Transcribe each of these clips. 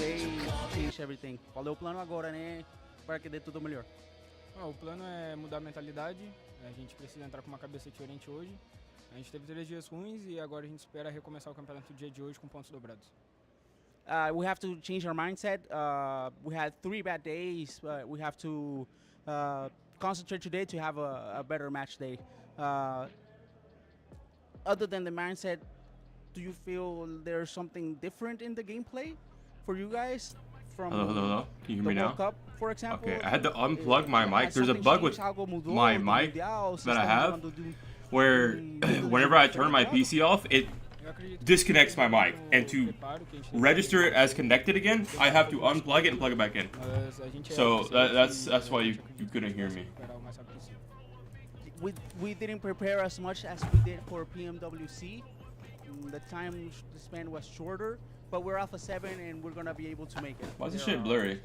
today changed everything? Qual é o plano agora, né? Para que dê tudo melhor. O plano é mudar a mentalidade. A gente precisa entrar com uma cabeça diferente hoje. A gente teve 3 dias ruins e agora a gente espera recomeçar o campeonato do dia de hoje com pontos dobrados. We have to change our mindset. We had 3 bad days, but we have to concentrate today to have a better match day. Other than the mindset, do you feel there's something different in the gameplay for you guys? From Hello. Can you hear me the now? World Cup, for example? Okay, I had to unplug my mic. There's a bug with my mic that I have where whenever I turn my PC off, it disconnects my mic. And to register it as connected again, I have to unplug it and plug it back in. So that's why you couldn't hear me. We didn't prepare as much as we did for PMWC. The time span was shorter, but we're Alpha 7 and we're gonna be able to make it. Why is this shit blurry?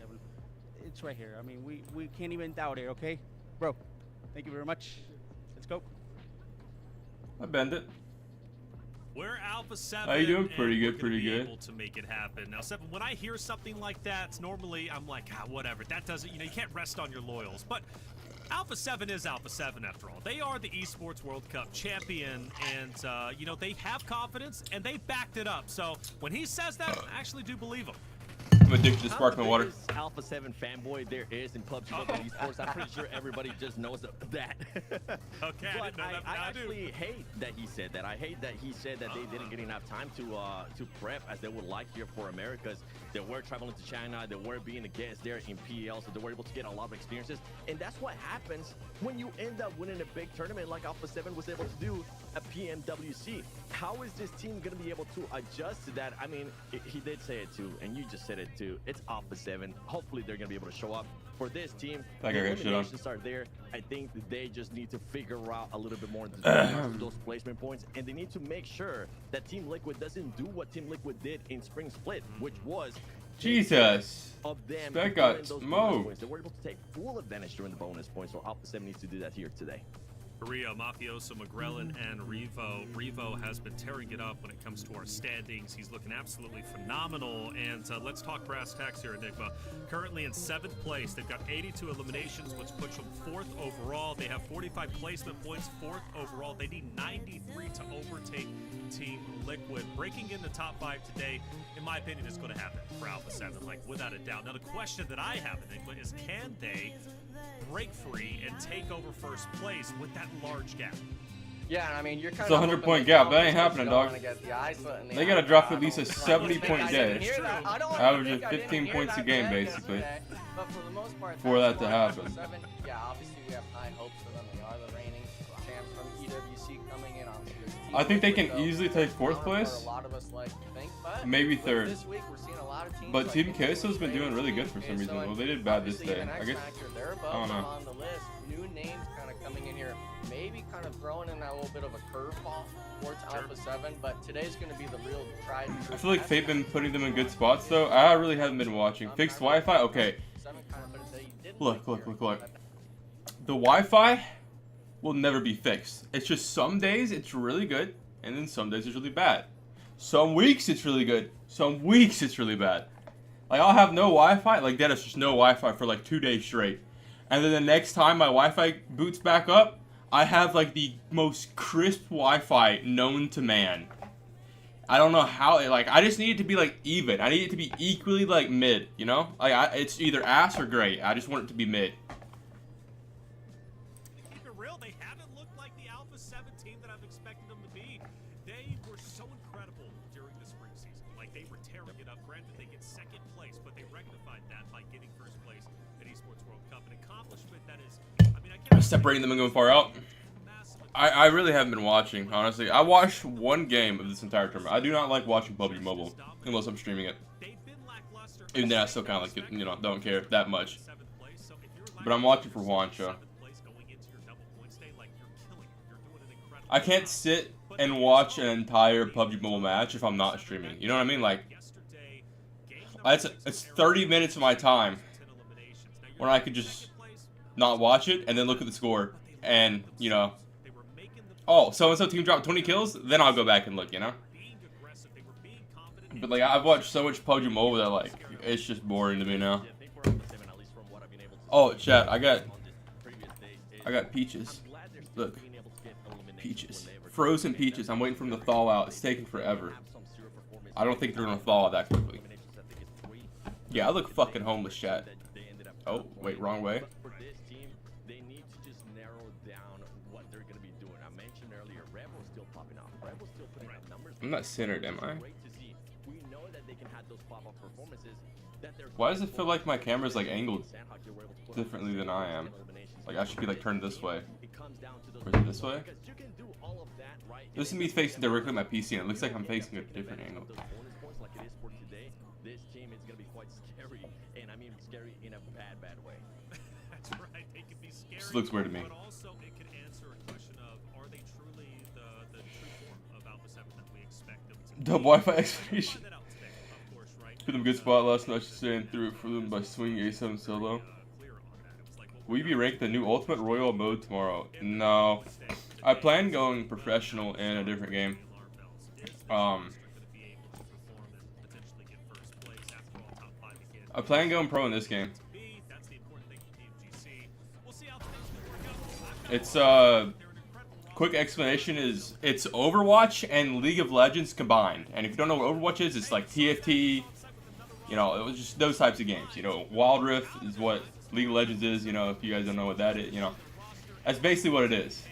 It's right here. I mean, we can't even doubt it, okay? Bro, thank you very much. Let's go. I bend it. We're Alpha 7. How you doing? Pretty good, we're pretty good. Able to make it happen. Now, 7, when I hear something like that, normally I'm like, whatever. That doesn't, you can't rest on your laurels. But Alpha 7 is Alpha 7 after all. They are the Esports World Cup champion, and, they have confidence, and they backed it up. So when he says that, I actually do believe him. I'm addicted to sparkling water. Alpha 7 fanboy there is in PUBG Mobile Esports. I'm pretty sure everybody just knows that. Okay, but I actually hate that he said that. I hate that he said that they didn't get enough time to prep as they would like here for Americas. They were traveling to China. They were being a guest there in PL, so they were able to get a lot of experiences. And that's what happens when you end up winning a big tournament like Alpha 7 was able to do at PMWC. How is this team going to be able to adjust to that? I mean, he did say it too, and you just said it too. It's Alpha 7. Hopefully, they're going to be able to show up for this team. The eliminations are there. I think they just need to figure out a little bit more those placement points, and they need to make sure that Team Liquid doesn't do what Team Liquid did in Spring Split, which was Jesus. Of them That got smoked. They were able to take full advantage during the bonus points, so Alpha 7 needs to do that here today. Korea, Mafioso, McGrellin, and Revo. Revo has been tearing it up when it comes to our standings. He's looking absolutely phenomenal. And let's talk brass tacks here, Enigma. Currently in 7th place. They've got 82 eliminations, which puts them 4th overall. They have 45 placement points, 4th overall. They need 93 to overtake Team Liquid. Breaking in the top 5 today, in my opinion, is going to happen for Alpha 7, like without a doubt. Now, the question that I have, Enigma, is can they break free and take over first place with that large gap? Yeah, I mean, you're kind It's a 100-point gap. That ain't happening, dog. They gotta drop at least a 70-point day. Averaging 15 points a game, basically, for that to happen. Yeah, obviously we have high hopes for them. They are the reigning champs from EWC coming in. I think they can easily take 4th place, maybe 3rd. But Team Queso's been doing really good for some reason. Well, they did bad this day. I guess. I don't know. On the list, new names kind of coming in here, maybe kind of throwing in that little bit of a curveball towards Alpha 7. But today's going to be the real tried and true. I feel like Fate been putting them in good spots though. I really haven't been watching. Fixed Wi-Fi. Okay. Look. The Wi-Fi will never be fixed. It's just some days it's really good, and then some days it's really bad. Some weeks it's really good. Some weeks it's really bad. Like, I'll have no Wi-Fi. Like, that is just no Wi-Fi for like 2 days straight. And then the next time my Wi-Fi boots back up, I have like the most crisp Wi-Fi known to man. I don't know how. I just need it to be like even. I need it to be equally like mid. You know, like it's either ass or great. I just want it to be mid. Keep it real. They haven't looked like the Alpha 7 team that I've expected them to be. They were so incredible during the spring season. Like, they were tearing it up. Granted, they get 2nd place, but they rectified that by getting 1st place at Esports World Cup. An accomplishment that is, I mean, I can't separating them and going far out. I really haven't been watching, honestly. I watched 1 game of this entire tournament. I do not like watching PUBG Mobile unless I'm streaming it. Even then, I still kind of like it, don't care that much. But I'm watching for Juancho. I can't sit and watch an entire PUBG Mobile match if I'm not streaming. You know what I mean? Like, it's 30 minutes of my time when I could just not watch it and then look at the score and, oh, so-and-so team dropped 20 kills, then I'll go back and look, But, like, I've watched so much PUBG Mobile that, like, it's just boring to me now. Yeah, I think for Alpha 7, at least from what I've been able to Oh, see chat, on this previous days, I got peaches. I'm glad they're still Look, being able to get eliminations peaches, when they were frozen dominating. peaches. I'm waiting for them to thaw out. It's taking forever. Have some serious performance. I don't think they're gonna thaw out that quickly. Eliminations, I think it's 3. Yeah, I look fucking homeless, chat. That they ended up Oh, wait, wrong way. But for this team, they need to just narrow down what they're going to be doing. I mentioned earlier, Rebel's still popping off. Rebel's still putting up numbers. I'm not centered, am I? Great to see. We know that they can have those pop-up performances. That they're Why does it feel like my camera's like angled Sandhawk, they were able to put differently than I am? eliminations. Like I should be like turned this way. It comes down to those Or is it this way? because you can do all of that, right? This is me facing directly at my PC, and it looks like I'm facing a different angle. Those bonus points like it is for today, this team is going to be quite scary, and I mean scary in a bad way. That's right. They can be scary. This looks weird to me. But also, it could answer a question of: are they truly the true form of Alpha 7 that we expect them to be? Dub Wi-Fi We'll explanation. find that out today, of course, right? Put them good spot last night, staying through it for them by swinging A7 solo. Clear on that. It was like, well, Will you be ranked the new Ultimate Royal mode tomorrow? No. I plan going professional in a different game. I plan going pro in this game. It's quick explanation is it's Overwatch and League of Legends combined. And if you don't know what Overwatch is, it's like TFT, you know, it was just those types of games. You know, Wild Rift is what League of Legends is, you know, if you guys don't know what that is, you know. That's basically what it is.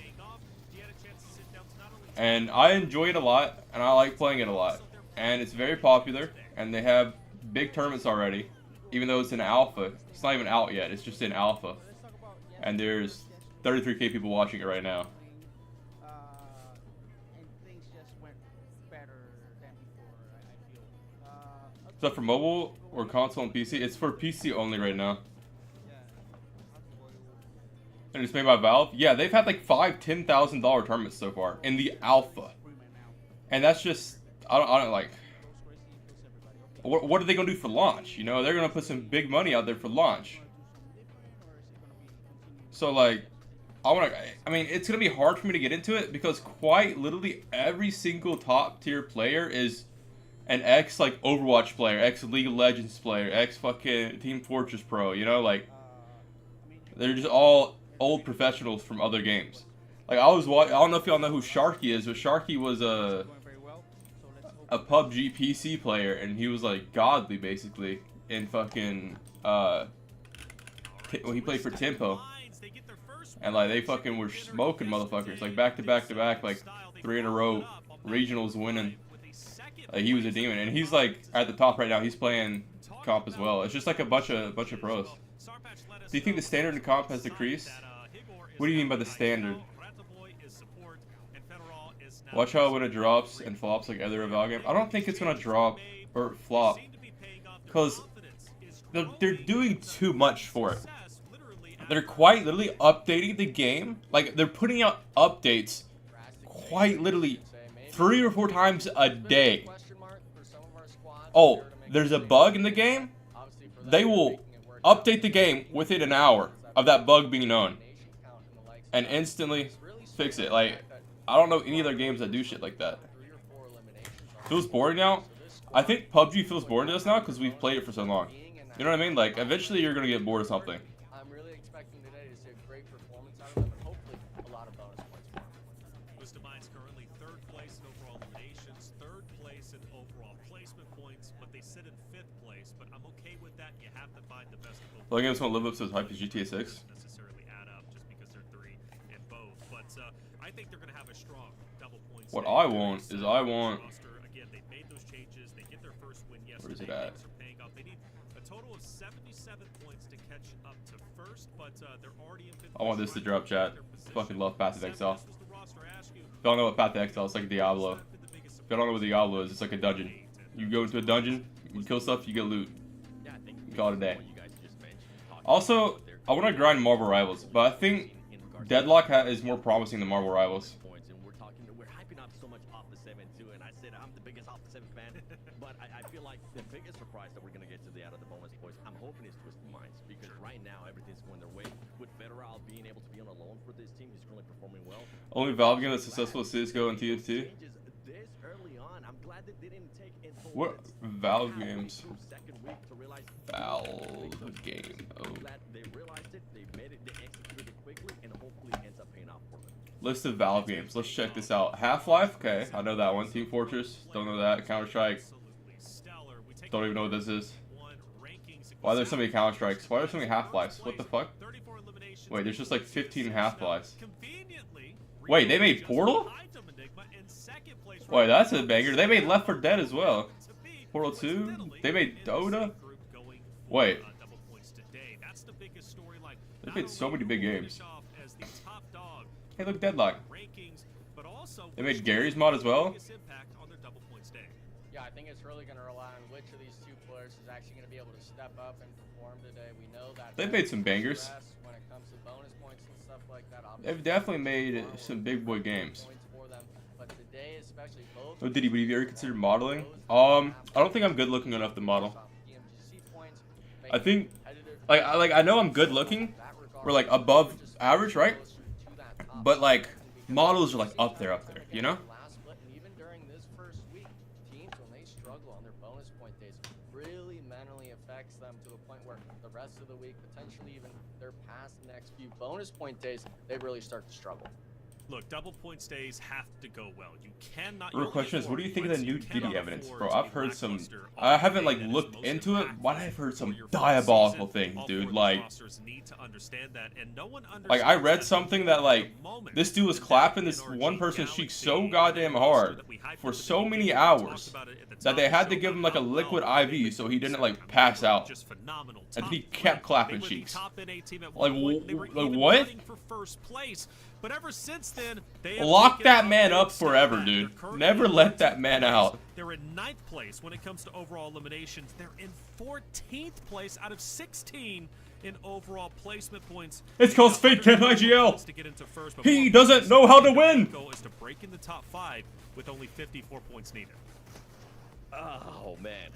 And I enjoy it a lot, and I like playing it a lot. And it's very popular, and they have big tournaments already, even though it's in alpha. It's not even out yet, it's just in alpha. And there's 33K people watching it right now. And things just went better than before, I feel. Is that for mobile or console and PC? It's for PC only right now. And it's made by Valve? Yeah, they've had like $5,000-$10,000 tournaments so far in the alpha. And that's just, I don't like, what are they going to do for launch? You know, they're going to put some big money out there for launch. So like, I mean, it's going to be hard for me to get into it because quite literally every single top tier player is an ex like Overwatch player, ex League of Legends player, ex fucking Team Fortress Pro, you know, like, they're just all old professionals from other games. Like I don't know if y'all know who Sharky is, but Sharky was a PUBG PC player, and he was like godly basically in fucking when he played for Tempo, and like they fucking were smoking motherfuckers like back to back like 3 in a row, regionals winning. Like he was a demon, and he's like at the top right now. He's playing comp as well. It's just like a bunch of pros. Do you think the standard in comp has decreased? What do you mean by the standard? Watch how when it drops and flops like other Eval game. I don't think it's gonna drop or flop because they're doing too much for it. They're quite literally updating the game. Like they're putting out updates quite literally 3 or 4 times a day. Oh, there's a bug in the game? They will update the game within an hour of that bug being known and instantly fix it. Like, I don't know any other games that do shit like that. Feels boring now? I think PUBG feels boring to us now because we've played it for so long. You know what I mean? Like, eventually you're gonna get bored of something. I'm really expecting today to see a great performance out of them and hopefully a lot of bonus points for them. Wisdom Mind's currently 3rd place in overall eliminations, 3rd place in overall placement points, but they sit in 5th place. But I'm okay with that. You have to find the best of both. The game's gonna live up to its hype as GTA 6. Necessarily add up just because they're 3 in both. But I think they're going to have a strong double points. What I want is Again, they made those changes. They get their first win yesterday. Where is it at? Things are paying off. They need a total of 77 points to catch up to 1st, but they're already in 5th. I want this to drop, chat. Fucking love Path to Exile. If y'all know what Path to Exile is, it's like Diablo. If y'all don't know what Diablo is, it's like a dungeon. You go into a dungeon, you kill stuff, you get loot. You call it a day. Also, I want to grind Marvel Rivals, but I think Deadlock is more promising than Marvel Rivals. We're hyping up so much off the 7 too, and I said I'm the biggest off the 7 fan, but I feel like the biggest surprise that we're gonna get today out of the bonus points, I'm hoping is Twisted Minds, because right now everything's going their way. With Federal being able to be on a loan for this team, he's currently performing well. Only Valve game that's successful is CSGO and TFT. This early on, I'm glad they didn't take it. What Valve games? Second week to realize Valve game. Oh. glad they realized it, they made it, they executed it quickly, and hopefully it ends up paying off for them. List of Valve games. Let's check this out. Half-Life. Okay, I know that one. Team Fortress. Don't know that. Counter-Strike. Don't even know what this is. Why are there so many Counter-Strikes? Why are there so many Half-Lives? What the fuck? Wait, there's just like 15 Half-Lives. Wait, they made Portal? Wait, that's a banger. They made Left 4 Dead as well. Portal 2? They made Dota? Wait. They made so many big games. Hey, look, Deadlock. They made Gary's mod as well? Yeah, I think it's really going to rely on which of these two players is actually going to be able to step up and perform today. We know that They've made some bangers. when it comes to bonus points and stuff like that. They've definitely made some big boy games. But today, especially both. Oh, Diddy, would you ever consider modeling? I don't think I'm good looking enough to model. I think, I know I'm good looking. We're like above average, right? But like, models are like up there, you know? Even during this first week, teams, when they struggle on their bonus point days, really mentally affects them to the point where the rest of the week, potentially even their past next few bonus point days, they really start to struggle. Look, double point stays have to go well. You cannot. The real question is, what do you think of the new Diddy evidence, bro? I've heard some. I haven't like looked into it, but I've heard some diabolical things, dude. Like I read something that like this dude was clapping this one person's cheek so goddamn hard for so many hours that they had to give him like a liquid IV so he didn't like pass out, and he kept clapping cheeks. Like what? But ever since then, they lock that man up forever, dude. Never let that man out. They're in 9th place when it comes to overall eliminations. They're in 14th place out of 16 in overall placement points. It's called Fake Camp IGL. He doesn't know how to win. The goal is to break in the top 5 with only 54 points needed. Oh man,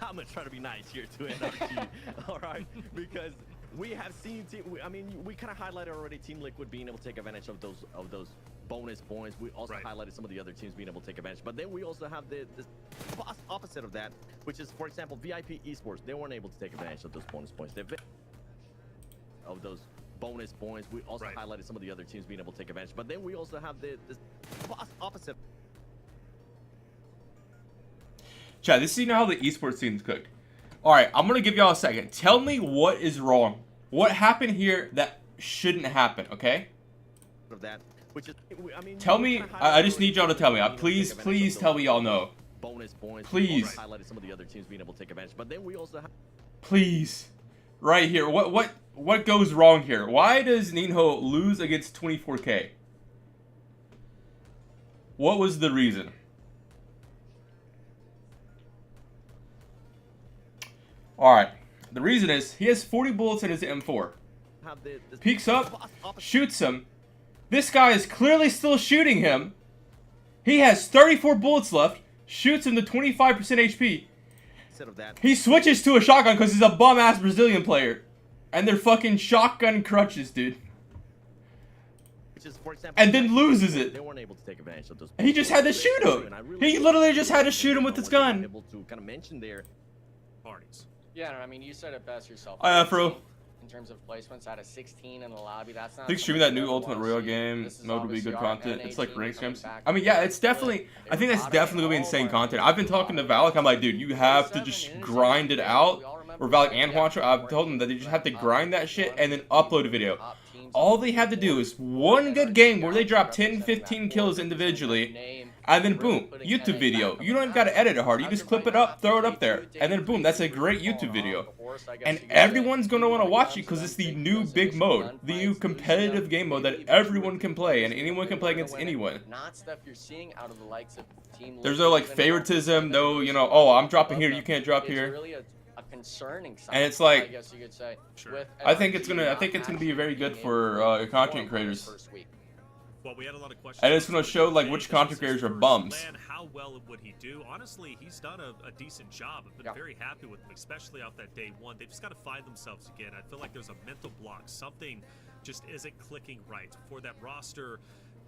I'm gonna try to be nice here to NRG. All right, because we have seen we kind of highlighted already Team Liquid being able to take advantage of those bonus points. We also highlighted some of the other teams being able to take advantage. But then we also have the opposite of that, which is, for example, VIP Esports. They weren't able to take advantage of those bonus points. We also highlighted some of the other teams being able to take advantage. But then we also have the opposite. Chad, this is how the esports team's cooked. Alright, I'm gonna give y'all a second. Tell me what is wrong. What happened here that shouldn't happen, okay? Of that, which is, tell me, I just need y'all to tell me. Please tell me y'all know. Bonus points. Please. Highlighted some of the other teams being able to take advantage. But then we also have. Please. Right here. What goes wrong here? Why does Ninho lose against 24K? What was the reason? Alright, the reason is he has 40 bullets in his M4. Peeks up, shoots him. This guy is clearly still shooting him. He has 34 bullets left, shoots him to 25% HP. He switches to a shotgun because he's a bum-ass Brazilian player. And they're fucking shotgun crutches, dude. And then loses it. They weren't able to take advantage of those. He just had to shoot him. He literally just had to shoot him with his gun. Able to kind of mention their parties. Yeah, no, I mean, you said it best yourself. Afro. In terms of placements, out of 16 in the lobby, that's not. I think streaming that new Ultimate Royale game mode would be good content. It's like ranked games. I mean, yeah, it's definitely. I think that's definitely gonna be insane content. I've been talking to Valak. I'm like, dude, you have to just grind it out. Or Valak and Juancho, I've told them that they just have to grind that shit and then upload a video. All they have to do is one good game where they drop 10, 15 kills individually. And then boom, YouTube video. You don't even gotta edit it hard. You just clip it up, throw it up there, and then boom, that's a great YouTube video. And everyone's gonna want to watch it because it's the new big mode, the new competitive game mode that everyone can play, and anyone can play against anyone. There's no like favoritism, no, you know, oh, I'm dropping here, you can't drop here. And it's like, I guess you could say, I think it's gonna be very good for content creators. Well, we had a lot of questions. And it's going to show like which content creators are bums. How well would he do? Honestly, he's done a decent job. I've been very happy with him, especially off that day 1. They've just got to find themselves again. I feel like there's a mental block. Something just isn't clicking right for that roster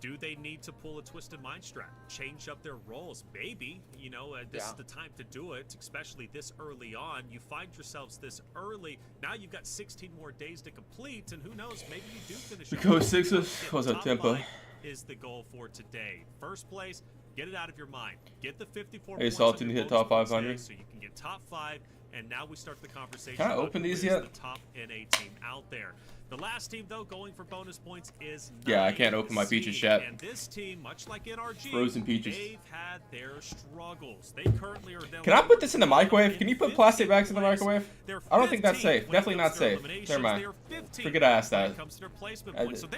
Do they need to pull a Twisted Mind strat? Change up their roles? Maybe. You know, this is the time to do it, especially this early on. You find yourselves this early. Now you've got 16 more days to complete, and who knows, maybe you do finish. Go 6 was a tempo. Is the goal for today. First place, get it out of your mind. Get the 54 Hey, points Salty, on to your hit top bonus 500. points so you can get top 5, and now we start the conversation. Can I about open who these is yet? the top NA team out there. The last team, though, going for bonus points is Yeah, I can't open my 9C. Peaches yet. And this team, much like NRG, Frozen Peaches. they've had their struggles. They currently are down. Can I put this in the microwave? Can you put plastic bags in the microwave? I don't think that's safe. Definitely not safe. Never mind. Forget I asked that.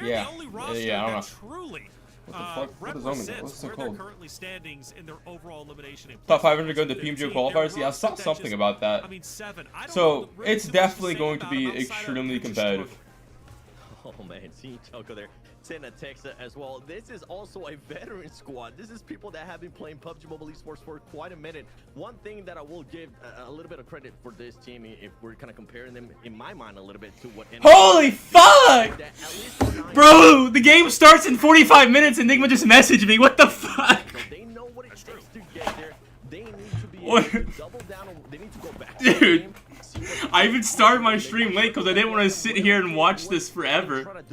Yeah, I don't know. Truly What the fuck? What is Omen? What's it called? currently standings in their overall elimination. Top 500 going to PMG qualifiers? Yeah, I saw something about that. I mean, 7. I don't know So, really it's too much to definitely say going to about be them outside of extremely it's a competitive. struggle. Oh man, seeing Choco there, send a text as well. This is also a veteran squad. This is people that have been playing PUBG Mobile Esports for quite a minute. One thing that I will give a little bit of credit for this team, if we're kind of comparing them in my mind a little bit to what. Holy fuck! Bro, the game starts in 45 minutes. Enigma just messaged me. What the fuck? They know what it takes to get there. They need to be What? able to double down on. They need to go back. Dude, I even started my stream late because I didn't want to sit here and watch this forever.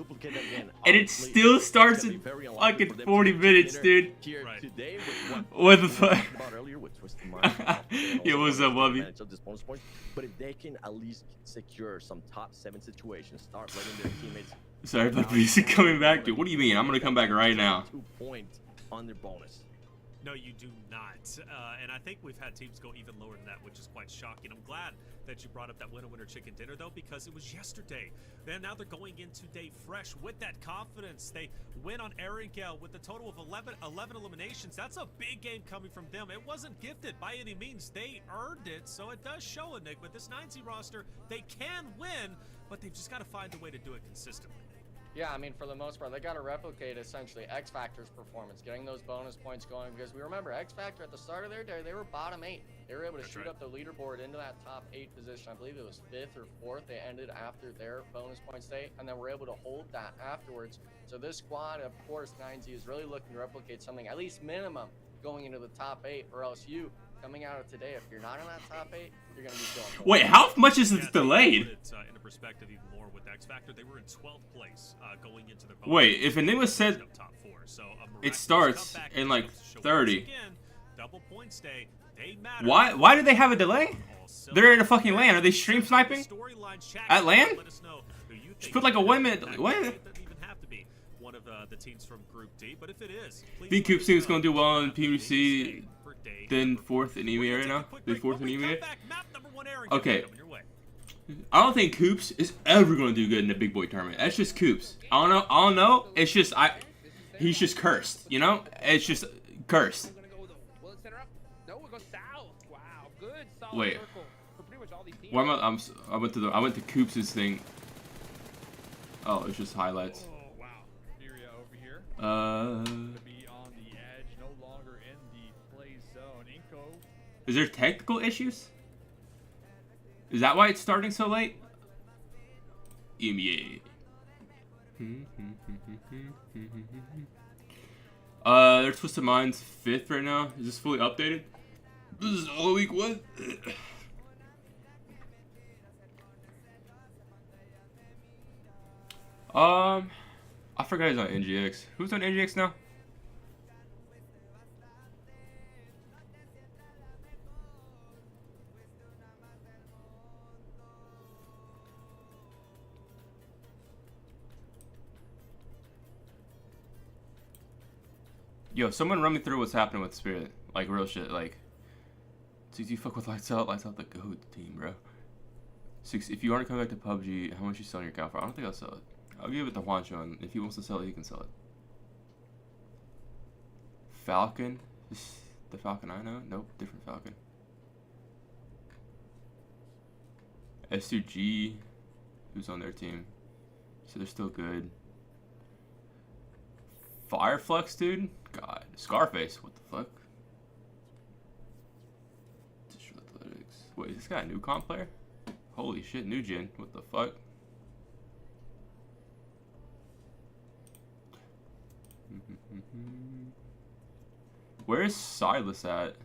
And it still starts in fucking 40 minutes, dude. What the fuck? It was a Wubby. But if they can at least secure some top 7 situations, start letting their teammates. Sorry, but BC coming back, dude. What do you mean? I'm gonna come back right now. 2 points on their bonus. No, you do not. And I think we've had teams go even lower than that, which is quite shocking. I'm glad that you brought up that winner chicken dinner, though, because it was yesterday. Then now they're going into day fresh with that confidence. They win on Erigel with a total of 11 eliminations. That's a big game coming from them. It wasn't gifted by any means. They earned it, so it does show, Enigma. This 9C roster, they can win, but they've just got to find a way to do it consistently. Yeah, I mean, for the most part, they got to replicate essentially X Factor's performance, getting those bonus points going. Because we remember X Factor at the start of their day, they were bottom 8. They were able to shoot up the leaderboard into that top 8 position. I believe it was 5th or 4th. They ended after their bonus points day, and then were able to hold that afterwards. So this squad, of course, 9Z is really looking to replicate something, at least minimum, going into the top 8, or else you, coming out of today, if you're not in that top 8, you're going to be feeling. Wait, how much is it delayed? It's into perspective even more with X Factor. They were in 12th place going into their Wait, if Enigma said top 4, so it starts in like 30. Again, double points day. They matter. Why do they have a delay? They're in a fucking LAN. Are they stream sniping? At LAN? Just put like a 1 minute. What? One of the teams from Group D, but if it is, think Coopsing is gonna do well in PMC, then 4th in EMEA right now. Then 4th in EMEA. Okay. I don't think Coops is ever gonna do good in a big boy tournament. That's just Coops. I don't know. It's just he's just cursed. You know? It's just cursed. Wait. Why am I went to Coops' thing. Oh, it's just highlights. Oh, wow. Furia over here. To be on the edge, no longer in the play zone. Inko. Is there technical issues? Is that why it's starting so late? EMEA. Their Twisted Mind's 5th right now. Is this fully updated? This is all week 1. I forgot he's on NGX. Who's on NGX now? Yo, someone run me through what's happening with Spirit. Like, real shit. Like, you fuck with Lights Out the GOAT team, bro. 6, if you aren't coming back to PUBG, how much you selling your account for? I don't think I'll sell it. I'll give it to Juancho, and if he wants to sell it, he can sell it. Falcon? Is the Falcon I know? Nope, different Falcon. S2G, who's on their team. So they're still good. Fireflux, dude? God. Scarface, what the fuck? Digital Athletics. Wait, is this guy a new comp player? Holy shit, new gen. What the fuck? Where's Silas at?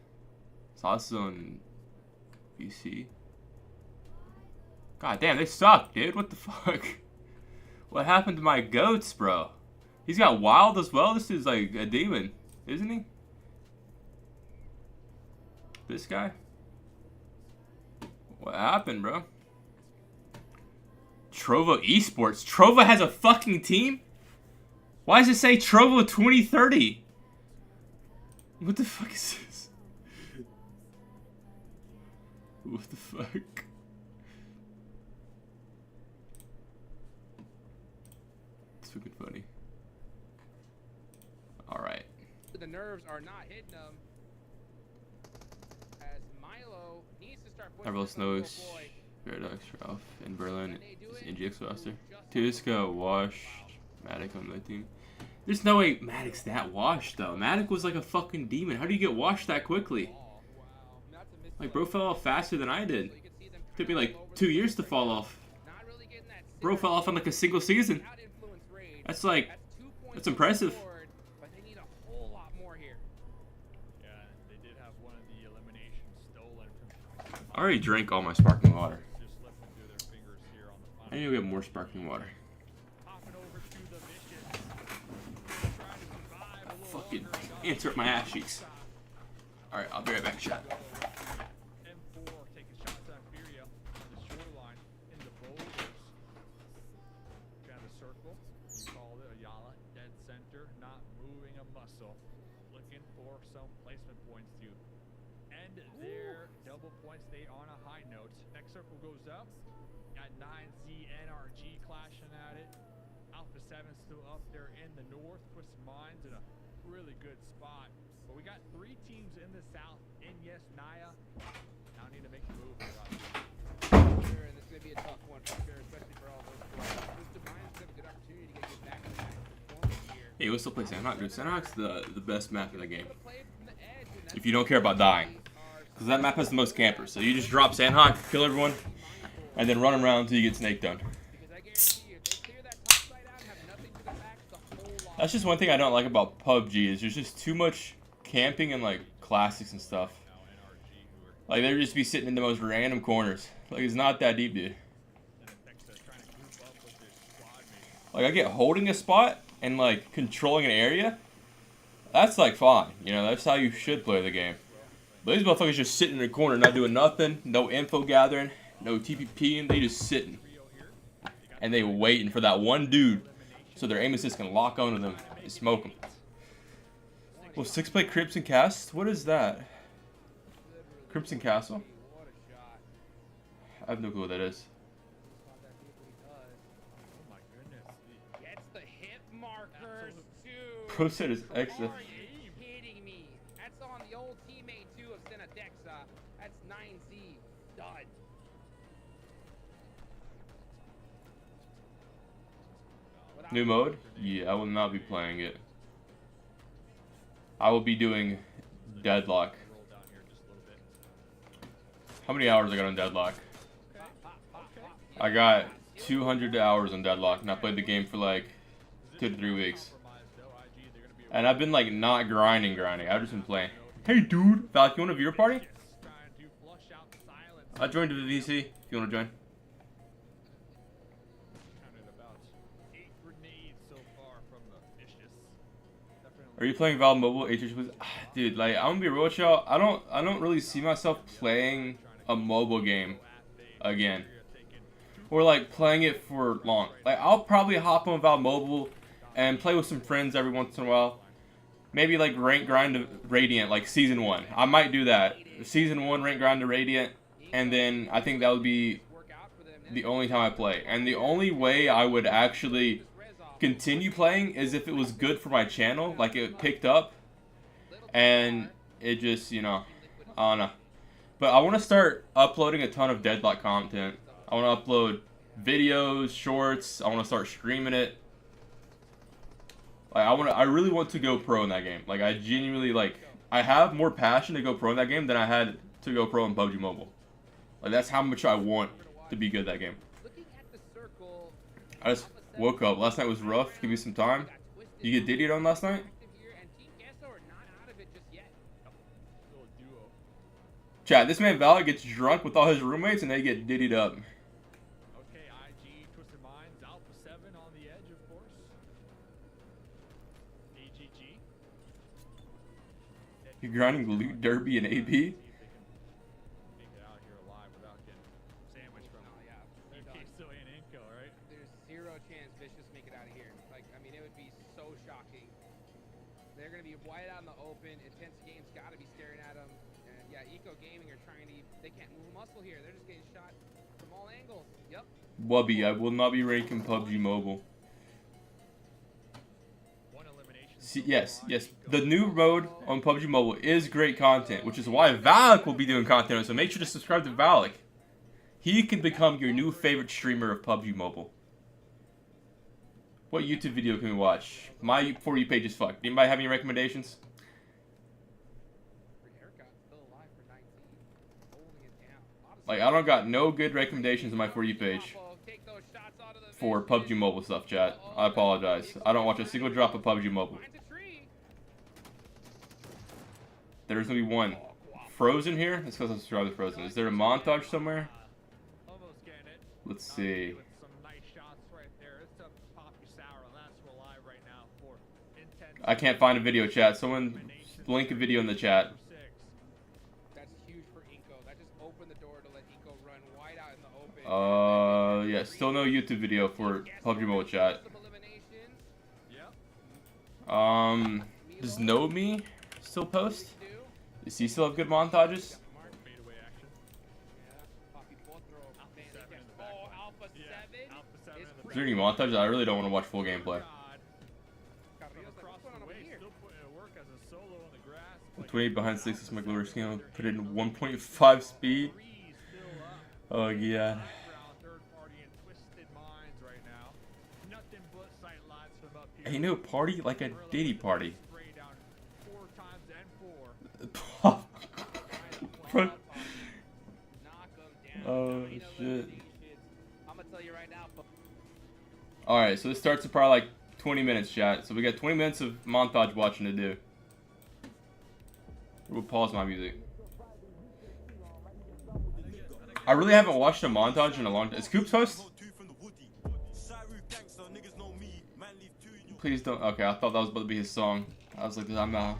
Silas is on BC. God damn, they suck, dude. What the fuck? What happened to my goats, bro? He's got wild as well. This dude's like a demon, isn't he? This guy? What happened, bro? Trovo Esports. Trovo has a fucking team? Why does it say Trovo 2030? What the fuck is this? What the fuck? It's fucking funny. Alright. The nerves are not hitting them. As Milo needs to start pushing Everyone this little knows boy. Paradox Ralph in Berlin is NGX roster. Tuska washed Matic on the team. There's no way Madic's that washed though. Matic was like a fucking demon. How do you get washed that quickly? Like bro fell off faster than I did. Took me like 2 years to fall off. Bro fell off in like a single season. That's like, that's impressive. But they need a whole lot more here. Yeah, they did have one of the eliminations stolen from. I already drank all my sparkling water. Just slipping through their fingers here on the final. I need to get more sparkling water. Popping over to the mission. Trying to survive a little Fucking longer. answer up my ass cheeks. Alright, I'll be right back, chat. M4 taking shots at Furia on the shoreline in the boulders. Kind of circle. You called it Ayala. Dead center, not moving a muscle. Looking for some placement points to end their double point stay on a high note. Next circle goes up. Got 9Z NRG clashing at it. Alpha 7 still up there in the north. Twisted Minds in a really good spot. But we got 3 teams in the south. In yes, Naya. Now need to make a move here. Sure, and this is going to be a tough one for sure, especially for all those players. Twisted Minds have a good opportunity to get back to back performance here. Hey, we'll still play Sandhawk, dude. Sandhawk's the best map in the game. Play it from the edge, and that's If you don't care about dying. Because that map has the most campers. So you just drop Sandhawk, kill everyone, and then run around until you get snake done. because I guarantee you, if they clear that top side out and have nothing to their back, it's a whole lot. That's just one thing I don't like about PUBG is there's just too much camping and like classics and stuff. Like they would just be sitting in the most random corners. Like it's not that deep, dude. Like I get holding a spot and like controlling an area. That's like fine, you know. That's how you should play the game. But these motherfuckers just sitting in the corner, not doing nothing, no info gathering, no TPP, and they just sitting. And they waiting for that one dude so their aim assist can lock onto them and smoke them. Well, 6-play Crimson Cast? What is that? Crimson Castle? I have no clue what that is. Gets the hit markers too. Pro said is exit. Are you kidding me? That's on the old teammate too of Senadexa. That's 9Z. Done. New mode? Yeah, I will not be playing it. I will be doing Deadlock. How many hours I got on Deadlock? I got 200 hours on Deadlock, and I played the game for like 2 to 3 weeks. And I've been like not grinding. I've just been playing. Hey dude, Valk, you want to viewer party? I joined the VC if you want to join. Are you playing Valve Mobile? Dude, like I'm gonna be real with y'all. I don't really see myself playing a mobile game again, or like playing it for long. Like I'll probably hop on Valve Mobile and play with some friends every once in a while. Maybe like rank grind to Radiant, like season 1. I might do that. Season 1 rank grind to Radiant, and then I think that would be the only time I play. And the only way I would actually continue playing is if it was good for my channel, like it picked up, and it just, you know, I don't know. But I want to start uploading a ton of Deadlock content. I want to upload videos, shorts. I want to start streaming it. Like I really want to go pro in that game. Like I genuinely like. I have more passion to go pro in that game than I had to go pro in PUBG Mobile. Like that's how much I want to be good at that game. I just woke up. Last night was rough. Give me some time. You get Diddy on last night? Chat, this man Valor gets drunk with all his roommates and they get diddied up. Okay, IG, Twisted Minds, Alpha 7 on the edge, of course. AGG. You're grinding Loot Derby and AB? See if they can make it out here alive without getting sandwiched from Piso and Inco, right? There's zero chance Vicious make it out of here. Like, I mean, it would be so shocking. They're going to be wide out in the open. Intense games got to be staring at them. And yeah, Eco Gaming are trying to. They can't move a muscle here. They're just getting shot from all angles. Yep. Wubby, I will not be ranking PUBG Mobile. One elimination. See, yes. The new mode on PUBG Mobile is great content, which is why Valak will be doing content on it. So make sure to subscribe to Valak. He can become your new favorite streamer of PUBG Mobile. What YouTube video can we watch? My For You page is fucked. Anybody have any recommendations? Like, I don't got no good recommendations on my For You page for PUBG Mobile stuff, chat. I apologize. I don't watch a single drop of PUBG Mobile. There's gonna be one. Frozen here? That's because I'm subscribed to Frozen. Is there a montage somewhere? Let's see. I can't find a video, chat. Someone link a video in the chat. That's huge for Inco. That just opened the door to let Inco run wide out in the open. Yeah, still no YouTube video for PUBG Mobile, chat. Does Know Me still post? Does he still have good montages? Is there any montages? I really don't want to watch full gameplay. 28 behind 6 is my glory scale. Put it in 1.5 speed. Oh yeah. Ain't no party like a Diddy party. Oh shit. Alright, so this starts in probably like 20 minutes, chat. So we got 20 minutes of montage watching to do. We'll pause my music. I really haven't watched a montage in a long time. Is Coops host? Please don't. Okay, I thought that was about to be his song. I was like, I'm not.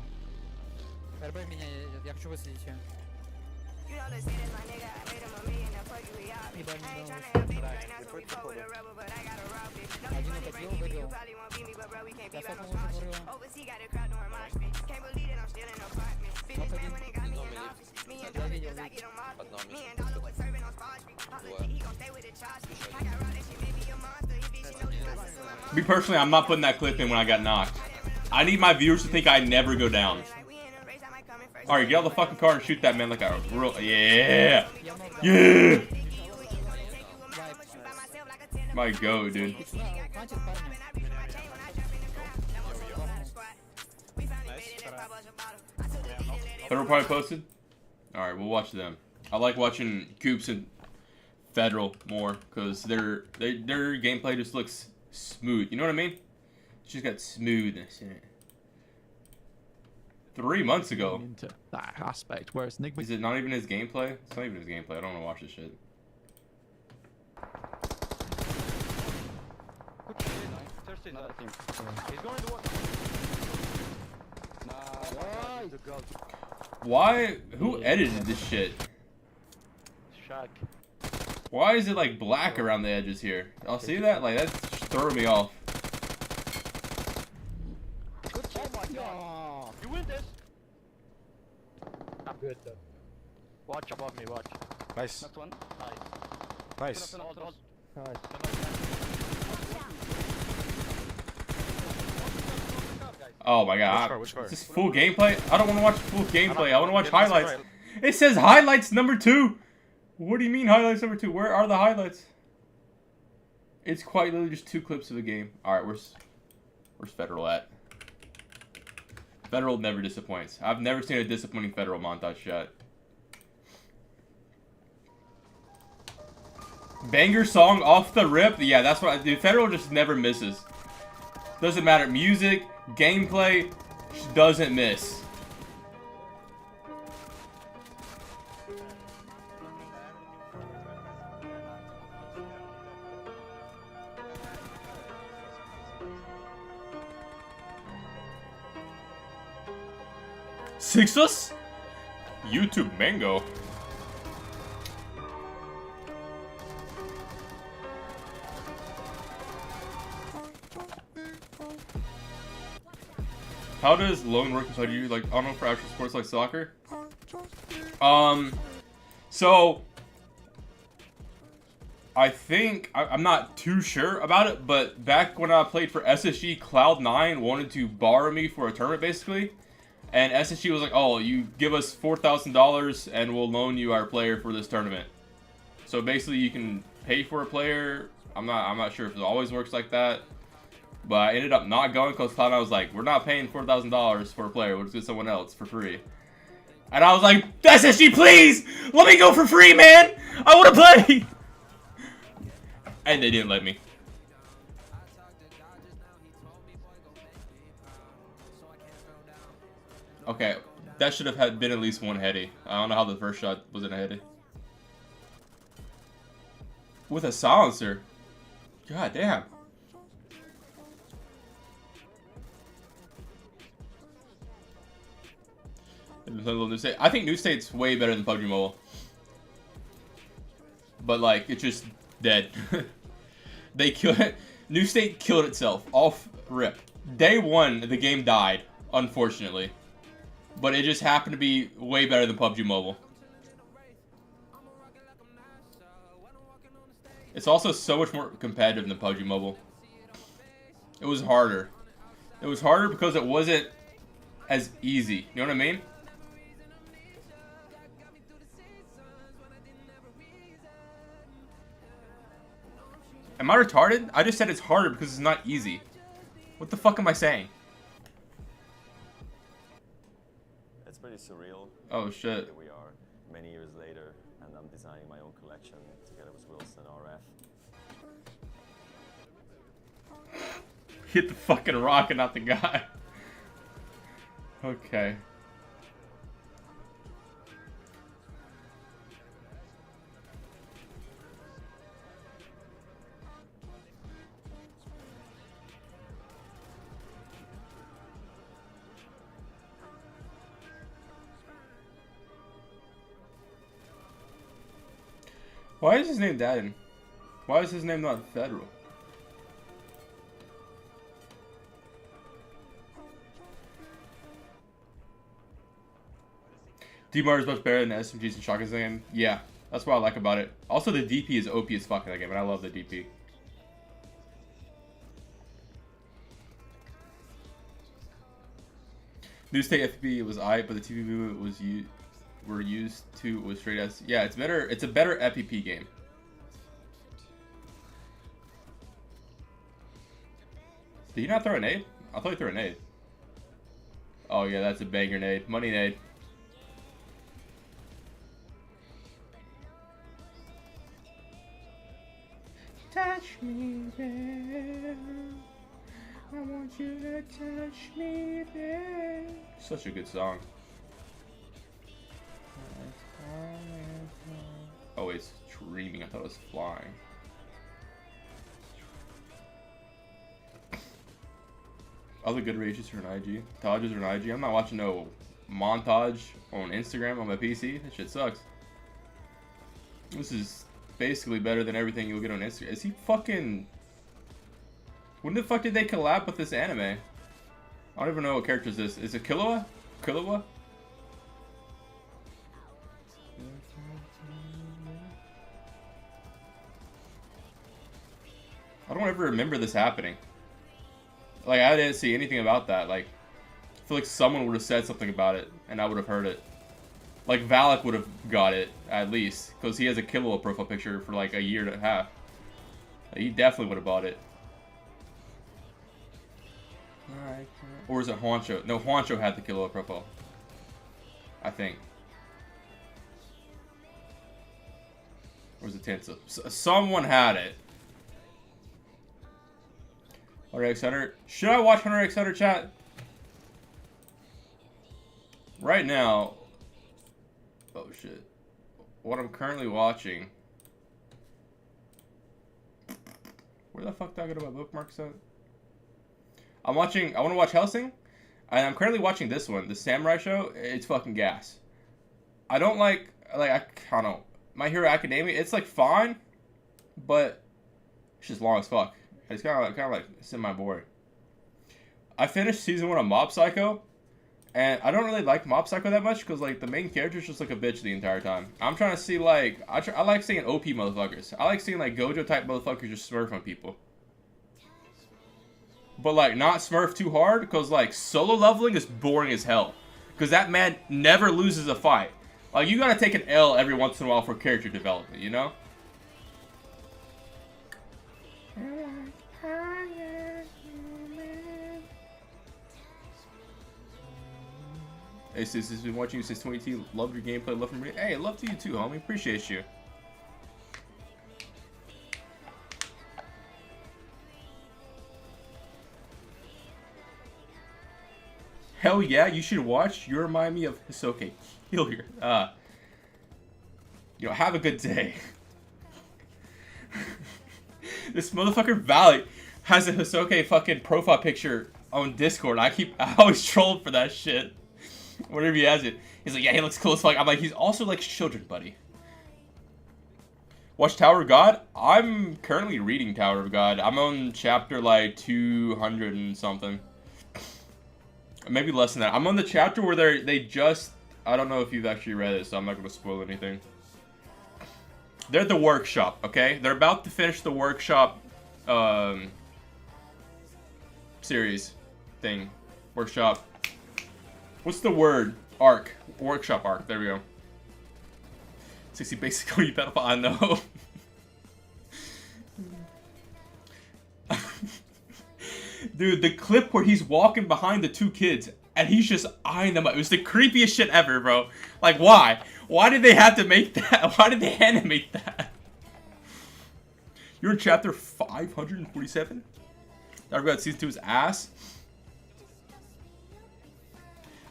Me personally, I'm not putting that clip in when I got knocked. I need my viewers to think I never go down. Alright, get out of the fucking car and shoot that man like a real... Yeah! Yeah! My go, dude. Federal probably posted? Alright, we'll watch them. I like watching Coops and Federal more, because their gameplay just looks smooth. You know what I mean? It's just got smoothness in it. 3 months ago. Into that aspect, whereas Nick... Is it not even his gameplay? It's not even his gameplay. I don't want to watch this shit. Why? Who edited this shit? Why is it like black around the edges here? I'll see that? Like, that's throwing me off. You win this. I'm good though. Watch above me, watch. Nice. Not one. Nice. Nice. Oh my god. Which car? Is this full gameplay? I don't want to watch full gameplay. I want to watch highlights. It says highlights number 2. What do you mean highlights number 2? Where are the highlights? It's quite literally just 2 clips of the game. Alright, where's Federal at? Federal never disappoints. I've never seen a disappointing Federal montage shot. Banger song off the rip? Yeah, that's what dude, Federal just never misses. Doesn't matter. Music, gameplay, doesn't miss. Sixus? YouTube Mango. How does lone work inside you, like, I don't know, for actual sports like soccer? So, I think, I'm not too sure about it, but back when I played for SSG, Cloud9 wanted to borrow me for a tournament, basically. And SSG was like, oh, you give us $4,000 and we'll loan you our player for this tournament. So basically you can pay for a player. I'm not sure if it always works like that. But I ended up not going because Cloud9 was like, we're not paying $4,000 for a player. We'll just get someone else for free. And I was like, SSG, please! Let me go for free, man! I want to play! And they didn't let me. Okay, that should have been at least one heady. I don't know how the first shot wasn't a heady. With a silencer? God damn. I think New State's way better than PUBG Mobile. But like, it's just dead. They killed it. New State killed itself. Off rip. Day one, the game died, unfortunately. But it just happened to be way better than PUBG Mobile. It's also so much more competitive than PUBG Mobile. It was harder. It was harder because it wasn't as easy. You know what I mean? Am I retarded? I just said it's harder because it's not easy. What the fuck am I saying? It's pretty surreal. Oh shit. Here we are, many years later, and I'm designing my own collection together with Wilson RF. Hit the fucking rock and not the guy. Okay. Why is his name Dadden? Why is his name not Federal? DMAR is much better than SMGs and shotguns in the game. Yeah, that's what I like about it. Also, the DP is OP as fuck in that game, and I love the DP. New State FP was aight, but the TV movement was we're used to was straight as. Yeah, it's better. It's a better FPP game. Did you not throw a nade? I thought you threw a nade. Oh yeah, that's a banger nade. Money nade. Touch me there. I want you to touch me there. Such a good song. Oh, it's dreaming. I thought it was flying. Other good rages are an IG. Tages are an IG. I'm not watching no montage on Instagram on my PC. That shit sucks. This is basically better than everything you'll get on Instagram. Is he fucking... When the fuck did they collab with this anime? I don't even know what character is this. Is it Killua? Killua? I don't ever remember this happening. Like, I didn't see anything about that. Like, I feel like someone would have said something about it, and I would have heard it. Like, Valak would have got it, at least. Because he has a Killua profile picture for, like, a year and a half. Like, he definitely would have bought it. Alright. Or is it Juancho? No, Juancho had the Killua profile. I think. Or was it Tensa? Someone had it. Hunter x Hunter. Should I watch Hunter x Hunter, chat? Right now. Oh shit. What I'm currently watching. Where the fuck did I go to my bookmarks at? I'm watching. I want to watch Hellsing. And I'm currently watching this one, the Samurai show. It's fucking gas. I don't like I don't know. My Hero Academia, it's like fine, but it's just long as fuck. It's kind of like semi-boring. I finished season 1 of Mob Psycho, and I don't really like Mob Psycho that much because like the main character is just like a bitch the entire time. I'm trying to see like I like seeing OP motherfuckers. I like seeing like Gojo type motherfuckers just smurf on people. But like not smurf too hard because like solo leveling is boring as hell. Because that man never loses a fight. Like you gotta take an L every once in a while for character development, you know? Hey sis, has been watching you since 2018. Love your gameplay, love from me. Hey, love to you too, homie. Appreciate you. Hell yeah, you should watch. You remind me of Hisoke. Heal here. You know, have a good day. This motherfucker Valley has a Hisoke fucking profile picture on Discord. I always troll for that shit. Whenever he has it. He's like, yeah, he looks cool as fuck. I'm like, he's also like children, buddy. Watch Tower of God? I'm currently reading Tower of God. I'm on chapter like 200 and something. Maybe less than that. I'm on the chapter where they just... I don't know if you've actually read it, so I'm not going to spoil anything. They're at the workshop, okay? They're about to finish the workshop series thing. Workshop. What's the word? Arc. Workshop arc. There we go. 60 basically pedophile. I know. Dude, the clip where he's walking behind the two kids and he's just eyeing them up. It was the creepiest shit ever, bro. Like, why? Why did they have to make that? Why did they animate that? You're in chapter 547? I forgot season 2's ass.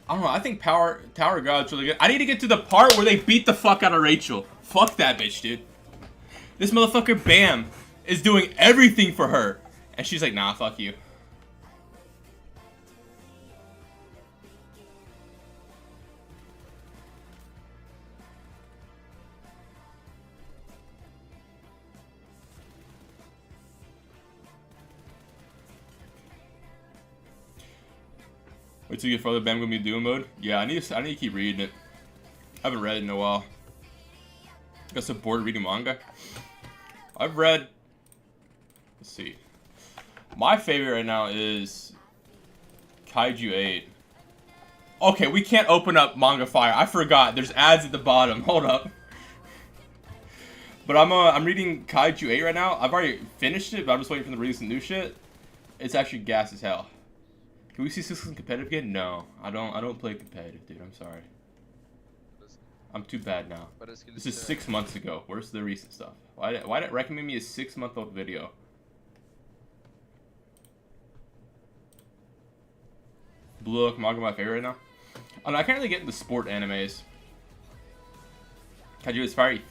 I don't know. I think Tower of God's really good. I need to get to the part where they beat the fuck out of Rachel. Fuck that bitch, dude. This motherfucker Bam is doing everything for her. And she's like, nah, fuck you. Wait till you get further. Bam gonna be Duo mode. Yeah, I need to keep reading it. I haven't read it in a while. Got so bored reading manga. I've read. Let's see. My favorite right now is Kaiju 8. Okay, we can't open up Manga Fire. I forgot. There's ads at the bottom. Hold up. But I'm reading Kaiju 8 right now. I've already finished it, but I'm just waiting for them to release some new shit. It's actually gas as hell. Can we see Sixth competitive again? No, I don't play competitive, dude. I'm sorry. I'm too bad now. This is 6 months ago. Where's the recent stuff? Why didn't it recommend me a 6-month-old video? Blue Lock manga my favorite right now. I don't know, I can't really get into sport animes. Kaiju is very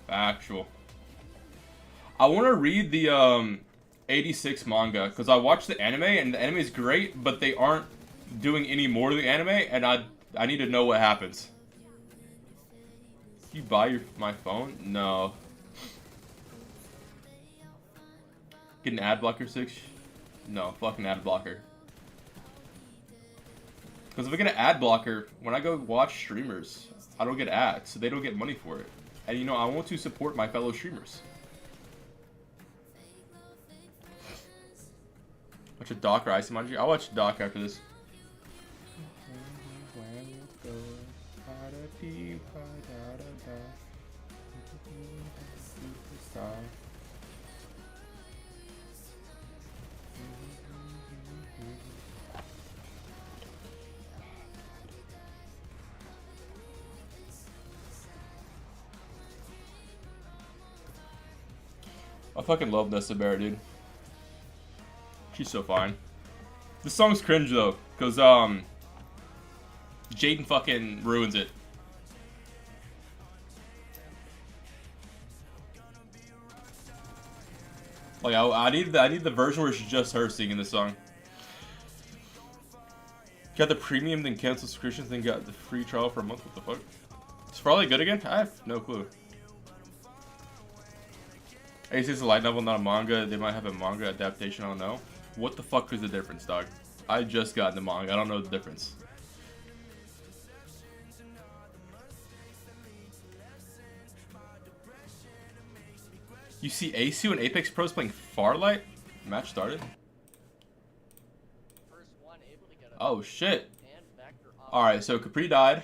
factual. I want to read the 86 manga because I watched the anime and the anime is great, but they aren't doing any more of the anime, and I need to know what happens. You buy my phone? No. Get an ad blocker 6? No, fucking ad blocker. Because if I get an ad blocker, when I go watch streamers, I don't get ads, so they don't get money for it. And you know, I want to support my fellow streamers. Watch a Doc or Ice Emoji. I'll watch Doc after this. I fucking love Nessa Bear, dude. She's so fine. This song's cringe though, cause Jaden fucking ruins it. Like I need the version where it's just her singing the song. Got the premium, then cancel subscriptions, then got the free trial for a month. What the fuck? It's probably good again? I have no clue. Hey, it's a light novel, not a manga. They might have a manga adaptation, I don't know. What the fuck is the difference, dog? I just got the manga, I don't know the difference. You see Asu and Apex Pros playing Farlight? Match started? Oh shit. Alright, so Capri died.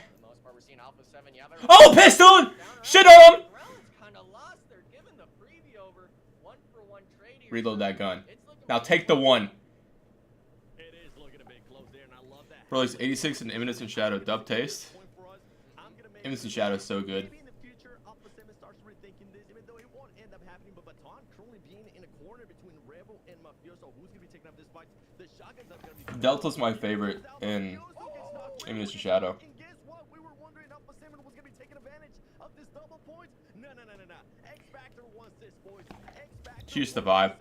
Oh, pistol! Shit on him! Reload that gun. Now take the one. Bro, he's 86 and Imminence and Shadow. Dub taste. Imminence and Shadow is so good. Delta's my favorite in Imminence and Shadow. She just the vibe.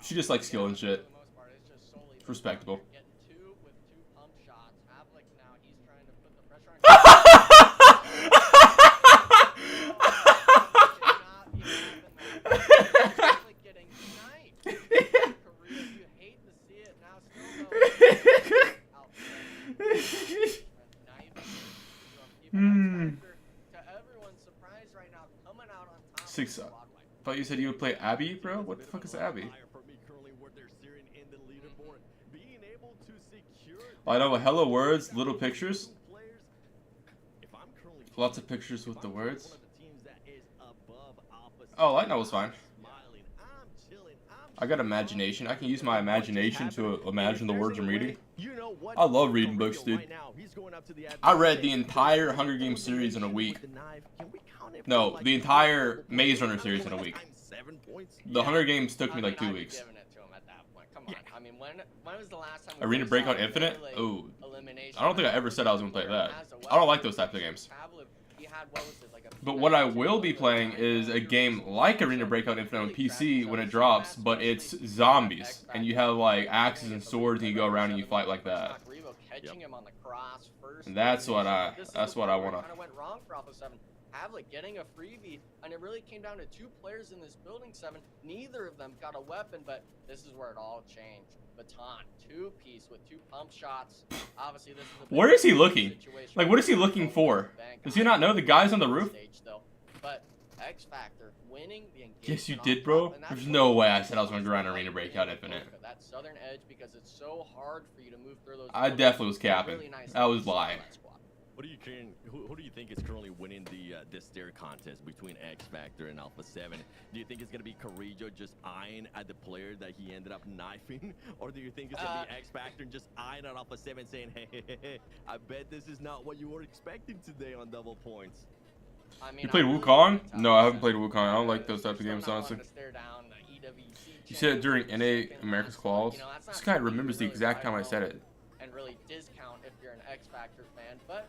She just likes skill and shit. It's respectable. Six. I thought you said you would play Abby, bro. What the fuck is Abby? I know hello words, little pictures. Lots of pictures with the words. Oh, light novel's fine. I got imagination. I can use my imagination to imagine the words I'm reading. I love reading books, dude. I read the entire Hunger Games series in a week. No, the entire Maze Runner series in a week. The Hunger Games took me like 2 weeks. Arena Breakout Infinite? Ooh. I don't think I ever said I was going to play that. I don't like those types of games. But what I will be playing is a game like Arena Breakout Infinite on PC when it drops, but it's zombies. And you have like axes and swords and you go around and you fight like that. And that's what I want to. Havlik getting a freebie, and it really came down to 2 players in this building 7. Neither of them got a weapon, but this is where it all changed. Baton, 2-piece with 2 pump shots. Obviously, this is a where is he looking? Like, what is he looking for? Does he not know the guy's on the roof? But X Factor winning the engagement. Yes, you did, bro. There's no way I said I was going to grind Arena Breakout Infinite. That southern edge, because it's so hard for you to move through those. I definitely was capping. I was lying. Who do you think is currently winning the stair contest between X Factor and Alpha 7? Do you think it's gonna be Carrillo just eyeing at the player that he ended up knifing, or do you think it's gonna be X Factor and just eyeing at Alpha 7 saying, hey, I bet this is not what you were expecting today on double points? You played Wukong? No, I haven't played Wukong. I don't like those types of games, honestly. You said it during NA America's Claws. This guy remembers the exact time I said it. And really discount if you're an X Factor fan, but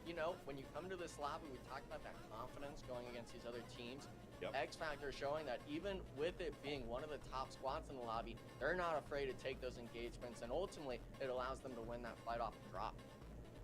you know, when you come to this lobby, we talked about that confidence going against these other teams. X Factor showing that even with it being one of the top squads in the lobby, they're not afraid to take those engagements, and ultimately, it allows them to win that fight off the drop.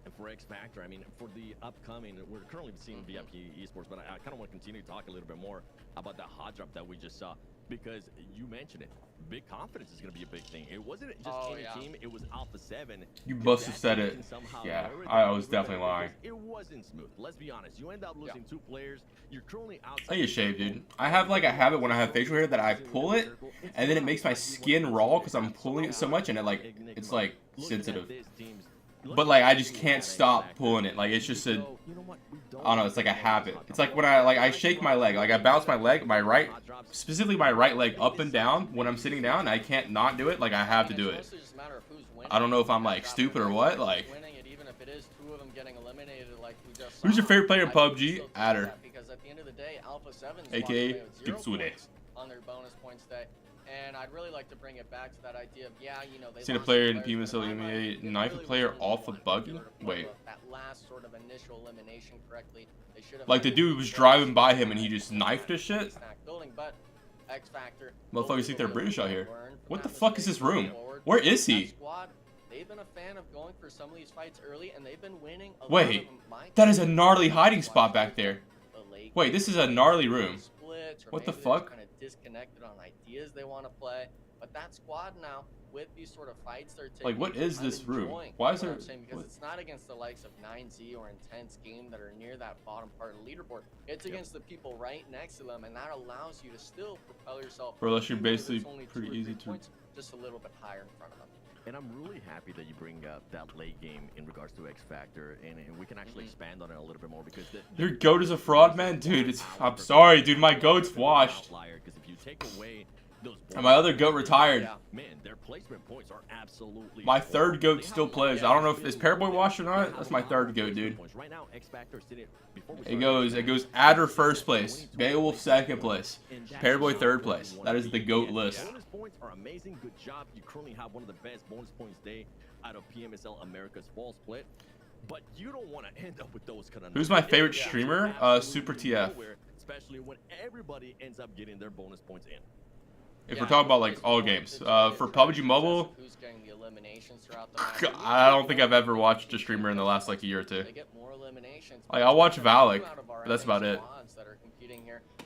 And for X Factor, I mean, for the upcoming, we're currently seeing VIP Esports, but I kind of want to continue to talk a little bit more about that hot drop that we just saw, because you mentioned it. Big confidence is going to be a big thing. It wasn't just any team, it was Alpha 7. You must have said it. Yeah, I was definitely lying. It wasn't smooth. Let's be honest. You end up losing 2 players. You're currently outside. I need a shave, dude. I have like a habit when I have facial hair that I pull it, and then it makes my skin raw because I'm pulling it so much, and it's like sensitive. But like I just can't stop pulling it. Like it's just a, I don't know. It's like a habit. It's like when I shake my leg. Like I bounce my leg, specifically my right leg up and down when I'm sitting down. I can't not do it. Like I have to do it. I don't know if I'm like stupid or what. Like, who's your favorite player in PUBG? Adder. AKA Kitsune. On their bonus points day. And I'd really like to bring it back to that idea of, you know, they seen a player in PMSL EMEA knife a player off of buggy? Wait. That last sort of initial elimination correctly. They should have, like the dude was driving by him and he just knifed his shit? But X Factor. Motherfuckers think they're British out here. What the fuck is this room? Where is he? they've been a fan of going for some of these fights early, and they've been winning a lot of Wait, them. that is a gnarly hiding spot back there. Wait, this is a gnarly room. What the fuck? Kind of disconnected on ideas they want to play, but that squad now with these sort of fights they're taking. Like, what is this room? Why is there? Because it's not against the likes of 9Z or Intense Game that are near that bottom part of the leaderboard. It's against the people right next to them, and that allows you to still propel yourself. Or unless you're basically pretty easy to. Just a little bit higher in front of them. And I'm really happy that you bring up that late game in regards to X Factor, and we can actually expand on it a little bit more because your goat is a fraud, man, dude. I'm sorry, dude. My goat's washed. Because if you take away those and my other goat retired. Man, their placement points are absolutely. My third goat still plays. I don't know if is Pairboy washed or not. That's my third goat, dude. Right now, X Factor sitting before It goes Adder first place, Beowulf second place, Pairboy third place. That is the goat list. Bonus points are amazing. Good job. You currently have one of the best bonus points day out of PMSL America's fall split. But you don't want to end up with those kind of. Who's my favorite streamer? Super TF. Especially when everybody ends up getting their bonus points in. If we're talking about like all games, for PUBG Mobile, I don't think I've ever watched a streamer in the last like a year or two. Like I'll watch Valak, but that's about it.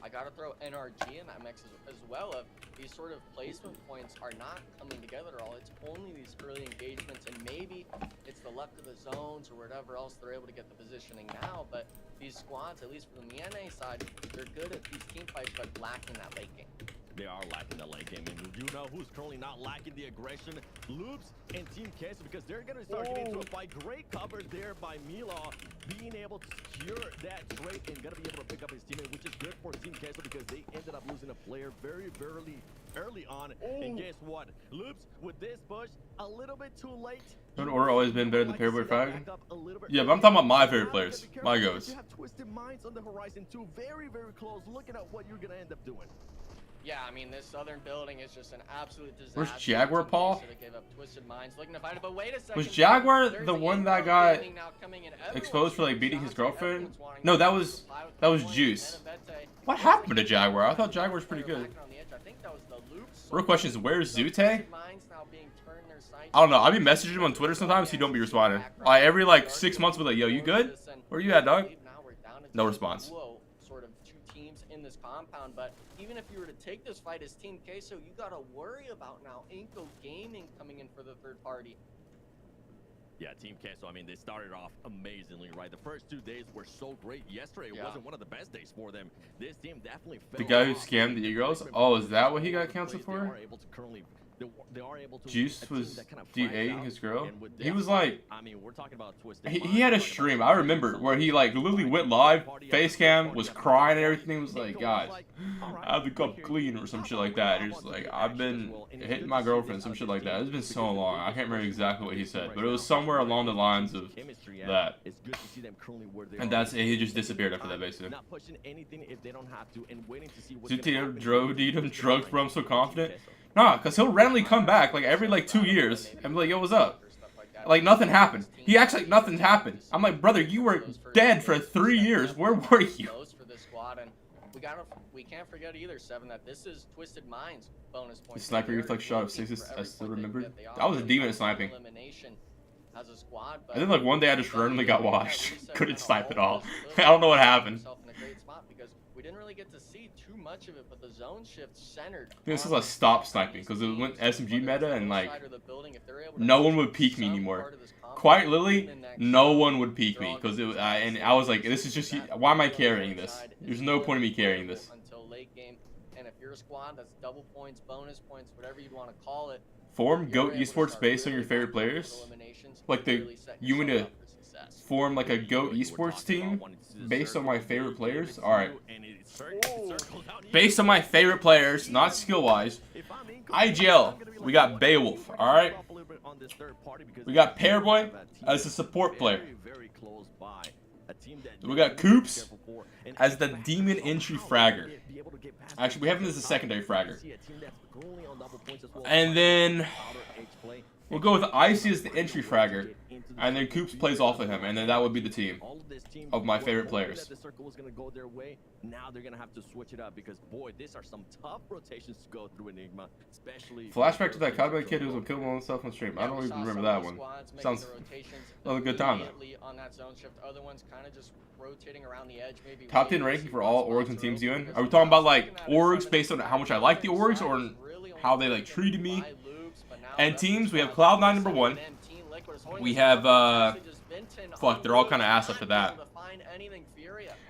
I gotta throw NRG in that mix as well. Of these sort of placement points are not coming together at all. It's only these early engagements, and maybe it's the luck of the zones or whatever else they're able to get the positioning now. But these squads, at least from the NA side, they're good at these team fights, but lacking that late game. They are lacking the late game, and you know who's currently not lacking the aggression? Loops and Team Queso, because they're going to start getting into a fight. Great cover there by Mila, being able to secure that trade and going to be able to pick up his teammate, which is good for Team Queso because they ended up losing a player very early on. And guess what? Loops, with this push, a little bit too late. Haven't Order always been better than Pairboy Frag? Yeah, but I'm talking about my favorite players. My goats. You have Twisted Minds on the horizon too, very close. Looking at what you're going to end up doing. Yeah, I mean, this southern building is just an absolute disaster. Where's Jaguar Paul? Was Was Jaguar the one that got exposed for like beating his girlfriend? No, that was Juice. What happened to Jaguar? I thought Jaguar was pretty good. Real question is, where's Zute? I don't know. I be messaging him on Twitter sometimes. He don't be responding. Like every like 6 months, be like, "Yo, you good? Where you at, dog?" No response. Sort of two teams in this compound, but even if you were to take this fight as Team Queso, you gotta worry about now Inco Gaming coming in for the third party. Yeah, Team Queso, I mean, they started off amazingly, right? The first 2 days were so great. Yesterday wasn't one of the best days for them. This team definitely fell. The guy who scammed the e-girls? Oh, is that what he got canceled for? They are able to Juice was DAing his girl. He was like, I mean, we're talking about Twisted. He had a stream, I remember, where he like literally went live, face cam, was crying and everything. Was like, guys, I have the cup clean or some shit like that. He was like, I've been hitting my girlfriend, some shit like that. It's been so long. I can't remember exactly what he said, but it was somewhere along the lines of that. And that's it. He just disappeared after that, basically. Zutio drove him drugged bro, I'm so confident. Nah, because he'll randomly come back like every like 2 years and be like, yo, what's up? Like nothing happened. He acts like nothing happened. I'm like, brother, you were dead for 3 years. Where were you? We can't forget either, Seven, that this is Twisted Minds bonus points. The sniper reflex shot of 6, I still remember. I was a demon at sniping. And then like one day I just randomly got washed. Couldn't snipe at all. I don't know what happened. We didn't really get to see too much of it, but the zone shift centered. This is a stop sniping because it went SMG meta and like no one would peek me anymore. Quite literally, no one would peek me because it and I was like, this is just why am I carrying this? There's no point in me carrying this. Until late game, and if you're a squad that's double points, bonus points, whatever you'd want to call it. Form GOAT Esports based on your favorite players. Like you want to form like a GOAT Esports team based on my favorite players. All right. Based on my favorite players, not skill-wise. IGL, we got Beowulf, alright? We got Pairboy as a support player. We got Coops as the demon entry fragger. Actually, we have him as a secondary fragger. And then we'll go with Icy as the entry fragger. And then Coops plays off of him, and then that would be the team. teams of my were favorite hoping players. that the circle was going to go their way. Now they're going to have to switch it up because, boy, these are some tough rotations to go through Enigma, especially... Flashback to that cowboy kid who was killing himself on stream. I don't even remember that one. Sounds like a good time, though. On that zone shift. Other ones kind of just rotating around the edge, maybe Top 10 ranking for all orgs and teams you in? Are we talking about, like, orgs based on how much I like the orgs, or how they, like, treated me? And teams, we have Cloud9 number 1. We have, fuck, they're all kind of ass after that.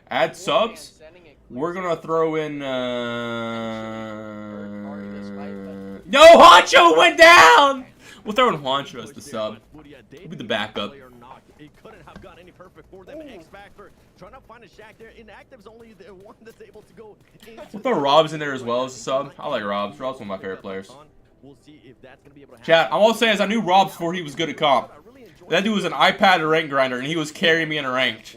Add subs. We're gonna throw in, No, Juancho went down! We'll throw in Juancho as the sub. He'll be the backup. It couldn't have gotten any perfect for them. X-Factor trying to find a shack there. Inactive's only the one that's able to go into... We'll throw Robs in there as well as a sub. I like Robs. Robs one of my favorite players. We'll see if that's gonna be able to Chat, I'm all saying is I knew Robs before he was good at comp. That dude was an iPad rank grinder, and he was carrying me in a ranked.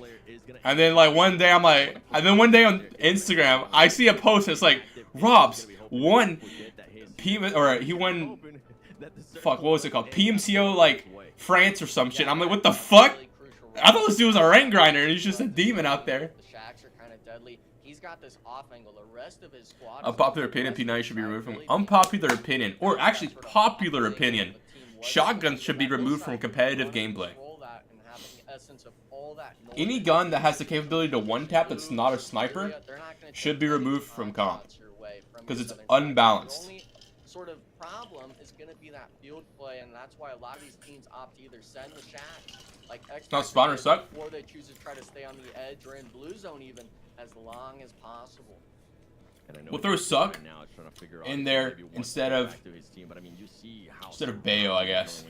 And then, like, one day I'm like... And then one day on Instagram, I see a post that's like, Robs won... he won... Fuck, what was it called? PMCO, like, France or some shit. I'm like, what the fuck? I thought this dude was a rank grinder, and he's just a demon out there. The shacks are kind of deadly. He's got this off angle. The rest of his squad. Unpopular opinion, P9 should be removed from... Unpopular opinion, or actually popular opinion. Shotguns should be removed from competitive gameplay. Any gun that has the capability to one-tap that's not a sniper should be removed from comp. Because it's unbalanced. Sort of problem is going to be that field play, and that's why a lot of these teams opt to either send the shack, like not spawner suck, or they choose to try to stay on the edge or in blue zone even as long as possible. We'll throw suck in there instead of Bayo, I guess.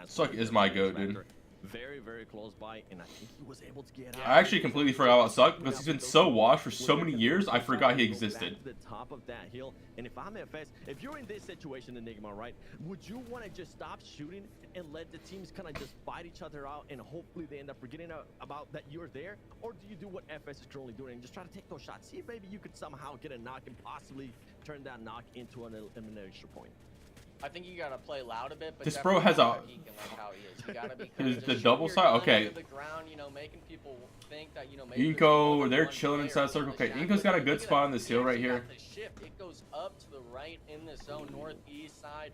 Suck is my go, dude. Very, very close by, and I think he was able to get out. I actually completely forgot about Suck because he's been so washed for so many years. I forgot he existed. The top of that hill, and if I'm FS, if you're in this situation, Enigma, right? Would you want to just stop shooting and let the teams kind of just fight each other out, and hopefully they end up forgetting about that you're there, or do you do what FS is currently doing and just try to take those shots? See if maybe you could somehow get a knock and possibly turn that knock into an elimination point. I think you gotta play loud a bit, but this bro has a the double side. Okay. Inko, they're chilling inside circle. Okay, Inko's got a good spot on this hill right here. It goes up to the right in the zone, northeast side.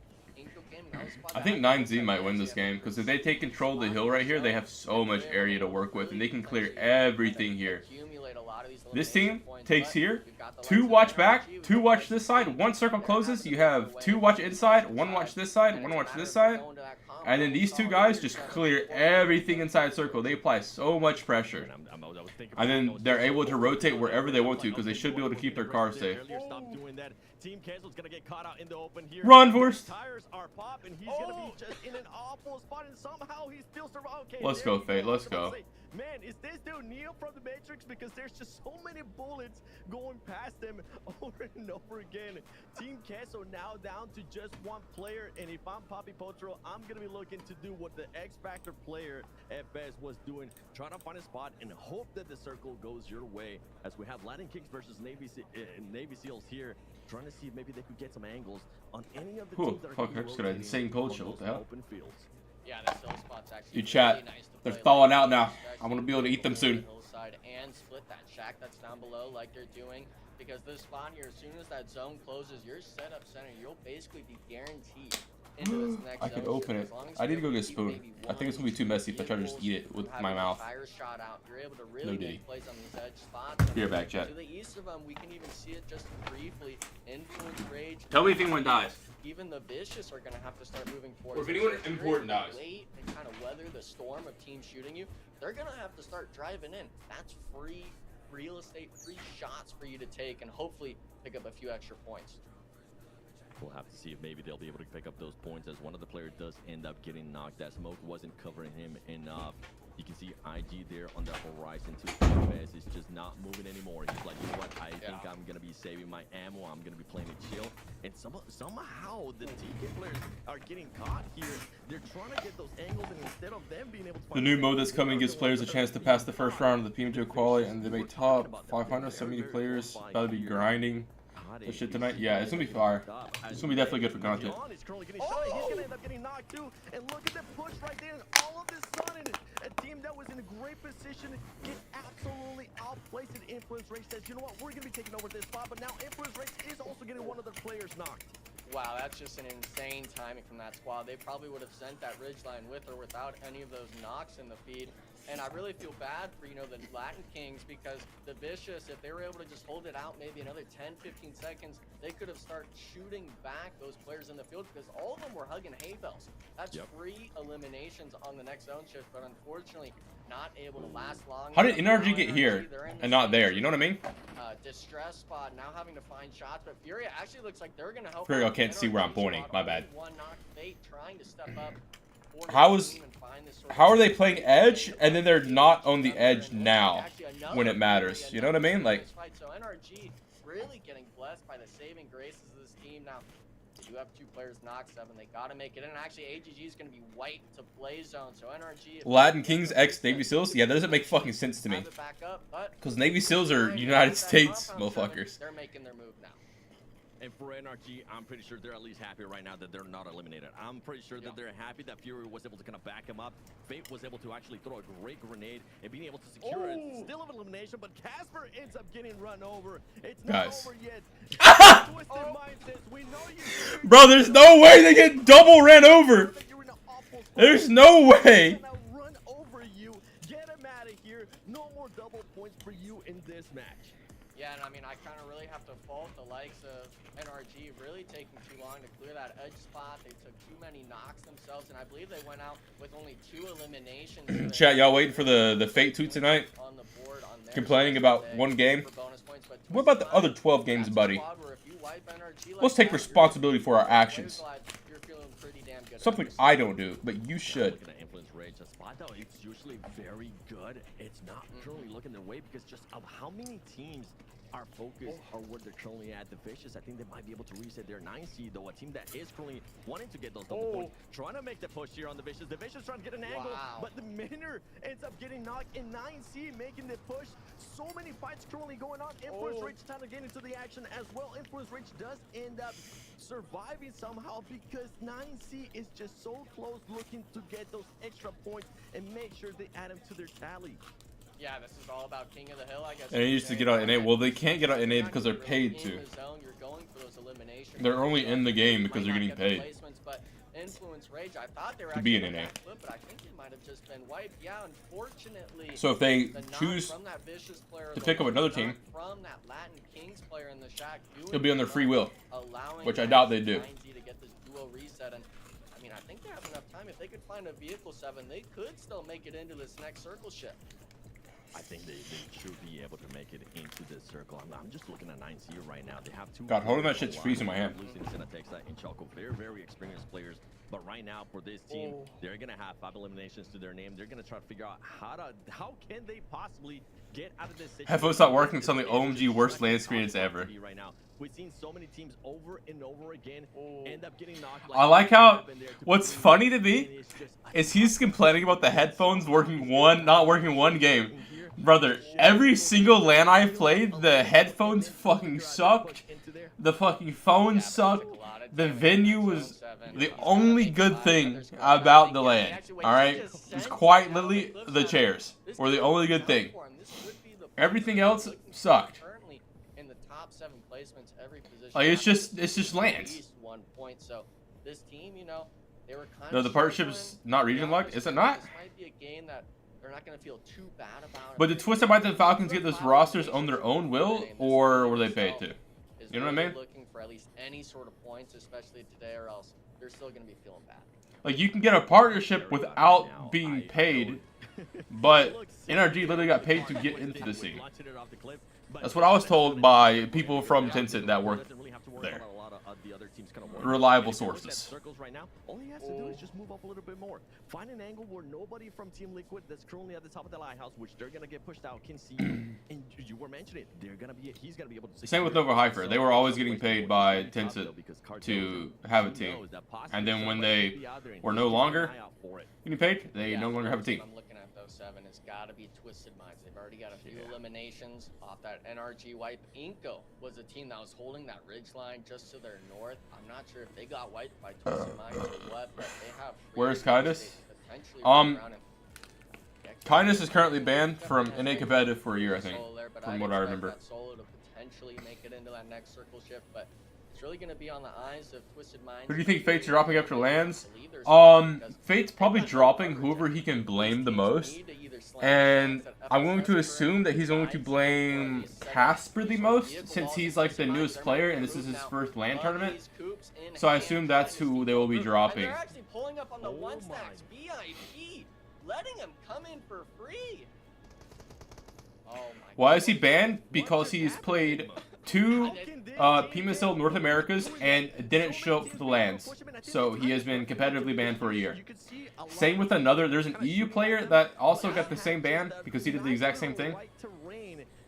I think 9Z might win this game because if they take control of the hill right here, they have so much area to work with, and they can clear everything here. This team takes here, 2 watch back, 2 watch this side, 1 circle closes, you have 2 watch inside, 1 watch this side, 1 watch this side, and then these 2 guys just clear everything inside circle. They apply so much pressure. And then they're able to rotate wherever they want to because they should be able to keep their cars safe. Team Cancel's gonna get caught out in the open here. Run, Vorst! Tires are popping. He's gonna be just in an awful spot, and somehow he still survives. Okay, let's go, Fate. Let's go. Man, is this dude Neo from the Matrix? Because there's just so many bullets going past him over and over again. Team Cancel now down to just 1 player, and if I'm Poppy Potro, I'm gonna be looking to do what the X-Factor player FS was doing, trying to find a spot and hope that the circle goes your way. As we have Latin Kings versus Navy Seals here, trying to see if maybe they could get some angles on any of the teams that are fuck, I just got an insane cold chill. What the hell? Yeah, that still spot's actually Dude, chat, they're thawing out now. I'm gonna be able to eat them soon. And split that shack that's down below like they're doing, because this spawn here, as soon as that zone closes, you're set up center. You'll basically be guaranteed into this next I could open it. I need to go get a spoon. I think it's gonna be too messy if I try to just eat it with my mouth. No diddy. Be right back, chat. To the east of them, we can even see it just briefly. Influence, rage. Tell me if anyone dies. Even the vicious are gonna have to start moving forward. Or if anyone important dies. Wait and kind of weather the storm of teams shooting you. They're gonna have to start driving in. That's free real estate, free shots for you to take, and hopefully pick up a few extra points. We'll have to see if maybe they'll be able to pick up those points, as one of the players does end up getting knocked. That smoke wasn't covering him enough. You can see IG there on the horizon too. FS is just not moving anymore. He's like, you know what? I think I'm gonna be saving my ammo. I'm gonna be playing it chill. And somehow the TK players are getting caught here. They're trying to get those angles, and instead of them being able to the new mode that's coming gives players a chance to pass the first round of the PMJ quality, and they make top 500. So many players that'll be grinding. the shit tonight? Yeah, it's gonna be fire. It's gonna be definitely good for content. John is currently getting shot. He's gonna end up getting knocked too. And look at the push right there. And all of this sudden, a team that was in a great position gets absolutely outplayed. And Influence Rage says, you know what, we're gonna be taking over this spot. But now Influence Rage is also getting one of their players knocked. Wow, that's just an insane timing from that squad. They probably would have sent that ridgeline with or without any of those knocks in the feed. And I really feel bad for, you know, the Latin Kings, because the Vicious, if they were able to just hold it out maybe another 10, 15 seconds, they could have started shooting back those players in the field, because all of them were hugging hay bales. That's 3 eliminations on the next zone shift, but unfortunately not able to last long. How did NRG get here and not there? You know what I mean? Distress spot, now having to find shots, but Furia actually looks like they're going to help. Furia can't see where I'm pointing. My bad. One knock, Fate trying to step up. How are they playing edge and then they're not on the edge now when it matters? You know what I mean? Like, so NRG really getting blessed by the saving graces of this team. Now they do have 2 players knocked 7. They got to make it in. Actually, AGG is going to be white to play zone. So NRG, Latin Kings x Navy SEALs? Yeah, that doesn't make fucking sense to me. Because Navy SEALs are United States motherfuckers. They're making their move now. And for NRG, I'm pretty sure they're at least happy right now that they're not eliminated. I'm pretty sure that they're happy that Fury was able to kind of back him up. Fate was able to actually throw a great grenade and being able to secure it. Still of elimination, but Casper ends up getting run over. It's not over yet. Twisted mindsets. We know you. Bro, there's no way they get double ran over. There's no way. Run over you. Get him out of here. No more double points for you in this match. Yeah, and I mean, I kind of really have to fault the likes of NRG really taking too long to clear that edge spot. They took too many knocks themselves, and I believe they went out with only 2 eliminations. Chat, y'all waiting for the Fate tweet tonight? On the board, on complaining about 1 game? What about the other 12 games, buddy? Let's take responsibility for our actions. Something I don't do, but you should. Influence Rage, a spot though, it's usually very good. It's not currently looking their way because just of how many teams are focused or where they're currently at. The Vicious, I think they might be able to reset their 9 seed, though. A team that is currently wanting to get those double points, trying to make the push here on the Vicious. The Vicious trying to get an angle, but the Miner ends up getting knocked in 9 seed, making the push. So many fights currently going on. Influence Rage trying to get into the action as well. Influence Rage does end up surviving somehow because 9C is just so close, looking to get those extra points and make sure they add them to their tally. Yeah, this is all about King of the Hill, I guess. And they used to get on NA. Well, they can't get on NA because they're paid to. They're only in the game because they're getting paid. Influence Rage, I thought they were to be in NA. But I think it might have just been wiped. Yeah, unfortunately. So if they choose to pick up another team, from that Latin Kings player in the shack, it'll be on their free will, which I doubt they do. To get this duo reset, and I mean, I think they have enough time. If they could find a vehicle 7, they could still make it into this next circle shift. I think they should be able to make it into this circle. I'm just looking at 9C right now. They have 2. God, holding that shit's freezing my hand. Losing Cinetexa and Choco. Very experienced players. But right now, for this team, they're going to have 5 eliminations to their name. They're going to try to figure out how can they possibly get out of this situation. Headphones not working. It's on the OMG worst land screens ever. Right now, we've seen so many teams over and over again end up getting knocked. I like how what's funny to me is he's complaining about the headphones not working one game. Brother, every single LAN I've played, the headphones fucking sucked. The fucking phone sucked. The venue was the only good thing about the LAN. Alright? It's quite literally the chairs were the only good thing. Everything else sucked. Like it's just LANs. No, the partnership's not region locked, is it not? They're not going to feel too bad about it. But did Twisted Minds and Falcons get those rosters on their own will, or were they paid to? You know what I mean? Looking for at least any sort of points, especially today, or else they're still going to be feeling bad. Like you can get a partnership without being paid, but NRG literally got paid to get into the scene. That's what I was told by people from Tencent that work there. Reliable sources. Circles right now. All he has to do is just move up a little bit more. Find an angle where nobody from Team Liquid that's currently at the top of the lighthouse, which they're gonna get pushed out, can see you. And you were mentioning he's gonna be able to. Same with Nova Hyper. They were always getting paid by Tencent to have a team, and then when they were no longer getting paid, they no longer have a team. I'm looking at those 7 has got to be Twisted Minds. They've already got a few eliminations off that NRG wipe. Inco was a team that was holding that ridge line just to their north. I'm not sure if they got wiped by Twisted Minds or what, but they have. Where's Kindness? Kindness is currently banned from NA competitive for a year, I think, from what I remember. Solo to potentially make it into that next circle shift, but it's really going to be on the eyes of Twisted Minds. Who do you think Fate's dropping after lands? Fate's probably dropping whoever he can blame the most, and I'm going to assume that he's going to blame Casper the most, since he's like the newest player and this is his first LAN tournament. So I assume that's who they will be dropping. They're actually pulling up on the one stacks VIP, letting him come in for free. Oh my. Why is he banned? Because he's played 2 PMSL North Americas and didn't show up for the lands. So he has been competitively banned for a year. Same with there's an EU player that also got the same ban because he did the exact same thing.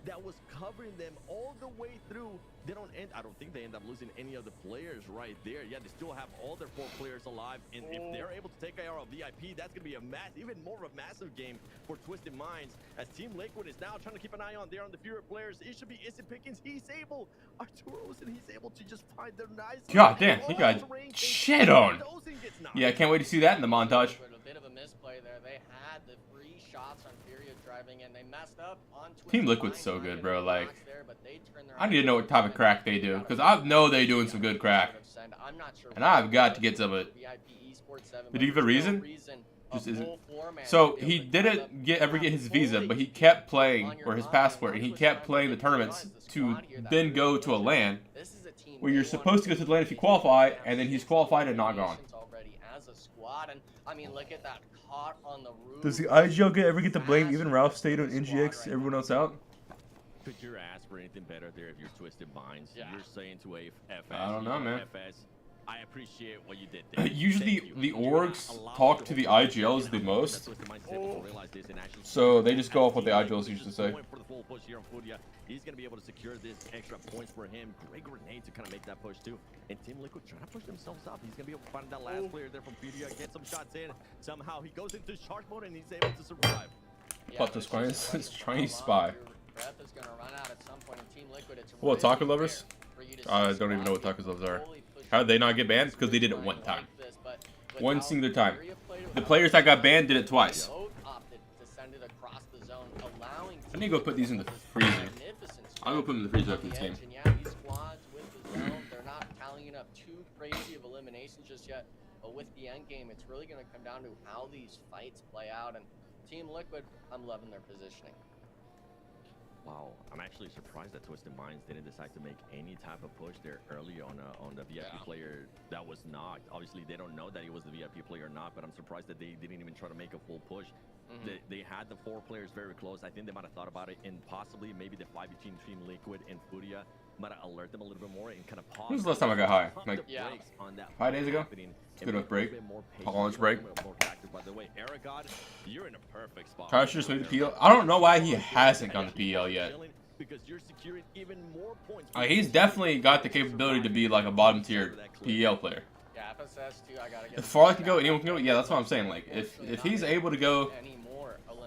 That was covering them all the way through. They don't end. I don't think they end up losing any of the players right there. Yeah, they still have all their 4 players alive, and if they're able to take AR of VIP, that's gonna be even more of a massive game for Twisted Minds. As Team Liquid is now trying to keep an eye on there on the fewer players. It should be Issy Pickens. He's able, Arturos, and he's able to just find their nice. God damn, he got shit on. Yeah, I can't wait to see that in the montage. A bit of a misplay there. They had the free shots on Furia driving in. They messed up on Team Liquid's so good, bro. Like, I need to know what type of crack they do, because I know they're doing some good crack. And I've got to get some of it. Did he give a reason? Just isn't. So he didn't ever get his visa, but he kept playing, or his passport, and he kept playing the tournaments to then go to a LAN, where you're supposed to go to the LAN if you qualify, and then he's qualified and not gone. Does the IGL ever get to blame even Ralph State on NGX, everyone else out? Could you ask for anything better there if you're Twisted Minds? Yeah. You're saying to a FS. I don't know, man. FS, I appreciate what you did there. Usually the orgs talk to the IGLs the most, so they just go off what the IGLs usually say. He's going to be able to secure this extra points for him. Great grenade to kind of make that push too. And Team Liquid trying to push themselves up. He's going to be able to find that last player there from Furia, get some shots in. Somehow he goes into shark mode and he's able to survive. But this Chinese spy. What, taco lovers? I don't even know what taco lovers are. How did they not get banned? Because they did it one time. One singular time. The players that got banned did it twice. I need to go put these in the freezer. I'll go put them in the freezer after this game. They're not tallying up too crazy of eliminations just yet, but with the end game, it's really going to come down to how these fights play out. And Team Liquid, I'm loving their positioning. Wow, I'm actually surprised that Twisted Minds didn't decide to make any type of push there early on the VIP player that was knocked. Obviously, they don't know that he was the VIP player or not, but I'm surprised that they didn't even try to make a full push. They had the 4 players very close. I think they might have thought about it, and possibly maybe the fight between Team Liquid and Furia might have alerted them a little bit more and kind of pause. When was the last time I got high? Like 5 days ago? It's good enough break. Lunch break. By the way, Aragod, you're in a perfect spot. Try to just move the PL. I don't know why he hasn't gone to PL yet. He's definitely got the capability to be like a bottom tier PL player. As far as I can go, anyone can go. Yeah, that's what I'm saying. Like, if he's able to go,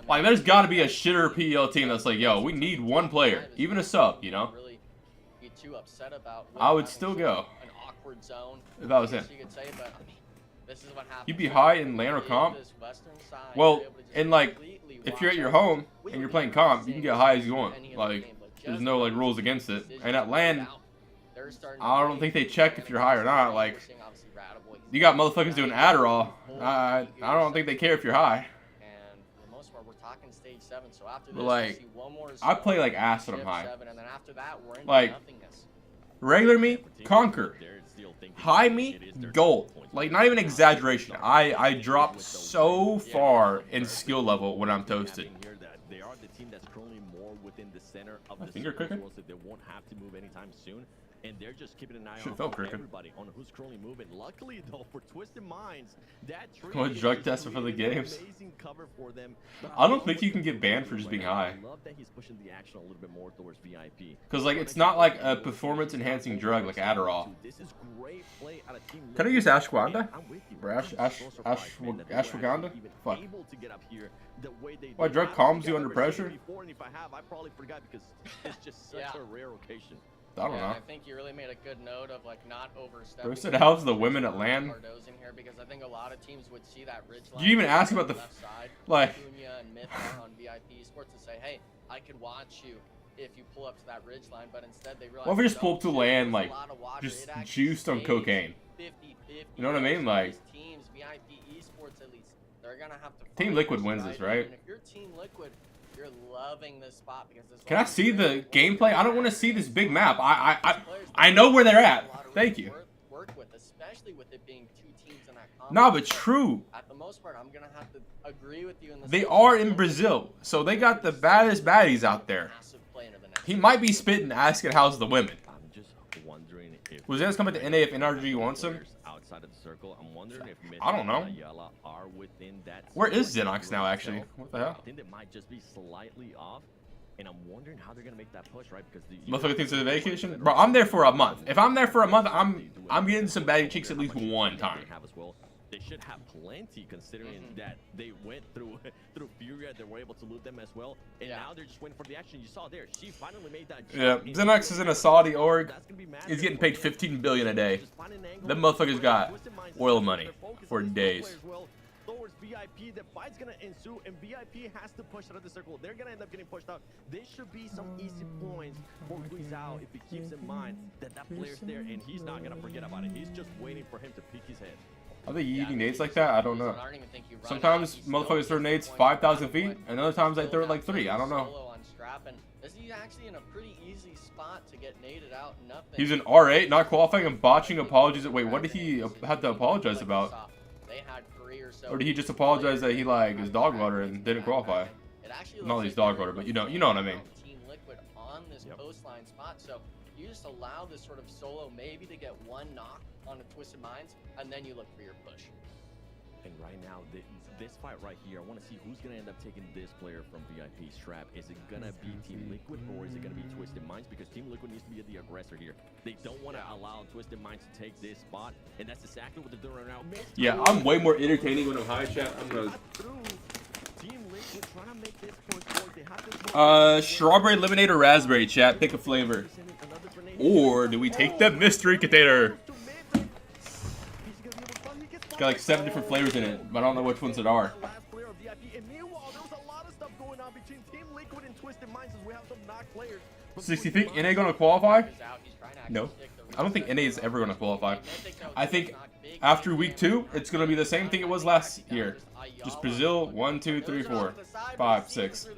like, there's got to be a shitter PL team that's like, yo, we need one player, even a sub, you know. I would still go if I was him. You'd be high in LAN or comp. Well, and like, if you're at your home and you're playing comp, you can get high as you want. Like, there's no like rules against it. And at LAN, I don't think they check if you're high or not. Like, you got motherfuckers doing Adderall. I don't think they care if you're high. But like, I play like ass when I'm high. Like, regular me, conquer. High me, gold. Like, not even exaggeration. I drop so far in skill level when I'm toasted. They are the team that's currently more within the center of the finger cooking. So they won't have to move anytime soon. And they're just keeping an eye on everybody on who's currently moving. Luckily, though, for Twisted Minds, that what drug test for the games? Amazing cover for them. I don't think you can get banned for just being high. I love that he's pushing the action a little bit more towards VIP. Because, like, it's not like a performance-enhancing drug like Adderall. This is great play out of Team Can I use ashwagandha? Or ashwagandha? Fuck. Why, drug calms you under pressure? And if I have, I probably forgot because it's just such a rare occasion. I don't know. I think you really made a good note of like not overstepping. Bruce said, how's the women at LAN? In here because I think a lot of teams would see that ridge line. Did you even ask about the left side, like? Cunha and Myth on VIP Esports and say, hey, I can watch you if you pull up to that ridge line, but instead they realize. What if we just pull up to LAN like just juiced on cocaine? 50-50. You know what I mean? Like teams, VIP Esports at least, they're gonna have to. Team Liquid wins this, right? And if you're Team Liquid, you're loving this spot because this. Can I see the gameplay? I don't want to see this big map. I know where they're at. Thank you. Work with, especially with it being two teams in that. No, but true. At the most part, I'm gonna have to agree with you in this. They are in Brazil, so they got the baddest baddies out there. He might be spitting, asking how's the women. I'm just wondering if was Xenox coming to NA if NRG wants him? Outside of the circle, I'm wondering if I don't know. are within that. Where is Xenox now, actually? What the hell? I think they might just be slightly off, and I'm wondering how they're gonna make that push, right? Because the motherfucker thinks it's a vacation, bro. I'm there for a month. If I'm there for a month, I'm getting some baddie cheeks at least one time. They should have plenty, considering that they went through Furia. They were able to loot them as well, and now they're just waiting for the action. You saw there, she finally made that. Yeah, Xenox is in a Saudi org. He's getting paid 15 billion a day. Them motherfuckers got oil money for days. Towards VIP, the fight's gonna ensue, and VIP has to push out of the circle. They're gonna end up getting pushed out. This should be some easy points for Guizao if he keeps in mind that that player's there, and he's not gonna forget about it. He's just waiting for him to peek his head. Are they eating nades like that? I don't know. Sometimes motherfuckers throw nades 5,000 feet, and other times they throw it like 3. I don't know. Is he actually in a pretty easy spot to get naded out? Nothing. He's an R8, not qualifying and botching apologies. Wait, what did he have to apologize about? Or did he just apologize that he like is dog water and didn't qualify? Not that he's dog water, but you know what I mean. Team Liquid on this coastline spot, so you just allow this sort of solo maybe to get one knock on a Twisted Minds, and then you look for your push. And right now, this fight right here, I want to see who's going to end up taking this player from VIP Strap. Is it going to be Team Liquid, or is it going to be Twisted Minds? Because Team Liquid needs to be the aggressor here. They don't want to allow Twisted Minds to take this spot, and that's exactly what they're doing right now. Yeah, I'm way more entertaining when I'm high, chat. I'm gonna... Team Liquid trying to make this push forward. They have this strawberry lemonade or raspberry, chat. Pick a flavor. Or do we take the mystery container? It's got like 7 different flavors in it, but I don't know which ones it are. 60 think NA gonna qualify? No. I don't think NA is ever gonna qualify. I think after week 2, it's gonna be the same thing it was last year. Just Brazil, 1, 2, 3, 4, 5, 6.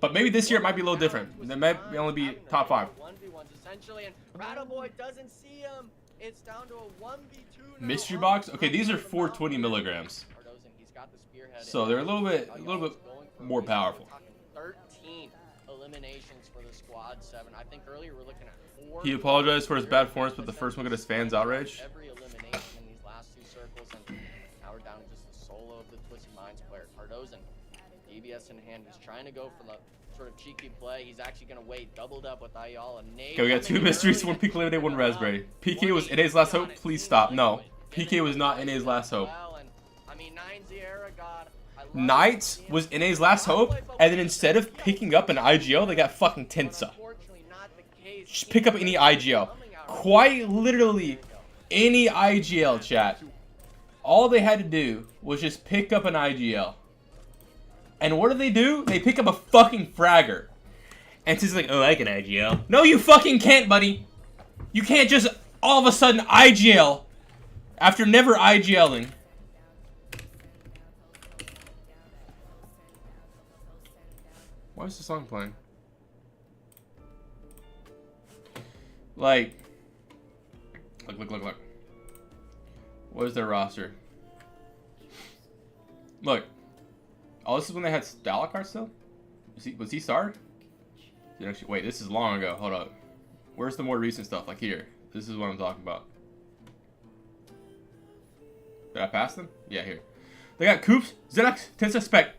But maybe this year it might be a little different. It might only be top 5. It's down to a 1v2 Mystery box? Okay, these are 420 milligrams. So they're a little bit more powerful. 13 eliminations for the squad 7. I think earlier we're looking at 4. He apologized for his bad performance, but the first one got his fans outraged. Every elimination in these last 2 circles, and now we're down to just the solo of the Twisted Minds player. Cardozen, DBS in hand, he's trying to go for the sort of cheeky play. He's actually going to wait, doubled up with Ayala. Okay, we got 2 mysteries, 1 PK lemonade, 1 raspberry. PK was NA's last hope. Please stop. No, PK was not NA's last hope. Knights was NA's last hope, and then instead of picking up an IGL, they got fucking Tensa. Just pick up any IGL. Quite literally, any IGL, chat. All they had to do was just pick up an IGL. And what do? They pick up a fucking fragger. And she's like, oh, I can IGL. No, you fucking can't, buddy. You can't just all of a sudden IGL after never IGLing. Why is the song playing? Like, look. What is their roster? Look. Oh, this is when they had Stalakar still? Was he starred? Actually, wait, this is long ago. Hold up. Where's the more recent stuff? Like here. This is what I'm talking about. Did I pass them? Yeah, here. They got Coops, Xenox, Tensa, Spec.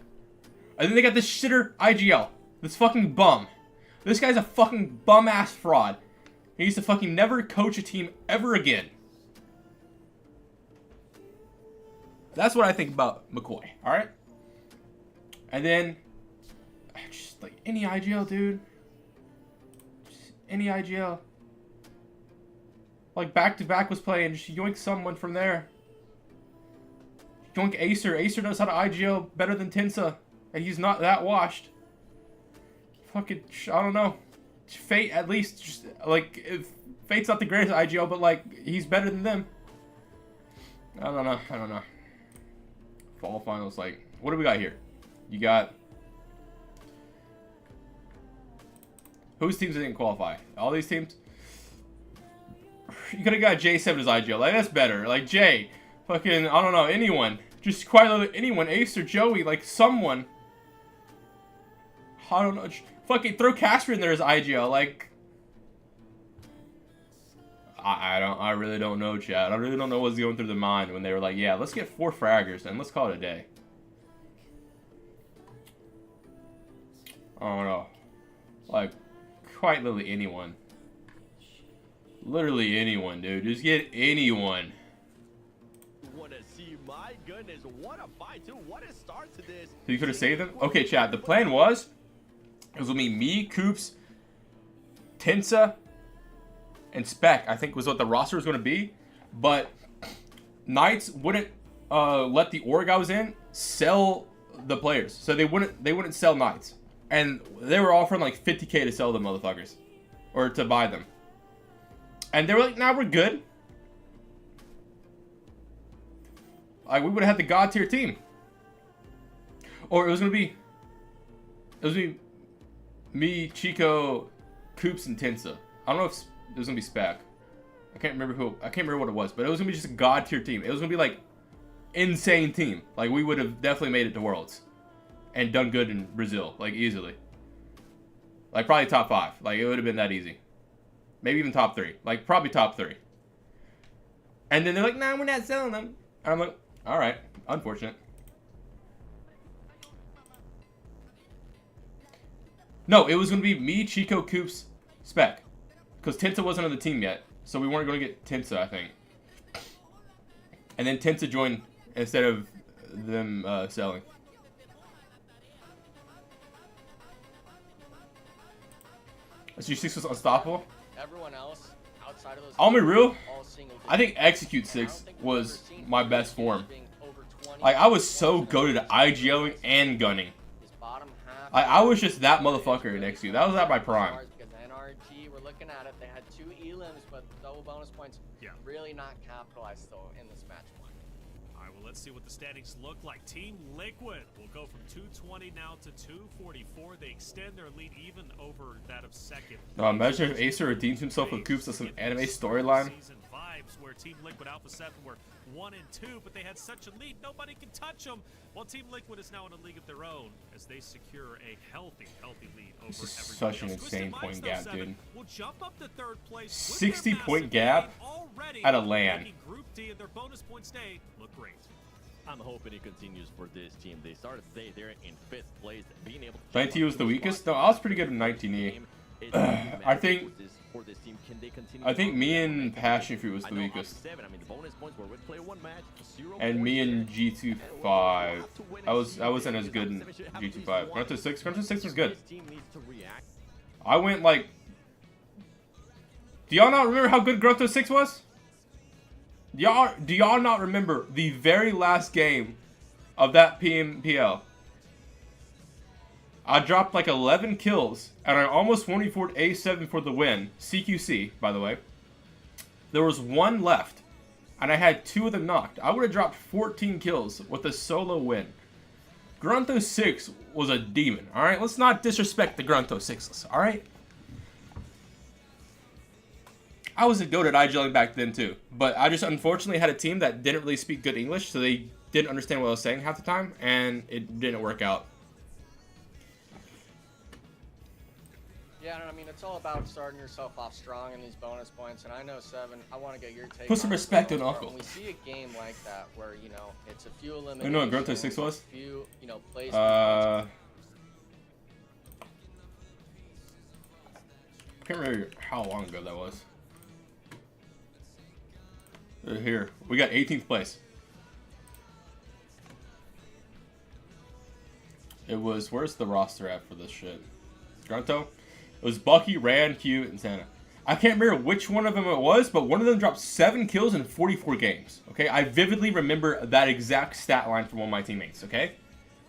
And then they got this shitter IGL. This fucking bum. This guy's a fucking bum-ass fraud. He needs to fucking never coach a team ever again. That's what I think about McCoy, alright? And then, just like any IGL, dude. Just any IGL. Like back-to-back was playing, just yoink someone from there. Yoink Acer. Acer knows how to IGL better than Tensa. And he's not that washed. Fucking, I don't know. Fate, at least, just, like, if Fate's not the greatest IGL, but, like, he's better than them. I don't know. Fall finals, like, what do we got here? You got... Whose teams didn't qualify? All these teams? You could have got J7 as IGL. Like, that's better. Like, Jay. Fucking, I don't know, anyone. Just quite literally anyone. Ace or Joey, like, someone. I don't know. Fucking throw Casper in there as IGL. Like, I really don't know, chat. I really don't know what's going through their mind when they were like, yeah, let's get 4 fraggers and let's call it a day. I don't know. Like, quite literally anyone. Literally anyone, dude. Just get anyone. Wanna see, my goodness, what a fight, too. What a start to this. So you could have saved them? Okay, chat. The plan was, it was going to be me, Coops, Tensa, and Spec, I think was what the roster was going to be. But Knights wouldn't let the Orgos in sell the players. So they wouldn't sell Knights. And they were offering like 50K to sell them motherfuckers. Or to buy them. And they were like, nah, we're good. Like, we would have had the God tier team. Or it was going to be me, Chico, Coops, and Tensa. I don't know if it was going to be Spec. I can't remember what it was. But it was going to be just a God tier team. It was going to be like insane team. Like, we would have definitely made it to Worlds. And done good in Brazil. Like, easily. Like, probably top 5. Like, it would have been that easy. Maybe even top 3. Like, probably top 3. And then they're like, nah, we're not selling them. And I'm like, alright. Unfortunate. No, it was going to be me, Chico, Coops, Spec. Because Tensa wasn't on the team yet. So we weren't going to get Tensa, I think. And then Tensa joined instead of them selling. SG6 was unstoppable. Everyone else outside of those I'll be real. all single I think Execute 6 was my best form. Like, I was so goated at IGLing and gunning. I was just that motherfucker in Execute. That was at my prime. Because NRG, we're looking at it, they had 2 elims, but double bonus points. Yeah. Really not capitalized though in this match one. All right, well, let's see what the standings look like. Team Liquid will go from 220 now to 244. They extend their lead even over that of second. Imagine if Acer redeems himself with Coops as an anime storyline. Season vibes where Team Liquid Alpha 7 were 1 and 2, but they had such a lead, nobody can touch them. While Team Liquid is now in a league of their own as they secure a healthy lead over This is everybody such an else. insane point gap, dude. Will jump up to 3rd place. 60-point gap at a LAN. Group D and their bonus points day look great. I'm hoping it continues for this team. They started the day there in 5th place, being able to 19 was the weakest? No, I was pretty good in 19E. I think me and Passion Fruit was the weakest. And me and G25. I wasn't as good in G25. Grunto 6 was good. I went like... Do y'all not remember how good Grunto 6 was? Do y'all not remember the very last game of that PMPL? I dropped like 11 kills, and I almost 1v4'd A7 for the win. CQC, by the way. There was 1 left, and I had 2 of them knocked. I would have dropped 14 kills with a solo win. Grunto 6 was a demon, alright? Let's not disrespect the Grunto 6s, alright? I was a goat at IGLing back then too, but I just unfortunately had a team that didn't really speak good English, so they didn't understand what I was saying half the time, and it didn't work out. Yeah, I mean, it's all about starting yourself off strong in these bonus points, and I know, Seven, I want to get your take. Put some respect on Uncle. When we see a game like that where, you know, it's a few eliminations, You know what Grunto 6 was? few, you know, placement points, can't remember how long ago that was. Here, we got 18th place. It was, where's the roster at for this shit? Grunto? It was Bucky, Rand, Q, and Santa. I can't remember which one of them it was, but one of them dropped 7 kills in 44 games. Okay, I vividly remember that exact stat line from one of my teammates, okay?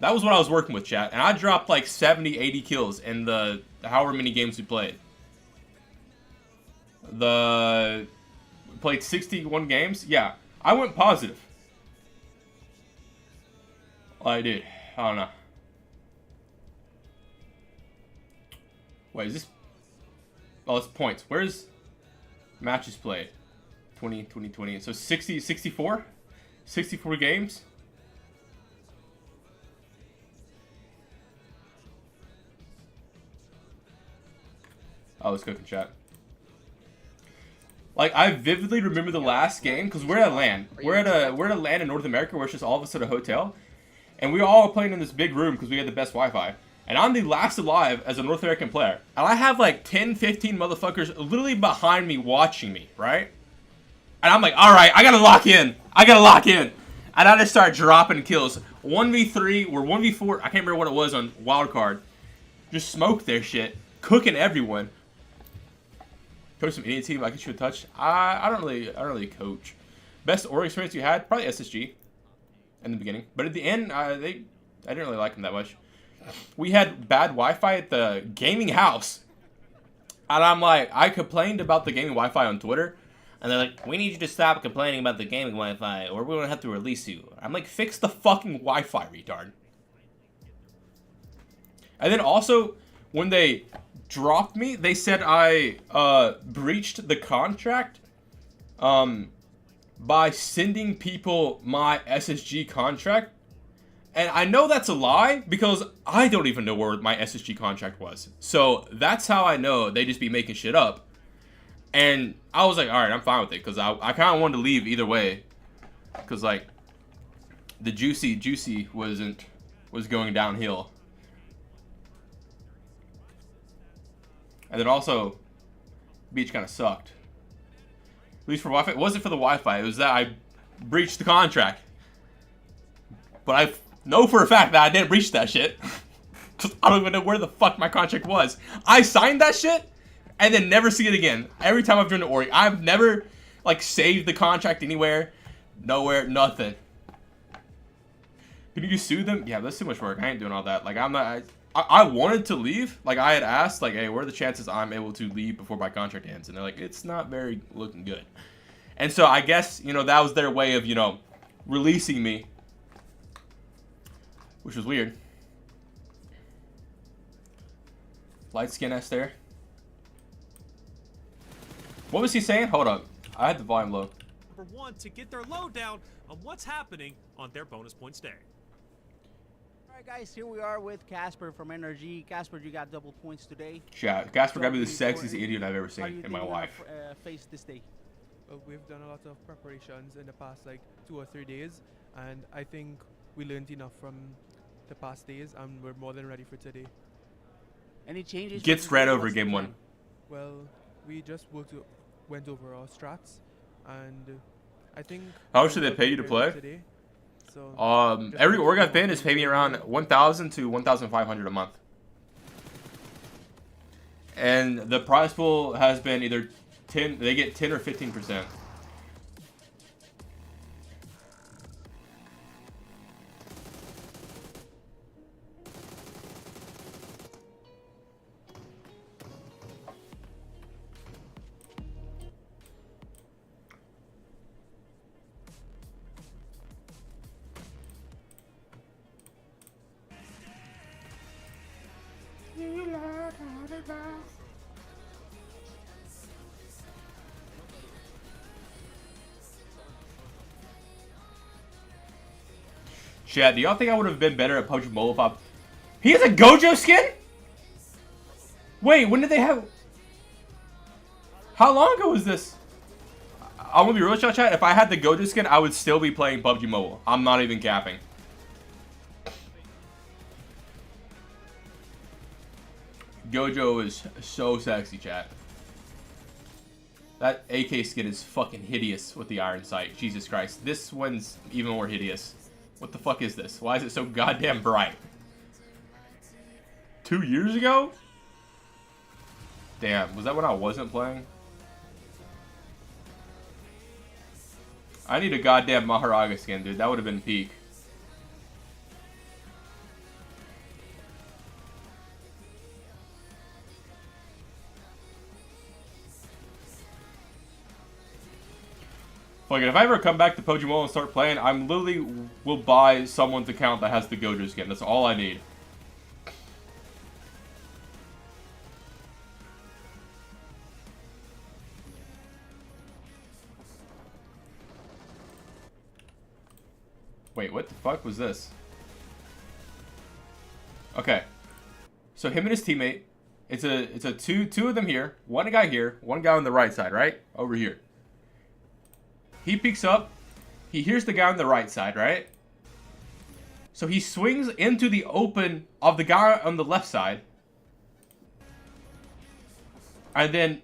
That was what I was working with, chat. And I dropped like 70, 80 kills in the however many games we played. We played 61 games. Yeah, I went positive. I did. I don't know. Wait, is this... Oh, it's points. Where's matches played? 20, 20, 20. So 60, 64? 64 games? Oh, let's go in chat. Like, I vividly remember the last game, because we're at LAN. We're at a LAN in North America where it's just all of us at a hotel. And we all are playing in this big room because we had the best Wi-Fi. And I'm the last alive as a North American player. And I have like 10, 15 motherfuckers literally behind me watching me, right? And I'm like, alright, I gotta lock in. I gotta lock in. And I just start dropping kills. 1v3 or 1v4, I can't remember what it was on Wildcard. Just smoked their shit. Cooking everyone. Coach some Indian team, I get you a touch. I don't really coach. Best Ori experience you had? Probably SSG. In the beginning. But at the end, I didn't really like them that much. We had bad Wi-Fi at the gaming house. And I'm like, I complained about the gaming Wi-Fi on Twitter. And they're like, we need you to stop complaining about the gaming Wi-Fi or we're going to have to release you. I'm like, fix the fucking Wi-Fi, retard. And then also, when they dropped me, they said I breached the contract by sending people my SSG contract. And I know that's a lie because I don't even know where my SSG contract was. So that's how I know they just be making shit up. And I was like, alright, I'm fine with it because I kind of wanted to leave either way. Because like, the juicy was going downhill. And then also, beach kind of sucked. At least for Wi-Fi. It wasn't for the Wi-Fi. It was that I breached the contract. But I know for a fact that I didn't breach that shit. Because I don't even know where the fuck my contract was. I signed that shit and then never see it again. Every time I've joined the Ori, I've never like saved the contract anywhere. Nowhere. Nothing. Can you sue them? Yeah, that's too much work. I ain't doing all that. Like, I'm not... I wanted to leave. Like, I had asked, like, hey, what are the chances I'm able to leave before my contract ends? And they're like, it's not very looking good. And so I guess, you know, that was their way of, you know, releasing me. Which was weird. Light skin S there. What was he saying? Hold up. I had the volume low. Number 1 to get their lowdown on what's happening on their bonus points day. Alright guys, here we are with Casper from NRG. Casper, you got double points today. Chat, Casper got to be the sexiest idiot I've ever seen in my life. Face this day? Well, we've done a lot of preparations in the past like 2 or 3 days, and I think we learned enough from the past days, and we're more than ready for today. Any changes? Get spread over game 1. Well, we just went over our strats, and I think... How much did they pay you to play? Today, so every org I've been is paying me around 1,000 to 1,500 a month. And the prize pool has been either 10, they get 10 or 15%. Chad, do y'all think I would have been better at PUBG Mobile if I... He has a Gojo skin? Wait, when did they have... How long ago was this? I'm gonna be real, chat. If I had the Gojo skin, I would still be playing PUBG Mobile. I'm not even capping. Gojo is so sexy, chat. That AK skin is fucking hideous with the iron sight. Jesus Christ. This one's even more hideous. What the fuck is this? Why is it so goddamn bright? 2 years ago? Damn, was that when I wasn't playing? I need a goddamn Maharaga skin, dude. That would have been peak. Fuck it, if I ever come back to PUBG Mobile and start playing, I'm literally will buy someone's account that has the Gojo skin. That's all I need. Wait, what the fuck was this? Okay. So him and his teammate, it's a two of them here, one guy here, one guy on the right side, right? Over here. He peeks up, he hears the guy on the right side, right? So he swings into the open of the guy on the left side. And then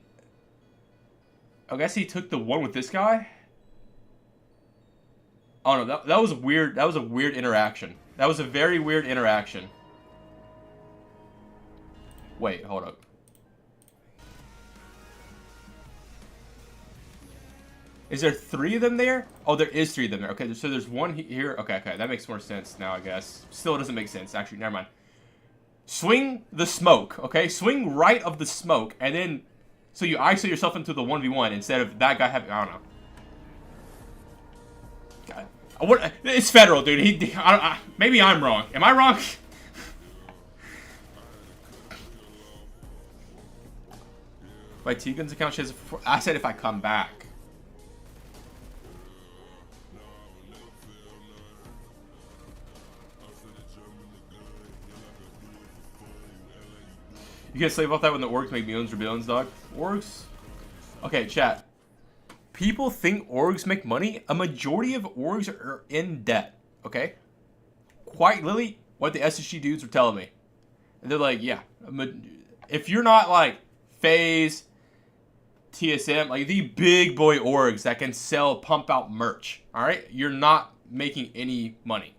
I guess he took the one with this guy. Oh no, that was weird. That was a weird interaction. That was a very weird interaction. Wait, hold up. Is there 3 of them there? Oh, there is 3 of them there. Okay, so there's one here. Okay, that makes more sense now, I guess. Still doesn't make sense. Actually, never mind. Swing the smoke, okay? Swing right of the smoke, and then so you isolate yourself into the 1v1 instead of that guy having, I don't know. God. What? It's federal, dude. Maybe I'm wrong. Am I wrong? My Tegan's account, she has I said if I come back. You can't slave off that when the orgs make millions or billions, dog. Orgs? Okay, chat. People think orgs make money. A majority of orgs are in debt, okay? Quite literally what the SSG dudes were telling me. And they're like, yeah, if you're not like FaZe, TSM, like the big boy orgs that can sell, pump out merch, all right? You're not making any money.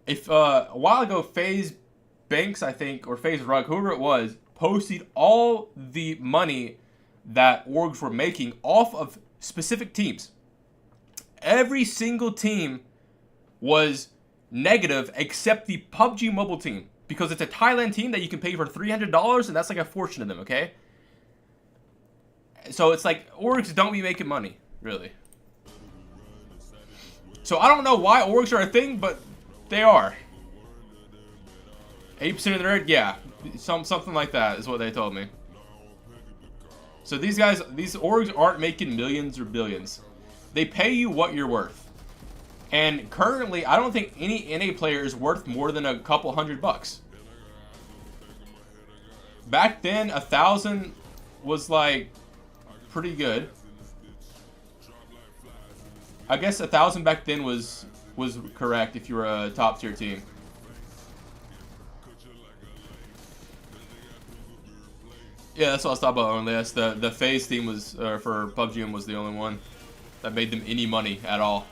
If a while ago, FaZe Banks, I think, or FaZe Rug, whoever it was, posted all the money that orgs were making off of specific teams. Every single team was negative except the PUBG Mobile team, because it's a Thailand team that you can pay for $300, and that's like a fortune to them, okay? So it's like, orgs don't be making money, really. So I don't know why orgs are a thing, but they are. 80% of the nerd, yeah, something like that is what they told me. So these guys, these orgs aren't making millions or billions. They pay you what you're worth. And currently, I don't think any NA player is worth more than a couple $100. Back then, 1,000 was like pretty good. I guess 1,000 back then was correct if you were a top tier team. Yeah, that's what I was talking about only. That's the FaZe team was, for PUBG was the only one that made them any money at all.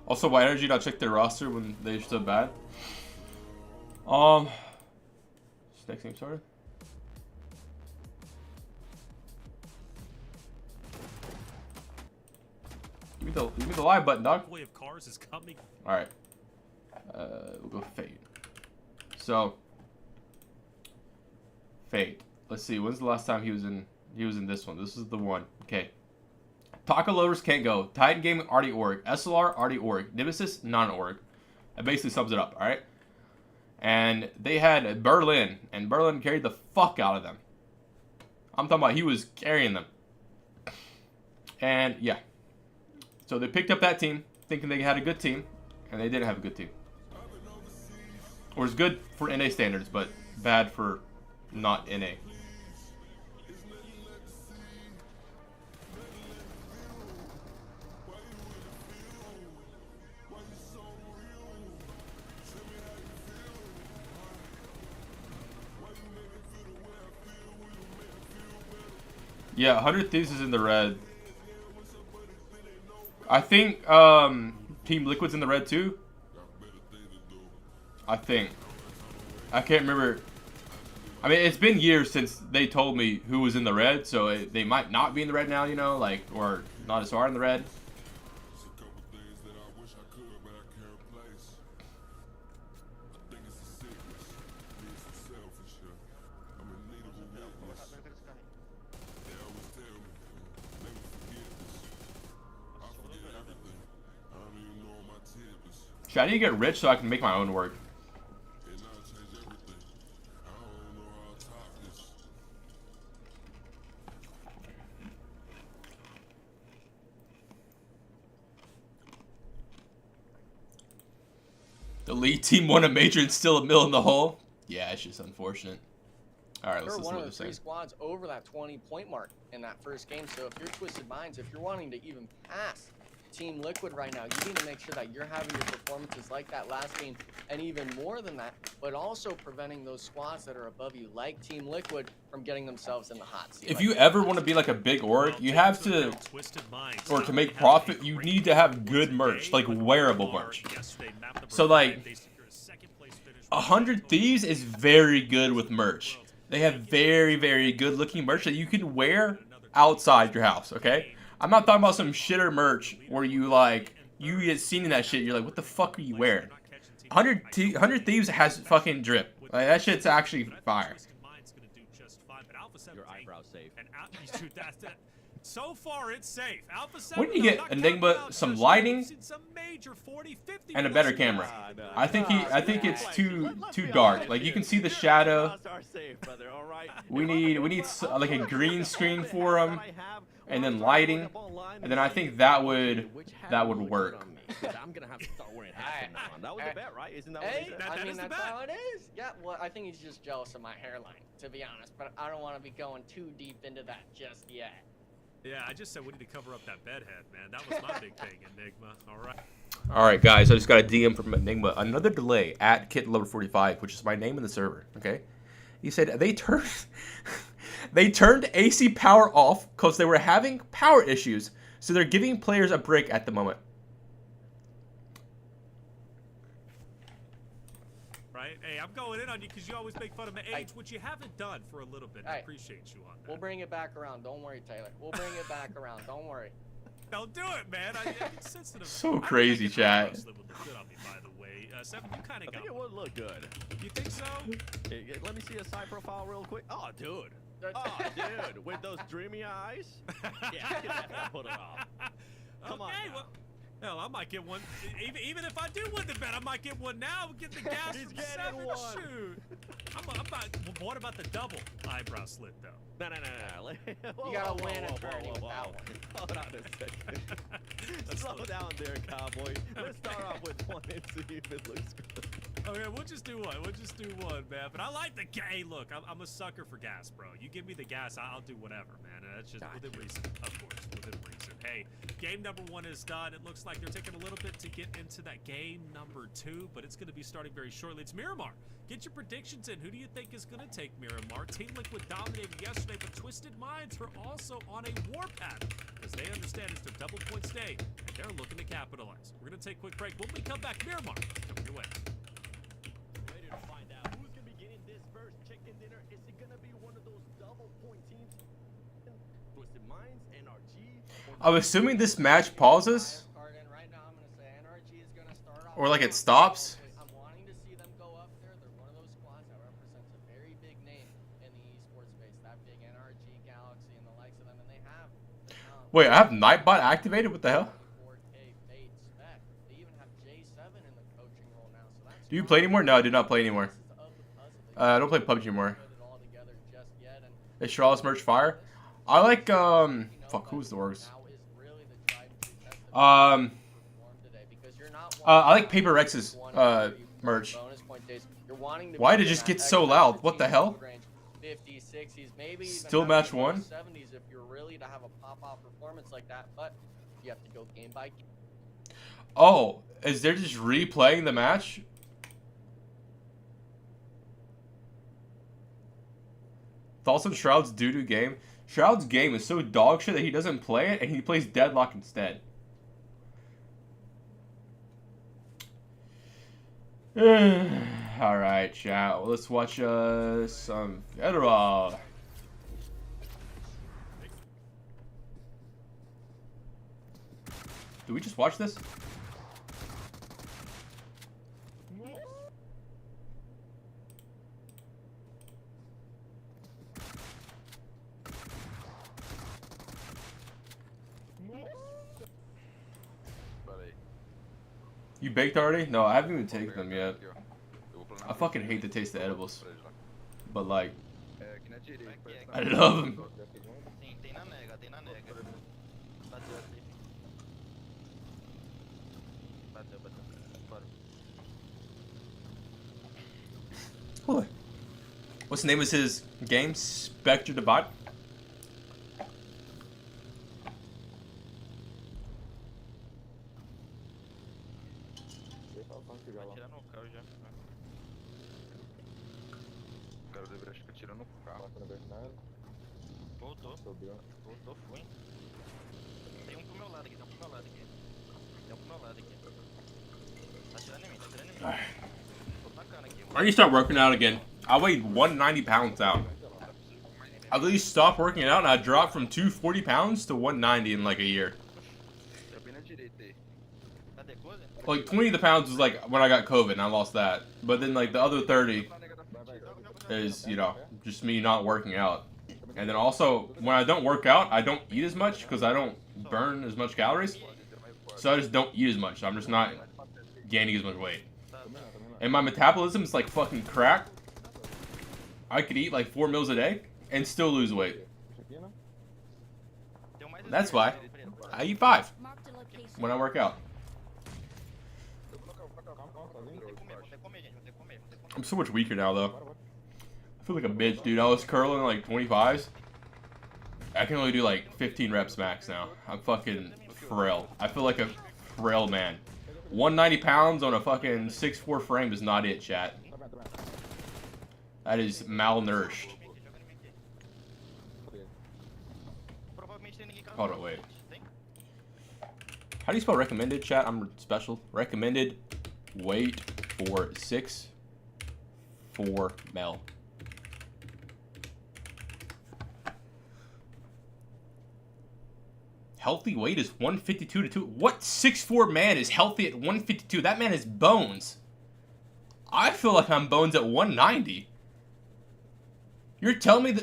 Also, why did you not check their roster when they're so bad? Next game started. Give me the live button, dog. Wave of cars is coming. All right. We'll go Fate. So, Fate. Let's see. When's the last time he was in? He was in this one. This is the one. Okay. Taco Lovers can't go. Titan Gaming already org. SLR already org. Nemesis non-org. That basically sums it up. All right. And they had Berlin, and Berlin carried the fuck out of them. I'm talking about he was carrying them. And yeah. So they picked up that team, thinking they had a good team, and they didn't have a good team. Or it's good for NA standards, but bad for not NA. Yeah, 100 Thieves is in the red. I think Team Liquid's in the red too. I think. I can't remember. I mean, it's been years since they told me who was in the red, so they might not be in the red now, you know, like, or not as far in the red. Shit, I need to get rich so I can make my own work. The lead team won a major and still a mill in the hole. Yeah, it's just unfortunate. All right, let's listen to one what of the they're saying. three squads over that 20-point mark in that first game. So if you're Twisted Minds, if you're wanting to even pass Team Liquid right now, you need to make sure that you're having your performances like that last game, and even more than that, but also preventing those squads that are above you, like Team Liquid, from getting themselves in the hot seat. If you ever want to be like a big org, you have to, or to make profit, you need to have good merch, like wearable merch. So like, 100 Thieves is very good with merch. They have very, very good looking merch that you can wear outside your house, okay? I'm not talking about some shitter merch where you like, you get seen in that shit, you're like, what the fuck are you wearing? 100 Thieves has fucking drip. Like, that shit's actually fire. Your eyebrows safe. So far, it's safe. Alpha 7, When you get Enigma some lighting and a better camera, I think it's too dark. Like, you can see the shadow. We need like a green screen for him, and then lighting, and then I think that would work. I'm gonna have to start wearing hats from now on. That was the bet, right? Isn't that what they said? I mean, that's how it is. Yeah, well, I think he's just jealous of my hairline, to be honest. But I don't want to be going too deep into that just yet. Yeah, I just said we need to cover up that bedhead, man. That was my big thing, Enigma. All right, guys. I just got a DM from Enigma. Another delay at KitLover45, which is my name in the server. Okay. He said they turned AC power off because they were having power issues, so they're giving players a break at the moment. Right? Hey, I'm going in on you because you always make fun of my age, which you haven't done for a little bit. I appreciate you on that. We'll bring it back around. Don't worry, Taylor. We'll bring it back around. Don't worry. Don't do it, man. I'm sensitive. So crazy, chat. Seven, you kind of got it. It would look good. You think so? Let me see a side profile real quick. Oh, dude. Oh, dude. With those dreamy eyes. Yeah, I can definitely put it off. Come on. Well, hell, I might get one. Even if I do win the bet, I might get one now. Get the gas from Seven. Shoot. What about the double eyebrow slit, though? No. You gotta win and burn with that one. Hold on a second. Slow down there, cowboy. Let's start off with one and see if it looks good. Okay, we'll just do one. Man. But I like the hey, look, I'm a sucker for gas, bro. You give me the gas, I'll do whatever, man. That's just within reason, of course, within reason. Hey, game number 1 is done. It looks like they're taking a little bit to get into that game number 2, but it's going to be starting very shortly. It's Miramar. Get your predictions in. Who do you think is going to take Miramar? Team Liquid dominated yesterday, but Twisted Minds are also on a warpath because they understand it's their double points day, and they're looking to capitalize. We're going to take a quick break. When we come back, Miramar coming your way. Ready to find out who's going to be getting this first chicken dinner. Is it going to be one of those double point teams? Twisted Minds, NRG. I'm assuming this match pauses, or like it stops. I'm wanting to see them go up there. They're one of those squads that represents a very big name in the esports space. That big NRG, Galaxy, and the likes of them, and they have. Wait, I have Nightbot activated? What the hell? They even have J7 in the coaching role now. So that's Do you play anymore? No, I do not play anymore. I don't play PUBG anymore. Is Charlotte's merch fire? I like, fuck, who's the worst? I like Paper Rex's, merch. Why did it just get so loud? What the hell? 50s, 60s, maybe Still match 1? 70s if you're really to have a pop-off performance like that, but you have to go game by game. Oh, is there just replaying the match? Thoughts on Shroud's doo-doo game? Shroud's game is so dog shit that he doesn't play it, and he plays Deadlock instead. Alright, chat. Let's watch some Federal. Did we just watch this? You baked already? No, I haven't even taken them yet. I fucking hate the taste of edibles. But like, I love them. What's the name of his game? Spectre Divide? Voltou, fui. Tem pro meu lado aqui, Tem pro meu lado aqui. Tá atirando em mim, Tô tacando aqui. I need to start working out again. I weighed 190 pounds out. I literally stopped working out and I dropped from 240 pounds to 190 in like a year. Like 20 of the pounds was like when I got COVID and I lost that. But then like the other 30 is, you know, just me not working out. And then also, when I don't work out, I don't eat as much because I don't burn as much calories. So I just don't eat as much. So I'm just not gaining as much weight. And my metabolism is like fucking crack. I could eat like 4 meals a day and still lose weight. That's why I eat 5 when I work out. I'm so much weaker now though. I feel like a bitch, dude. I was curling like 25s. I can only do like 15 reps max now. I'm fucking frail. I feel like a frail man. 190 pounds on a fucking 6'4" frame is not it, chat. That is malnourished. Hold on, wait. How do you spell recommended, chat? I'm special. Recommended weight for 6'4" male. Healthy weight is 152 to 2. What 6'4" man is healthy at 152? That man is bones. I feel like I'm bones at 190. You're telling me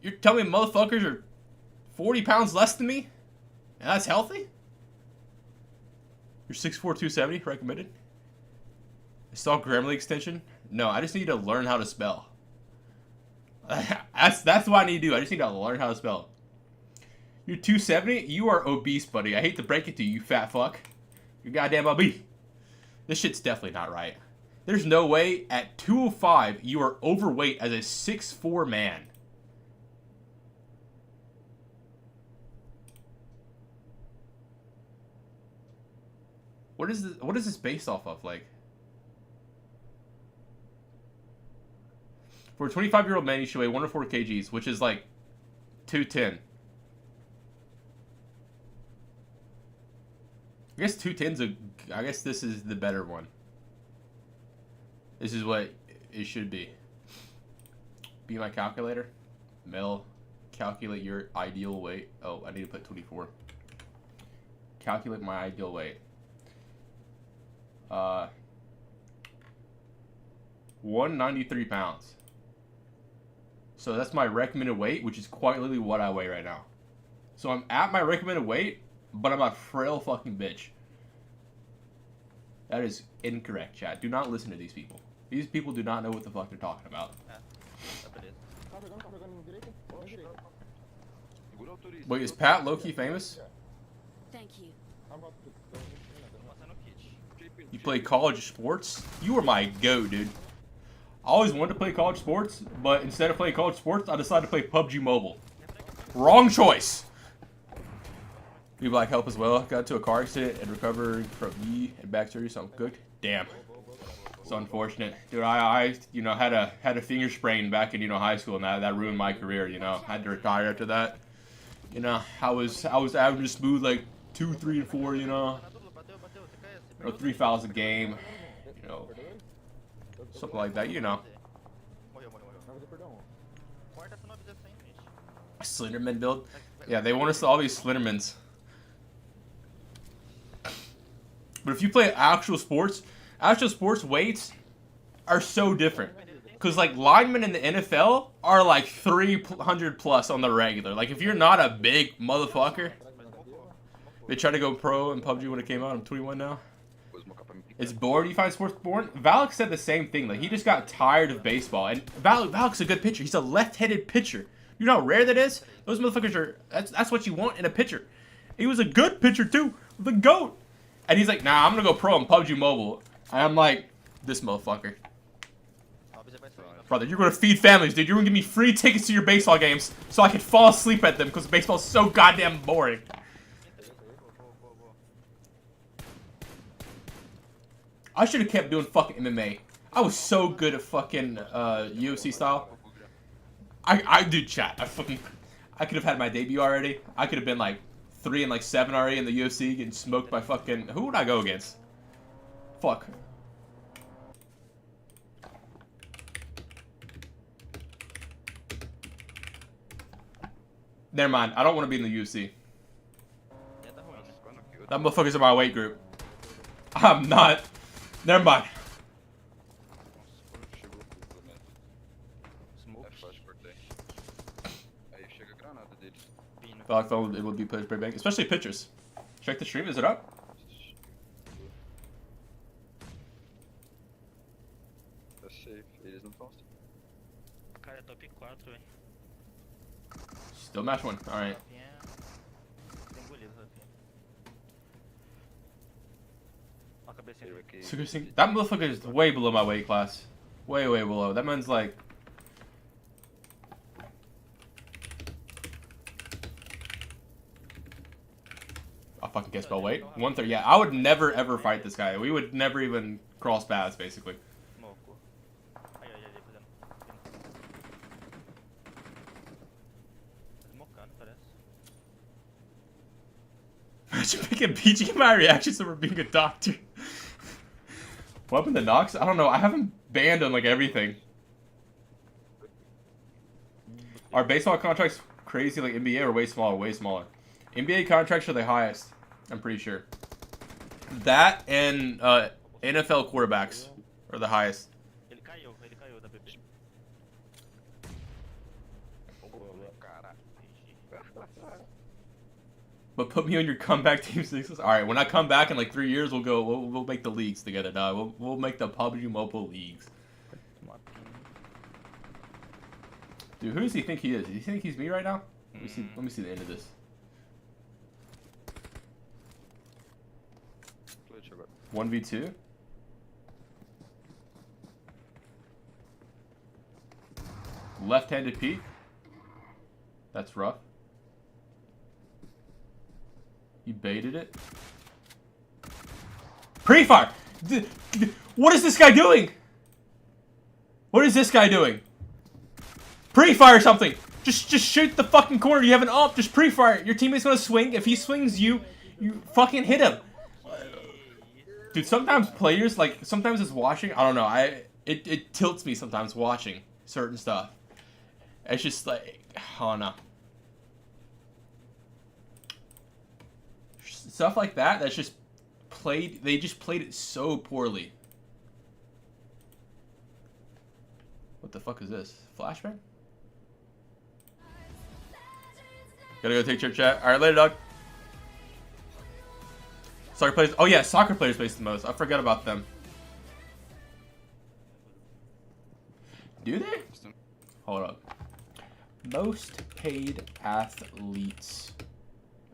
motherfuckers are 40 pounds less than me? And that's healthy? You're 6'4", 270, recommended? Install Grammarly extension? No, I just need to learn how to spell. That's what I need to do. I just need to learn how to spell. You're 270? You are obese, buddy. I hate to break it to you, you fat fuck. You're goddamn obese. This shit's definitely not right. There's no way at 205 you are overweight as a 6'4" man. What is this based off of? Like, for a 25-year-old man, you should weigh 104 kgs, which is like 210. I guess 210's I guess this is the better one. This is what it should be. Be my calculator. Mel, calculate your ideal weight. Oh, I need to put 24. Calculate my ideal weight. 193 pounds. So that's my recommended weight, which is quite literally what I weigh right now. So I'm at my recommended weight, but I'm a frail fucking bitch. That is incorrect, chat. Do not listen to these people. These people do not know what the fuck they're talking about. Wait, is Pat low-key famous? Thank you. You play college sports? You are my GOAT, dude. I always wanted to play college sports, but instead of playing college sports, I decided to play PUBG Mobile. Wrong choice! Need black help as well. Got into a car accident and recovered from knee and back surgery, so I'm good. Damn. It's unfortunate, dude. I you know had a finger sprain back in high school, and that ruined my career. You know, had to retire after that. You know, I was averaging smooth like 2, 3, and 4. You know, or 3 fouls a game. You know, something like that. You know. Slenderman build. Yeah, they want us to all be Slendermans. But if you play actual sports weights are so different. Because, like, linemen in the NFL are, like, 300 plus on the regular. Like, if you're not a big motherfucker. They tried to go pro in PUBG when it came out. I'm 21 now. It's bored. You find sports boring? Valak said the same thing. Like, he just got tired of baseball. And Valak's a good pitcher. He's a left-handed pitcher. You know how rare that is? Those motherfuckers are... That's what you want in a pitcher. He was a good pitcher, too. The GOAT. And he's like, nah, I'm going to go pro on PUBG Mobile. And I'm like, this motherfucker. Brother, you're going to feed families, dude. You're going to give me free tickets to your baseball games so I can fall asleep at them because baseball's so goddamn boring. I should have kept doing fucking MMA. I was so good at fucking UFC style. I do chat. I could have had my debut already. I could have been like 3 and like 7 already in the UFC, getting smoked by fucking... Who would I go against? Fuck. Never mind. I don't want to be in the UFC. That motherfucker's in my weight group. I'm not. Never mind. I thought it would be pretty big, especially pictures. Check the stream. Is it up? Still match 1. All right. That motherfucker is way below my weight class. Way below. That man's like... I fucking guess spell weight. 130. Yeah, I would never ever fight this guy. We would never even cross paths, basically. Imagine picking PG my reactions over being a doctor. What happened to Nox? I don't know. I haven't banned on like everything. Are baseball contracts crazy like NBA or way smaller? Way smaller. NBA contracts are the highest. I'm pretty sure. That and NFL quarterbacks are the highest. But put me on your comeback team 6. All right, when I come back in like 3 years, we'll make the leagues together, dog. We'll make the PUBG Mobile leagues. Dude, who does he think he is? Does he think he's me right now? Let me see the end of this. 1v2. Left-handed peek. That's rough. You baited it. Pre-fire! What is this guy doing? What is this guy doing? Pre-fire something! Just shoot the fucking corner. You have an ult. Just pre-fire. Your teammate's gonna swing. If he swings you fucking hit him. Dude, sometimes players, like, sometimes it's watching. I don't know. It tilts me sometimes watching certain stuff. It's just like, oh no. Stuff like that, that's just played, they just played it so poorly. What the fuck is this? Flashbang? Gotta go take your chat. Alright, later, dog. Soccer players, oh yeah, soccer players base the most. I forgot about them. Do they? Hold up. Most paid athletes.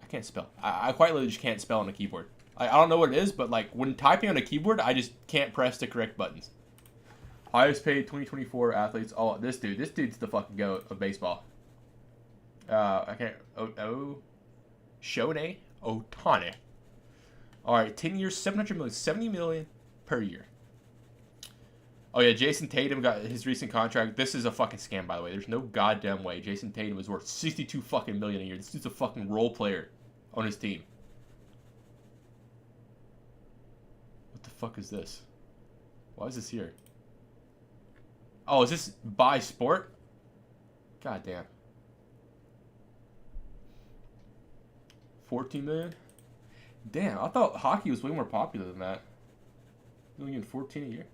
I can't spell. I quite literally just can't spell on a keyboard. I don't know what it is, but like when typing on a keyboard, I just can't press the correct buttons. Highest paid 2024 athletes. Oh, this dude's the fucking goat of baseball. I can't. Shohei Ohtani. All right, 10 years, 700 million, 70 million per year. Oh yeah, Jason Tatum got his recent contract. This is a fucking scam, by the way. There's no goddamn way Jason Tatum is worth 62 fucking million a year. This dude's a fucking role player on his team. What the fuck is this? Why is this here? Oh, is this by sport? God damn. 14 million? Damn, I thought hockey was way more popular than that. You're only getting 14 a year.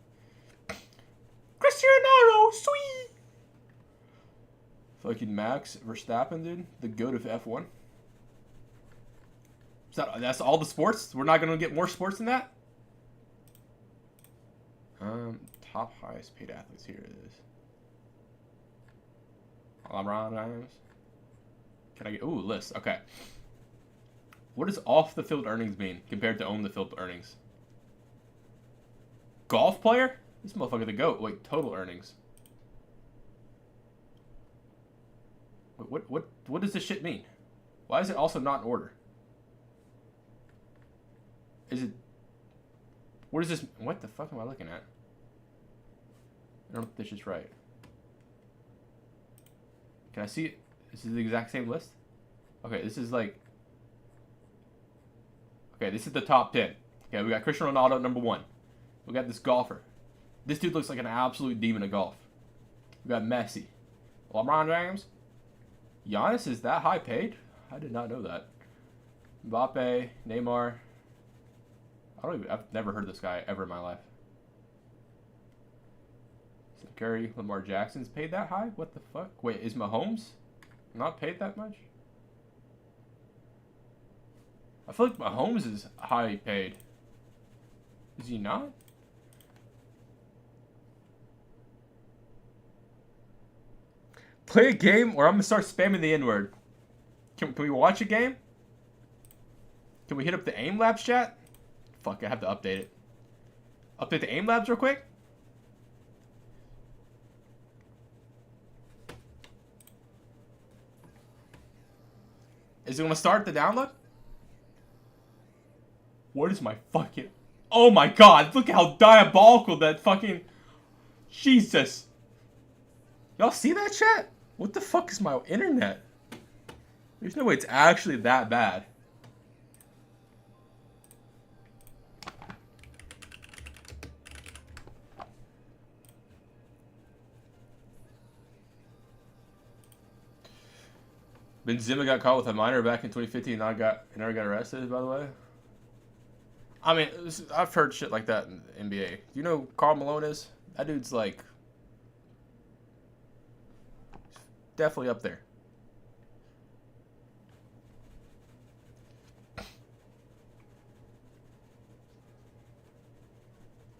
Cristiano, sweet. Fucking Max Verstappen, dude, the goat of F1. That's all the sports? We're not gonna get more sports than that? Top highest paid athletes, here it is. LeBron James. Can I get, ooh, list, okay. What does off the field earnings mean compared to on the field earnings? Golf player? This motherfucker the GOAT. Wait, total earnings. Wait, what does this shit mean? Why is it also not in order? Is it... What is this... What the fuck am I looking at? I don't know if this is right. Can I see it? This is the exact same list? Okay, this is like... Okay, this is the top 10. Okay, we got Cristiano Ronaldo, number 1. We got this golfer. This dude looks like an absolute demon of golf. We got Messi. LeBron James. Giannis is that high paid? I did not know that. Mbappe, Neymar. I've never heard this guy ever in my life. Steph Curry, Lamar Jackson's paid that high? What the fuck? Wait, is Mahomes not paid that much? I feel like Mahomes is high paid. Is he not? Play a game or I'm going to start spamming the N-word. Can we watch a game? Can we hit up the aim labs chat? Fuck, I have to update it. Update the aim labs real quick. Is it going to start the download? What is my fucking... Oh my god, look how diabolical that fucking... Jesus. Y'all see that, chat? What the fuck is my internet? There's no way it's actually that bad. Benzema got caught with a minor back in 2015 and never got arrested, by the way. I mean, I've heard shit like that in the NBA. Do you know who Karl Malone is? That dude's like... definitely up there.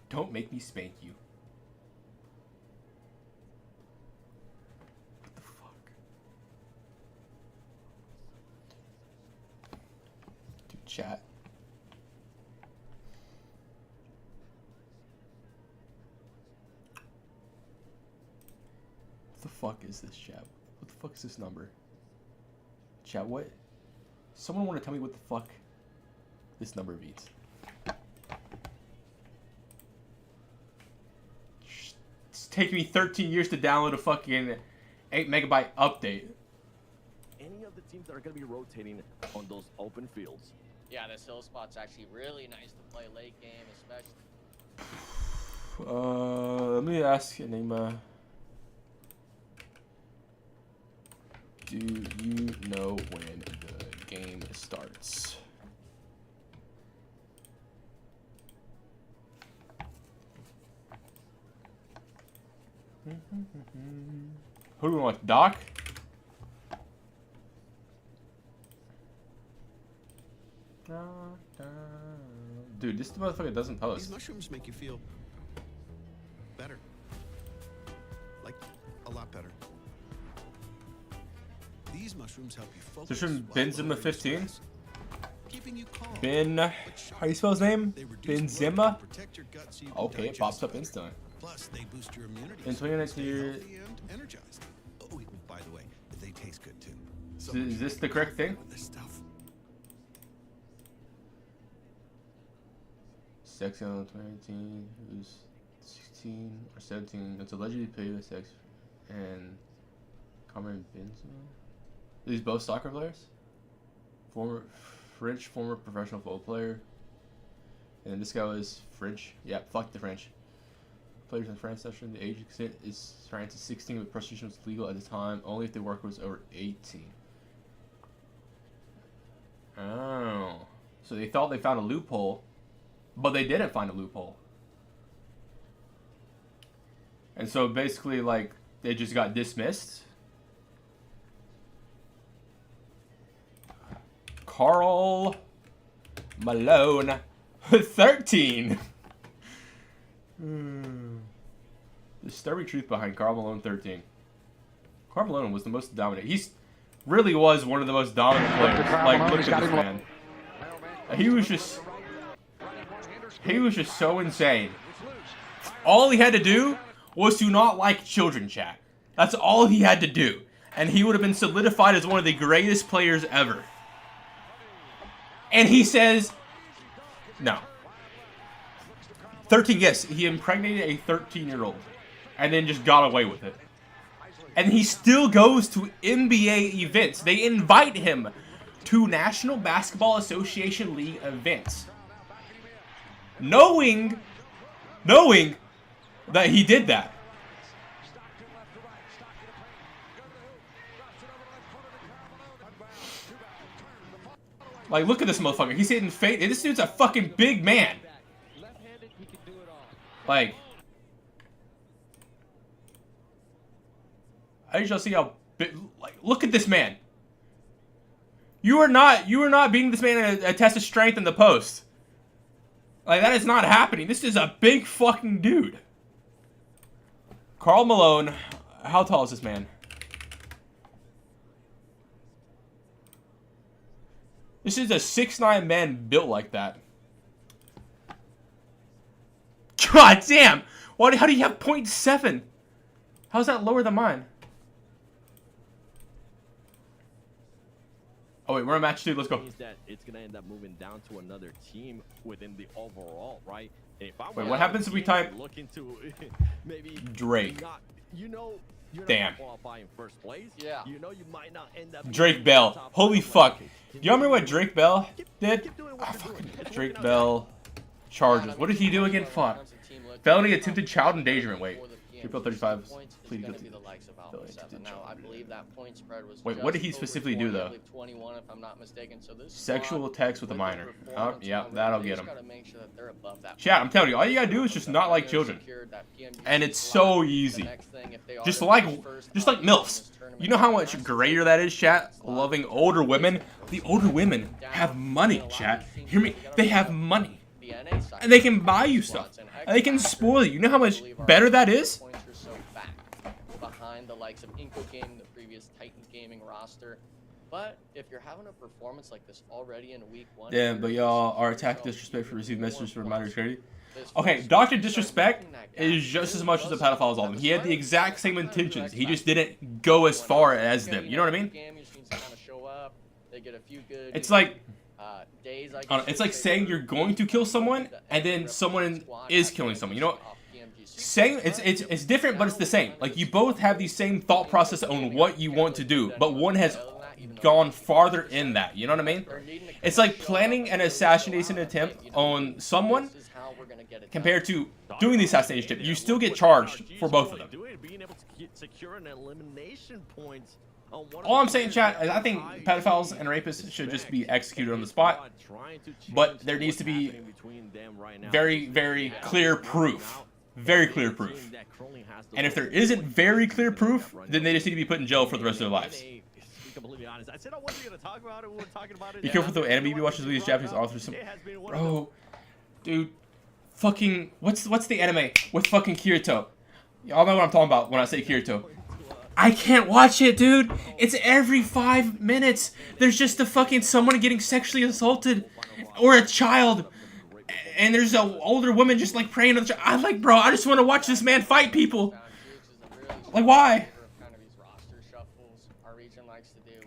Don't make me spank you. What the fuck? Dude, chat. What the fuck is this, chat? What the fuck is this number? Chat, what? Someone want to tell me what the fuck this number means. It's taking me 13 years to download a fucking 8 megabyte update. Any of the teams that are going to be rotating on those open fields. Yeah, this hill spot's actually really nice to play late game, especially. Let me ask Enigma. Do you know when the game starts? Who do we want? Doc? Dude, this motherfucker doesn't tell us. These mushrooms make you feel better. Like, a lot better. These mushrooms help you focus. This is from Benzema 15. Keeping you calm. Ben, how do you spell his name? Benzema? Okay, it pops up instantly. Plus, they boost your immunity. In 2019, energized. Oh, by the way, they taste good too. So is this the correct thing? This stuff. Sexy on 2018. Who's 18 or 17. It's allegedly PMSL and Cameron Benson. Are these both soccer players? French former professional football player. And this guy was French. Yeah, fuck the French. Players in France session, the age of consent is France is 16, but prostitution was legal at the time only if the worker was over 18. Oh. So they thought they found a loophole, but they didn't find a loophole. And so basically, like, they just got dismissed. Karl Malone, 13. Disturbing truth behind Karl Malone 13. Karl Malone was the most dominant. He's really was one of the most dominant players. Like, look at this man. He was just so insane. All he had to do was to not like children, chat. That's all he had to do. And he would have been solidified as one of the greatest players ever. And he says, no. 13, yes, he impregnated a 13-year-old. And then just got away with it. And he still goes to NBA events. They invite him to National Basketball Association League events. Knowing that he did that. Like, look at this motherfucker. He's hitting fade. This dude's a fucking big man. Like, I just see how big. Like, look at this man. You are not beating this man in a test of strength in the post. Like, that is not happening. This is a big fucking dude. Karl Malone. How tall is this man? This is a 6'9" man built like that. God damn! How do you have 0.7? How's that lower than mine? Oh wait, we're on match 2. Let's go. That it's gonna end up moving down to another team within the overall, right? And if I wait, what happens if we type looking to maybe Drake? Not, you know, you're damn. Not qualify in first place. Yeah. You know, you might not end up. Drake Bell. Holy fuck! Do you remember what Drake Bell did? Ah, fucking Drake Bell charges. What did he do again? Fuck. Felony attempted child endangerment. Wait. Drake Bell 35. Plead guilty. Now, I believe that point spread was wait, what did he specifically do though? 21, if I'm not mistaken. So this sexual text with a minor. Oh, yeah, that'll get him. Sure Chat, I'm telling you, all you gotta do is just not like children, and it's so easy. Just like MILFs. You know how much greater that is, chat? Loving older women. The older women have money, chat. Hear me? They have money, and they can buy you stuff, and they can spoil you. You know how much better that is? Behind the likes of Inco Gaming, the previous Titan Gaming roster. But if you're having a performance like this already in week 1, yeah, but y'all are attacked disrespect for receiving messages from minor charity. Okay, Dr. Disrespect is just as much as a pedophile as all of them. He had the exact same intentions. He just didn't go as far as them. You know what I mean? It's like it's like saying you're going to kill someone and then someone is killing someone. You know, saying it's different, but it's the same. Like, you both have the same thought process on what you want to do, but one has gone farther in that. You know what I mean? It's like planning an assassination attempt on someone compared to doing the assassination attempt. You still get charged for both of them. All I'm saying, chat, is I think pedophiles and rapists should just be executed on the spot, but there needs to be very, very clear proof. Very clear proof. And if there isn't very clear proof, then they just need to be put in jail for the rest of their lives. Be careful with the anime you watch these Japanese authors. Bro, dude, fucking what's the anime with fucking Kirito? Y'all know what I'm talking about when I say Kirito. I can't watch it, dude. It's every 5 minutes. There's just a fucking someone getting sexually assaulted or a child. And there's an older woman just like praying to the child. I'm like, bro, I just want to watch this man fight people. Like, why?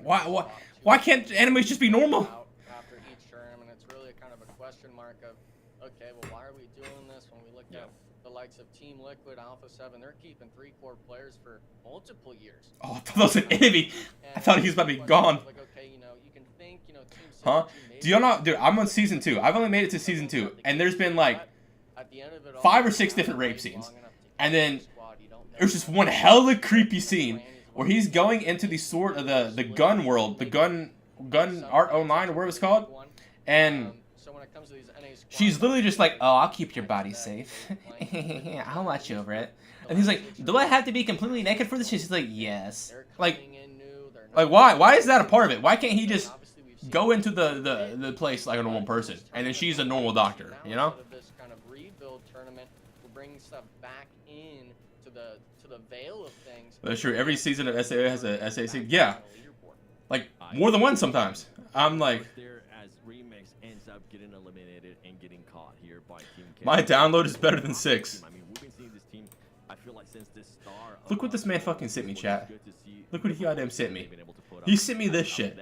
Why can't animes just be normal? After each tournament, it's really kind of a question mark of, okay, well, why are we doing this when we look at the likes of Team Liquid, Alpha 7, they're keeping 3 core players for multiple years. Oh, I thought that was an enemy. I thought he was about to be gone. Like, okay, you know, you can think, you know, Team Huh? Synergy Do y'all not, dude? I'm on season 2. I've only made it to season 2, and there's been like at the end of it all, 5 or 6 different rape scenes, and then there's just one hella creepy scene where he's going into the sort of the gun world, the gun art online or whatever it's called, and she's literally just like, oh, I'll keep your body safe. I'll watch over it. And he's like, do I have to be completely naked for this? She's like, yes. Like why? Why is that a part of it? Why can't he just go into the place like a normal person, and then she's a normal doctor, you know? This kind of rebuild tournament will bring stuff back in to the veil of things. That's true. Every season of SAO has a SAC. Yeah. Like, more than one sometimes. I'm like... My download is better than 6. Look what this man fucking sent me, chat. Look what he goddamn sent me. He sent me this shit.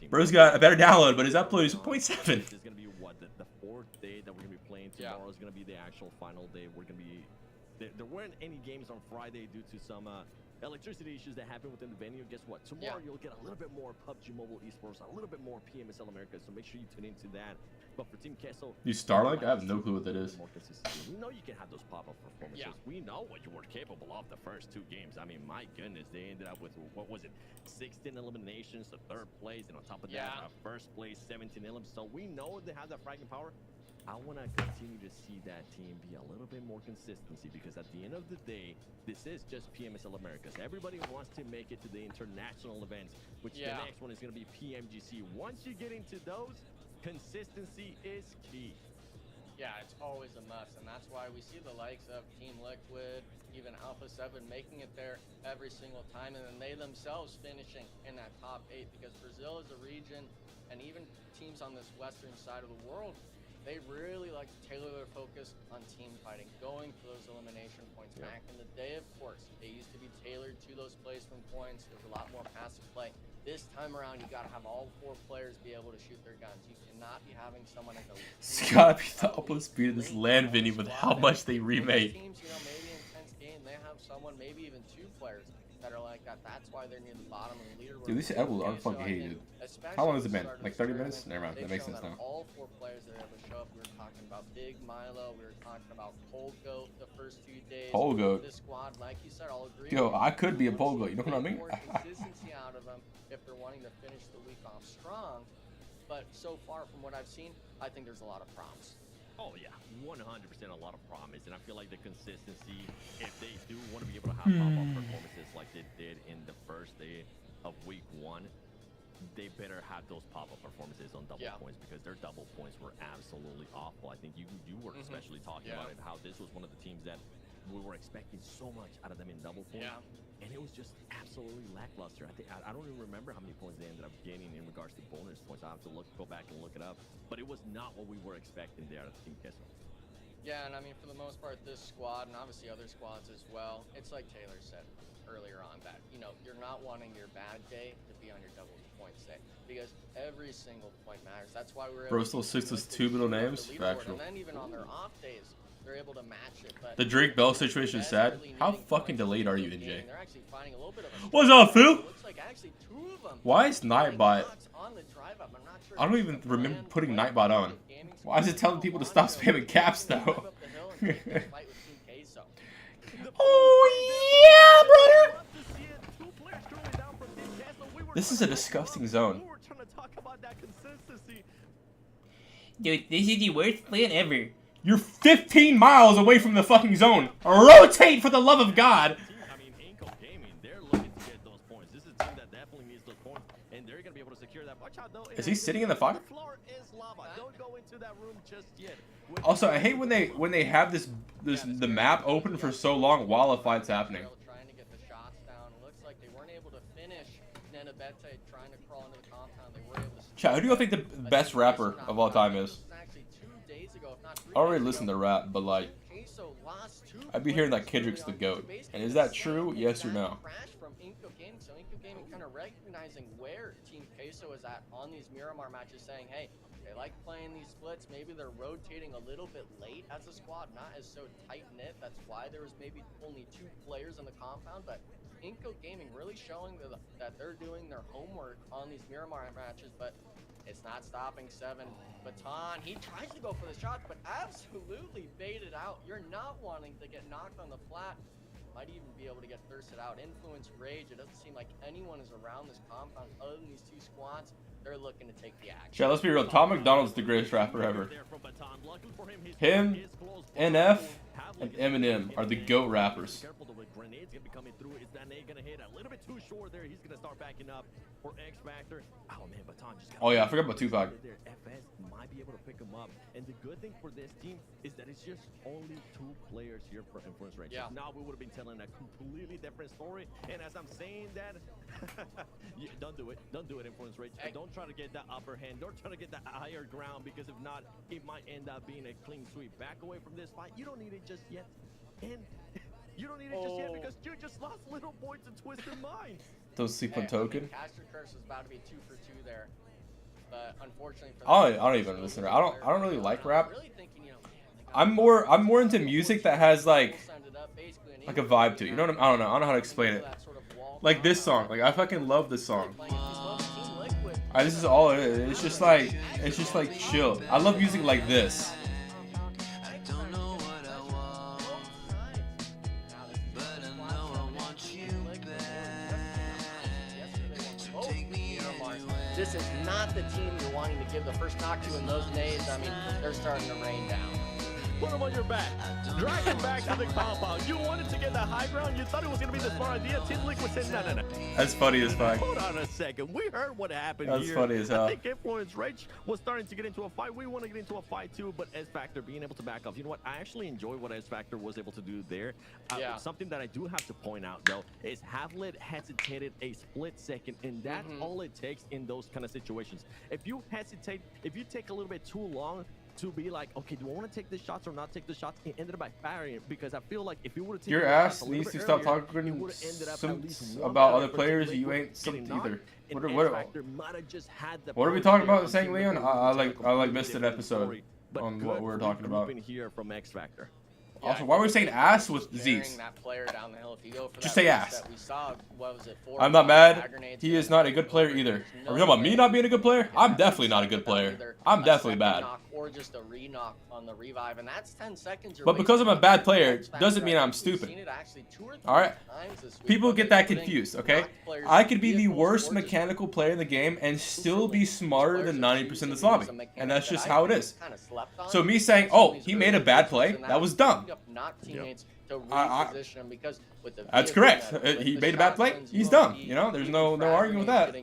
Bro's got a better download, but his upload is 0.7. This is going to be what, the 4th day that we're going to be playing. Tomorrow is going to be the actual final day. We're going to be... There weren't any games on Friday due to some electricity issues that happened within the venue. Guess what? Tomorrow you'll get a little bit more PUBG Mobile Esports, a little bit more PMSL America, so make sure you tune into that. But for Team Kessel... You Starlink? I have no clue what that is. We know you can have those pop-up performances. Yeah. We know what you were capable of the first 2 games. I mean, my goodness, they ended up with, what was it, 16 eliminations to 3rd place, and on top of that, 1st place, 17 elims. So we know they have that fragment power. I want to continue to see that team be a little bit more consistency, because at the end of the day, this is just PMSL Americas. Everybody wants to make it to the international events, which the next one is going to be PMGC. Once you get into those, consistency is key. Yeah, it's always a must, and that's why we see the likes of Team Liquid, even Alpha 7 making it there every single time, and then they themselves finishing in that top 8, because Brazil is a region, and even teams on this western side of the world, they really like to tailor their focus on team fighting, going for those elimination points. Back in the day, of course, they used to be tailored to those placement points. There's a lot more passive play. This time around, you got to have all 4 players be able to shoot their guns. You cannot be having someone at the... It's gotta be the upload speed of this LAN venue with how much they remade. Teams, you know, maybe intense game, they have someone, maybe even 2 players that are like that. That's why they're near the bottom of the leaderboard. Dude, these edibles are fucking hated. How long has it been? Like 30 minutes? Never mind. That makes sense now. All 4 players that are able to show up. We were talking about Big Milo. We were talking about Pole Goat the first 2 days. Pole Goat. This squad, like you said, I'll agree. Yo, I could be a Pole Goat. You know what I mean? More consistency out of them if they're wanting to finish the week off strong. But so far, from what I've seen, I think there's a lot of promise. Oh yeah, 100% a lot of promise, and I feel like the consistency, if they do want to be able to have pop-up performances like they did in the first day of week 1, they better have those pop-up performances on double points, because their double points were absolutely awful. I think you were especially talking about it, how this was one of the teams that we were expecting so much out of them in double points, and it was just absolutely lackluster. I don't even remember how many points they ended up gaining in regards to bonus points. I have to go back and look it up, but it was not what we were expecting there at Team Kessel. Yeah, and I mean, for the most part, this squad, and obviously other squads as well, it's like Taylor said earlier on, that, you know, you're not wanting your bad day to be on your double points day, because every single point matters. That's why we're Bro, still 6 with 2 middle names? Factual. And then even on their off days, they're able to match it. But the Drake Bell situation is sad. How fucking delayed are you, NJ? They're actually finding a little bit of a... What's up, Phil? Looks like actually 2 of them. Why is Nightbot? I don't even remember putting Nightbot on. Why is it telling people to stop spamming caps though? Oh yeah, brother! This is a disgusting zone. Dude, this is the worst plan ever. You're 15 miles away from the fucking zone. Rotate for the love of God. I mean, Inco Gaming, they're looking to get those points. This is a team that definitely needs those points, and they're gonna be able to secure that. Watch out, though. Is he sitting in the fire? The floor is lava. Don't go into that room just yet. Also, I hate when they have the map open for so long while a fight's happening. Trying to get the shots down. Looks like they weren't able to finish. Nenabete trying to crawl into the compound. They were able to... Chat, who do you think the best rapper of all time is? I already listened to rap, but like, also lost 2 I'd be hearing that players Kendrick's the early on, GOAT. basically And is the that true? same Yes or exact no? crash from Inco Gaming. So Inco Gaming kind of recognizing where Team Queso is at on these Miramar matches, saying, hey, they like playing these splits. Maybe they're rotating a little bit late as a squad, not as so tight-knit. That's why there was maybe only 2 players in the compound, but Inco Gaming really showing that they're doing their homework on these Miramar matches, but it's not stopping 7. Baton, he tries to go for the shot, but absolutely baited out. You're not wanting to get knocked on the flat. Might even be able to get thirsted out. Influence, Rage, it doesn't seem like anyone is around this compound other than these 2 squads. They're looking to take the action. Yeah, let's be real. Tom McDonald's the greatest rapper ever. Him, NF, and Eminem are the GOAT rappers. Grenades gonna be coming through. Is that nade gonna hit a little bit too short there? He's gonna start backing up for X Factor. Oh man, Baton just got. Oh yeah, I forgot about Tupac. FS might be able to pick him up, and the good thing for this team is that it's just only 2 players here for Influence Range. Yeah. Now we would have been telling a completely different story. And as I'm saying that, don't do it. Don't do it, Influence Range. Hey. Don't try to get that upper hand. Don't try to get that higher ground, because if not, it might end up being a clean sweep. Back away from this fight. You don't need it just yet. And you don't need it just yet because you just lost little points and twisted mind. Don't sleep on Token. Caster Curse was about to be 2 for 2 there, but unfortunately for I don't even listen to rap. I don't really like rap. I'm more into music that has like a vibe to it. You know what I don't know how to explain it. Like this song. Like I fucking love this song. This is all it is. It's just like chill. I love music like this. This is not the team you're wanting to give the first knock to in those nades. I mean, they're starting to rain down. Put him on your back. Drag him back to the compound. You wanted to get the high ground. You thought it was going to be the smart idea. Team Liquid said, no. That's funny as fuck. Hold on a second. We heard what happened here. That's funny as hell. I think Influence Rage was starting to get into a fight. We want to get into a fight too, but S Factor being able to back off. You know what? I actually enjoy what S Factor was able to do there. Something that I do have to point out, though, is Havlet hesitated a split second, and that's all it takes in those kind of situations. If you hesitate, if you take a little bit too long to be like, okay, do I want to take the shots or not take the shots? It ended up by firing, because I feel like if you would have taken your ass needs to stop talking about other players. You ain't something either. What are we talking about saying, Leon? I missed an episode on what we were talking about. Here from X Factor. Also, why were we saying ass with Z's? Just say ass. I'm not mad. He is not a good player either. Are we talking about me not being a good player? I'm definitely not a good player. I'm definitely bad. Or just a re-knock on the revive, and that's 10 seconds. But because I'm a bad player, doesn't mean I'm stupid. Alright? People get that confused, okay? I could be the worst mechanical player in the game and still be smarter than 90% of this lobby. And that's just how it is. So me saying, oh, he made a bad play, that was dumb. That's correct. He made a bad play, he's dumb. You know, there's no arguing with that.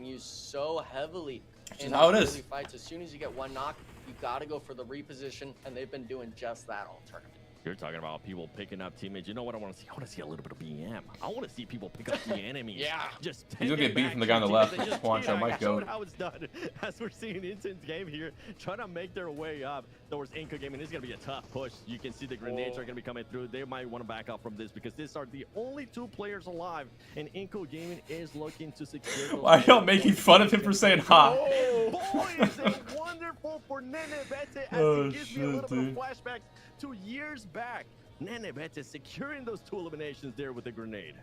In how it is. Fights, as soon as you get one knock, you got to go for the reposition, and they've been doing just that all tournament. You're talking about people picking up teammates. You know what I want to see? I want to see a little bit of BM. I want to see people pick up the enemies. Just he's gonna get beat from the guy on the left. Juancho might go. How it's done. As we're seeing Intense Game here, trying to make their way up towards Inco Gaming. This is gonna be a tough push. You can see the grenades are gonna be coming through. They might want to back off from this, because these are the only 2 players alive, and Inco Gaming is looking to secure. Why are y'all making fun of him for saying ha? Boys, it's wonderful for Nenebete, as he gives me a little bit of flashbacks to years back. Nenebete securing those 2 eliminations there with a grenade.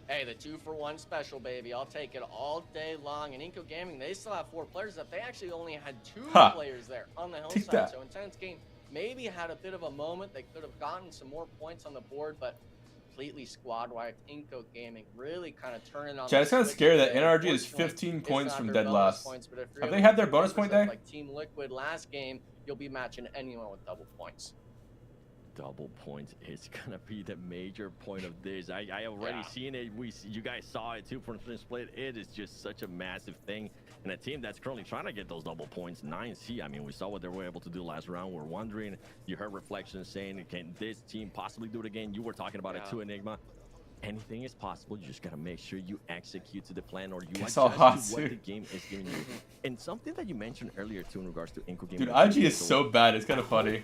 Hey, the 2-for-1 special, baby. I'll take it all day long. And Inco Gaming, they still have 4 players up. They actually only had 2 players there on the hillside. So Intense Game maybe had a bit of a moment. They could have gotten some more points on the board, but completely squad wiped. Inco Gaming really kind of turning on. Chad, it's kind of scary that NRG is 15 points from dead last. Have they had their bonus point day? Like Team Liquid last game, you'll be matching anyone with double points. Double points is gonna be the major point of this. I already seen it. You guys saw it too from the split. It is just such a massive thing, and a team that's currently trying to get those double points. 9C. I mean, we saw what they were able to do last round. We're wondering. You heard Reflections saying, can this team possibly do it again? You were talking about it too, Enigma. Anything is possible. You just gotta make sure you execute to the plan, or you adjust to what the game is giving you. And something that you mentioned earlier too in regards to Inco Gaming. Dude, IG is so bad. It's kind of funny.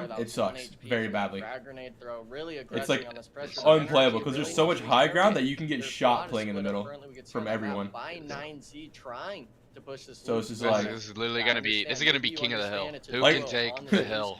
zone, it sucks very badly. Frag grenade throw, really It's like aggressive on this pressure. unplayable Energy because there's really so wants much to high be ground that targeted. you can get Their shot squad is playing in the split up middle currently. We can see from on the map everyone. by 9Z trying to push this So it's loop. just like This is literally gonna be. This is gonna be king of the hill. Who Like- can take the hill?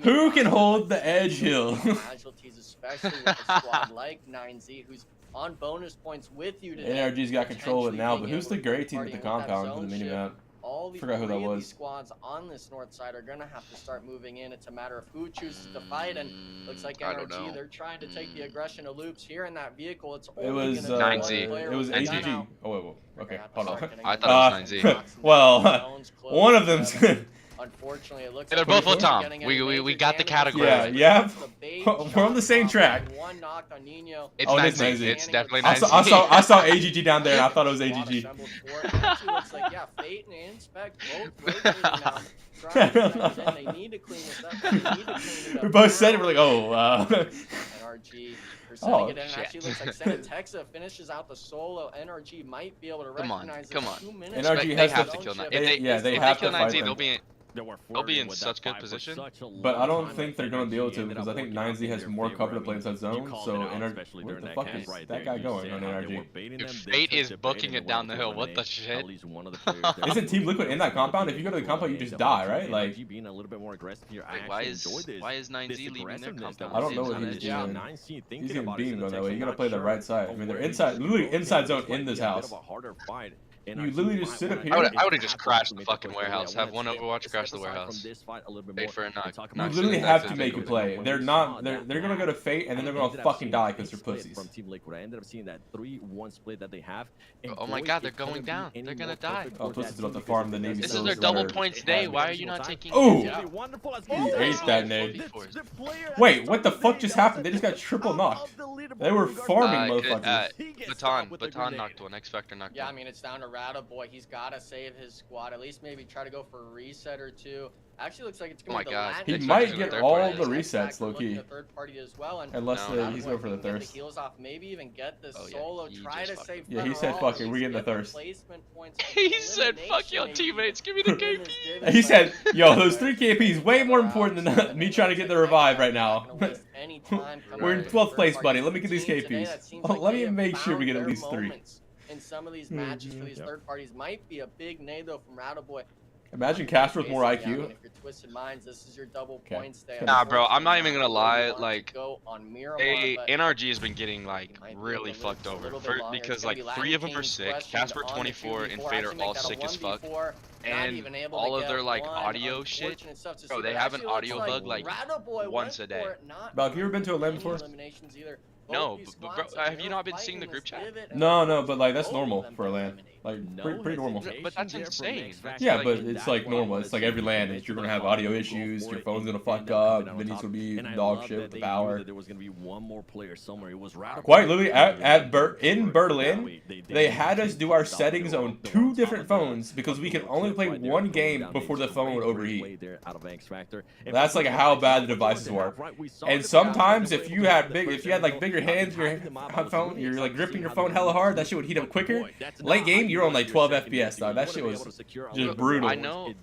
who can hold the edge hill? Casualties, especially with a squad like 9Z, who's on bonus points with you today. NRG's got control of it now, but potentially who's the being able gray to team with the party with that compound for zone the shift. minimap? All these Forgot who that three of was. these squads on this north side are gonna have to start moving in. It's a matter of who chooses to fight, and looks like I don't NRG, know. they're trying to take the aggression of loops here in that vehicle. It's It only was gonna be 9Z. one player it was with a 9Z. timeout. AGG. Oh wait, whoa. Okay, hold on. I thought it was 9Z. Well, one of them's. unfortunately, it looks They're like both we're on Tom. getting We major got the damage. category. Yeah. The bait We're on the same track. one knocked on Nino. It's Oh, it 9 is Z. 9Z. It's definitely I 9 Z. saw AGG down there, and I thought it was AGG. Assembled for it. It actually looks like, yeah, Fate and Inspect both rotating now. Trying to send it in. They need to clean this up. They need to clean it up. We both said it. We're like, oh. NRG. They're sending Oh, it in. It actually looks like Senatexa finishes out the solo. NRG might be able to recognize Come on. 2 minutes. NRG They has have to- to kill 9. they- yeah, they if have they kill to 9 fight Z, them. they'll be in such good position. But I don't think they're going to be able to because I think 9Z has more cover to play inside zone. So NRG, what the fuck is that guy going on NRG? Dude, Fate is booking it down the hill. What the shit? Isn't Team Liquid in that compound? If you go to the compound, you just die, right? Like, Wait, why is 9Z leaving their compound? I don't know what he's doing. He's getting beamed going that way. You got to play the right side. I mean, they're inside, literally inside zone in this house. You literally just sit up here. I would have just crashed the fucking warehouse. Have one Overwatch crash the warehouse. Wait for a knock. You literally have to make a play. They're not. They're gonna go to Fate and then they're gonna fucking die because they're pussies. From Team Liquid, I ended up seeing that 3-1 split that they have. Oh my god, they're going down. They're gonna die. Oh, Pussie's about to farm the Navy. This is their double points day. Why are you not taking? Oh! You Hate that nade. Wait, what the fuck just happened? They just got triple knocked. They were farming motherfuckers. Baton knocked one. X Factor knocked Yeah, I one. mean, it's down to Boy. He's got to save his squad. At least maybe try to go for a reset or two. Actually, looks like it's going to be the last. He might get all the resets, low-key. Third party as well, and unless he's going for the thirst. Get the heals off, maybe even get the solo. Try to save. Yeah, he said, "Fuck it, we're getting the thirst." He said, "Fuck your teammates, give me the KP." He said, "Yo, those 3 KPs way more important than me trying to get the revive right now." We're in 12th place, buddy. Let me get these KPs. Oh, let me make sure we get at least 3. In some of these matches for these third parties might be a big nado from Boy. Imagine Casper with more IQ. If you're Twisted Minds, this is your double points day. Nah, bro, I'm not even gonna lie. Like, NRG has been getting like really fucked over because like 3 of them are sick. Casper 24 and Fate are all sick as fuck. And all of their like audio shit, bro, they have an audio bug like once a day. Bro, have you ever been to a LAN before? No, but bro, have you not been seeing the group chat? No, but like that's normal for a LAN. Like pretty normal. But that's insane. Yeah, but it's like normal. It's like every LAN. You're gonna have audio issues. Your phone's gonna fuck up. Vinny's gonna be dog shit with the power. There was gonna be one more player somewhere. It was quite literally in Berlin, they had us do our settings on 2 different phones because we could only play 1 game before the phone would overheat. That's like how bad the devices were. And sometimes if you had like bigger hands, your phone, you're like gripping your phone hella hard, that shit would heat up quicker. Late game, you're on like 12 FPS, dog. That shit was just brutal. I know.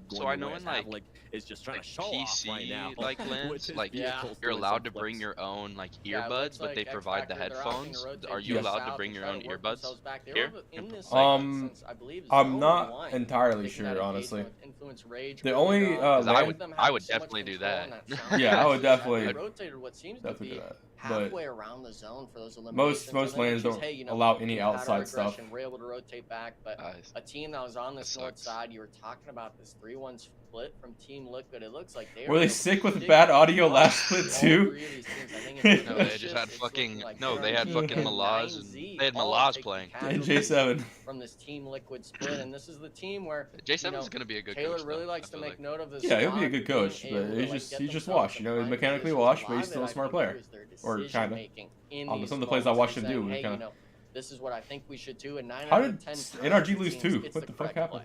So I know in like PC like LANs, like you're allowed to bring your own like earbuds, but they provide the headphones. Are you allowed to bring your own earbuds here? I'm not entirely sure, honestly. The only I would definitely do that. Yeah, I would definitely do that. But halfway around the zone for those eliminations. most LANs don't allow any outside stuff. We're able to rotate back, but a team that was on this north side, you were talking about this 3-1 split from Team Liquid. It looks like were they sick with bad audio last split too? No, they just had fucking they had fucking Malaz and they had Malaz playing. And J7 from this Team Liquid split, and this is the team where J7 is gonna be a good Taylor coach. really likes to make note of this. Yeah, he'll be a good coach, but he's just washed. You know, he's mechanically washed, but he's still a smart player. Or kind of. On some of the plays I watched him do, hey, kind of. This is what I think we should do. And 9 How out did of 10 NRG lose 2? What the fuck happened?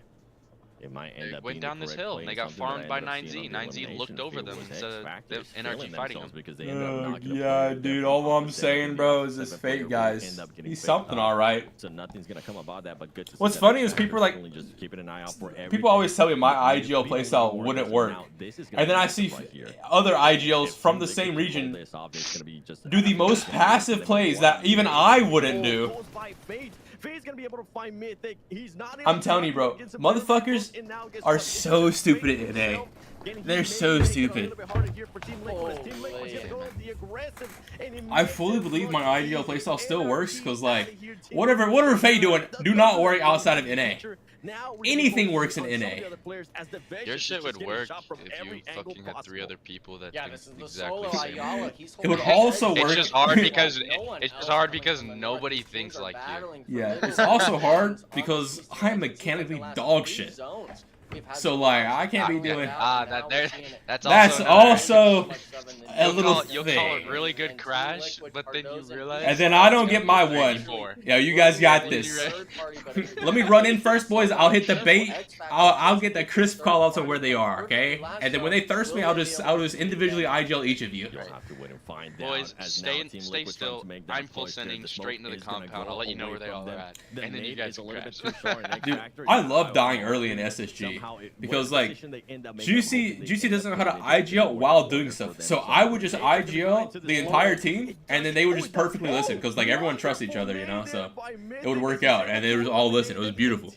It might end up went down this hill and they got farmed by 9Z. 9Z looked over them instead of NRG fighting them. Yeah, dude. All I'm saying, bro, is this Fate guys. He's something, all right. So nothing's gonna come about that. But good. What's funny is people are like, just keeping an eye out for people always tell me my IGL playstyle wouldn't work, and then I see other IGLs from the same region do the most passive plays that even I wouldn't do. I'm telling you, bro, motherfuckers are so stupid at NA. They're so stupid. I fully believe my IGL playstyle still works because, like, whatever Fate doing, do not worry outside of NA. Anything works in NA. Your shit would work if you fucking had 3 other people that think exactly the same. It would also work. It's just hard because nobody thinks like you. Yeah, it's also hard because I'm mechanically dog shit. So like I can't be doing. That's also a little you'll call a really good crash, but then you realize. And then I don't get my one. Yeah, you guys got this. Let me run in first, boys. I'll hit the bait. I'll get the crisp call outs on where they are, okay? And then when they thirst me, I'll just individually IGL each of you. Boys, stay still. I'm full sending straight into the compound. I'll let you know where they all are at, and then you guys can crash. Dude, I love dying early in SSG because like Juicy doesn't know how to IGL while doing stuff. So I would just IGL the entire team, and then they would just perfectly listen because like everyone trusts each other, you know. So it would work out, and they would all listen. It was beautiful.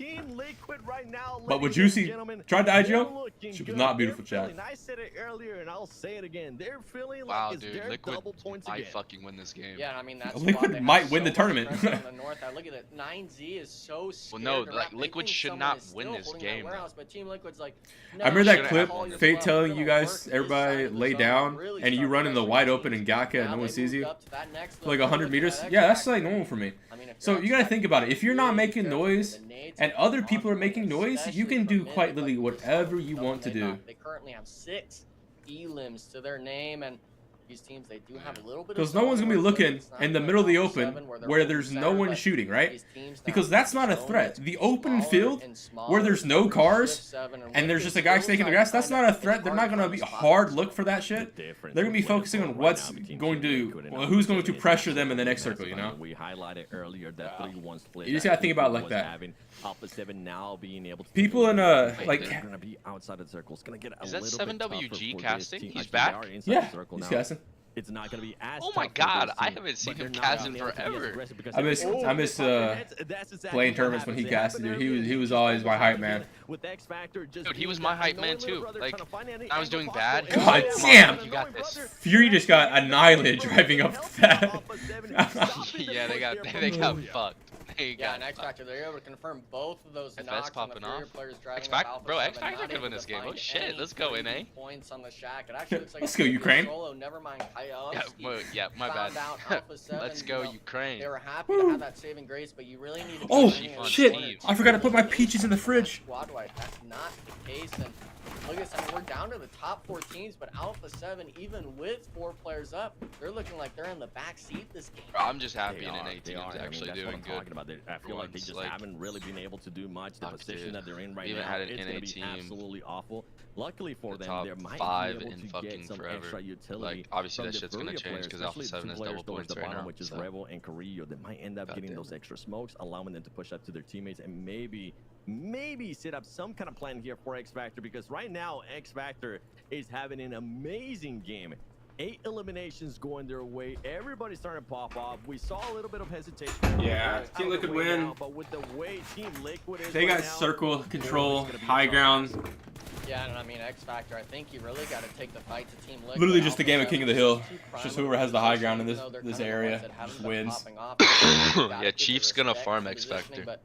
But when Juicy tried to IGL, she was not beautiful, Chad. I said it earlier, and I'll say it again. They're feeling like Wow, it's dude, their Liquid double points might again. fucking win this game. Yeah, I mean that's Liquid might win the tournament. on the north. Look at it. 9Z is so scared. Well, no, to like wrap. They Liquid think should someone not is win still this holding that game. warehouse, but Team Liquid's like, I remember that clip, call your Fate bluff. telling We're you gonna guys, work everybody this side of the lay zone, down, really and you start run in the pressuring wide open teams. and Gaka and Now no one they sees you. moved up to that next For like level, 100 looking meters. at Yeah, that's X-Factor. like normal for me. I mean, if So you're you gotta X-Factor, think about it. If you're not really making careful noise with the nades and and other people are on making noise, you especially can from do mid, quite like literally whatever you want to do. They currently have 6 elims to their name, and these teams, they do have a little bit of Because no one's gonna be zone work, but looking it's not in the like middle of the Alpha open 7 they're where holding there's no center, one but shooting, right? these teams Because now, that's not a zone threat. gets The open smaller field and where there's smaller, no but cars Shift 7 and there's with just the a guy skill staking the side grass, that's kinda, not a it's threat. They're not hard gonna to be find spots hard to look for that shit. They're gonna be focusing on what's going to, well, who's going to pressure them in the next circle, you know? We highlighted earlier that 3-1 split. You just gotta think about it like that. Having Alpha 7 now being able to People in like, they're gonna be outside of the circle. It's gonna get a Is that little bit tougher 7WG for this casting? team. He's Actually, they back? are inside yeah, the circle he's now. casting. It's not gonna be as Oh my tough for god, this I team, haven't seen but him they're cast not in being able to be as forever. aggressive because I miss playing tournaments when he casted, dude. He was always my hype man. With X Factor, just Dude, he was my hype man too. Like, I was doing bad. God Come on, damn! you got this. Fury just got annihilated driving up that. Yeah, they got fucked. They Yeah, got and X Factor, they're able to confirm both of those If knocks that's on the popping Fury off. players driving X up Factor, Alpha bro, 7, X Factor not could win able this to game. Oh find shit, any let's go, NA. points on the Shack. It actually looks like Let's it's go, gonna be a Ukraine. Solo, never mind Yeah, my bad. found out Alpha 7, Let's go, you know, Ukraine. They were happy to have that saving grace, but you really need to Oh, be winning shit. in the I forgot to put my peaches in the fridge. Squad wide. That's not the case. And look at this. I mean, we're down to the top 4 teams, but Alpha 7, even with 4 players up, they're looking like they're in the back seat this game. I'm just happy an NA They team's are. actually that's doing what I'm good. talking about. I feel like they just haven't really been able to do much. The Fuck, position dude. that they're in right We haven't now, had an it's NA going to be team absolutely awful. Luckily for the them, top they might 5 be able in to fucking get some forever. extra utility. Like, obviously from that the shit's gonna Furia change players, because Alpha especially 7 the has 2 double players towards points the right bottom, now. which is So. Rebel and Carrillo. They might end up getting those extra smokes, allowing them to push up to their teammates and maybe set up some kind of plan here for X Factor, because right now X Factor is having an amazing game. 8 eliminations going their way. Everybody's starting to pop off. We saw a little bit of hesitation. Yeah, Team Liquid win. Now, but with the way Team Liquid is They got right now, circle control, high ground. Yeah, and I mean, X Factor, I think you really got to take the fight to Team Liquid. Literally just a Alpha game of King of the 7 Hill. is too It's just prime whoever has the high ground in even though they're this kind of the area ones that haven't just been wins. popping off. You gotta Yeah, give Chief's the gonna respect farm to X positioning, Factor. but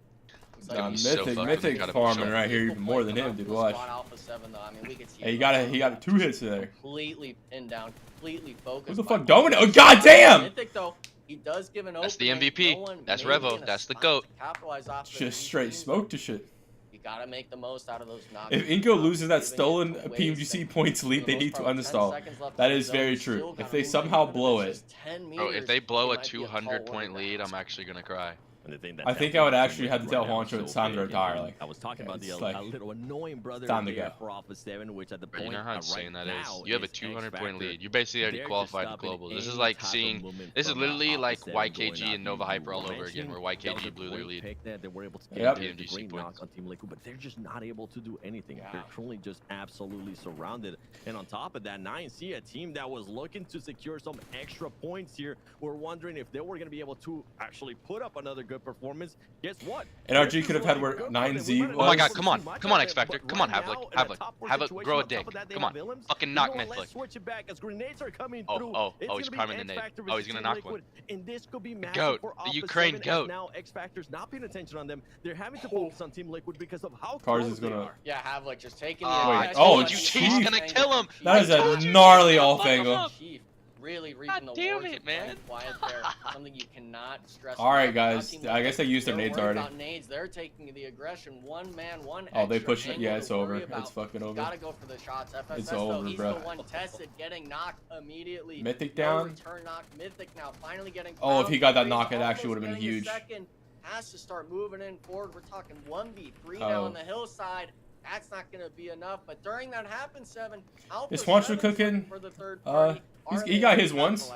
Nah, He's so fucking Mythic gotta farming push up. right here even more than him, dude. Watch. Squad Alpha 7, though, I mean, we could see Hey, it. he got 2 hits there. Completely pinned down, completely focused. Who the by fuck Domino? Oh, goddamn! Mythic, though, he does give an That's the opening. MVP. No one That's may be Revo. in a That's the spot GOAT. to capitalize off of it. Just straight smoke to shit. You gotta make the most out of those knocks. If Inko loses that Giving it stolen to waste, PMGC and points lead, for they the need most to part, 10 uninstall. seconds left That in the is zone, very still true. If gotta they move somehow even if blow it's it, just 10 Bro, if meters, they blow a might be a tall 200-point order. lead, I'm actually gonna cry. And the thing I think I would actually have to tell Juancho it's time to retire. Like, I was talking about it's the like, a little annoying brother time to there go. for Alpha 7, which at the Bro, point you know how right insane that is. now You have a is 200-point X-Factor. lead. You basically already They're qualified just to global. stopping This is any like type of seeing. movement This is from, literally Alpha like 7 going YKG out and Nova into Hyper all over Dimension. again, where That was YKG a blew their great lead. pick that they were able to get Yep. the PMGC green points. knock on Team Liquid, but they're just not able to do anything. They're truly just absolutely surrounded. And on top of that, 9C, a team that was looking to secure some extra points here, we're wondering if they were going to be able to actually put up another good performance. Guess what? NRG could have had where 9Z was. Oh my god, come on, X Factor, come on, have a grow a dick, come on, fucking knock Netflix. Switch it back as grenades are coming Oh, through. oh, It's oh, he's gonna be priming the nade. X-Factor Oh, he's versus gonna Team knock Liquid, one. and this could be massive GOAT, for the Alpha Ukraine 7, as GOAT. now X Factor's not paying attention on them. They're having to focus on Team Liquid because of how Cars close is gonna. they are. Yeah, Havlik just taking the Wait, advantage. oh, But Chief. Chief's gonna kill him. That is a gnarly off angle. Chief really reaping the damn rewards it, of playing man. quiet there. Something you cannot stress. All right, enough. Now, guys. Team I Liquid, guess they used their they're nades worried already. about nades. They're taking the aggression. One man, one Oh, they extra pushed it. angle Yeah, to it's over. worry about. It's fucking You over. gotta go for the shots. FSS, It's though, over, he's bro. the one tested, getting knocked immediately. Mythic No down. return knock. Mythic now finally getting. Oh, if he got that knock, it almost actually would have been getting a huge. second. Has to start moving in forward. We're talking 1v3 now on the hillside. That's not going to be enough. But during that happens, 7. Alpha Is Juancho 7 cooking? for the third party. He got his once.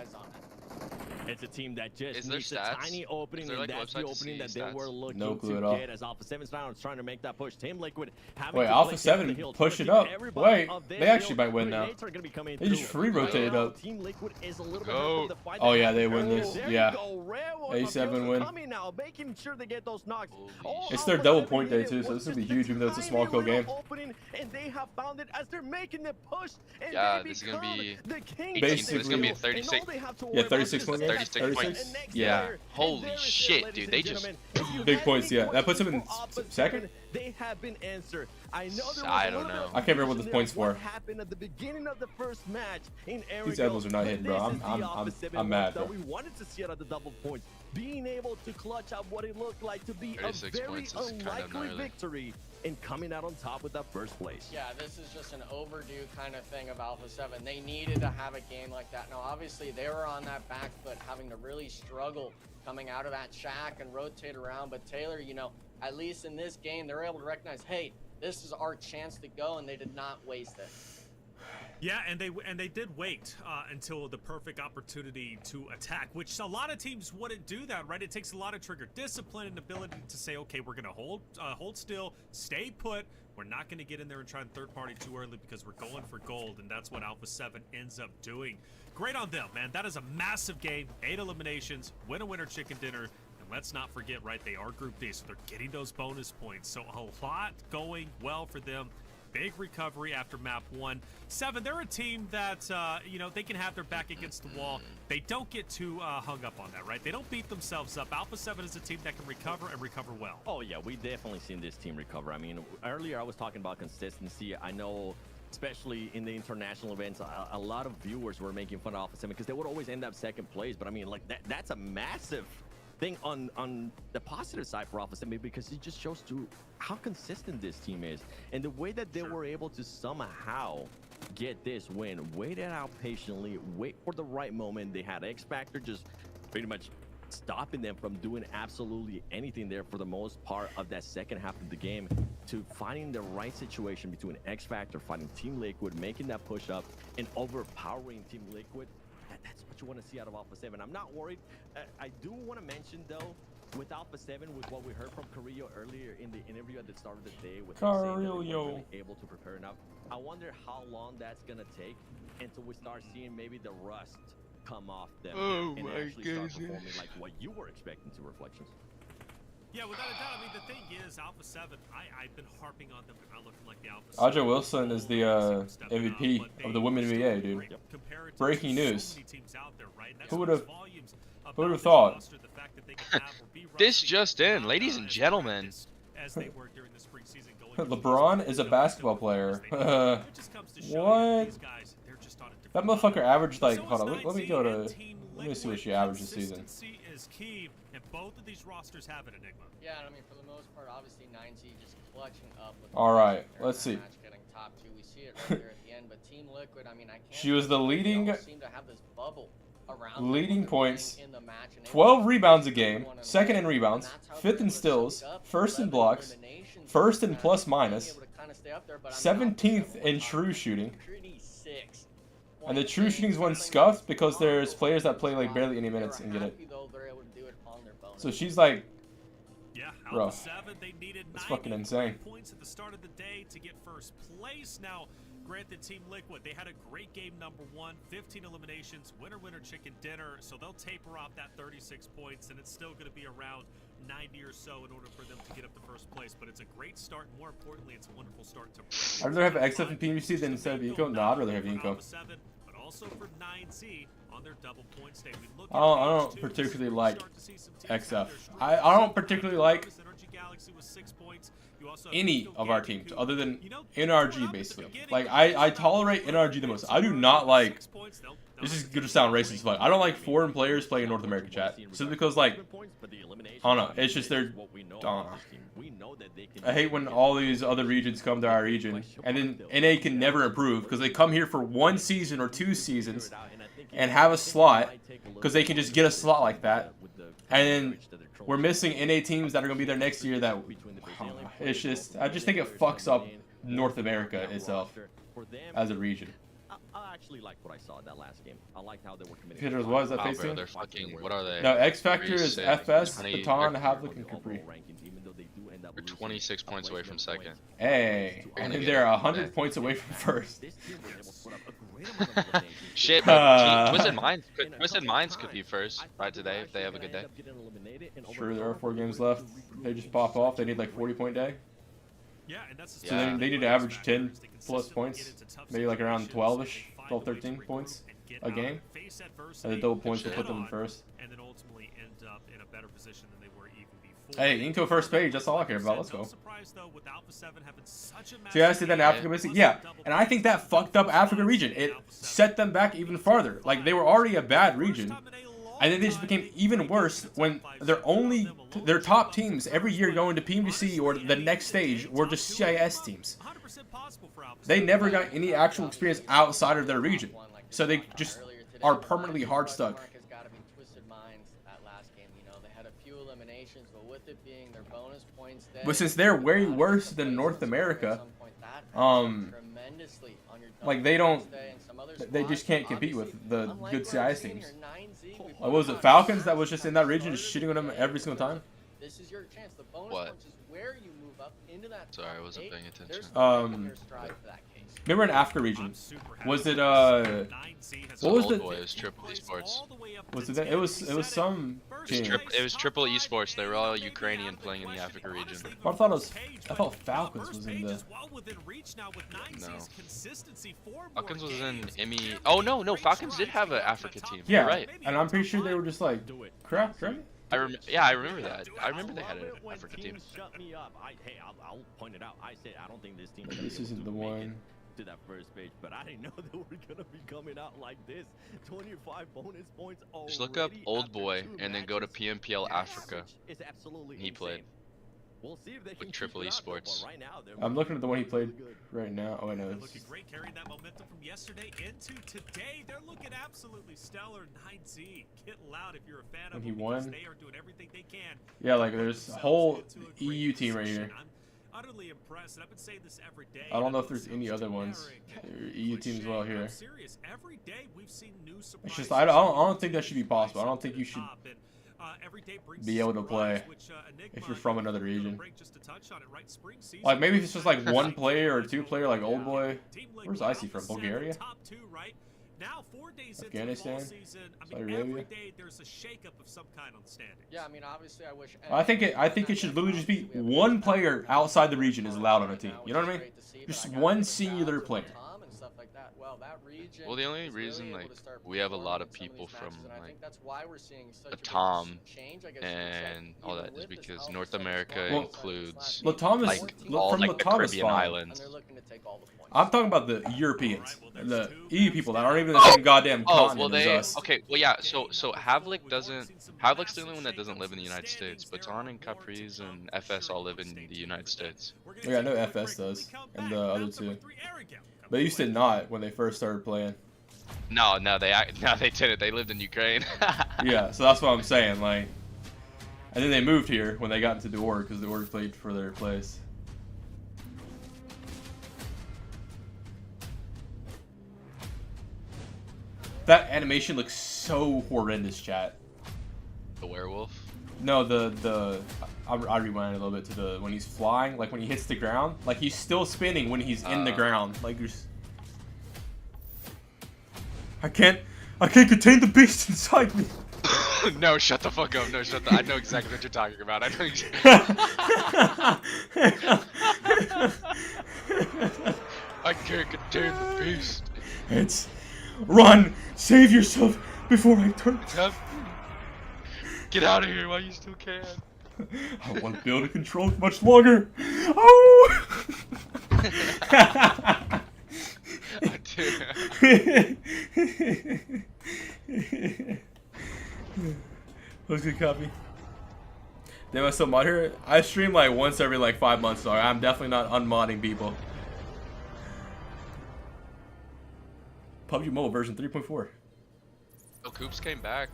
It's a team that just Is there needs a stats? tiny opening, Is there, and like, a that's the website to opening see that they stats? were looking No clue to at all. get as Alpha 7's now trying to make that push. Team Liquid having Wait, to Alpha play 7 the hill, push trying it to up. keep everybody Wait, of their they actually hill. might win now. Grenades are gonna be coming They just through. free rotated Right now, up. Team Liquid is a little bit Go. hurt from the fight Oh that yeah, they happened win earlier. this. There Yeah. you go. Rare one. A7 Mafioso win. coming now, making sure they get those knocks. All It's their Alpha double 7 point day needed too, so was this is gonna be just a huge even though it's a small tiny kill little game. opening, and they have found it as they're making the push. And Yeah, they this is gonna become be the king 18, of so it's gonna be a the 36. field. And all they have to Yeah, worry about 36 is point that game. next 36. player, and next Yeah. player. Holy And there is it, shit, ladies dude. and They just gentlemen. If you Big had points, any yeah. That puts him in questions for Alpha second? 7, they have been answered. I know there was I a don't little bit know. of I can't remember what confusion this point's there. for. What happened at the beginning of the first match in These Erigo, elbows are not but hitting, bro. this I'm- is the I'm- Alpha I'm- 7 I'm mad, that bro. we wanted to see out of the double points. Being able to clutch out what it looked like to be a 36 very points is kinda unlikely gnarly. victory and coming out on top with that first place. Yeah, this is just an overdue kind of thing of Alpha 7. They needed to have a game like that. Now, obviously, they were on that back foot, having to really struggle coming out of that shack and rotate around. But Taylor, you know, at least in this game, they're able to recognize, hey, this is our chance to go, and they did not waste it. Yeah, and they did wait until the perfect opportunity to attack, which a lot of teams wouldn't do that, right? It takes a lot of trigger discipline and ability to say, okay, we're gonna hold still, stay put. We're not gonna get in there and try and third party too early because we're going for gold, and that's what Alpha 7 ends up doing. Great on them, man. That is a massive game. 8 eliminations, winner chicken dinner. And let's not forget, right, they are Group D, so they're getting those bonus points. So a lot going well for them. Big recovery after map 1. 7, they're a team that, you know, they can have their back against the wall. They don't get too hung up on that, right? They don't beat themselves up. Alpha 7 is a team that can recover and recover well. Oh, yeah, we definitely seen this team recover. I mean, earlier I was talking about consistency. I know, especially in the international events, a lot of viewers were making fun of Alpha 7 because they would always end up second place. But I mean, like, that's a massive thing on the positive side for Alpha 7 because it just shows to how consistent this team is and the way that they were able to somehow get this win, wait it out patiently, wait for the right moment. They had X Factor just pretty much stopping them from doing absolutely anything there for the most part of that second half of the game, to finding the right situation between X Factor, finding Team Liquid, making that push up and overpowering Team Liquid. That's what you want to see out of Alpha 7. I'm not worried. I do want to mention, though, with Alpha 7, with what we heard from Carrillo earlier in the interview at the start of the day, with him saying that they weren't really able to prepare enough, I wonder how long that's going to take until we start seeing maybe the rust come off them and actually start performing like what you were expecting to Reflections. Yeah, without a doubt. I mean, the thing is, Alpha 7, I've been harping on them for not looking like the Alpha 7. Aja Wilson is the MVP of the Women NBA, dude. Breaking news. Who would have thought? This just in, ladies and gentlemen. LeBron is a basketball player. What? That motherfucker averaged like, hold on, let me go to, let me see what she averaged this season. Is key, and both of these rosters have it, Enigma. Yeah, I mean, for the most part, obviously 9Z just clutching up with All right, let's see. match getting top 2. We see it right there at the end, but Team Liquid, I mean, I can't She was the leading seem to have this bubble around leading points, in the match, and 12 rebounds a game, second in rebounds, 5th in steals, 1st in blocks, 1st in plus minus, 17th in true shooting. And the true shooting's one scuffed because there's players that play like barely any minutes and get it. So she's like, bro, it's fucking insane. Points at the start of the day to get first place. Now, granted, Team Liquid, they had a great game number 1, 15 eliminations, winner chicken dinner, so they'll taper off that 36 points, and it's still going to be around 90 or so in order for them to get up to first place. But it's a great start. More importantly, it's a wonderful start to. I'd rather have XF and PMSL than instead of Inco. No, I'd rather have Inco. But also for 9Z on their double point stay. We look I don't particularly like XF. I don't particularly like any of our teams other than NRG, basically. Like, I tolerate NRG the most. I do not like... This is going to sound racist, but I don't like foreign players playing in North American chat. Simply because, like, I don't know. It's just they're... I don't know. I hate when all these other regions come to our region, and then NA can never improve because they come here for 1 season or 2 seasons and have a slot because they can just get a slot like that. And then we're missing NA teams that are going to be there next year that... It's just... I just think it fucks up North America itself as a region. I actually liked what I saw in that last game. I liked how they were committed. Hitters, what is that face team? They're fucking, what are they? No, X Factor is FS, Baton, Havlik, and Capri. They're 26 points away from second. Hey, and then they're 100 points away from first. Shit, but Twisted Minds could be first right today if they have a good day. Sure, there are 4 games left. They just pop off. They need like 40-point day. So they need to average 10 plus points, maybe like around 12ish, 12, 13 points a game. And the double points will put them in first. Hey, Inco first page, that's all I care about. Let's go. So you guys see that in Africa missing? Yeah, and I think that fucked up Africa region. It set them back even farther. Like, they were already a bad region. And then they just became even worse when their top teams every year going to PMSL or the next stage were just CIS teams. They never got any actual experience outside of their region. So they just are permanently hard stuck. But since they're way worse than North America, like they just can't compete with the good CIS teams. What was it, Falcons that was just in that region just shitting on them every single time? What? Sorry, I wasn't paying attention. Remember in Africa region, was it what was the? It was Triple Esports. Was it? It was some team. It was Triple Esports. They were all Ukrainian playing in the Africa region. I thought Falcons was in the. No. Falcons was in EME. Oh no, Falcons did have an Africa team. Yeah, you're right. And I'm pretty sure they were just like crap, right? Yeah, I remember that. I remember they had an Africa team. Shut me up. I'll point it out. I said I don't think this team. This isn't the one. To that first page, but I didn't know they were gonna be coming out like this. 25 bonus points. Just look up Old Boy and then go to PMPL Africa. He played. We'll see if they with Triple Esports. Right now, I'm looking at the one he played right now. Oh, I know. Looking great, carrying that momentum from yesterday into today. They're looking absolutely stellar. 9Z, get loud if you're a fan of them. He won. They are doing everything they can. Yeah, like there's a whole EU team right here. Utterly impressed, and I've been saying this every day. I don't know if there's any other ones. EU teams as well here. Every day we've seen new surprises. It's just I don't think that should be possible. I don't think you should be able to play if you're from another region. Like maybe if it's just like one player or 2 player, like Old Boy. Where's Icy from? Bulgaria? Now, 4 days Afghanistan? Into the season, Saudi Arabia? every day there's a shakeup of some kind on the standings. Yeah, I mean, obviously, I wish. I think it should literally just be one player outside the region is allowed on a team. You know what I mean? Just one singular player. Well, the only reason like we have a lot of people from like Latam and all that is because North America includes like all like the Caribbean islands. I'm talking about the Europeans, the EU people that aren't even the same goddamn continent as us. Okay, well yeah, so Havlik's the only one that doesn't live in the United States. Baton and Capri's and FS all live in the United States. Yeah, I know FS does, and the other 2. But they used to not when they first started playing. No, they didn't. They lived in Ukraine. Yeah, so that's what I'm saying. Like, and then they moved here when they got into the org because the org played for their place. That animation looks so horrendous, chat. The werewolf? No, I rewind a little bit to the when he's flying, like when he hits the ground, like he's still spinning when he's in the ground. Like there's, I can't contain the beast inside me. No, shut the fuck up. No, I know exactly what you're talking about. I know I can't contain the beast. It's run, save yourself before I turn. Get out of here while you still can. I want to be able to control it much longer. Oh! Looks good, copy. Damn, I still mod here. I stream like once every like 5 months, so I'm definitely not unmodding people. PUBG Mobile version 3.4. Oh, Coops came back.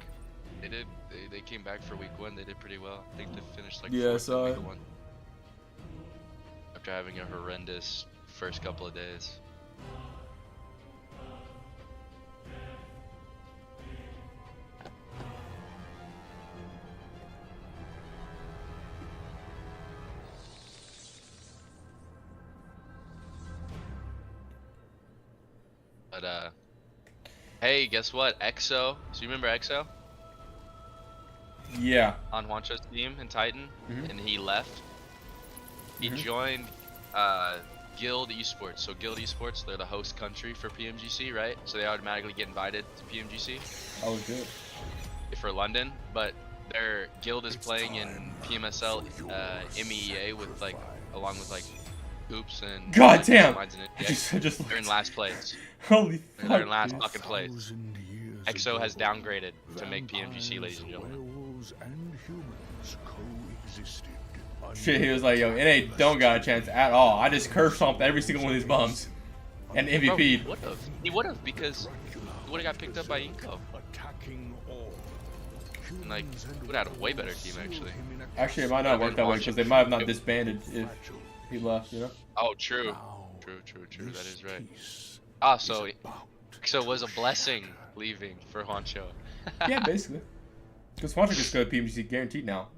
They did. They came back for week 1. They did pretty well. I think they finished like fourth in week 1. After having a horrendous first couple of days. But hey, guess what? EXO. So you remember EXO? Yeah. On Juancho's team in Titan, and he left. He joined Guild Esports. So Guild Esports, they're the host country for PMGC, right? So they automatically get invited to PMGC. Oh, good. For London, but their guild is playing in PMSL MEEA with like, along with like Hoops and. God like, damn! They're in last place. Holy fuck. They're in last fucking place. EXO has downgraded to make PMGC, ladies and gentlemen. Shit, he was like, yo, NA don't got a chance at all. I just curve stomped every single one of these bums. And MVP'd. He would have, because he would have got picked up by Inco. And like, would have had a way better team, actually. Actually, it might not work that way, because they might have not disbanded if he left, you know? Oh, true. True, that is right. Ah, so it was a blessing leaving for Juancho. Yeah, basically. Because Juancho gets to go to PMGC guaranteed now.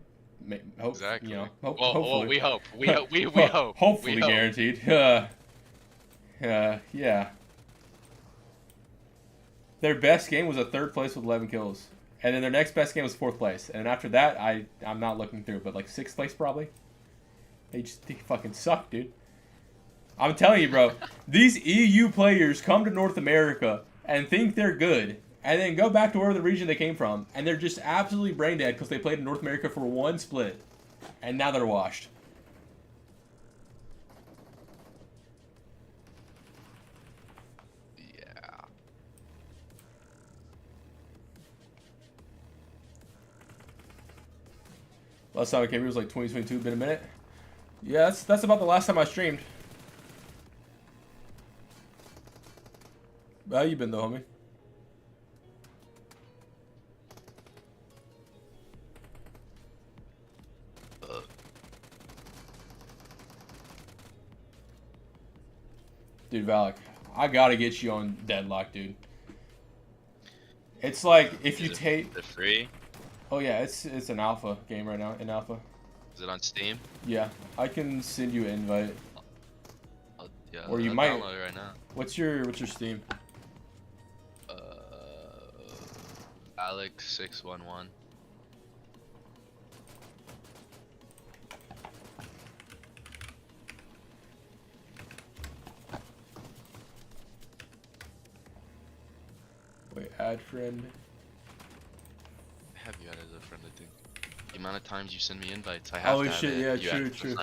Exactly. You know, well, we hope. We hope. Hopefully guaranteed. Yeah. Their best game was a 3rd place with 11 kills. And then their next best game was 4th place. And after that, I'm not looking through, but like 6th place probably. They fucking suck, dude. I'm telling you, bro. These EU players come to North America and think they're good, and then go back to wherever the region they came from, and they're just absolutely brain dead because they played in North America for 1 split, and now they're washed. Yeah. Last time I came here was like 2022, been a minute. Yeah, that's about the last time I streamed. How you been though, homie? Dude, Valak, I gotta get you on Deadlock, dude. It's like if you take the free. Oh yeah, it's an alpha game right now, in alpha. Is it on Steam? Yeah, I can send you an invite. Yeah, or you I'll might download it right now. What's your Steam? Alex611. Wait, add friend. I have you added as a friend, I think. The amount of times you send me invites, I have to have shit, it. yeah, true.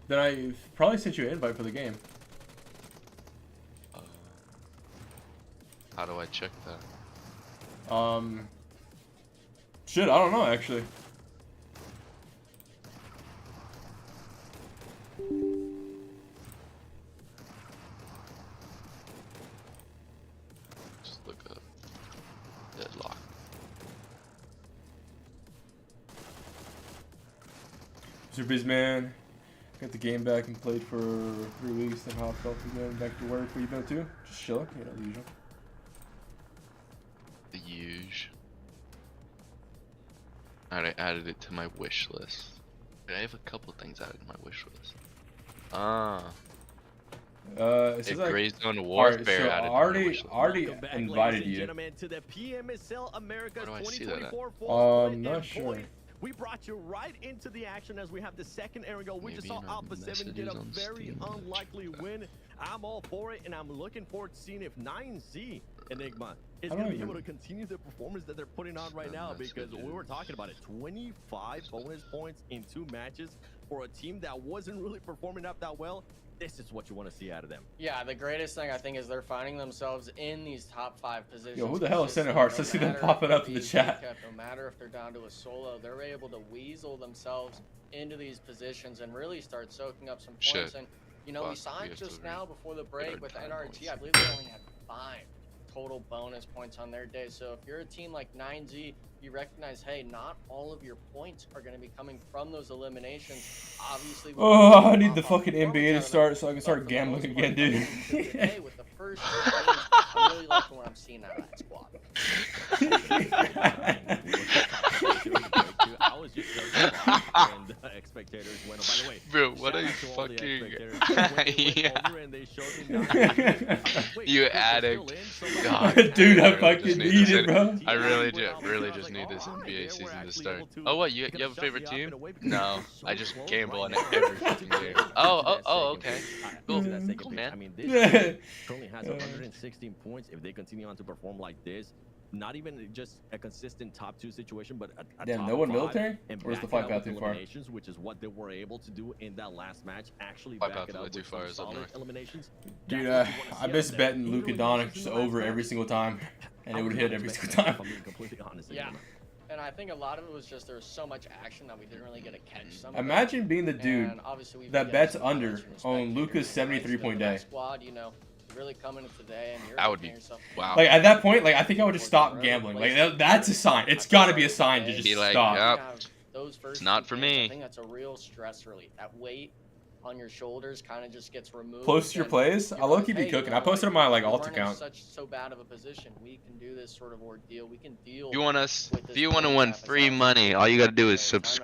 Then I probably sent you an invite for the game. How do I check that? Shit, I don't know actually. Just look up Deadlock. Mr. Bizman, got the game back and played for 3 weeks. Then how it felt again. Back to work. What you been up to? Just chilling, you know, the usual. The huge. Alright, I added it to my wish list. I have a couple things added to my wish list. It says like, Gray Zone Warfare so added already invited you. To the PMSL America's Where do I see that at? 2024 Not sure. We brought you right into the action as we have the second area go. We just saw Alpha 7 get a very unlikely win. I'm all for it, and I'm looking forward to seeing if 9Z Enigma is I going to don't be able even- to continue the performance that they're putting on right now, because we were talking about it. 25 bonus points in 2 matches for a team that wasn't really performing up that well. This is what you want to see out of them. Yeah, the greatest thing I think is they're finding themselves in these top 5 positions. Yo, who the hell is Center consistently. Hearts? No Let's see them matter pop if it up they're in the being chat. kept, no matter if they're down to a solo, they're able to weasel themselves into these positions and really start soaking up some points. Shit. And you know, we Fuck, saw we it have to just agree. now before the break Better with time NRG. points. I believe they only had 5 total bonus points on their day. So if you're a team like 9Z, you recognize, hey, not all of your points are going to be coming from those eliminations. Obviously, Oh, I need the fucking NBA to start so I can start gambling again, dude. Hey, with the first 2 games, I'm really liking what I'm seeing out of that squad. I was just joking, and spectators went. By the way, Bro, what shout a out to all the fucking spectators. When they went over and they showed me 9, wait, you they're addict. still in? So God, Dude, I really fucking just need this it, in- bro. I really just need this NBA season to start. Oh, what? You have a favorite team? No, I just gamble on it every fucking game. Oh, okay. Cool, cool, man. I mean, this team currently has 116 points. If they continue on to perform like this, not even just a consistent top 2 situation, but a Damn, top no one 5, military? and Or is the back it fight up path with too far? eliminations, which is what they were able to do in that last match. Actually, Fight back path it a up little too with far, some is up solid north. eliminations. Dude, That's what you wanna I see out miss of them. betting In Luka eliminations Doncic in the over last every match, single time, and I it would was hit not every single expecting that, time. if I'm being completely honest. Yeah. And I think a lot of it was just there was so much action that we didn't really get to catch some of it. Imagine being the dude And obviously we've that been bets getting some under highlights from the on Luka's spectators, 73-point right? day. So that squad, you know, really coming into today and you're That would looking be at yourself, wow. Like at that point, like I think I would just stop gambling. Like that's a sign. It's got to be a sign to just Be like, stop. yep. those first It's not 2 for games, I me. think that's a real stress relief. That weight on your shoulders kind of just gets removed. Post your and plays. you're I low-key like, be hey, cooking. you I know posted what? on my We alt weren't in account. so bad of a position. We can do this sort of ordeal. We can deal. If you want us, with if this you want to point win gap as free long as money, we all you gotta do is take time. And a lot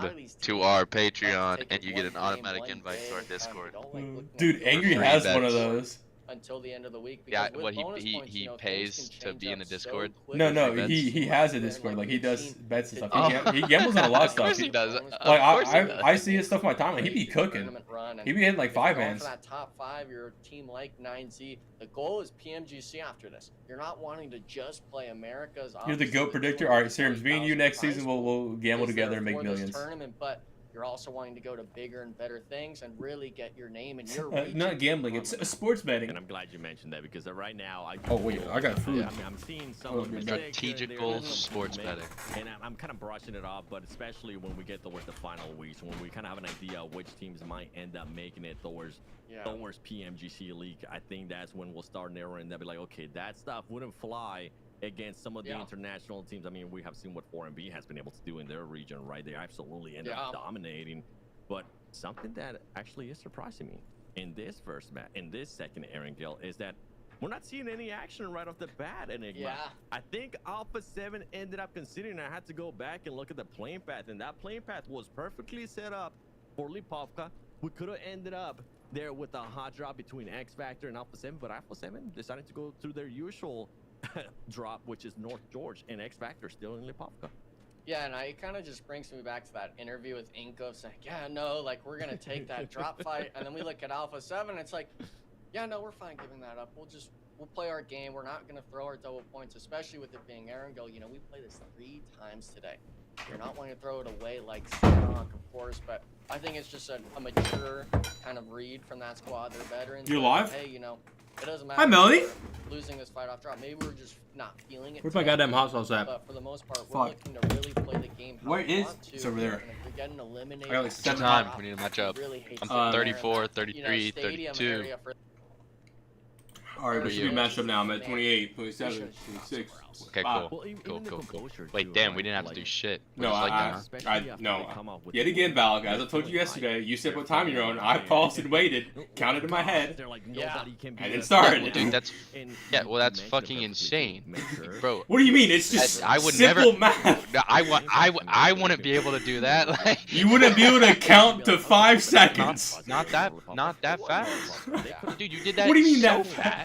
subscribe of these to teams our like to Patreon, take and you it get one an game, automatic one invite day to our at a time. Discord. We don't like looking at Dude, the Angry numbers has bets. one of those. until the end of the week. Yeah, Because what with bonus points, you he know, things pays can to change be in up a so Discord. quickly. No, no, Bets. he has a And, Discord. Like he we've does seen bets and stuff. today- He gambles on a lot of Of course stuff. he does. Like Of course he does. I see his stuff on my timeline. He be cooking. Tournament run, and He be hitting like if you're 5 going mans. for that top 5, you're a team like 9Z. The goal is PMGC after this. You're not wanting to just play America's. You're the Obviously, GOAT predictor. All right, Serums, me and you next 220,000 season we'll gamble is there together and make for this millions. tournament, but you're also wanting to go to bigger and better things and really get your name and your region Not gambling. It's sports betting. And I'm glad you mentioned that, because right now Oh, wait, I got food. I mean, I'm seeing some Oh, of the okay. mistakes here and there, Strategical some sports improvement, betting. and I'm kind of brushing it off, but especially when we get towards the final weeks, when we kind of have an idea of which teams might end up making it towards PMGC League, I think that's when we'll start narrowing that. Be like, okay, that stuff wouldn't fly against some of the international teams. I mean, we have seen what 4MB has been able to do in their region, right? They absolutely end up dominating. But something that actually is surprising me in this first match, in this second Erangel, is that we're not seeing any action right off the bat, Enigma. Yeah. I think Alpha 7 ended up considering, I had to go back and look at the playing path, and that playing path was perfectly set up for Lipovka. We could have ended up there with a hot drop between X Factor and Alpha 7, but Alpha 7 decided to go through their usual drop, which is North George, and X Factor still in Lipovka. Yeah, and it kind of just brings me back to that interview with Inko saying, yeah, no, like, we're going to take that drop fight. And then we look at Alpha 7, it's like, yeah, no, we're fine giving that up. We'll play our game. We're not going to throw our double points, especially with it being Erangel. You know, we played this 3 times today. You're not wanting to throw it away like Seahawk, of course, but I think it's just a mature kind of read from that squad. They're veterans. You're live? Hey, you know, it doesn't matter. Hi, Melody. If we're losing this fight off drop. Maybe we're just not feeling it. Where's my today, goddamn hot sauce at? But for the most part, we're looking to really play the game how Where we is? want to. It's over there. And if you're getting eliminated, I got like It's 7 time. hot. We need to match up. really hate I'm sitting there in 34, that, 33, stadium 32. area for All right, we should be matched up now. I'm at Man. 28, 27, 26. Okay, Wow. cool. Well, even Cool, the cool, cool. composure, Wait, too, damn, right? we didn't have to Like, do shit. No, We're just like that. Especially I after no. they come out with Yet the again, Val, as I feeling told you like, yesterday, you said they're what time you're on. feeling I like, paused and waited, counted in my head, They're like, Yeah. nobody can be and then us. started. Well, dude, that's And yeah. you Well, that's mentioned fucking perfectly, insane, make sure. bro. What do you mean? It's just I would simple never. math. No, I wouldn't be able to do that. Like, You wouldn't be able to count to 5 seconds. not that fast. Dude, you did that What do you mean so that fast.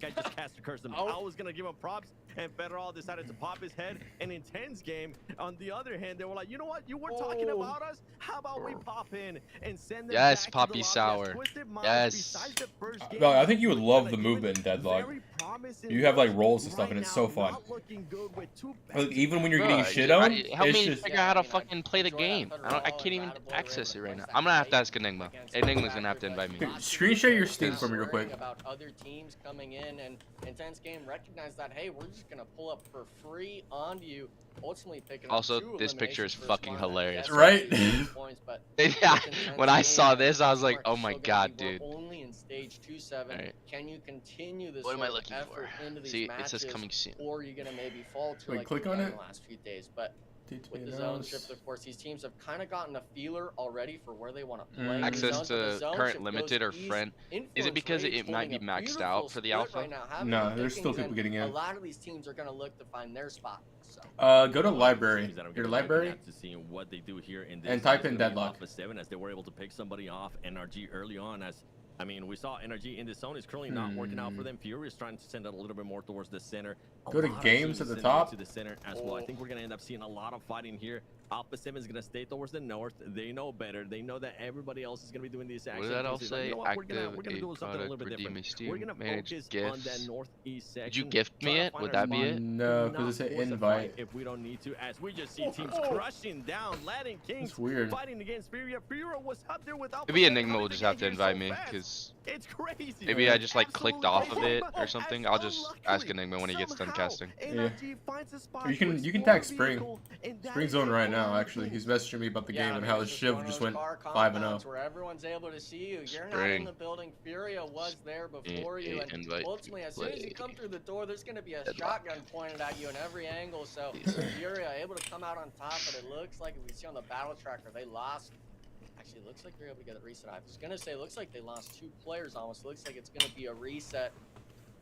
think I just cast a curse them. Oh. I was gonna give him props, and Federal decided to pop his head. An intense game. On the other hand, they were like, you know what? You were talking about us. How about we pop in and send them Yes, back Poppy to the lobby as Sour. Twisted Minds, Yes. besides the first game, No, I think you would we're love gonna the give movement in him Deadlock. very You have like roles and stuff, and it's so fun. Like, even when you're getting shit on, help it's me just. figure out how to fucking play the game. I can't even access it right now. I'm gonna have to ask Enigma. Enigma's gonna have to invite me. Dude, screen share your Steam for me real quick. About other teams coming in and Intense Game recognize that, hey, we're just gonna pull up for free onto you. Ultimately picking also, this picture is fucking hilarious. Right? Yeah, when I saw this, I was like, oh my god, dude. Only in stage 2-7. Right. Can you continue this What am I sort of looking effort for? into these See, matches, it says coming soon. or are you gonna maybe fall to Wait, like click you've on done it. the last few days? But with the zone shift, of course, these teams have kind of gotten a feeler already for where they want to play. Access to current limited or friend. Is it because it might be maxed out for the alpha? No, there's still people getting in. A lot of these teams are going to look to find their spot. So. Go to library. Your library. To see what they do here in this And type in deadlock. Alpha 7 as they were able to pick somebody off NRG early on. As I mean, we saw NRG in the zone is currently not working out for them. Fury is trying to send it a little bit more towards the center. Go to games at the top. To the center as well. I think we're gonna end up seeing a lot of fighting here. Alpha 7 is gonna stay towards the north. They know better. They know that everybody else is gonna be doing these actions. What did that all say? You know what? We're gonna do something a little bit different. We're gonna focus on that northeast section. Did you gift me it? Would that be it? No, because it's an invite. If we don't need to, as we just see teams crushing down Latin Kings. It's weird. Fighting against Furia. Furia was up there with Alpha. Maybe Enigma will just have to invite me, because it's crazy. Maybe I just like clicked off of it or something. I'll just ask Enigma when he gets done casting. Yeah. Or you can tag Spring. Spring's on right now. Actually, he's messaging me about the game and how his Shiv just went 5-0. Where everyone's able to see you. You're not in the building. Furia was there before you, and ultimately, as soon as you come through the door, there's going to be a shotgun pointed at you in every angle. So Furia able to come out on top, but it looks like if we see on the battle tracker, they lost. Actually, it looks like they're able to get a reset. I was going to say, it looks like they lost 2 players almost. It looks like it's going to be a reset,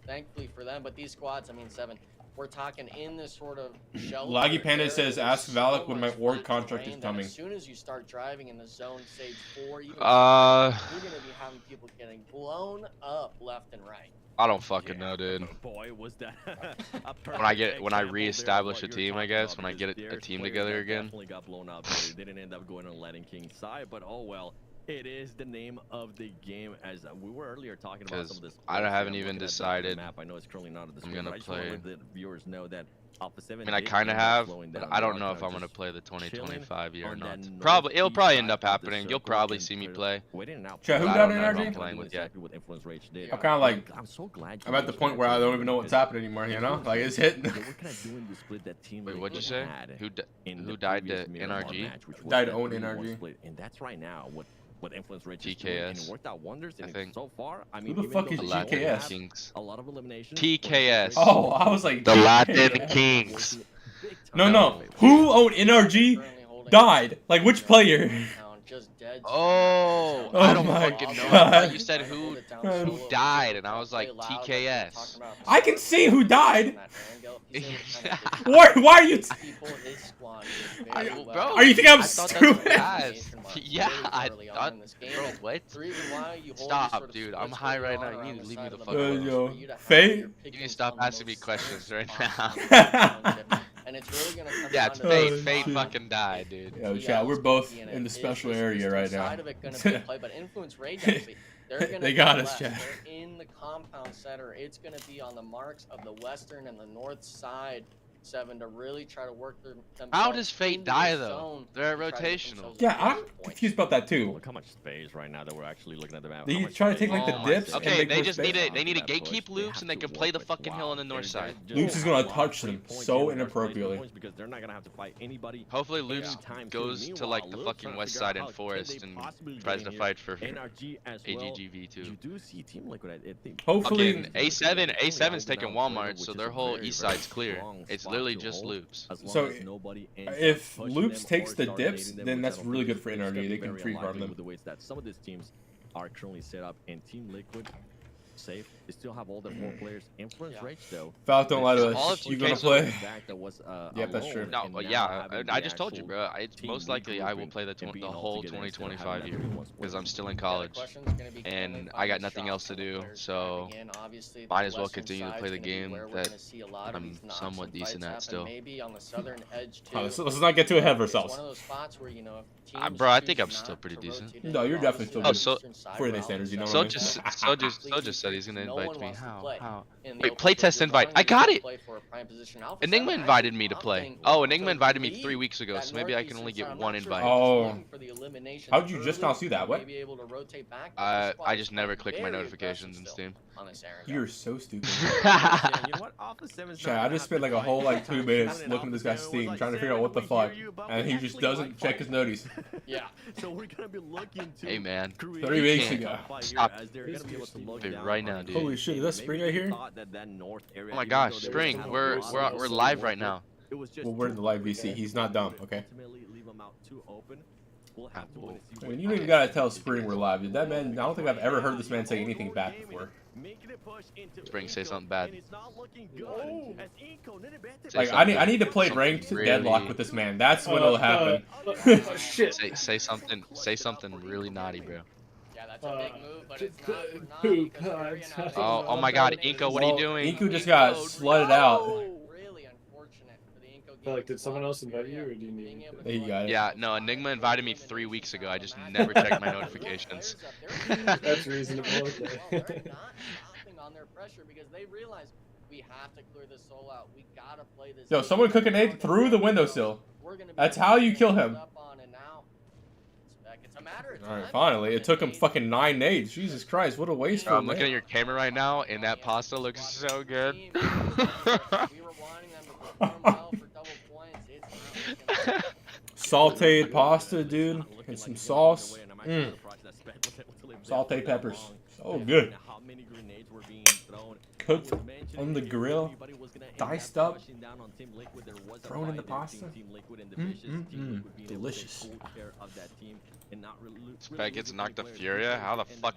thankfully for them. But these squads, I mean, 7, we're talking in this sort of shelter. Laggy Panda area. says, ask Valak when my org contract is coming. As soon as you start driving in the zone stage 4, even you're going to be having people getting blown up left and right. I don't fucking know, dude. Boy, was that when I reestablish a team, I guess, when I get a team together again. Definitely got blown up. They didn't end up going on Latin King's side, but oh well. It is the name of the game, as we were earlier talking about some of this. I haven't even decided. I know it's currently not at the I'm gonna play. The viewers know that Alpha 7. I mean, I kind of have, but I don't know if I'm gonna play the 2025 year or not. Probably, it'll probably end up happening. You'll probably see me play. Chat, who got NRG? I'm playing with yet. I'm kind of like, I'm at the point where I don't even know what's happening anymore. You know, like it's hitting. Wait, what'd you say? Who died to NRG? Died to own NRG. And that's right now what Influence Rage is TKS. doing, and worked out wonders. I think. So far, I mean, Who the fuck is GKS? A lot of eliminations. TKS. Oh, I was like, the Latin Kings. No. Who owned NRG? Died. Like which player? Oh, I don't fucking know. I thought you said who died, and I was like TKS. I can see who died. Why are you? Bro, are you think I'm stupid? Yeah, I thought. Bro, what? Stop, dude. I'm high right now. You need to leave me the fuck alone. Faye? You need to stop asking me questions right now. And it's really gonna come yeah, it's Fate. Fate fucking died, dude. Yo, chat, we're both in the special area right now. But Influence Rage, actually, they're gonna they got us, chat. They're in the compound center. It's gonna be on the marks of the western and the north side. 7 to really try to work them. How does Fate die though? They're rotational. Yeah, I'm confused about that too. Look how much space right now that we're actually looking at the map. They try to take like the dips. Okay, they just need it. They need to gatekeep loops, and they can play the fucking hill on the north side. Loops is gonna touch them so inappropriately. Because they're not gonna have to fight anybody. Hopefully, Loops goes to like the fucking west side in forest and tries to fight for AGGV too. You do see Team Liquid. Hopefully, A7's taking Walmart, so their whole east side's clear. It's literally just Loops. So if Loops takes the dips, then that's really good for NRG. They can free farm them. Some of these teams are currently set up, and Team Liquid safe. They still have all their 4 players. Influence Rage though. Falk, don't lie to us. You gonna play? Yep, that's true. No, yeah, I just told you, bro. It's most likely I will play the whole 2025 year because I'm still in college and I got nothing else to do. So might as well continue to play the game that I'm somewhat decent at still. Let's not get too ahead of ourselves. Bro, I think I'm still pretty decent. No, you're definitely still good. Oh, so for the standards, you know. So just said he's gonna invite invite me? wants to How? play How? in the Wait, open, so playtest you're invite. going I to got need to it! play for a prime position alpha set. Enigma I'm invited actually me to play. opting Oh, Enigma to invited me 3 leave weeks ago, that so maybe I can northeastern only side. get I'm one not sure if invite. they're just Oh. looking for the eliminations How'd you just early now see that? and What? maybe able to rotate back, but this squad I is just never playing clicked my very notifications in aggressive Steam. still on this Aaron You're guy. so stupid. Yeah, you know what? Alpha 7's Chat, not I gonna just have spent to like a fight whole like anytime 2 minutes soon, and looking at this Alpha guy's 7 was Steam, like, trying to figure out "Sarah, what the we fuck, hear you, but and we he just actually doesn't might check fight." his noties. Yeah. So we're gonna be looking to Hey, man. 3 weeks ago. Stop. as they're gonna be able to look Dude, down right on now, the dude. Holy shit, is that Spring right here? thought that north area, Oh my even gosh, though they Spring, have a we're lot of live support, right now. it was just Well, we're in the live VC. He's not dumb, okay? ultimately leave them out too open. We'll have to wait and see I mean, what you don't even gotta tell Spring we're live, dude. That man, I don't think I've ever heard this man say anything bad before. making it push into Spring, say Inco, something bad. and it's not looking good as Inco did it better. Say Like, something I need to play something ranked really- deadlock with this man. That's when it'll happen. Shit. Say something really naughty, bro. Yeah, that's a big move, but it's not for naughty Poop. because Area now Oh my God, Inko, what are you doing? Inko just got slutted out. really unfortunate for the Inco Like, did someone else invite you, or do you need me? There you got it. Yeah, no, Enigma invited me 3 weeks ago. I just never checked my notifications. That's reasonable. Okay. They're not stopping on their pressure because they realize we have to clear this soul out. We gotta play this. Yo, someone cook an egg through the windowsill. That's how you kill him. It's a matter of Alright, time. finally. It took him fucking 9 nades. Jesus Christ, what a wasteful I'm looking at man. your camera right now, and that pasta looks so good. We were wanting them to perform well for double points. It's not looking Sauteed pasta, dude, and some sauce. Sauteed peppers. So good. Cooked on the grill, diced up, thrown in the pasta. Delicious. Spec gets knocked off Furia. How the fuck?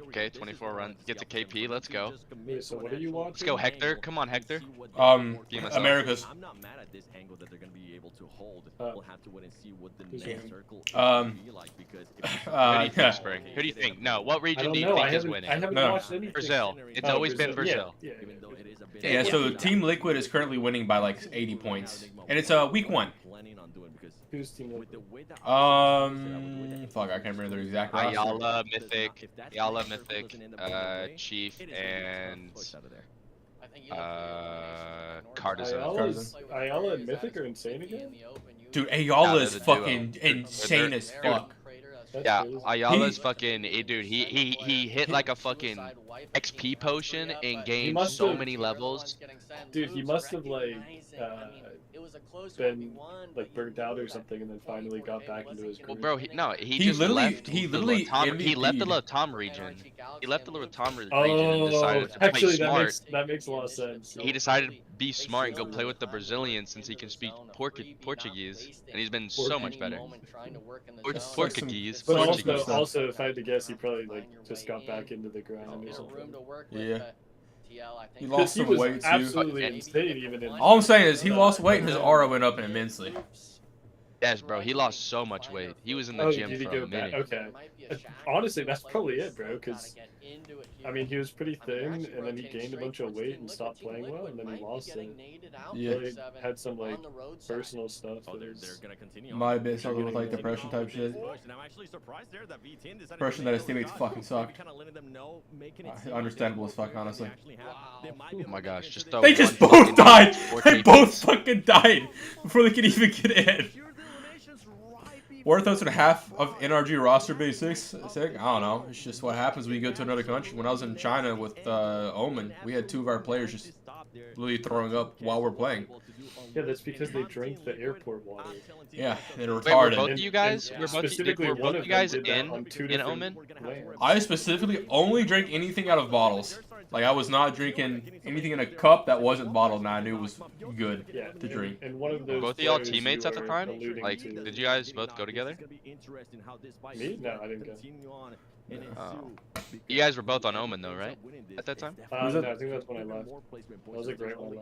Okay, 24 runs. Gets a KP. Let's go. Wait, so what are you watching? Let's go, Hector. Come on, Hector. America's. I'm not mad at this angle that they're going to be able to hold. Uh, We'll have to wait and see what the who's next winning? circle Um, will be like because Who do you yeah. think, Spring? Who do you think? No, what I region don't do you know. think I is haven't, winning? I haven't No. watched anything. Brazil. It's Oh, always been Brazil. Brazil. Yeah. even though it is a bit Yeah, so Team Liquid is currently winning by like 80 points. And it's week 1. planning on doing because Who's team with Liquid? the way that Fuck, I can't remember their exact roster. Ayala, Mythic, Chief, and Cardizone. Ayala and Mythic are insane again? Dude, Ayala is they're the duo. fucking insane as fuck. That's Yeah, crazy. Ayala's fucking, dude, he hit like a fucking XP potion and gained must so have- many levels. Dude, he must have like been like burnt out or something, and then finally got back into his Well, groove. bro, he He just literally- left. he the literally Latam, he left the MVP'd. Latam region. He left the Latam region and Oh, decided to play actually, smart. that makes a lot of sense. He decided to be smart and go play with the Brazilians since he can speak Portuguese, and he's been so much better. Portuguese, But Portuguese. also, if I had to guess, he probably like just got back into the grind or something. Yeah. He Because lost he some was weight too. absolutely insane even in. All I'm saying is he lost weight and his aura went up immensely. Yes, bro, he lost so much weight. He was in the Oh, gym did he for go a back? minute. Okay. Honestly, that's probably it, bro. Because I mean, he was pretty thin, and then he gained a bunch of weight and stopped playing well, and then he lost it. Yeah. Really had some like personal stuff. Oh, that they're was- gonna continue. Might have been something with like depression type shit. And I'm actually surprised there that V10 decided to Depression make that his those teammates shots. fucking suck. Maybe kinda letting them know, making it seem Understandable like as fuck, they're more honestly. players than they actually have. They might be Oh my able to gosh, get just into throw They the- just one both fucking died! four They KPs. both fucking died before they could even get in. Worthos and half of NRG roster basics. Sick. I don't know. It's just what happens when you go to another country. When I was in China with Omen, we had 2 of our players just literally throwing up while we're playing. Yeah, that's because they drank the airport water. Yeah, they're Wait, were retarded. both of you guys? And Were both specifically, were one both of you guys them did that in on 2 in different Omen? lands. I specifically only drank anything out of bottles. Like, I was not drinking anything in a cup that wasn't bottled and I knew was good Yeah, to drink. And one of Were those both of y'all players teammates you at the are time? alluding Like, to- did you guys both go together? Me? No, I didn't go. Oh. You guys were both on Omen though, right? At that time? No, I think that's when I left. That was a great one.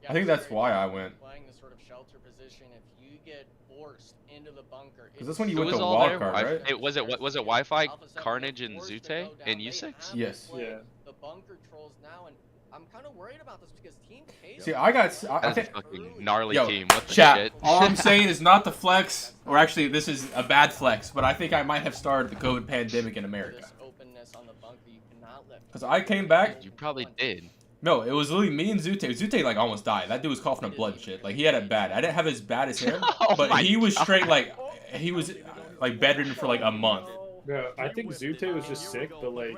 I think that's why I went. Playing the sort of shelter position, if you get forced into the bunker, Because that's when you Who went was to all there? wildcard, right? It was it Wi-Fi, Carnage, and Zute, and U6? Yes. Yeah. The bunker trolls now, and I'm kind of worried about this because Team K. See, I That's a think. fucking gnarly Yo, team. What the chat. shit? All I'm saying is not the flex, or actually, this is a bad flex, but I think I might have started the COVID pandemic in America. Openness on the bunker, you cannot let Because I came back. You probably did. No, it was literally me and Zute. Zute like almost died. That dude was coughing up blood and shit. Like he had it bad. I didn't have as bad as him, but he was straight like he was like bedridden for like a month. No, I think Zute was just sick, but like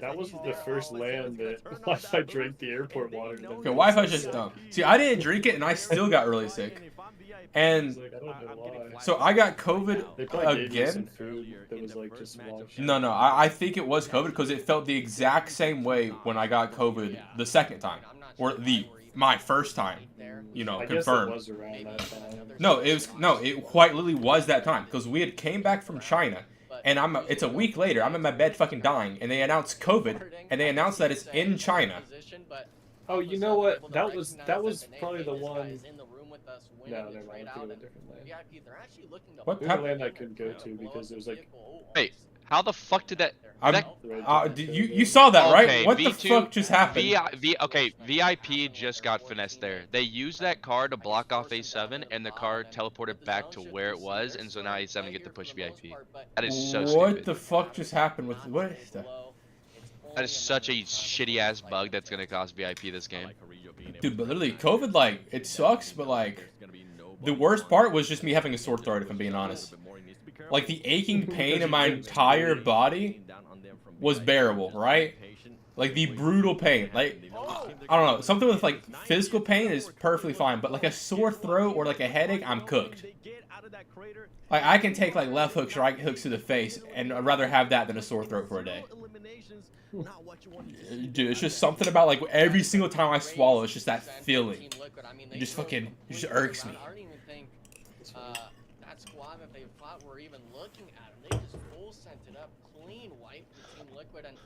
that wasn't the first land that Wi-Fi drank the airport water. Okay, Wi-Fi's just dumb. See, I didn't drink it and I still got really sick. And so I got COVID again. No, I think it was COVID because it felt the exact same way when I got COVID the second time, or my first time. You know, confirmed. No, it quite literally was that time because we had came back from China, and it's a week later. I'm in my bed fucking dying, and they announced COVID, and they announced that it's in China. Oh, you know what? That was probably the one. No, never mind. I think it was a different land. What land I couldn't go to because it was like. Wait, how the fuck did that? You saw that, right? Okay, What V2, the fuck just happened? Okay, VIP just got finessed there. They used that car to block off A7, and the car teleported back to where it was, and so now A7 get to push VIP. That is so stupid. What the fuck just happened with what? That is such a shitty ass bug that's gonna cost VIP this game. Dude, but literally, COVID, like, it sucks, but like, the worst part was just me having a sore throat, if I'm being honest. Like, the aching pain in my entire body was bearable, right? Like, the brutal pain. Like, I don't know, something with, like, physical pain is perfectly fine, but, like, a sore throat or, like, a headache, I'm cooked. Like, I can take, like, left hooks, right hooks to the face, and I'd rather have that than a sore throat for a day. Dude, it's just something about, like, every single time I swallow, it's just that feeling. It just fucking, it just irks me. I don't even think that squad that they fought were even looking at him. They just full sent it up, clean wipe the Team Liquid, and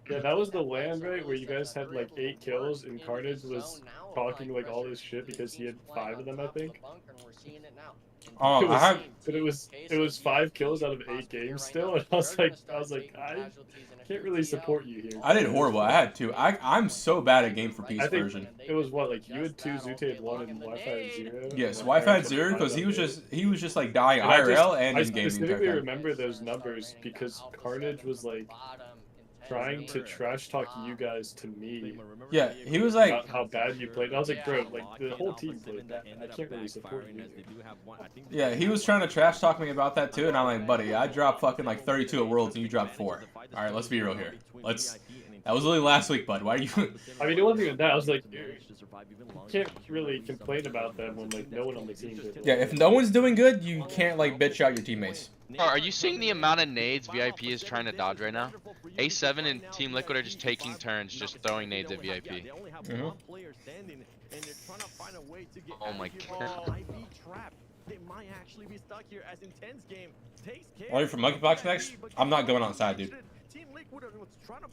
yeah, that was the land, right, where you guys had like 8 kills and Carnage was talking like all this shit because he had 5 of them, I think. Oh, but it was 5 kills out of 8 games still, and I was like, I can't really support you here. I did horrible. I had 2. I'm so bad at Game for Peace version. It was what, like you had 2, Zute had 1, and Wi-Fi had 0. Yes, Wi-Fi had 0 because he was just like dying IRL and in gaming. I specifically remember those numbers because Carnage was like trying to trash talk you guys to me. Yeah, he was like about how bad you played. And I was like, bro, like the whole team played bad. I can't really support you. Yeah, he was trying to trash talk me about that too, and I'm like, buddy, I dropped fucking like 32 at Worlds and you dropped 4. All right, let's be real here. That was only last week, bud. Why are you? I mean, it wasn't even that. I was like, you can't really complain about them when like no one on the team did. Yeah, if no one's doing good, you can't like bitch out your teammates. Are you seeing the amount of nades VIP is trying to dodge right now? A7 and Team Liquid are just taking turns, just throwing nades at VIP. Oh my god. Are you for monkeypox next? I'm not going outside, dude.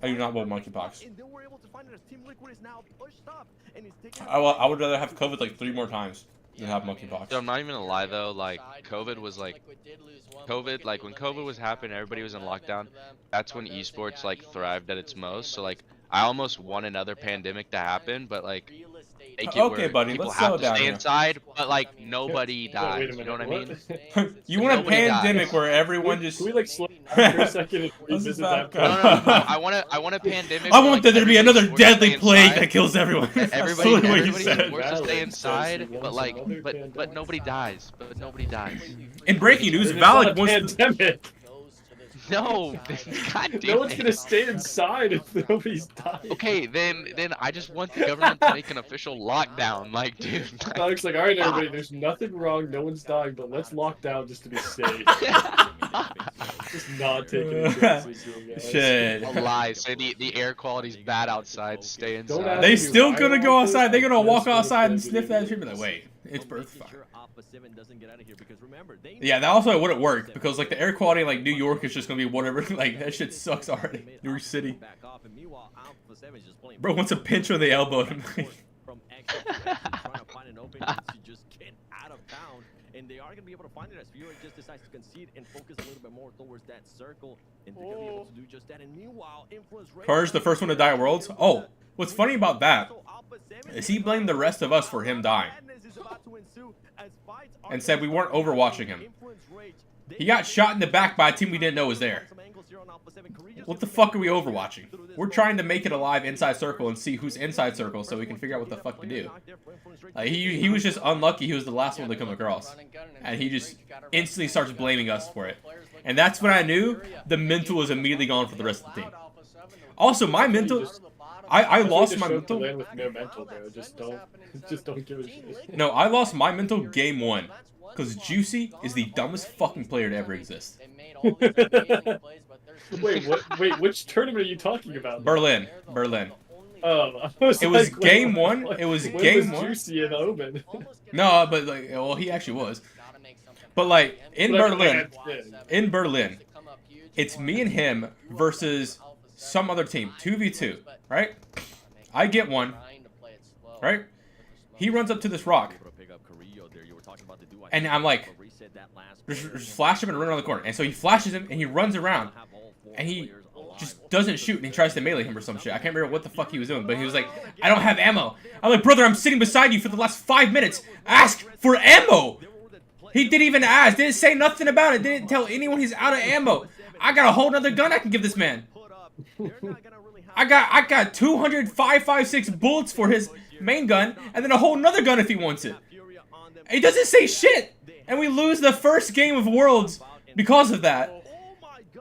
I do not want monkeypox. I would rather have COVID like 3 more times than have monkeypox. Dude, I'm not even gonna lie though, like COVID was like when COVID was happening, everybody was in lockdown. That's when esports like thrived at its most. So like I almost want another pandemic to happen, but like okay, buddy, people let's have settle to down stay here. inside, but like nobody dies. You know what I mean? You want a pandemic where everyone just Can we like slow down for a second and revisit that? No, I want a pandemic. I want there to be another deadly plague that kills everyone. Everybody forced to stay inside, but like, but nobody dies. But nobody dies. In breaking news, Valak wants pandemic. No, god damn No one's gonna stay inside if nobody's dying. Okay, then I just want the government to make an official lockdown. Like, dude. Alex, like, all right, everybody, there's nothing wrong, no one's dying, but let's lock down just to be safe. Just not taking it seriously, guys. Shit. A lie. Say the air quality's bad outside. Stay inside. They still gonna go outside. They're gonna walk outside and sniff that shit. Be like, wait, it's birth fire. Yeah, that also wouldn't work because like the air quality in like New York is just gonna be whatever. Like that shit sucks already. New York City. Bro wants a pinch on the elbow. And they are going to be able to find it as Fury just decides to concede and focus a little bit more towards that circle. And they're going to be able to do just that. And meanwhile, Influence... Courage, the first one to die at Worlds? Oh, what's funny about that is he blamed the rest of us for him dying. And said we weren't overwatching him. He got shot in the back by a team we didn't know was there. What the fuck are we overwatching? We're trying to make it a live inside circle and see who's inside circle so we can figure out what the fuck to do. Like, he was just unlucky he was the last one to come across. And he just instantly starts blaming us for it. And that's when I knew the mental was immediately gone for the rest of the team. Also, my mental... I lost my mental. With no mental, bro. Just don't give a shit. No, I lost my mental game 1. Because Juicy is the dumbest fucking player to ever exist. Wait, which tournament are you talking about? Berlin. Oh, it was game 1. It was game 1. Juicy and Omen. No, but like, well, he actually was. But like in Berlin, it's me and him versus some other team, 2v2, right? I get one, right? He runs up to this rock, and I'm like, just flash him and run around the corner. And so he flashes him, and he runs around, and he just doesn't shoot, and he tries to melee him or some shit. I can't remember what the fuck he was doing, but he was like, I don't have ammo. I'm like, brother, I'm sitting beside you for the last 5 minutes. Ask for ammo. He didn't even ask, didn't say nothing about it, didn't tell anyone he's out of ammo. I got a whole nother gun I can give this man. I got 200 bullets for his main gun, and then a whole nother gun if he wants it. He doesn't say shit, and we lose the first game of Worlds because of that.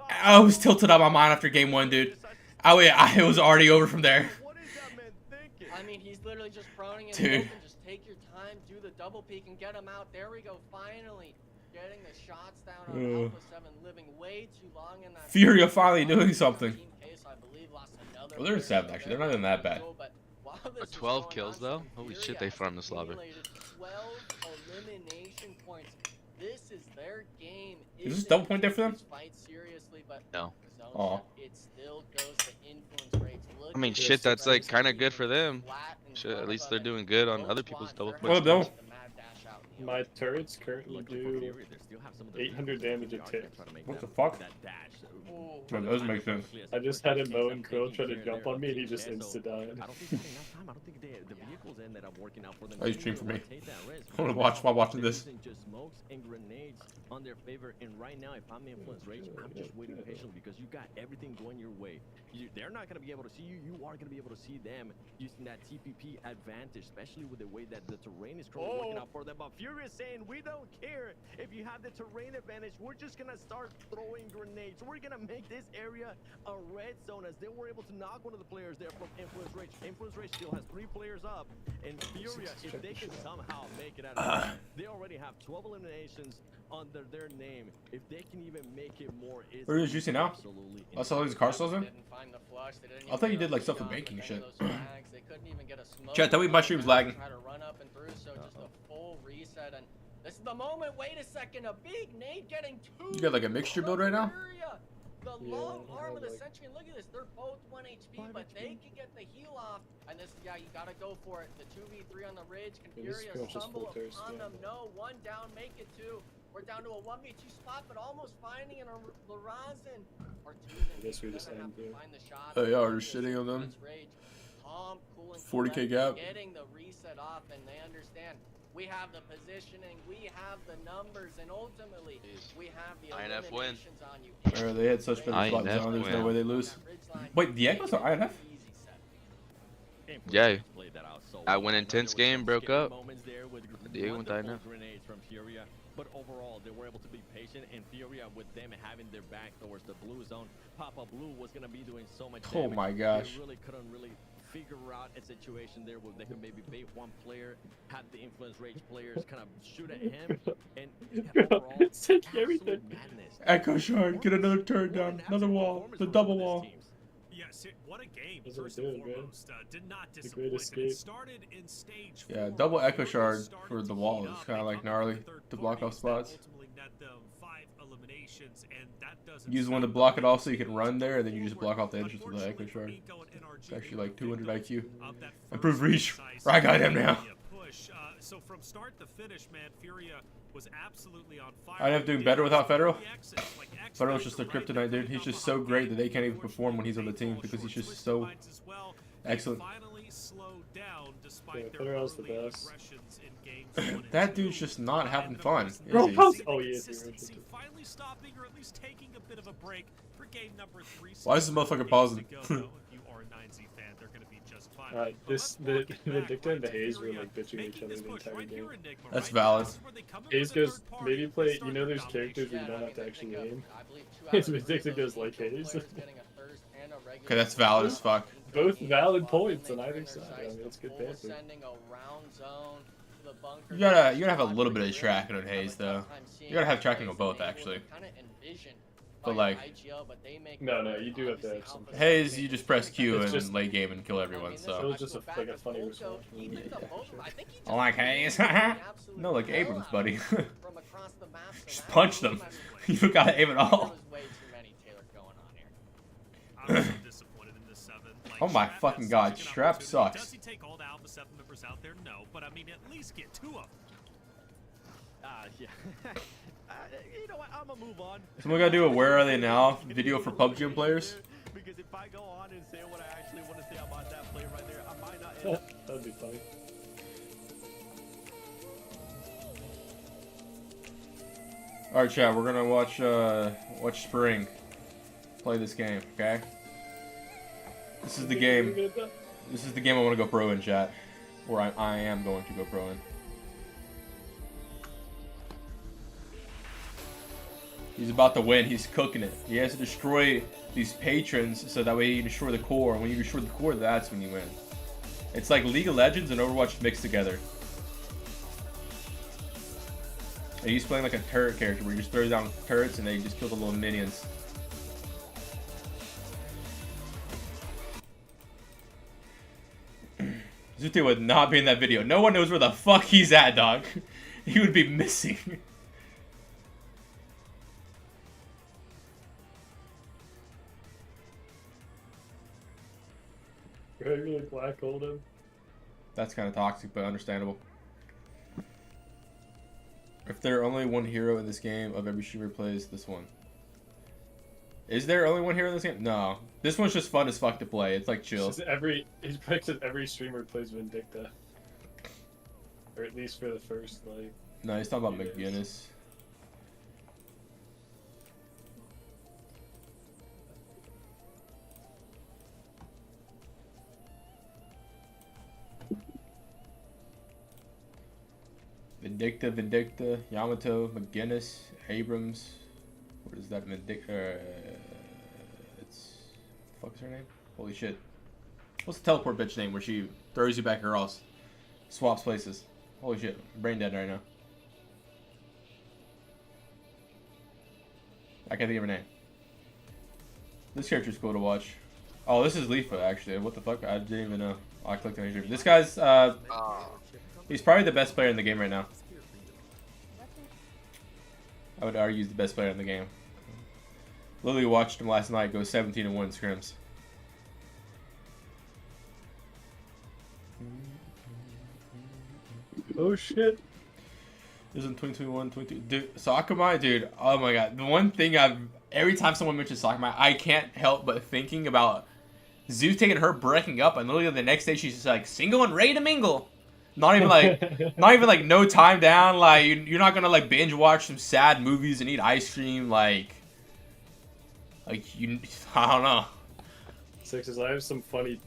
I was tilted on my mind after game 1, dude. It was already over from there. I mean, he's literally just proning it. Dude. Just take your time, do the double peek, and get him out. There we go. Finally, getting the shots down on Alpha 7, living way too long in that. Furia finally doing something. Well, they're 7 actually. They're not even that bad. 12 kills though. Holy shit, they farmed this lobby. 12 elimination points. This is their game. Is this double point there for them? No. Oh. It still goes to influence rates. I mean, shit, that's like kind of good for them. Shit, at least they're doing good on other people's double points. Well, no. My turrets currently do 800 damage a tick. What the fuck? That doesn't make sense. I just had a Moe and Krill try to jump on me and he just insta-died. Oh, you stream for me. I want to watch while watching this. On their favor, and right now, if I'm influence rage, I'm just waiting patiently because you got everything going your way. They're not going to be able to see you. You are going to be able to see them using that TPP advantage, especially with the way that the terrain is currently working out for them. But Fury is saying, we don't care if you have the terrain advantage. We're just going to start throwing grenades. We're going to make this area a red zone, as they were able to knock one of the players there from Influence Rage. Influence Rage still has 3 players up, and Furia, if they can somehow make it out of it, they already have 12 eliminations under their name. If they can even make it more, Where is Juicy now? I saw these car stalls in. I thought you did like stuff with banking and shit. Chat, tell me my stream's lagging. This is the moment. Wait a second. A big nade getting 2. You got like a mixture build right now? The long arm of the Sentry, and look at this, they're both 1 HP, but they can get the heal off. And this, yeah, you gotta go for it. The 2v3 on the ridge, can Furia stumble upon them? No, 1 down, make it 2. We're down to a 1v2 spot, but almost finding an Larazin. I guess we just end here. Oh yeah, we're shitting on them. 40k gap. Getting the reset off, and they understand. We have the positioning, we have the numbers, and ultimately, we have the INF win. on you. They had such better spots down, there's no way they lose. Wait, the Echoes are INF? Yeah. I went intense game, broke up. Diego went INF. But overall, they were able to be patient, and Furia, with them having their back towards the blue zone, Papa Blue was going to be doing so much damage. Oh my gosh. They really couldn't figure out a situation there where they could maybe bait one player, have the influence rage players kind of shoot at him, and overall, it's like everything. Madness. Echo Shard, get another turn down, another wall, the double wall. Yes, what a game. Those are First good, and foremost, did not The great disappoint. escape. It started in stage 4. Yeah, double Echo Shard for the wall is kind of like gnarly to block off spots. Use one to block it off so you can run there, and then you just block off the entrance with the Echo Shard. It's actually like 200 IQ. Improved reach. I got him now. So from start to finish, man, Furia was absolutely on fire. I'd have doing better without Federal. Federal's just a kryptonite, dude. He's just so great that they can't even perform when he's on the team because he's just so excellent. Yeah, Federal's the best. That dude's just not having fun, is Bro, he? oh, he is. Finally stopping or at least taking a bit of a break for game number 3. Why is this motherfucker pausing? If you are a 9Z fan, they're going to be just fine. The Dicta and the Haze were like bitching at each other the entire game. That's valid. Haze goes, maybe play, you know there's characters where you don't have to actually aim? His Dicta goes like Haze. Okay, that's valid as fuck. Both valid points on either side. I mean, it's good banter. You gotta have a little bit of tracking on Haze though. You gotta have tracking on both actually. But like, no, you do have to have some. Haze, you just press Q It's and just- lay game and kill everyone. It So was just like a funny response. I like Haze. No, like Abrams, buddy. Just punch them. You don't gotta aim at all. I'm so disappointed in this 7. Like, Oh my Strap fucking has god, such an Strap opportunity. sucks. Does he take all the Alpha 7 members out there? No, but I mean, at least get 2 of them. Yeah. You know what? I'm gonna move on. Someone gotta do a where are they now video for PUBG players. Because if I go on and say what I actually want to say about that player right there, I might not end up. That'd be funny. Alright chat, we're gonna watch Spring play this game, okay? This is the game. This is the game I wanna go pro in, chat. Or I am going to go pro in. He's about to win, he's cooking it. He has to destroy these patrons so that way you destroy the core. And when you destroy the core, that's when you win. It's like League of Legends and Overwatch mixed together. And he's playing like a turret character where he just throws down turrets and they just kill the little minions. Zute would not be in that video. No one knows where the fuck he's at, dog. He would be missing. Really black hold him. That's kind of toxic, but understandable. If there are only one hero in this game of every streamer plays this one. Is there only one hero in this game? No. This one's just fun as fuck to play. It's like chill. He predicts that every streamer plays Vindicta. Or at least for the first, like... No, he's talking about McGinnis. Vindicta, Yamato, McGinnis, Abrams. What is that? Vindicta. It's. What the fuck is her name? Holy shit. What's the teleport bitch name where she throws you back or else? Swaps places. Holy shit. I'm brain dead right now. I can't think of her name. This character's cool to watch. Oh, this is Leafa actually. What the fuck? I didn't even know. Oh, I clicked on his. This guy's. He's probably the best player in the game right now. I would argue he's the best player in the game. Literally watched him last night go 17-1 scrims. Oh shit. This is in 2021, 22. Dude, Sakamai, dude, oh my god. The one thing every time someone mentions Sakamai, I can't help but thinking about Zeus taking her breaking up, and literally the next day she's just like single and ready to mingle. Not even like no time down. Like you're not gonna like binge watch some sad movies and eat ice cream. Like you, I don't know. Sixes, I have some funny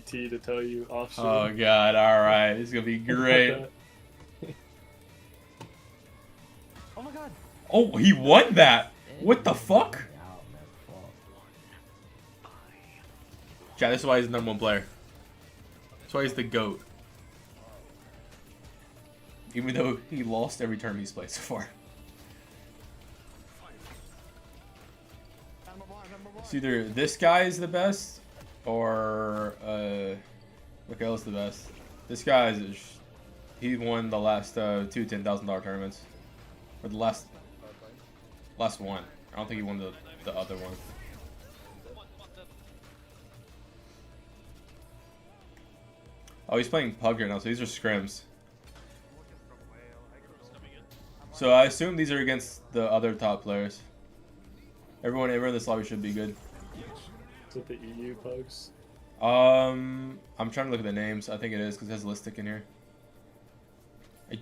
tea to tell you off. Oh god, all right, this is gonna be great. Oh my god. Oh, he won that. What the fuck? Chat, this is why he's the #1 player. That's why he's the GOAT. Even though he lost every term he's played so far. It's either this guy is the best, or Mikhail's the best. This guy is, he won the last two $10,000 tournaments. Or the last one. I don't think he won the other one. Oh, he's playing PUBG right now, so these are scrims. So I assume these are against the other top players. Everyone in this lobby should be good. Is it the EU pugs? I'm trying to look at the names. I think it is because it has Listic in here. I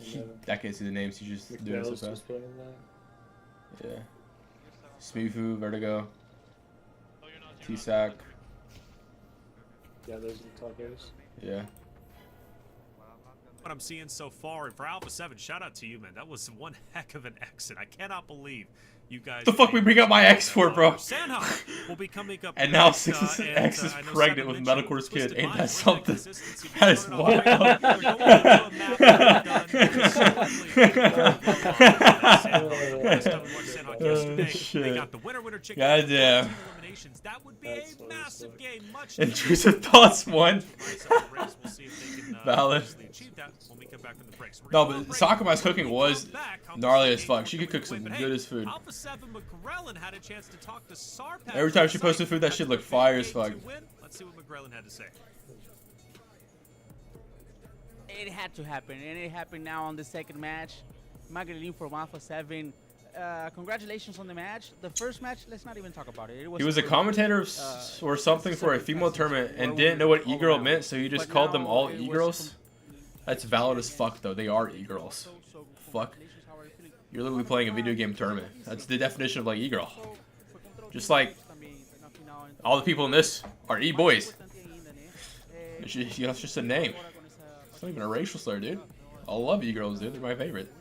can't see the names. He's just doing it so fast. Yeah. Smifu, Vertigo, T-Sac. Yeah, those are the tacos. Yeah. What I'm seeing so far, and for Alpha 7, shout out to you, man. That was one heck of an exit. I cannot believe you guys. The fuck we bring up my ex for, bro? Sanha will be coming up. And now next, X is pregnant with Metalcore's kid. Ain't that something? That That is wild. Goddamn. That would be a massive game. Much Intrusive thoughts one. Valid. No, but Sakuma's cooking was gnarly as fuck. She could cook some good as food. Every time she posted food, that shit looked fire as fuck. Let's see what McGrellan had to say. It had to happen, and it happened now on the second match. Magdalene from Alpha 7. Congratulations on the match. The first match, let's not even talk about it. He was a commentator or something for a female tournament and didn't know what e-girl meant, so he just called them all e-girls. That's valid as fuck, though. They are e-girls. Fuck. You're literally playing a video game tournament. That's the definition of like e-girl. Just like all the people in this are e-boys. That's just a name. It's not even a racial slur, dude. I love e-girls, dude. They're my favorite.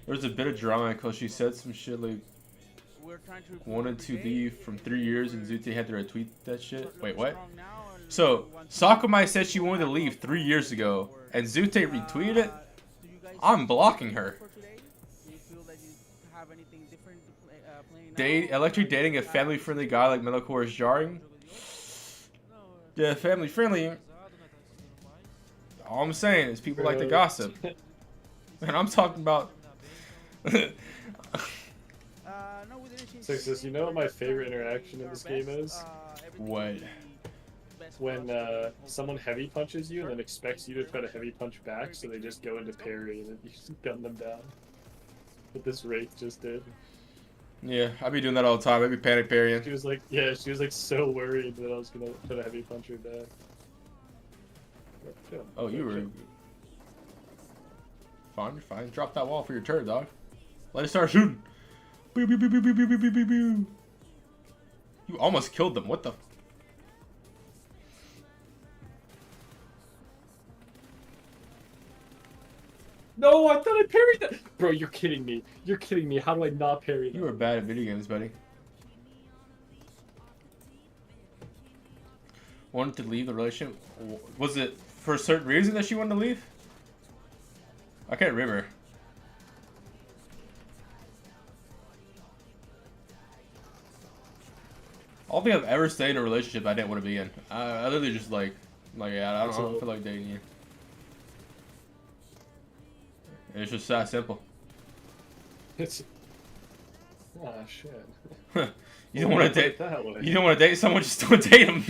There was a bit of drama because she said some shit like wanted to leave from 3 years and Zute had to retweet that shit. Wait, what? So Sakurai said she wanted to leave 3 years ago and Zute retweeted it? I'm blocking her. Electric dating a family-friendly guy like Metalcore is jarring? Yeah, family-friendly. All I'm saying is people like to gossip. And I'm talking about... Sixes, you know what my favorite interaction in this game is? What? When someone heavy punches you and then expects you to try to heavy punch back, so they just go into parry and then you just gun them down. What this Wraith just did. Yeah, I be doing that all the time. I be panic parrying. She was like, yeah, she was like so worried that I was gonna try to heavy punch her back. Oh, you were... Fine, you're fine. Drop that wall for your turn, dog. Let it start shooting. Boo, boo, boo, boo, boo, boo, boo, boo, boo. You almost killed them. What the... No, I thought I parried that. Bro, you're kidding me. You're kidding me. How do I not parry that? You were bad at video games, buddy. Wanted to leave the relationship? Was it for a certain reason that she wanted to leave? I can't remember. I don't think I've ever stayed in a relationship I didn't want to be in. I literally just like yeah, I don't feel like dating you. And it's just that simple. It's... Oh shit. You don't want to date. You don't want to date someone. Just don't date them.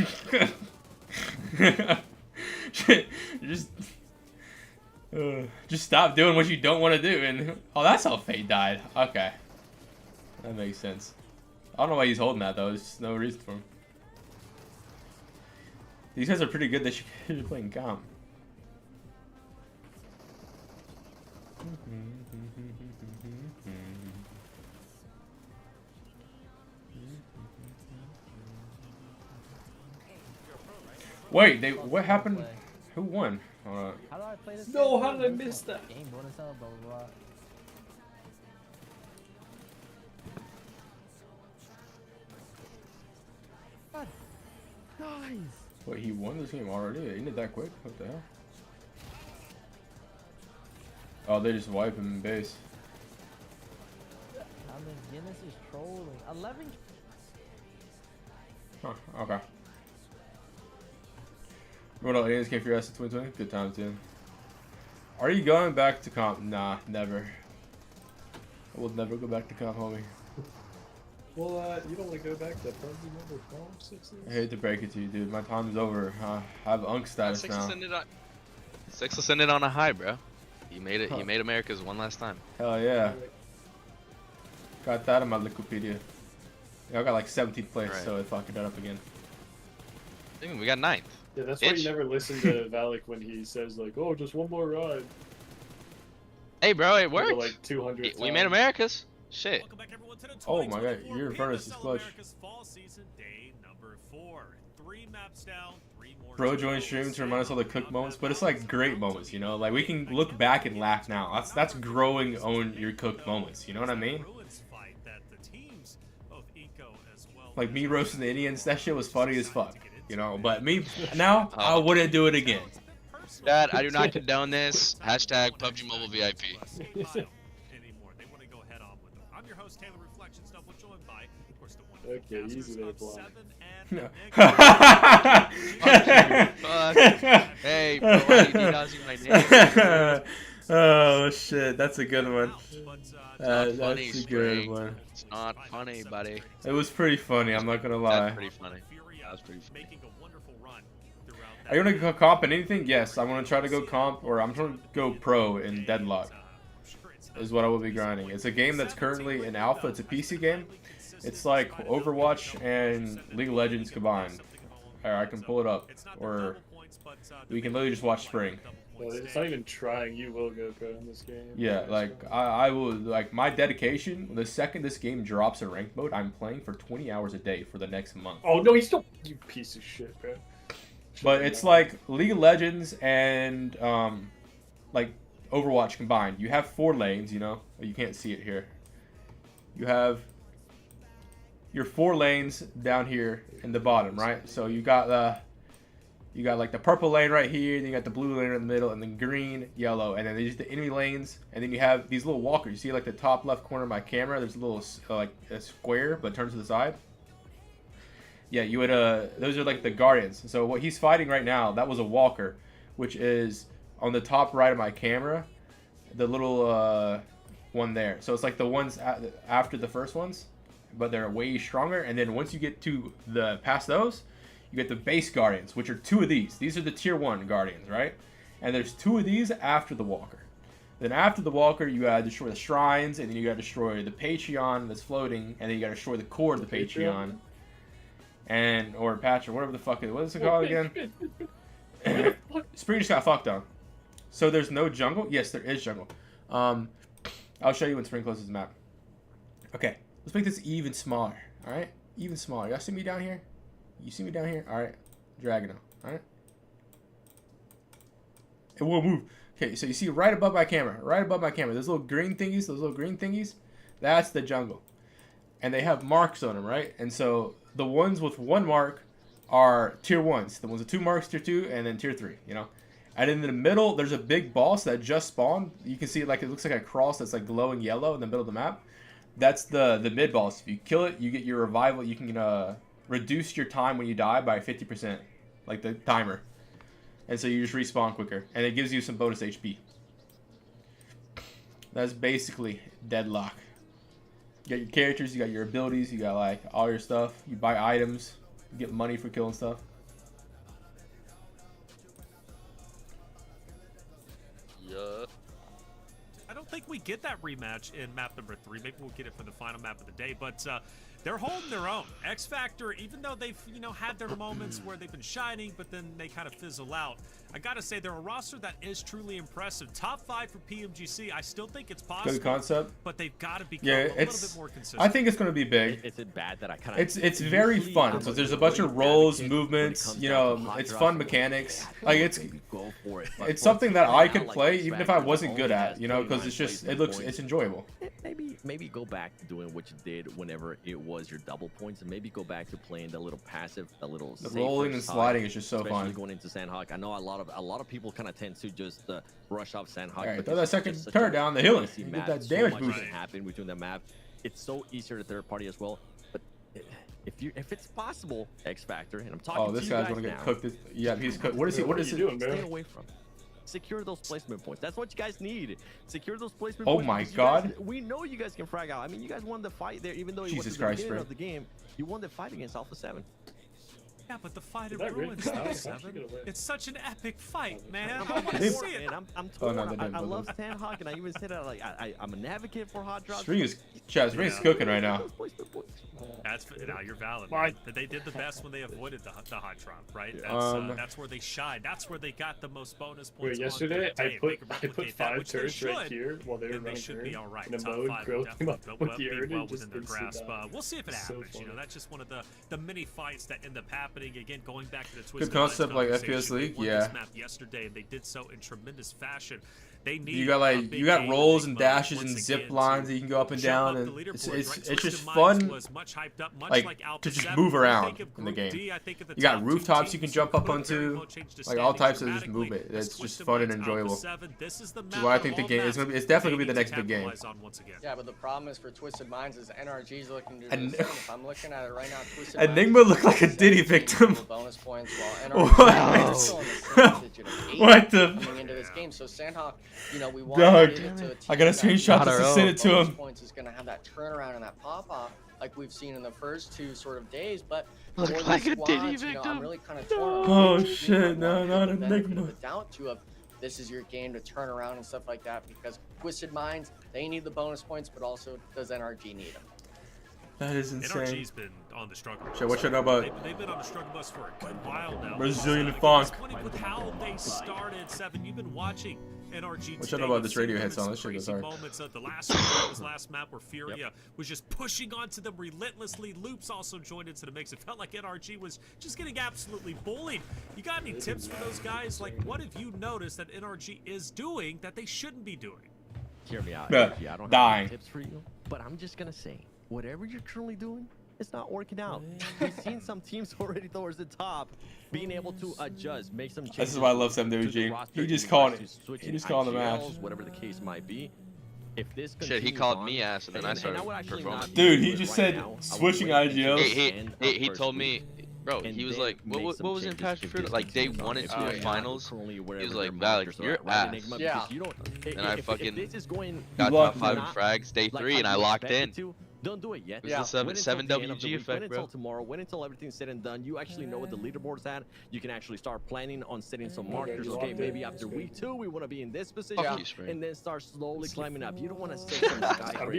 Just stop doing what you don't want to do. And oh, that's how Fate died. Okay, that makes sense. I don't know why he's holding that though. There's no reason for him. These guys are pretty good. They should be playing comp. Wait, what happened? Who won? How do I play this? No, how did I miss that? Game bonus out, blah blah blah. Nice. Wait, he won this game already? Ain't it that quick? What the hell? Oh, they just wipe him in base. I mean, Guinness is trolling. 11. Huh, okay. Remember when aliens came for your ass in 2020? Good times, dude. Are you going back to comp? Nah, never. I will never go back to comp, homie. Well, you don't want to go back to PUBG number 12, 16? I hate to break it to you, dude. My time's over. I have Unk status now. Six will ended on a high, bro. You made it. Huh. You made America's one last time. Hell yeah. Got that in my Wikipedia. Yeah, I got like 17th place, right. So I fucking it up again. I mean, we got 9th. Yeah, that's why you never listen to Valak when he says like, "Oh, just one more ride." Hey, bro, it worked. Like 200. We made Americas. Shit. Oh my god, your furnace is clutch. Fall season day number 4. 3 maps down, 3 more. Bro joined stream to remind us all the cook moments, but it's like great moments, you know? Like we can look back and laugh now. That's growing on your cooked moments, you know what I mean? Like me roasting the Indians, that shit was funny as fuck, you know? But me now, I wouldn't do it again. Dad, I do not condone this. Hashtag PUBG Mobile VIP. Okay, easy there, Block. Hey, bro, why do you not see my name? Oh shit, that's a good one. It's not funny, that's a good one. It's not funny, buddy. It was pretty funny, I'm not gonna lie. That's pretty funny. That was pretty funny. Are you gonna go comp in anything? Yes, I'm gonna try to go comp, or I'm trying to go pro in Deadlock. Is what I will be grinding. It's a game that's currently in alpha. It's a PC game. It's like Overwatch and League of Legends combined. Alright, I can pull it up, or we can literally just watch Spring. Well, it's not even trying. You will go pro in this game. Yeah, like I will, like my dedication. The second this game drops a ranked mode, I'm playing for 20 hours a day for the next month. Oh no, he's still you piece of shit, bro. But it's like League of Legends and like Overwatch combined. You have 4 lanes, you know. You can't see it here. You have your 4 lanes down here in the bottom, right? So you got like the purple lane right here, then you got the blue lane in the middle, and then green, yellow, and then these are the enemy lanes, and then you have these little walkers. You see like the top left corner of my camera, there's a little like a square, but turns to the side. Yeah, you would those are like the guardians. So what he's fighting right now, that was a walker, which is on the top right of my camera, the little one there. So it's like the ones after the first ones, but they're way stronger. And then once you get to the past those, you get the base guardians, which are 2 of these. These are the tier 1 guardians, right? And there's 2 of these after the walker. Then after the walker, you gotta destroy the shrines, and then you gotta destroy the Patreon that's floating, and then you gotta destroy the core of the Patreon. Or patch, or whatever the fuck it is. What is it called again? Spring just got fucked on. So there's no jungle? Yes, there is jungle. I'll show you when Spring closes the map. Okay, let's make this even smaller. Alright? Even smaller. Y'all see me down here? You see me down here? Alright. Dragon now. Alright? It will move. Okay, so you see right above my camera. Right above my camera. Those little green thingies. That's the jungle. And they have marks on them, right? And so the ones with 1 mark are tier 1s. The ones with 2 marks, tier 2, and then tier 3, you know? And in the middle, there's a big boss that just spawned. You can see it like it looks like a cross that's like glowing yellow in the middle of the map. That's the mid boss. If you kill it, you get your revival. You can reduce your time when you die by 50%, like the timer. And so you just respawn quicker, and it gives you some bonus HP. That's basically Deadlock. You got your characters, you got your abilities, you got like all your stuff. You buy items, you get money for killing stuff. I don't think we get that rematch in map number 3. Maybe we'll get it for the final map of the day, but they're holding their own. X Factor, even though they've had their moments where they've been shining, but then they kind of fizzle out. I gotta say, they're a roster that is truly impressive. Top 5 for PMGC. I still think it's possible. Good concept. But they've got to become a little bit more consistent. I think it's going to be big. Is it bad that I kind of? It's very fun. So there's a bunch of rolls, movements. You know, it's fun mechanics. Like it's something that I could play even if I wasn't good at. You know, because it's enjoyable. Maybe go back to doing what you did whenever it was your double points, and maybe go back to playing the little passive, the rolling and sliding is just so fun. Especially going into Sandhawk. I know a lot of people kind of tend to just rush off Sandhawk. All right, throw that second turn down the hill. You get that damage boost. Happen between the map. It's so easier to third party as well. But if it's possible, X Factor, and I'm talking. Oh, this guy's gonna get cooked. Yeah, he's cooked. What is he? What is he doing, man? Stay away from. Secure those placement points. That's what you guys need. Secure those placement points. points. Oh my god. We know you guys can frag out. I mean, you guys won the fight there, even though it Jesus wasn't the Christ, beginning bro. of the game. You won the fight against Alpha 7. Yeah, but the fight Did in that really ruins, count? though, How's she Seven. gonna win? It's such an epic fight, man. I'm I want to torn, see it. man. I'm Oh, torn. no, they didn't I put love them. Sandhawk, and I even said that like I'm an advocate for hot drops. String is, chat, String is cooking right now. That's now you're valid. Why? Man. They did the best when they avoided the hot drop, right? That's where they shine. That's where they got the most bonus points. Wait, yesterday on I their put day. If they could replicate that, 5 which they turrets right should, here while they were then they running should be all right. in a Top mode, 5 grilled would him up definitely with the be Erd well and just within their instant grasp. down. We'll see if it So happens. You know, funny. that's just one of the many fights that end up happening. Again, going back to the Twisted concept, Minds like FPS conversation, League, they won yeah. this map yesterday, and they did so in tremendous fashion. They need You got like you got rolls and dashes and zip lines that you can go up and down, and it's just fun, like to just move around in the game. You got rooftops you can jump up onto, like all types of just movement. It's just fun and enjoyable. Which is why I think the game it's definitely gonna be the next big game. Yeah, but the problem is for Twisted Minds is NRG's looking to do the same. If I'm looking at it right now, Twisted Enigma Minds looked like a Diddy victim. bonus points while NRG is still in the same digit of 8 What the? coming into this game. So Sandhawk, you know, we want Dog, to leave it to a team I got a that screenshot just to send it to bonus him. points is going to have that turnaround and that pop off like we've seen in the first 2 sort of days, but Look for like the a Diddy squads, you know, I'm victim. really kind of torn. Oh, We shit, might no, want not the benefit Enigma. of the doubt to of this is your game to turn around and stuff like that, because Twisted Minds, they need the bonus points, but also does NRG need them? That is insane. NRG's been on the struggle bus. Shit, what you know about They've been on the struggle bus for a good while now. Brazilian It's funk? funny with how they started. Seven, you've been watching NRG. What you know about this Radiohead song? This shit goes hard. Moments of the last map where Furia was just pushing onto them relentlessly. Loops also joined into the mix. It felt like NRG was just getting absolutely bullied. You got any tips for those guys? Like, what have you noticed that NRG is doing that they shouldn't be doing? Hear me out. Yeah, I don't dying. have any tips for you, but I'm just gonna say, whatever you're currently doing, it's not working out. We've seen some teams already towards the top being able to adjust, make some changes. This is why I love Sam to the WG. roster, He just in called regards it. to switching He just called the match. IGLs, whatever the case might be. If this Shit, he continues called on, me ass, and then I started would actually performing. not Dude, do he it just right said now. I would switching wait until IGLs. the end of He first told me, week, bro, and he was then like, make what some was in changes Passion if Fruit? this Like day continues 1 on. and 2 Yeah, of finals. currently He wherever was their like, monsters Valak, are you're at, right, ass. Enigma, Yeah. because you don't, And I if fucking this is going got blocked top 5 not frags day like 3, how and I you locked expect in. it to, don't do it yet. It's the seven- Wait until 7 the end of the WG week. effect, Wait bro. until tomorrow. Wait until everything's said and done. You actually know what the leaderboard's at. You can actually start planning on setting some markers. Okay, maybe after week 2 we want to be in this position, Fuck you, Spring. and then start slowly climbing up. You don't want to set some I'm being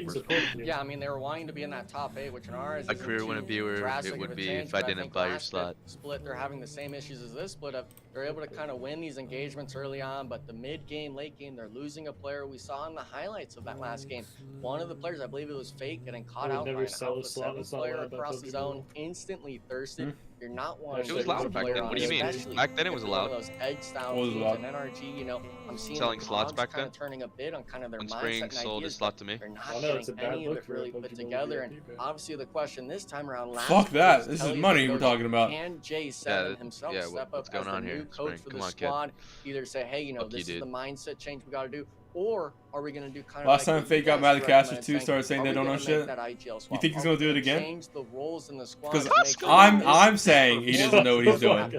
skyscrapers. supportive here. Yeah, I mean, they were wanting to be in that top 8, which in ours A isn't career too wouldn't be where drastic it of would a be change, if I but didn't think buy your last slot. split, they're having the same issues as this split of they're able to kind of win these engagements early on, but the mid game, late game, they're losing a player. We saw in the highlights of that last game, one of the players, I believe it was Fake, getting caught I would out by never an sell a Alpha slot, 7 it's not player allowed by across the PUBG zone, Mobile. instantly thirsted. You're not wanting It was to loud lose a back player then. on, What do you mean? especially Back then it if was you're one of allowed. those edge style What was teams, allowed? and NRG, you know, I'm seeing Selling the slots cogs back kind then? of turning a bit on kind of their When mindset Spring and sold his ideas, slot but to me. they're not I know, it's a getting bad any of look it for a really PUBG put Mobile together. And VIP, man. obviously the question this time around, last Fuck week that. was This tell is you money to we're go talking about. Can J7 Yeah, himself yeah, step what's up going as the on new here, coach Spring? for Come the on, kid. squad? Either say, hey, you know, Fuck you, this is dude. the mindset change we got to do, or are we going to do kind of Last like time what Fake you got guys mad at Caster recommended, 2 started saying are they we don't know gonna make shit. that IGL swap? think he's Are gonna we do it gonna again? Change the roles in the squad Because to make sure I'm that this saying he doesn't know what he's doing.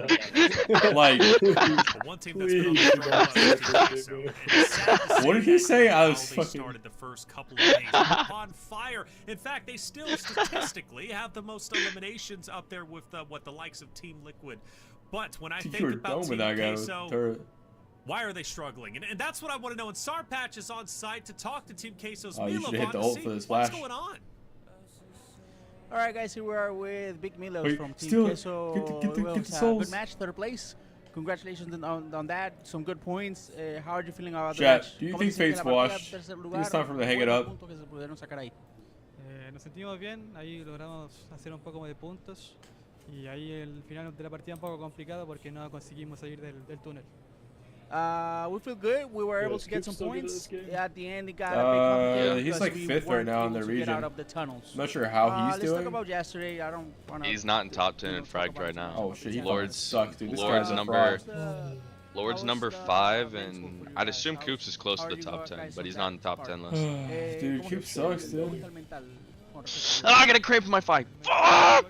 Like, But one team that's been on the struggle bus is Team Queso. And it's sad to What did see he that say? I how was they fucking- started the first couple of days. They were on fire. In fact, they still statistically have the most eliminations up there with what the likes of Team Liquid. But when I you think were about done Team with that guy with Queso, turret. why are they struggling? And that's what I want to know. And Sarpatch is on site to talk to Team Queso's Oh, you Milovan should've hit the to ult see for this what's flash. going on. All right, guys, here we are with Big Milos Wait, from Team still, Queso. get the Well, souls. good match, third place. Congratulations on that. Some good points. How are you feeling about the Chat, match? do you ¿Cómo think se siente Fate's la partida? washed? Tercer I think lugar, it's time for them to hang it buenos up. puntos que se pudieron sacar ahí. Nos sentimos bien, ahí logramos hacer un poco de puntos y ahí el final de la partida un poco complicado porque no conseguimos salir del túnel. We feel good. We were Yeah, able to get Scoop's some still good at points. this game? At the end, it got a bit complicated He's because like we 5th right weren't now in able the to get out region. of the tunnels. Not sure how he's Let's doing. talk about yesterday. I don't want to. He's not in top 10 in fragged right now. Oh shit, he Lord's sucks, dude. This Lord's guy's a number fraud. Lord's number 5, and I'd assume Coops is close to the top 10, but he's not in the top 10 list. Dude, Cube sucks, dude. Oh, I got a cramp in my fight. Fuck!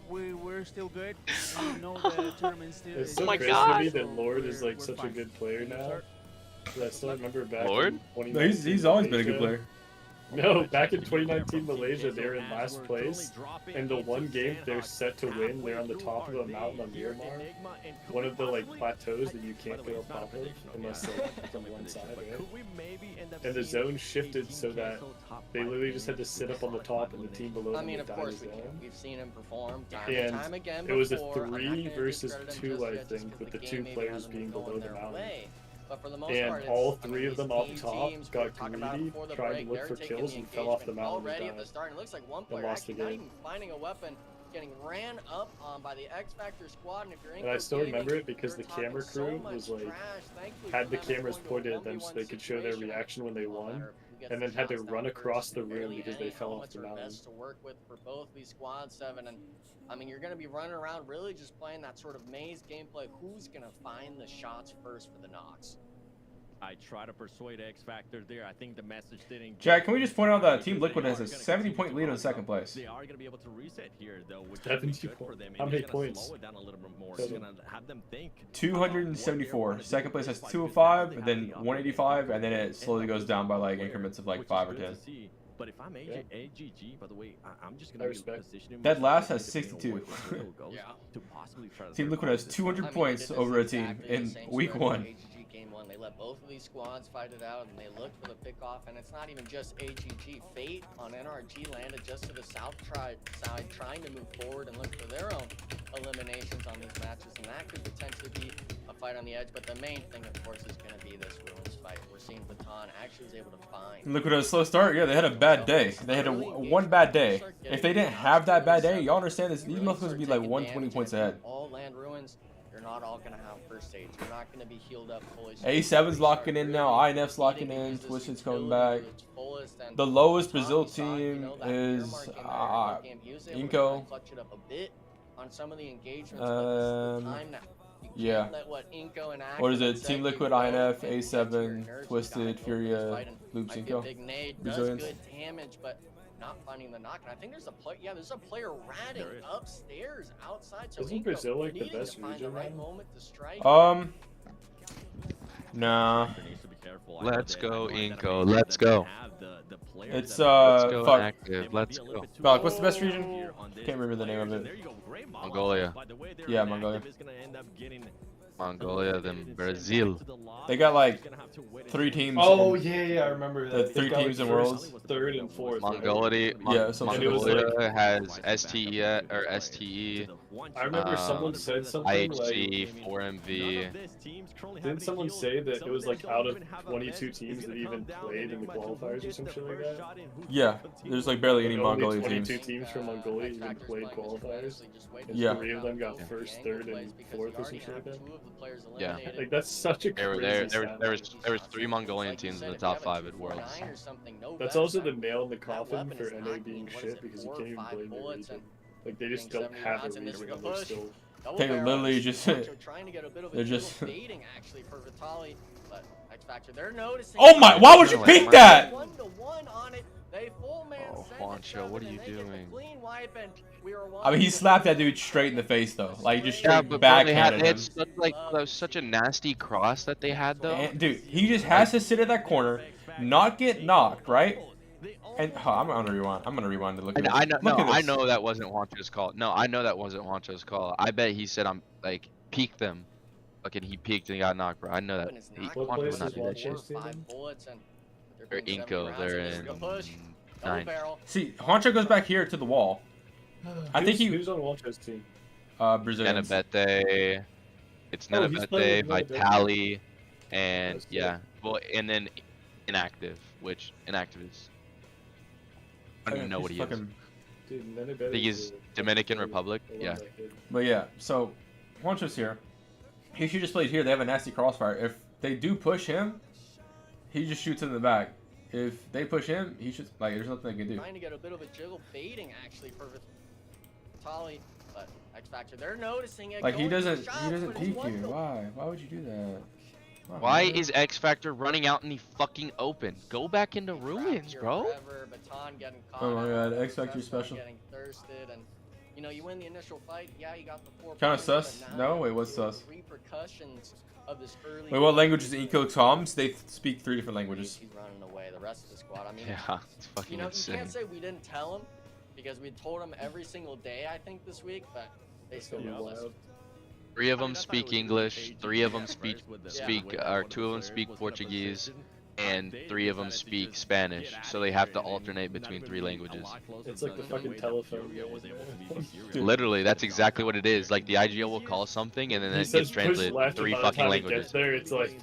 We're still good. We know the tournament still. It's is so my crazy God. to me that Lord is like We're such a fine. good player now. But I still remember back Lord? in 2019 No, he's always been a good Asia, player. No, back in 2019 Malaysia, they were in last place, and the one game they're set to win, they're on the top of a mountain on Miramar, one of the like plateaus that you can't go up top of unless like from one side, right? And the zone shifted so that they literally just had to sit up on the top, and the team below them would die the zone. We've seen him perform time and time again. It was a 3 versus 2, I think, with the 2 players being below the mountain. But for the most And part, all 3 of them up top got greedy, trying to look for kills, and fell off the mountain already and at the start. And it looks like one and player lost the actually not game. even finding a weapon, getting ran up on by the X Factor squad. And if you're And I still remember it because the camera crew was like, had the cameras pointed at them so they could show their reaction when they won, and then had to run across the room because they fell off the mountain. To work with for both these squad 7, and I mean you're going to be running around really just playing that sort of maze gameplay. Who's going to find the shots first for the knocks? I try to persuade X Factor there. I think the message didn't. Jack, can we just point out that Team Liquid has a 70-point lead in second place? They are going to be able to reset here, though, which 70 is good for them. How many points? Slow it down a little bit more. It's going to have them think. 274. Second place has 205, and then 185, and then it slowly goes down by like increments of like 5 or 10. But if I'm AGG, by the way, I'm just going to be positioning. Dead last has 62. To possibly try to Team Liquid has 200 points over a team in week 1. Game 1, they let both of these squads fight it out, and they look for the pickoff. And it's not even just AGG. Fate on NRG landed just to the south side, trying to move forward and look for their own eliminations on these matches, and that could potentially be a fight on the edge. But the main thing, of course, is going to be this Ruins fight. We're seeing Baton actually was able to find. Liquid had a slow start. Yeah, they had a bad day. They had one bad day. If they didn't have that bad day, y'all understand this. These motherfuckers would be like 120 points ahead. All land Ruins. You're not all going to have first stage. You're not going to be healed up fully. A7's locking in now. INF's locking in. Twisted's coming back. The lowest Brazil team is Inco. Yeah. What is it? Team Liquid, INF, A7, Twisted, Furia, Loops, Inco. Brazilians. Not finding the knock, and I think there's a player. Yeah, there's a player ratting upstairs outside. So isn't Brazil like the best region? Nah. Let's go, Inco. Let's go. It's Let's go fuck. active. Let's go. Fuck. What's the best region? Can't remember the name of it. Mongolia. Yeah, Mongolia. Mongolia, then Brazil. They got like 3 teams. Oh yeah, I remember that. The 3 teams in Worlds. 3rd and 4th. Mongolia, Mongolia has STE or STE. I remember someone said something IHG, like 4MV. Didn't someone say that it was like out of 22 teams that even played in the qualifiers or something like that? Yeah, there's like barely any Only Mongolia 22 teams. teams from Mongolia even played qualifiers. And Yeah. 3 of them got 1st, 3rd, and 4th or something like that. Yeah. Like that's such a There crazy was 3 Mongolian teams in the top 5 at Worlds. That's also the nail in the coffin for NA being shit because you can't even blame the region. Like they just don't have a region and they're still. They literally just. They're just. Oh my! Why would you peek that? Oh, Juancho, what are you doing? I mean, he slapped that dude straight in the face though. Like just straight but backhanded they him. had such, like, that was such a nasty cross that they had though. And, dude, he just has to sit at that corner, not get knocked, right? And I'm gonna rewind. I'm gonna rewind to look at this. I know. Look No, at this. I know that wasn't Juancho's call. No, I know that wasn't Juancho's call. I bet he said I'm like peeked them. Fucking he peeked and he got knocked, bro. I know that. Juancho would not do that shit. They're Inco. They're in 9. See, Juancho goes back here to the wall. I think he. Who's on Juancho's team? Brazilians. Nenabete. It's Oh, he's playing Nenabete, with Vitali, and That's yeah. Well, and then inactive, which inactive is. I don't even know what he is. Dude, I think he's Dominican Republic. Yeah. But yeah, so Juancho's here. He should just play here. They have a nasty crossfire. If they do push him, he just shoots in the back. If they push him, he should like. There's nothing they can do. Trying to get a bit of a jiggle baiting actually for Vitali, but X Factor they're noticing it. Like he going for doesn't. shots, He doesn't but it's peek you. 1-1. Why? Why would you do that? Why is X Factor running out in the fucking open? Go back into ruins, bro. Oh my god, X Factor special. Getting thirsted and you know you win the initial fight. Yeah, you got the 4 Kind of points, sus. but now No, wait, what's sus? repercussions of this early. Wait, what language is Eco comms? They speak 3 different languages. He's running away. The rest of the squad. I mean, Yeah, it's fucking insane. You can't say we didn't tell him because we told him every single day. I think this week, but they still don't listen. 3 of them speak English. 3 of them speak, or 2 of them speak Portuguese. And 3 of them speak Spanish, so they have to alternate between 3 languages. It's like the fucking telephone. Literally, that's exactly what it is. Like the IGL will call something, and then it gets translated 3 fucking languages. There, it's like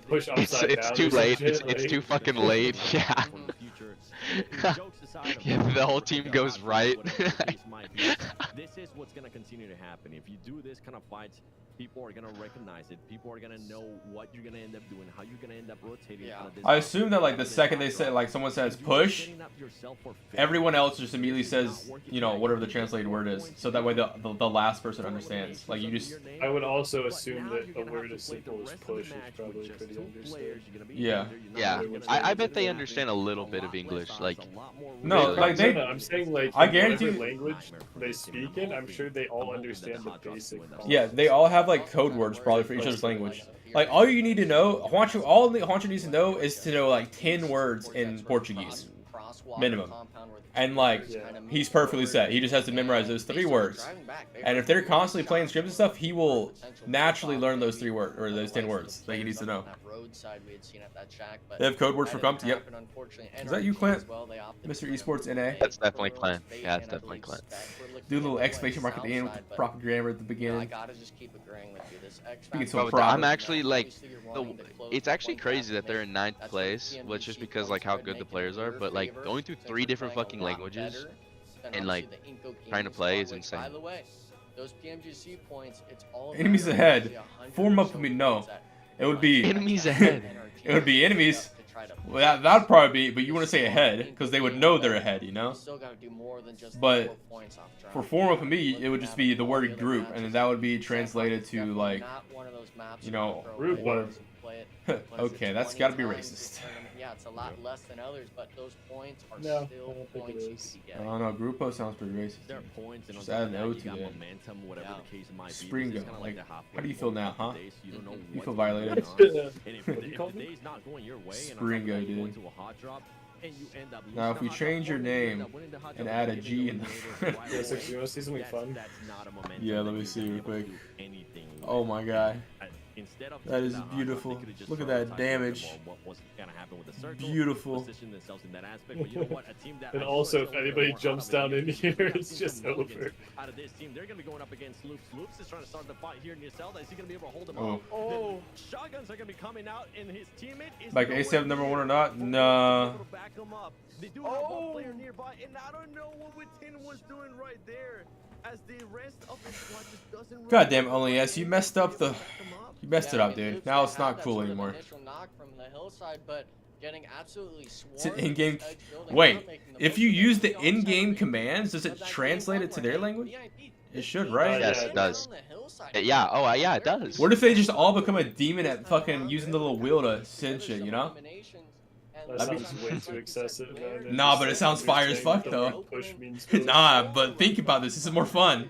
push upside it's down. too late. Shit, It's too fucking late. Yeah. Yeah, the whole team goes right. This is what's gonna continue to happen. If you do this kind of fights, people are gonna recognize it. People are gonna know what you're gonna end up doing, how you're gonna end up rotating. Yeah. I assume that like the second they say, like someone says push, everyone else just immediately says, you know, whatever the translated word is, so that way the last person understands. Like you just. I would also assume that a word as simple as push is probably pretty understood. Yeah. Yeah. I bet they understand a little bit of English. Like. No, really. like they. No, I'm saying like I guarantee. whatever language they speak in, I'm sure they all understand the basic. Yeah, they all have like code words probably for each other's language. Like all you need to know, Juancho, all Juancho needs to know is to know like 10 words in Portuguese, minimum. And like, he's perfectly set. He just has to memorize those 3 words. And if they're constantly playing scrims and stuff, he will naturally learn those 3 words or those 10 words that he needs to know. They have code words for comps. Yep. Is that you, Clint? Mr. Esports NA. That's definitely Clint. Yeah, it's definitely Clint. Do a little exclamation mark at the end with the proper grammar at the beginning. Speaking so Bro, I'm actually like, it's actually crazy that they're in 9th place, which just because like how good the players are. But like going through 3 different fucking languages and like trying to play is insane. By the way, those PMGC points, it's all enemies ahead. Form up with me. No, it would be enemies ahead. It would be enemies. Well, that'd probably be, but you want to say ahead because they would know they're ahead, you know. But for form up with me, it would just be the word group, and then that would be translated to like, you know, what? Okay, that's got to be racist. Yeah, it's a lot less than others, but those points are still points you could be getting. I don't know, Grupo sounds pretty racist. Just add an O to that. Springo, like, how do you feel now, huh? You feel violated? Springo, dude. Now, if we change your name and add a G in the you want to see something fun? Yeah, let me see real quick. Oh my god. That is beautiful. Look at that damage. Beautiful. And also, if anybody jumps down in here, it's just over. Out of this team, they're going to be going up against Loops. Loops is trying to start the fight here near Zelda. Is he going to be able to hold him up? Oh. Shotguns are going to be coming out, and his teammate is like A7 number 1 or not? Nah. They do have one player nearby, and I don't know what Within was doing right there. As the rest of the squad just doesn't. God damn, only yes, you messed up the. You messed it up, dude. Now it's not cool anymore. It's an in-game. Wait, if you use the in-game commands, does it translate it to their language? It should, right? Yes, it does. Yeah. Oh, yeah, it does. What if they just all become a demon at fucking using the little wheel to send shit? You know? That sounds way too excessive, man. Nah, but it sounds fire as fuck, though. Nah, but think about this. This is more fun.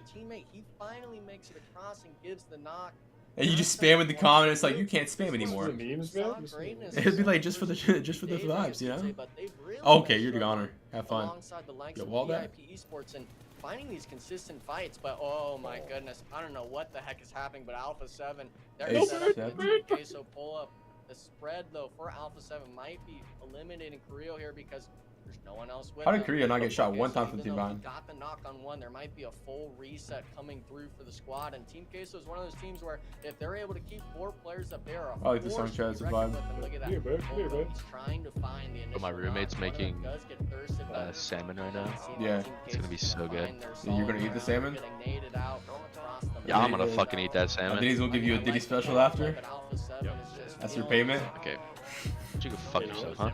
And you just spam in the comment. It's like you can't spam anymore. It'd be like just for the vibes, you know? Okay, you're the goner. Have fun. Yo, wall that. Finding these consistent fights, but oh my goodness, I don't know what the heck is happening. But Alpha 7, they're set up the so pull up. The spread though for Alpha 7 might be eliminating Carrillo here because there's no one else with How did Carrillo not get shot one time from the team behind? Got the knock on one. There might be a full reset coming through for the squad, and Team Queso is one of those teams where if they're able to keep 4 players up there, I like the song chat's vibe. Look at that. Here, bro. He's trying to find the initial my roommate's making salmon right now. Yeah, it's gonna be so good. Yeah, you're gonna eat the salmon? Yeah, I'm gonna fucking eat that salmon. And then he's gonna give you a Diddy special after. That's your payment. Okay. You can fuck yourself, huh?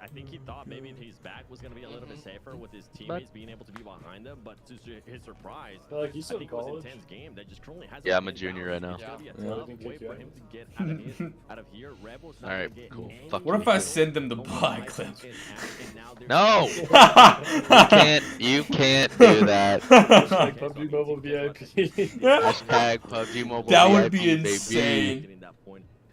I think he thought maybe his back was going to be a little bit safer with his teammates being able to be behind him, but to his surprise, Like he's I think it was an college. intense game that just currently has. Yeah, I'm a junior right now. It's going to be a tough way for him to get out of here. Rebel's not Alright, gonna get cool. any Fuck What you. if I send them the bot clip? No! You can't do that. Hashtag PUBG Mobile VIP. Hashtag PUBG Mobile That VIP, would be baby. insane.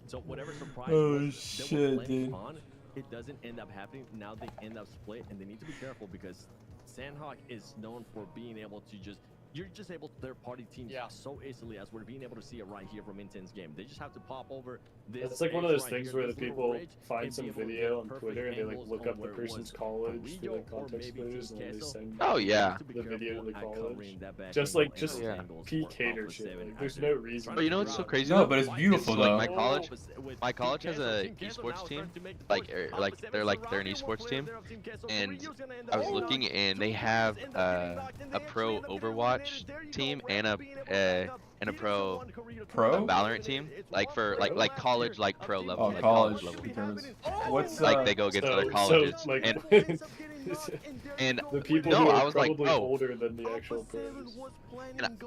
So whatever surprise Oh was, shit, they were playing dude. fun. It doesn't end up happening. Now they end up split, and they need to be careful because Sandhawk is known for being able to just. You're just able to third-party teams so easily as we're being able to see it right here from Intense Game. They just have to pop over this. It's like one of those right things here, where the this little people ridge, find and some be able to video on get Twitter and they like perfect look angles up the on where it person's was college Rio through like or context maybe clues and then they Queso. send Oh, yeah. the video to the college. Just angle like just and angles peak for hater Alpha shit. 7 Like, there's after no reason. But you know what's so crazy? No, though? but it's beautiful It's like though. my college has a esports team, like they're an esports team, and I was looking and they have a pro Overwatch team and a pro Valorant team, like for like college, like pro level, Oh, like college. level. What's Like they go against other colleges, So, like, and the people no, who are I was like, probably oh, older than the actual pros.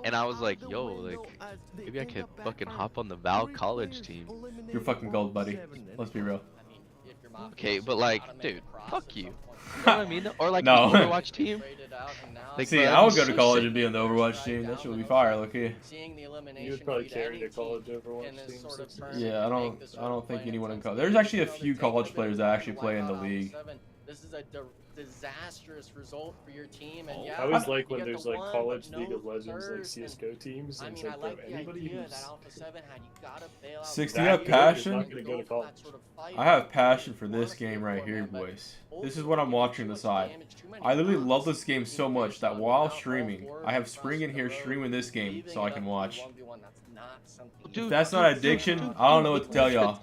and I was like, yo, like maybe I could fucking hop on the Val college team. You're fucking gold, buddy. Let's be real. Okay, but like, dude, fuck you. You know what I mean? Or like No. the Overwatch team. Like, See, bro, I that'd would be go to so college sick. and be on the Overwatch team. That shit would be fire, look here. You would probably carry the college Overwatch team. Yeah, I don't think anyone in college. There's actually a few college players that actually play in the league. This is a disastrous result for your team, and yeah, I always like you when get there's the like one, college but League no of Legends, like thirds, and CS:GO teams. I And it's mean, I like, bro, like the anybody idea who's that Alpha 7 had. You gotta bail out. 60 that have good is passion. not gonna go to college. I have passion for this game right here, boys. This is what I'm watching the side. I literally love this game so much that while streaming, I have Spring in here streaming this game so I can watch. If that's not addiction, I don't know what to tell y'all.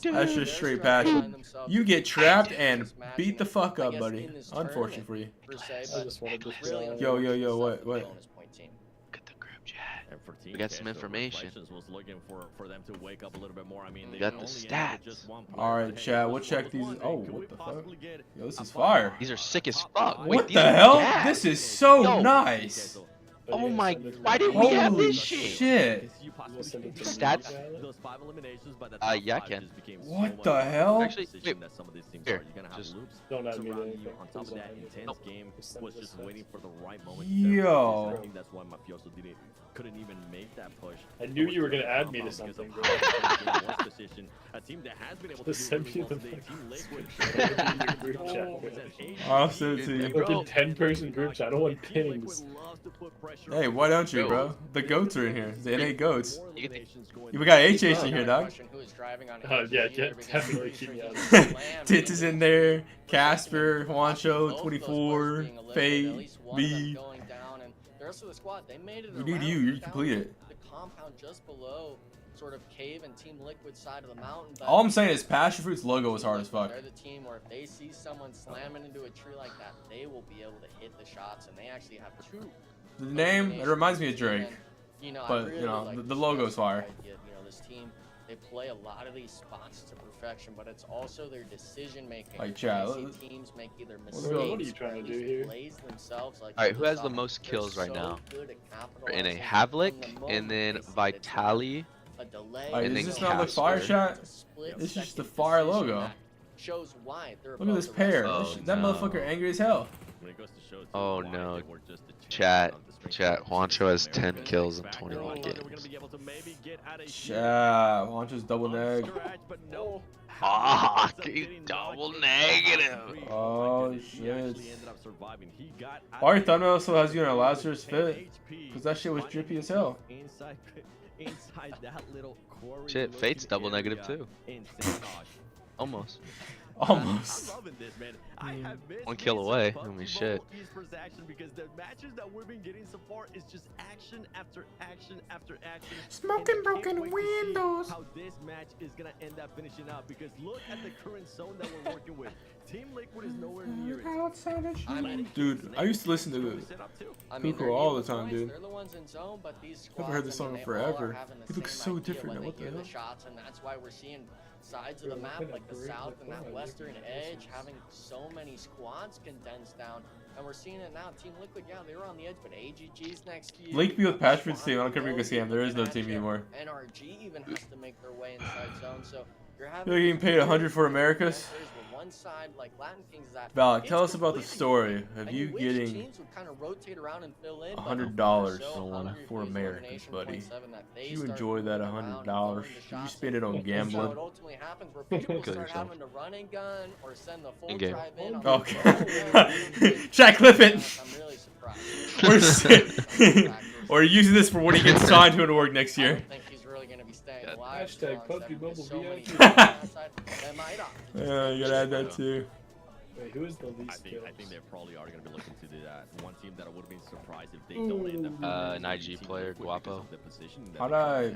That's just straight passion. You get trapped and beat the fuck up, buddy. Unfortunate for you. I just wanted to feel Yo, what? We got some information. Was looking for them to wake up a little bit more. I mean, We got the stats. Alright, chat, we'll check these. Oh, what the fuck? Yo, this is fire. These are sick as fuck. Wait, What these the are hell? gas. This is so Yo. nice. Oh my! Why didn't we have Holy this shit? shit. Stats? Yeah, I can. What the hell? Actually, wait. Here, just don't add me to anything. On top of that, intense game was just waiting for the right moment. Yo. I think that's why Mafioso couldn't even make that push. I knew you were gonna add me to something, bro. A team that has been able to Just send me the Team Liquid. group chat. I'll send it to you. Fucking 10-person group chat. I don't want pings. Hey, why don't you, bro? The goats are in here. The NA goats. We got HH in here, dog. Yeah, definitely keep me out of it. Tits is in there. Casper, Juancho, 24, Fate, V. The rest of the squad, they made it. We need you. You complete it. The compound just below, sort of Cave and Team Liquid side of the mountain. But All I'm saying is Passion Fruit's logo is hard as fuck. They're the team where if they see someone slamming into a tree like that, they will be able to hit the shots, and they actually have two. The name, it reminds me of Drake. You know, But, you know, the logo's fire. You know, this team, they play a lot of these spots to perfection, but it's also their decision making. Like, chat, Teams make either What are you trying to do here? Alright, who has the most kills right now? In a Havlik, and then Vitali, Alright, does this not look fire, chat? This is just the fire logo. Look at this pair. That motherfucker angry as hell. Oh no. Chat, Juancho has 10 kills in 21 games. Chat, Juancho's double neg. Fuck, he's double negative. Oh shit. Why your thumbnail also has you in a Lazarus fit? Because that shit was drippy as hell. Shit, Fate's double negative too. Almost. Almost. 1 kill away. I mean, shit. Because the matches that we've been getting so far is just action after action after action. Smoking broken windows. How this match is gonna end up finishing up, because look at the current zone that we're working with. Team Liquid is nowhere near it. Dude, I used to listen to Cuckoo all the time, dude. They're the ones in zone, but these Never heard this song in forever. He He looks so different now. What the hell? Shots, and that's why we're seeing sides of the map, like the south and that western edge, having so many squads condensed down. And we're seeing it now. Team Liquid, yeah, they were on the edge, but AGG's next few. Link me with Patchford's team. I don't care if you can see him. There is no team anymore. NRG even has to make their way inside zone. So you're You're getting paid 100 for Americas. One side, like Latin Kings, that Valak, tell us about the story of you getting teams would kind of rotate around and fill in, $100 for Americans, buddy. You enjoy that $100? You spend it on gambling. What ultimately happens where people start having to run and gun or send the full drive in. Okay. Chat, clip it. I'm really surprised. Or using this for when he gets signed to an org next year. I don't think he's really going to be staying alive. Hashtag PUBG Mobile VIP. Yeah, you gotta add that too. Wait, who is the least I think they probably are going to be looking to do that. One team that I would have been surprised if they don't end up. An IG player, Guapo. How do I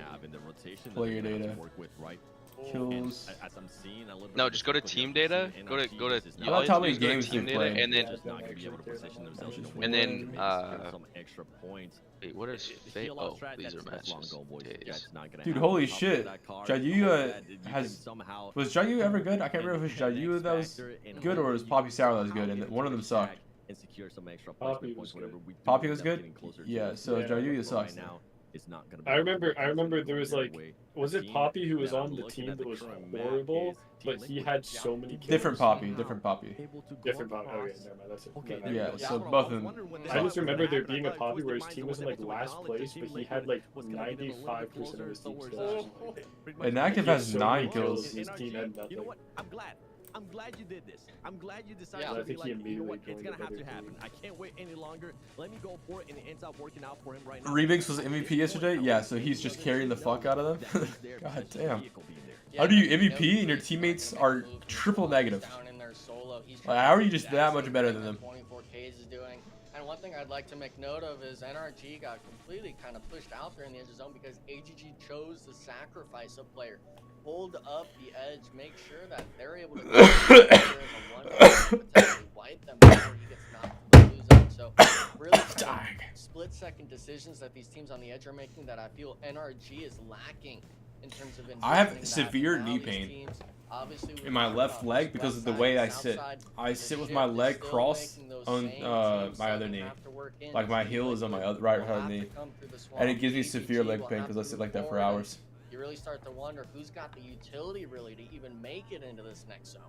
play your data? Kills. No, just go to team data. Go to. I like how many games team they data, play. and then wait, what is fate? Oh, these are matches. Days. Dude, holy shit! Jayu was Jayu ever good? I can't remember if it was Jayu that was good or it was Poppy Sour that was good, and one of them sucked. Poppy was good. Poppy was good? Yeah, so Jayu sucks. I remember there was like, was it Poppy who was on the team that was horrible, but he had so many kills? Different Poppy. Different Poppy. Okay, never mind. That's it. Yeah, so both of them. I just remember there being a Poppy where his team was in like last place, but he had like 95% of his team kills. And Active has 9 kills. His team had nothing. You know what? I'm glad you did this. I'm glad you decided I to be think he like, you know what, immediately it's gonna have to happen. team. I can't wait any longer. Let me go for it, and it ends up working out for him right now. Remix was MVP yesterday? Yeah, so he's just carrying the fuck out of them? God damn. How do you MVP and your teammates are triple negative? Like, how are you just that much better than them? 24Ks is doing. And one thing I'd like to make note of is NRG got completely kind of pushed out there in the edge of zone because AGG chose to sacrifice a player. Hold up the edge, make sure that they're able to potentially wipe them before he gets knocked to the blue zone. So really split-second decisions that these teams on the edge are making that I feel NRG is lacking in terms of. I have severe knee pain in my left leg because of the way I sit. I sit with my leg crossed on my other knee. Like my heel is on my right knee. And it gives me severe leg pain because I sit like that for hours. You really start to wonder who's got the utility really to even make it into this next zone.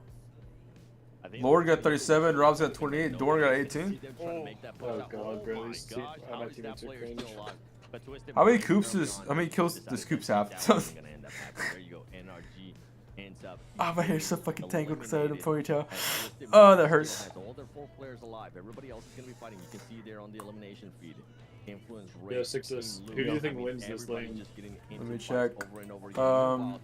Lord got 37, Rob's got 28, Dorn got 18. Oh god, bro, my teammates are cringe. How many kills does Coops have? Oh, my hair's so fucking tangled because I had a ponytail. Oh, that hurts. All their 4 players alive. Everybody else is gonna be fighting. You can see there on the elimination feed. Influence rate. Yeah, 6 Who do you think wins this lane? Let me check.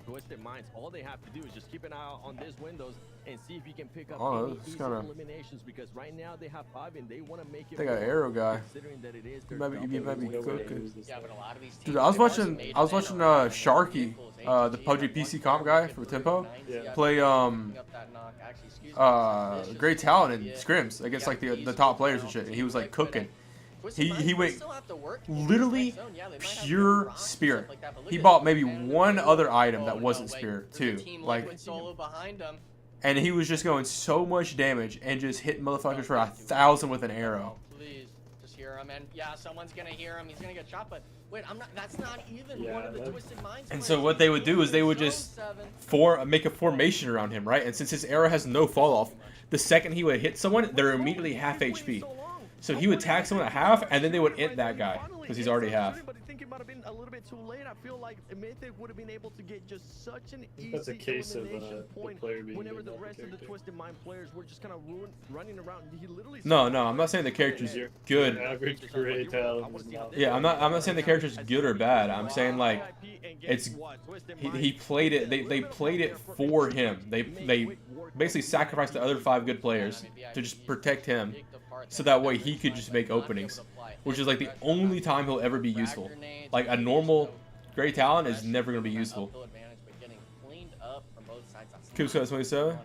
Twisted Minds, all they have to do is just keep an eye on these windows and see if you can pick up any easy eliminations because right now they have 5 and they want to make it. They got Arrow guy. Considering that it is He might be cooking. Yeah, but a lot of these Dude, I was watching Sharky, the PUBG PC comp guy for Tempo, play great talent in scrims against like the top players and shit, and he was like cooking. He went literally pure spirit. He bought maybe one other item that wasn't spirit too, like, and he was just going so much damage and just hitting motherfuckers for 1,000 with an arrow. Please, just hear him, and yeah, someone's gonna hear him. He's gonna get shot, but wait, I'm not. That's not even one of the Twisted Minds. And so what they would do is they would just make a formation around him, right? And since his arrow has no fall off, the second he would hit someone, they're immediately half HP. So he would tag someone at half, and then they would int that guy because he's already half. But I think it might have been a little bit too late. I feel like Mythic would have been able to get just such an easy That's a case of the player being whenever the rest of the Twisted Mind players were just kind of running around. He literally. No, I'm not saying the character's good. Average great talent. Yeah, I'm not saying the character's good or bad. I'm saying like he played it. They played it for him. They basically sacrificed the other 5 good players to just protect him, so that way he could just make openings, which is like the only time he'll ever be useful. Like a normal great talent is never gonna be useful. Coops got 27.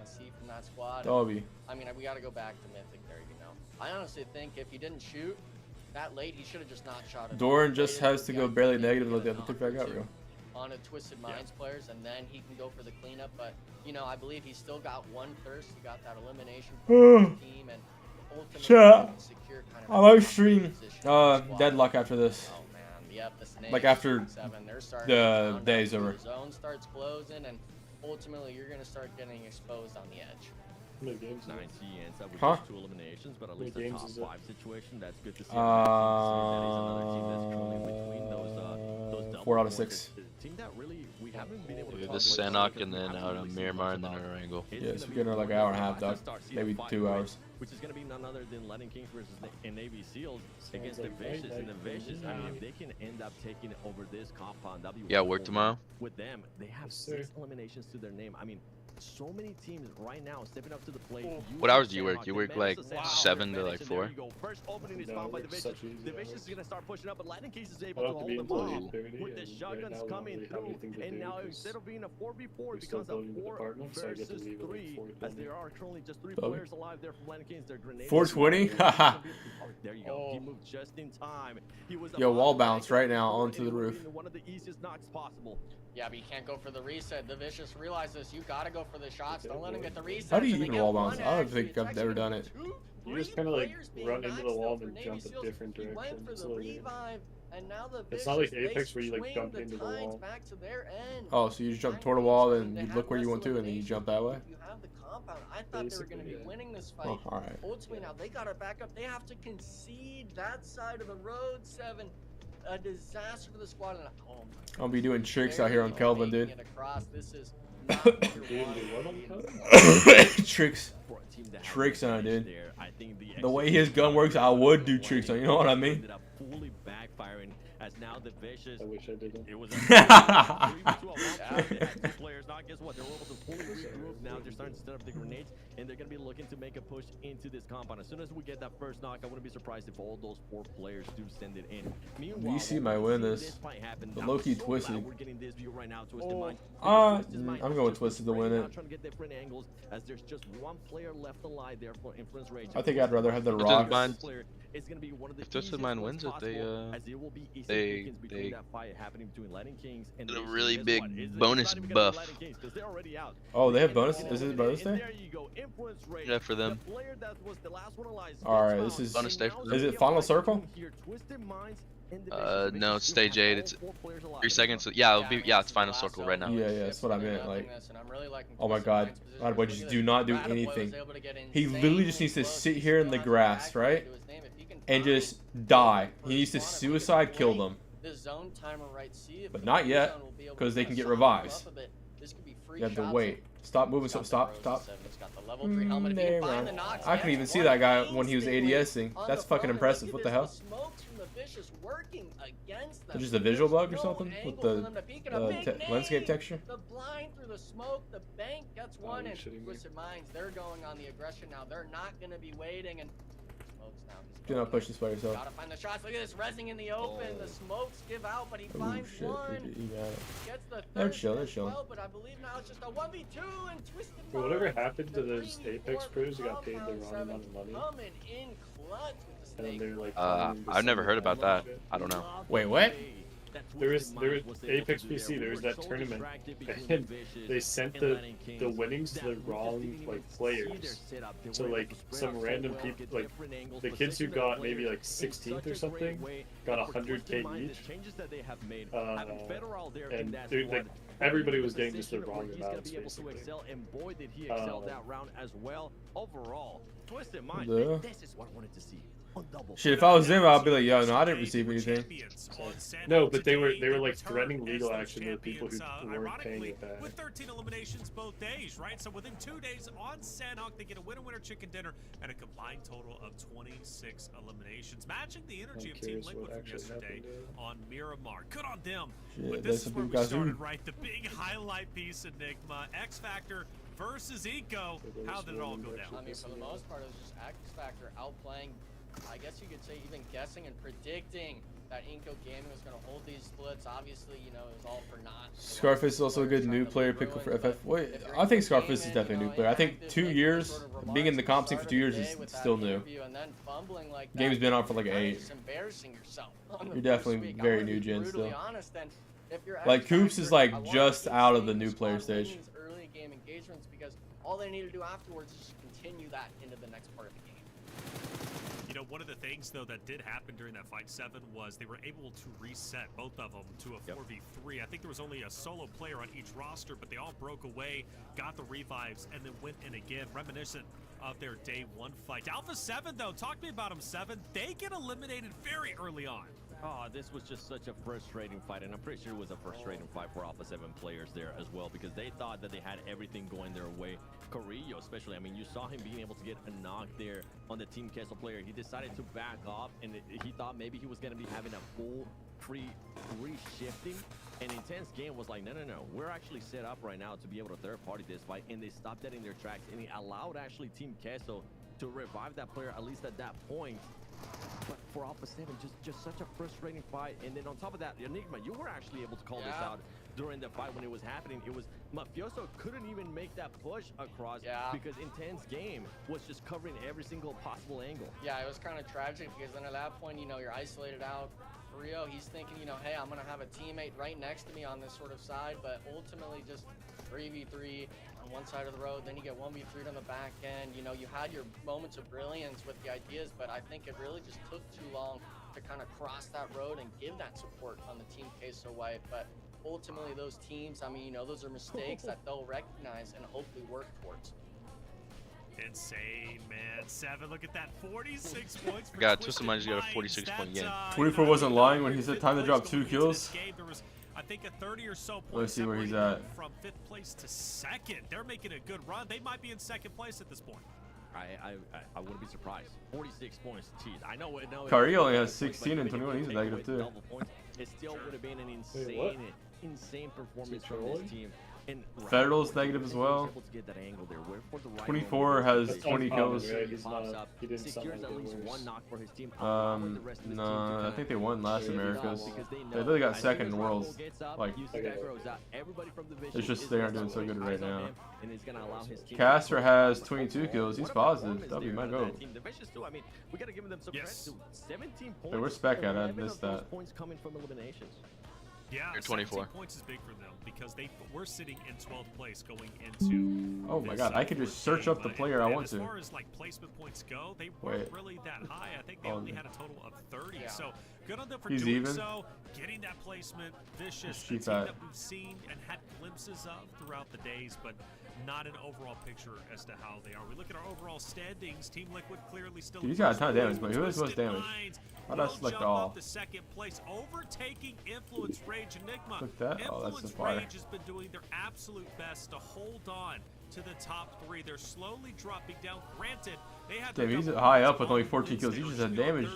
Dobby. I mean, we gotta go back to Mythic there, you know. I honestly think if he didn't shoot that late, he should have just not shot it. Doran just has to go barely negative and let the other pick back out, bro. on a Twisted Minds players, and then he can go for the cleanup. But you know, I believe he's still got one thirst. He got that elimination from his team, and ultimately he can secure kind of. I might stream Deadlock after this. Oh man, yep, the snakes, Like after the day's over. The zone starts closing, and ultimately you're gonna start getting exposed on the edge. How games 90 ends up with Huh? just 2 eliminations, but at least a games top is it? 5 situation. That's good to see. That is another team that's currently between those 4 out of double 6. points. The team that really we haven't been able to Do talk the much Sanok about and then because we out haven't of really seen Miramar much and then about our angle. it. Yeah, It's so gonna you're be getting like an one hour and a of half, the Doc. start CF Maybe fight 2 tonight, hours. which is going to be none other than Latin Kings versus the Navy Seals against the like Vicious. night, And the night, Vicious, night. I mean, if they can end up taking over this compound, that'd be Yeah, wonderful. work tomorrow. With them, they have Yes, sir. 6 eliminations to their name. I mean, so many teams right now stepping up to the plate. What hours do you work? Sanok, You the work menace like of Sanok, 7 to their like advantage, and there 4? you go. First opening is No, found by it the works Vicious. such easy The Vicious hours. is going to start pushing up, but Latin Kings is I able don't to have to be hold them until off 8:30, with the and right shotguns now we don't coming really have through. anything to And do now because instead of being a 4v4, we're it still becomes a building the 4 department, so I get to versus leave at like 3, 4 as there are currently just 3 Bubby. players alive there from Latin Kings. They're grenades. 420? Haha. There you go. He moved just in time. He was Yo, about wall to bounce make it right now before, onto and the it would've roof. been one of the easiest knocks possible. Yeah, but you can't go for the reset. The Vicious realize this. You gotta go for the shots. Don't let him get the reset. How do you even wall bounce? I don't think I've ever done it. you just kind of like run into the wall and then jump a different direction. It's a little weird. And now the It's not like Vicious, they Apex where you like swing jump the into the tides wall. back to their end. Oh, so you just jump Time toward a to wall swing. and They you have look where you less want to and then you jump that way? You have the compound. I thought they were going to be Basically, yeah. winning this fight. Oh, alright. Ultimately, now they got to back up. They have to concede that side of the road, 7. A disaster for the squad. And oh my I'll be doing tricks out here on Kelvin, dude. Making it across. This is not what you're Dude, wanting. what on Kelvin? Tricks. For a team that has Tricks on it, dude. there, I think The way his gun works, I would do tricks on. You know what I mean? ended up fully backfiring as now the Vicious. I wish I didn't. It was a 3v2 players. Now guess what? They're able to fully regroup. Now they're starting to set up the grenades, and they're going to be looking to make a push into this compound. As soon as we get that first knock, I wouldn't be surprised if all those 4 players do send it in. Meanwhile, VC might win this. fight happen, But I'm low-key so glad Twisted. we're getting this view right now, Twisted Mind. I'm Twisted Mind going is just Twisted to win right now it. trying to get different angles, as there's just one player left alive there for Influence Rage. I think I'd rather have the Twisted Rock. Mind. It's going to be one of the If Twisted easiest Mind ones wins it, they, possible, as it will be easy they- pickings between that fight happening between Latin Kings and Get a Vicious. really Guess big what? It's bonus not even gonna be buff. Latin Kings, 'cause they're already out. Oh, they have And bonus? all This is in, bonus and day? there you go. Influence Rage. Yeah, for them. The player that was the last one alive gets Alright, found, this is- Bonus day and for now them. Is we it have final fight circle? between here, Twisted Minds and the Vicious. No, it's stage 8. It's 4 players alive. 3 seconds. Yeah, it'll be. Yeah, it's final circle right now. Yeah, that's what I meant. Like, And I'm really liking oh my Twisted god. Minds' position. God, boy, Look just at do this. not do Bad Boy was anything. able to get He literally just insanely needs to close. sit He here in still the has grass, backfire right? to his name. If he can And find just die. the He needs to first spawner, if he suicide can kill play them. the zone timer right, see if But the not blue yet, zone will be able 'cause to they can get soften him up revives. a bit. This could be free You have to shots. wait. Stop moving. He's got the Stop. Rose Stop. 7. He's got the level 3 helmet. If he There, can find man. the knocks, I couldn't yes, even see one that guy when he was instantly ADSing. on That's the fucking front. impressive. Look What at the this, hell? smokes from the Vicious working against them. Just a visual There's bug or no something angle with for the them to peek, and a big landscape nade. texture. The blind through the smoke, the bank gets one, you're and shitting me. Twisted Minds, they're going on the aggression now. They're not going to be waiting, and smokes now. He's Do not going push in. this by yourself. Gotta find the shots. Look at this, rezzing in the open. The smokes give out, but he Oh finds shit, one. dude, you got it. Gets the They're third chill, they're as chilling. well, but I believe now it's just a 1v2 and Twisted But whatever Minds, happened to the those 3v4 Apex pros who got paid the compound wrong 7 amount of money? coming in clutch with the And then snake. they're like, I've never heard about that. I don't know. Wait, what? There was Apex PC. There was that tournament, and they sent the winnings to the wrong like players. So like some random people, like the kids who got maybe like 16th or something, got 100K each. And dude, like everybody was getting just the wrong amounts basically. And boy, did he excel that round as well. Overall, Twisted Mind. Yeah. This is what I wanted to see. Shit, if I was them, I'd be like, yo, no, I didn't receive anything. No, but they were like threatening legal action to the people who weren't paying it back. With 13 eliminations both days, right? So within 2 days on Sanhok, they get a winner chicken dinner and a combined total of 26 eliminations, matching the energy of Team Liquid from yesterday on Miramar. Good on them. Shit, But that's this is some where we people got started, sued. right? The big highlight piece, Enigma, X Factor versus Eco. How did it all go down? I mean, for the most part, it was just X Factor outplaying. I guess you could say even guessing and predicting that Inco Gaming was going to hold these splits. Obviously, you know, it was all for naught. Scarface is also a good new player pick for FF. Wait, I think Scarface is definitely a new player. I think 2 years, being in the comp scene for 2 years is still new. Game's been on for like 8. Embarrassing yourself. You're definitely very new gen still. Honest, and if you're Like Coops is like I want just to out of see the new squad player win stage. these early game engagements, because all they need to do afterwards is just continue that into the next part of the game. You know, one of the things, though, that did happen during that Fight 7 was they were able to reset both of them to a 4v3. I think there was only a solo player on each roster, but they all broke away, got the revives, and then went in again, reminiscent of their day 1 fight. Alpha 7, though, talk to me about them, 7. They get eliminated very early on. Oh, this was just such a frustrating fight, and I'm pretty sure it was a frustrating fight for Alpha 7 players there as well, because they thought that they had everything going their way. Carrillo especially, I mean, you saw him being able to get a knock there on the Team Kessel player. He decided to back off, and he thought maybe he was going to be having a full free shifting, and Intense Game was like, no, we're actually set up right now to be able to third-party this fight, and they stopped that in their tracks, and he allowed actually Team Kessel to revive that player, at least at that point. But for Alpha 7, just such a frustrating fight. And then on top of that, Enigma, you were actually able to call this out during the fight when it was happening. It was Mafioso couldn't even make that push across because Intense Game was just covering every single possible angle. Yeah, it was kind of tragic, because then at that point, you know, you're isolated out. Rio, he's thinking, you know, hey, I'm going to have a teammate right next to me on this sort of side, but ultimately just 3v3 on one side of the road, then you get 1v3 on the back end. You know, you had your moments of brilliance with the ideas, but I think it really just took too long to kind of cross that road and give that support on the Team Queso wipe. But ultimately those teams, I mean, you know, those are mistakes that they'll recognize and hopefully work towards. Insane, man. 7, look at that. 46 points. For Got Twisted Minds got a 46-point game. 24 wasn't lying when he said time to drop 2 kills. There was, I think, a 30 or so points. Let's see where he's at. From 5th place to 2nd. They're making a good run. They might be in 2nd place at this point. I wouldn't be surprised. 46 points. Jeez, I know. Carrillo only has 16 and 21. He's negative too. It still would have been an insane performance from this team. And Federal's negative as well. 24 has 20 kills. Right? He didn't sound like no, I think they won last Americas. They literally got 2nd in Worlds. Like, it's just they aren't doing so good right now. Casper has 22 kills. He's positive. That'll be my goal. Hey, where's Spec at? I missed that. Yeah, You're 24. 17 points is big for them because we're sitting in 12th place going into. Oh my God! I can just search up the player I want to. As far as like placement points go, they weren't really that high. I think they only had a total of 30. So good on them for doing so, getting that placement. Vicious, the team that we've seen and had glimpses of throughout the days, but not an overall picture as to how they are. We look at our overall standings. Team Liquid clearly still. He's got a ton of damage, but who has most damage? How did I select all? The 2nd place, overtaking Influence Rage Enigma. Look at that. Oh, that's the fire. Rage has been doing their absolute best to hold on to the top 3. They're slowly dropping down. Granted, they had. Damn, he's high up with only 14 kills. He just had damage.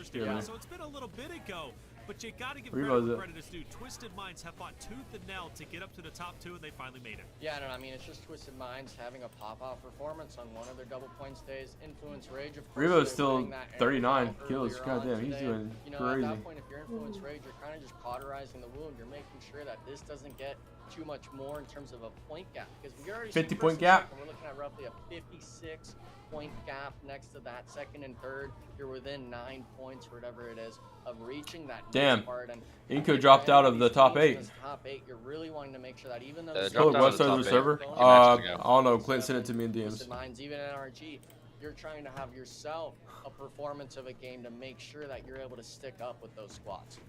So it's been a little bit ago. But you got to give credit where credit is due. Twisted Minds have fought tooth and nail to get up to the top 2, and they finally made it. Yeah, no, I mean, it's just Twisted Minds having a pop-off performance on one of their double points days. Influence Rage, of course. Revo's still 39 kills. Goddamn, he's doing crazy. At that point, if you're Influence Rage, you're kind of just cauterizing the wound. You're making sure that this doesn't get too much more in terms of a point gap, because we already 50-point gap. We're looking at roughly a 56-point gap next to that 2nd and 3rd. You're within 9 points, or whatever it is, of reaching that part. And Inco dropped out of the top 8. Top 8, you're really wanting to make sure that even though website of the server, I don't know. Clint sent it to me in DMs. Minds, even NRG, you're trying to have yourself a performance of a game to make sure that you're able to stick up with those squads.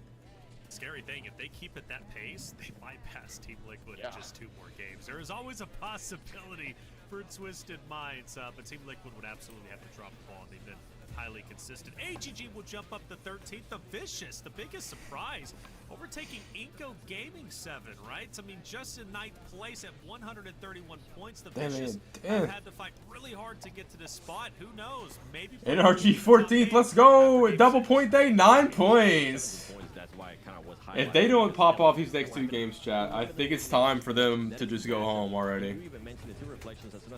Scary thing, if they keep at that pace, they might pass Team Liquid in just 2 more games. There is always a possibility for Twisted Minds, but Team Liquid would absolutely have to drop the ball. They've been highly consistent. AGG will jump up to 13th. The Vicious, the biggest surprise, overtaking Inco Gaming 7, right? I mean, just in 9th place at 131 points. The Vicious have had to fight really hard to get to this spot. Who knows? Maybe NRG 14th. Let's go. Double point day, 9 points. If they don't pop off these next 2 games, chat, I think it's time for them to just go home already.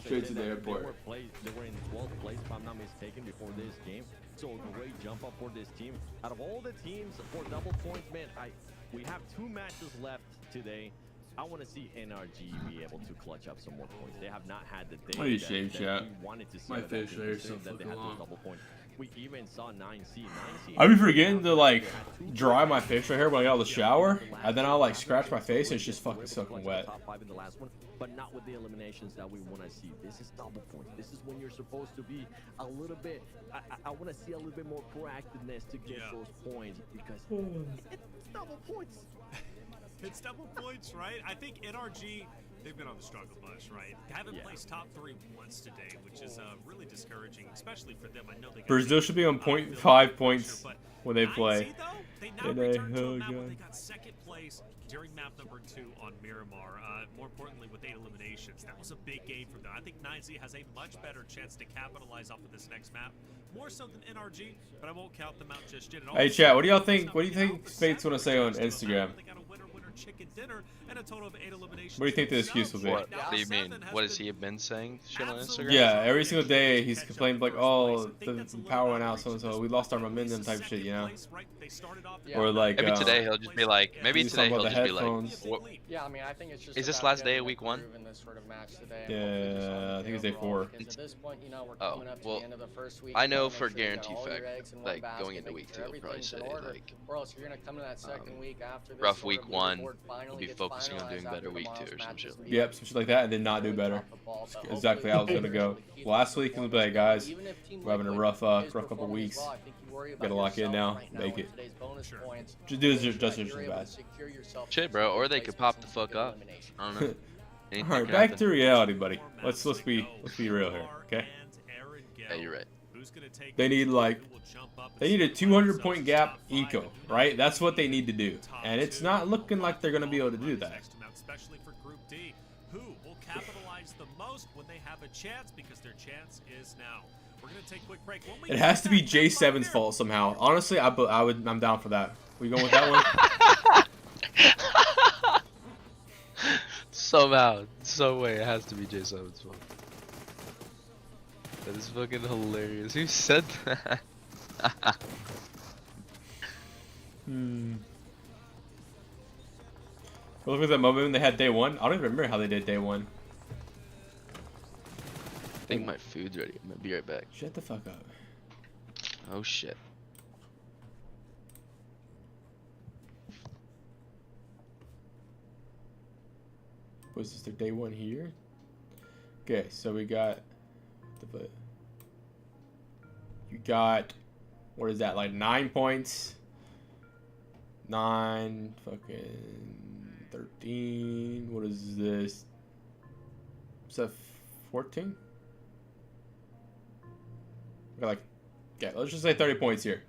Straight to the airport. They were in 12th place, if I'm not mistaken, before this game. So a great jump up for this team. Out of all the teams for double points, man, we have 2 matches left today. I want to see NRG be able to clutch up some more points. They have not had the day What are you shaved, chat? We wanted to see. My face shaved so that they had those double points. we even saw 9C. I be forgetting to like dry my face right here when I get out of the shower, and then I'll like scratch my face and it's just fucking soaking wet. Top 5 in the last one, but not with the eliminations that we want to see. This is double points. This is when you're supposed to be a little bit. I want to see a little bit more proactiveness to get those points because it's double points. It's double points, right? I think NRG, they've been on the struggle bus, right? They haven't placed top 3 once today, which is really discouraging, especially for them. I know they got Brazil should be on 0.5 points when they play. They now return to a map where they got second place during map number 2 on Miramar. More importantly, with 8 eliminations, that was a big game for them. I think 9Z has a much better chance to capitalize off of this next map, more so than NRG, but I won't count them out just yet. Hey chat, what do y'all think? What do you think Spates want to say on Instagram? Chicken dinner and a total of 8 eliminations. What do you think the excuse will be? What do you mean? What has he been saying? Shit on Instagram? Yeah, every single day he's complaining like, oh, the power went out, so and so, we lost our momentum type shit, you know? Or like, maybe today he'll just be like, maybe today he'll just be like, yeah, I mean, I think it's just is this last day of week 1? Yeah, I think it's day 4. Oh, well, I know for guarantee fact, like going into week 2, he'll probably say like, rough week 1, we'll be focusing on doing better week 2 or some shit. Yep, some shit like that, and then not do better. That's exactly how it's gonna go. Last week it was like, guys, we're having a rough couple weeks. Gotta lock in now, make it. Just do this just as bad. Shit, bro, or they could pop the fuck up. I don't know. All right, back to reality, buddy. Let's be real here, okay? Yeah, you're right. They need a 200 point gap eco, right? That's what they need to do, and it's not looking like they're gonna be able to do that. Especially for Group D, who will capitalize the most when they have a chance, because their chance is now. We're gonna take a quick break. It has to be J7's fault somehow. Honestly, I'm down for that. We going with that one? Somehow, some way, it has to be J7's fault. That is fucking hilarious. Who said that? Well, look at that moment when they had day 1. I don't even remember how they did day 1. I think my food's ready. I'm gonna be right back. Shut the fuck up. Oh shit. Was this their day 1 here? Okay, so we got you got, what is that, like 9 points? 9 fucking 13. What is this? Is that 14? Like, yeah, let's just say 30 points here.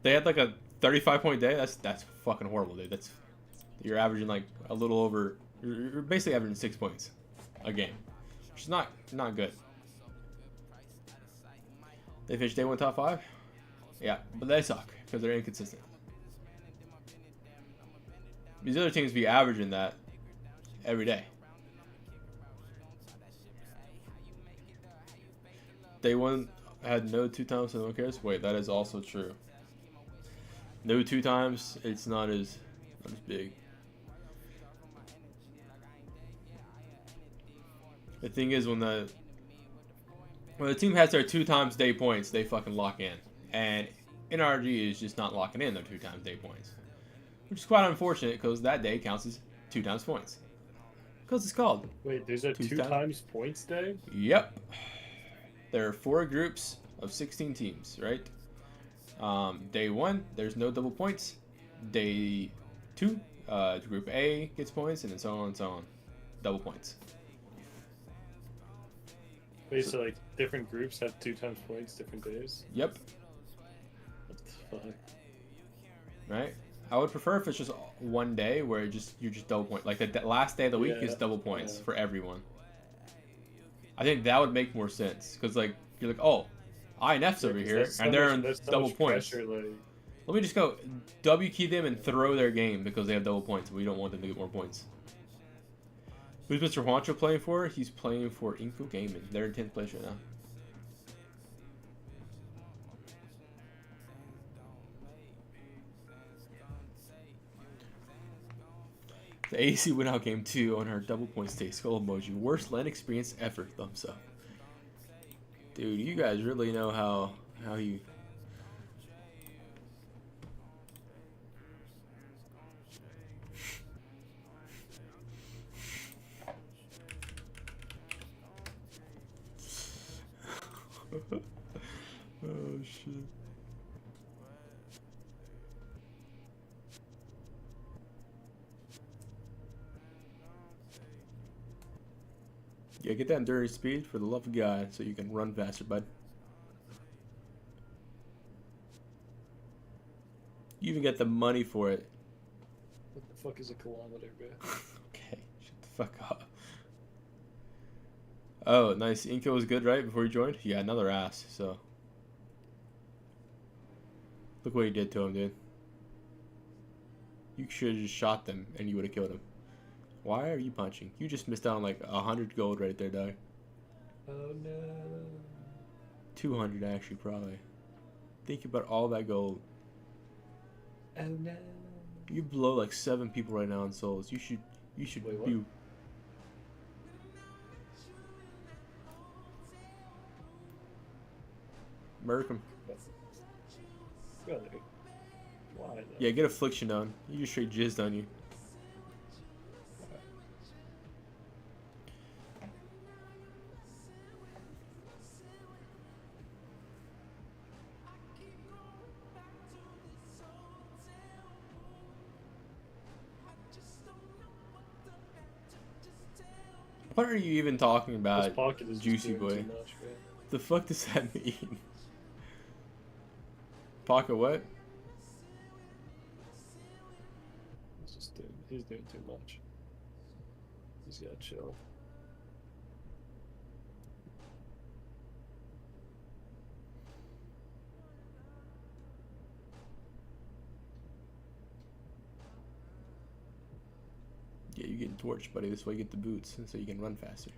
They had like a 35 point day. That's fucking horrible, dude. You're averaging like a little over. You're basically averaging 6 points a game, which is not good. They finished day 1 top 5. Yeah, but they suck because they're inconsistent. These other teams be averaging that every day. Day 1 had no 2 times, so no one cares. Wait, that is also true. No 2 times, it's not as big. The thing is, when the team has their 2 times day points, they fucking lock in, and NRG is just not locking in their 2 times day points, which is quite unfortunate because that day counts as 2 times points. Because it's called. Wait, there's a 2 times points day? Yep. There are 4 groups of 16 teams, right? Day 1, there's no double points. Day 2, Group A gets points, and then so on and so on. Double points. Wait, so like different groups have 2 times points, different days? Yep. What the fuck? Right? I would prefer if it's just one day where you're just double point. Like the last day of the week is double points for everyone. I think that would make more sense because like you're like, oh, INF's over here and they're on double points. Pressure, like... Let me just go W key them and throw their game because they have double points. We don't want them to get more points. Who's Mr. Juancho playing for? He's playing for Inco Gaming. They're in 10th place right now. The AC went out game 2 on her double points day. Skull emoji. Worst LAN experience ever. Thumbs up. Dude, you guys really know how How you? Oh shit. Yeah, get that endurance speed for the love of God so you can run faster, bud. You even get the money for it. What the fuck is a kilometer, bro? Okay, shut the fuck up. Oh, nice. Inko was good, right? Before you joined? Yeah, another ass, so. Look what he did to him, dude. You should have just shot them and you would have killed him. Why are you punching? You just missed out on like 100 gold right there, dog. Oh no. 200 actually, probably. Think about all that gold. Oh no. You blow like 7 people right now in souls. You should Wait, what? be. Murk him. Brother. Why though? Yeah, get affliction on. You just straight jizzed on you. What are you even talking about, His pocket is Juicy just doing Boy? too much, bro. The fuck does that mean? Pocket what? He's doing too much. He's gotta chill. Yeah, you're getting torched, buddy. This way you get the boots, and so you can run faster.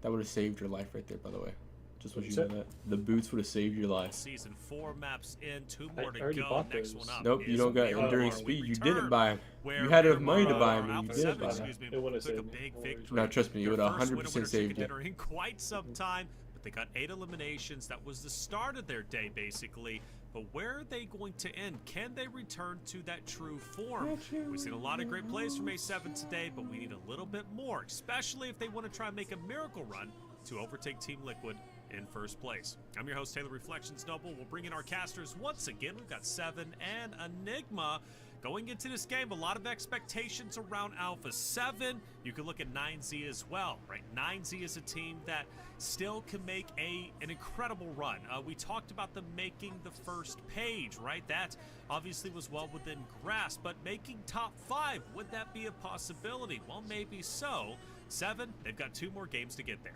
That would have saved your life right there, by the way. Just want you to know that. The boots would have saved your life. Season 4 maps in, 2 more to already go. bought Next those. one up. Nope, you is don't got Miramar. enduring We speed. You return didn't buy them. where You had enough money to Miramar, buy them, and Alpha you didn't 7, buy excuse them. me, It would've took a saved me. big No worries. victory. No, trust me, it Their would have first 100% winner saved you. dinner in quite some time, but they got 8 eliminations. That was the start of their day, basically. But where are they going to end? Can they return to that true form? We've seen a lot of great plays from A7 today, but we need a little bit more, especially if they want to try and make a miracle run to overtake Team Liquid in first place. I'm your host, Taylor Reflections Noble. We'll bring in our casters once again. We've got Seven and Enigma. Going into this game, a lot of expectations around Alpha 7. You can look at 9Z as well, right? 9Z is a team that still can make an incredible run. We talked about them making the first page, right? That obviously was well within grasp, but making top 5, would that be a possibility? Well, maybe so. 7, they've got 2 more games to get there.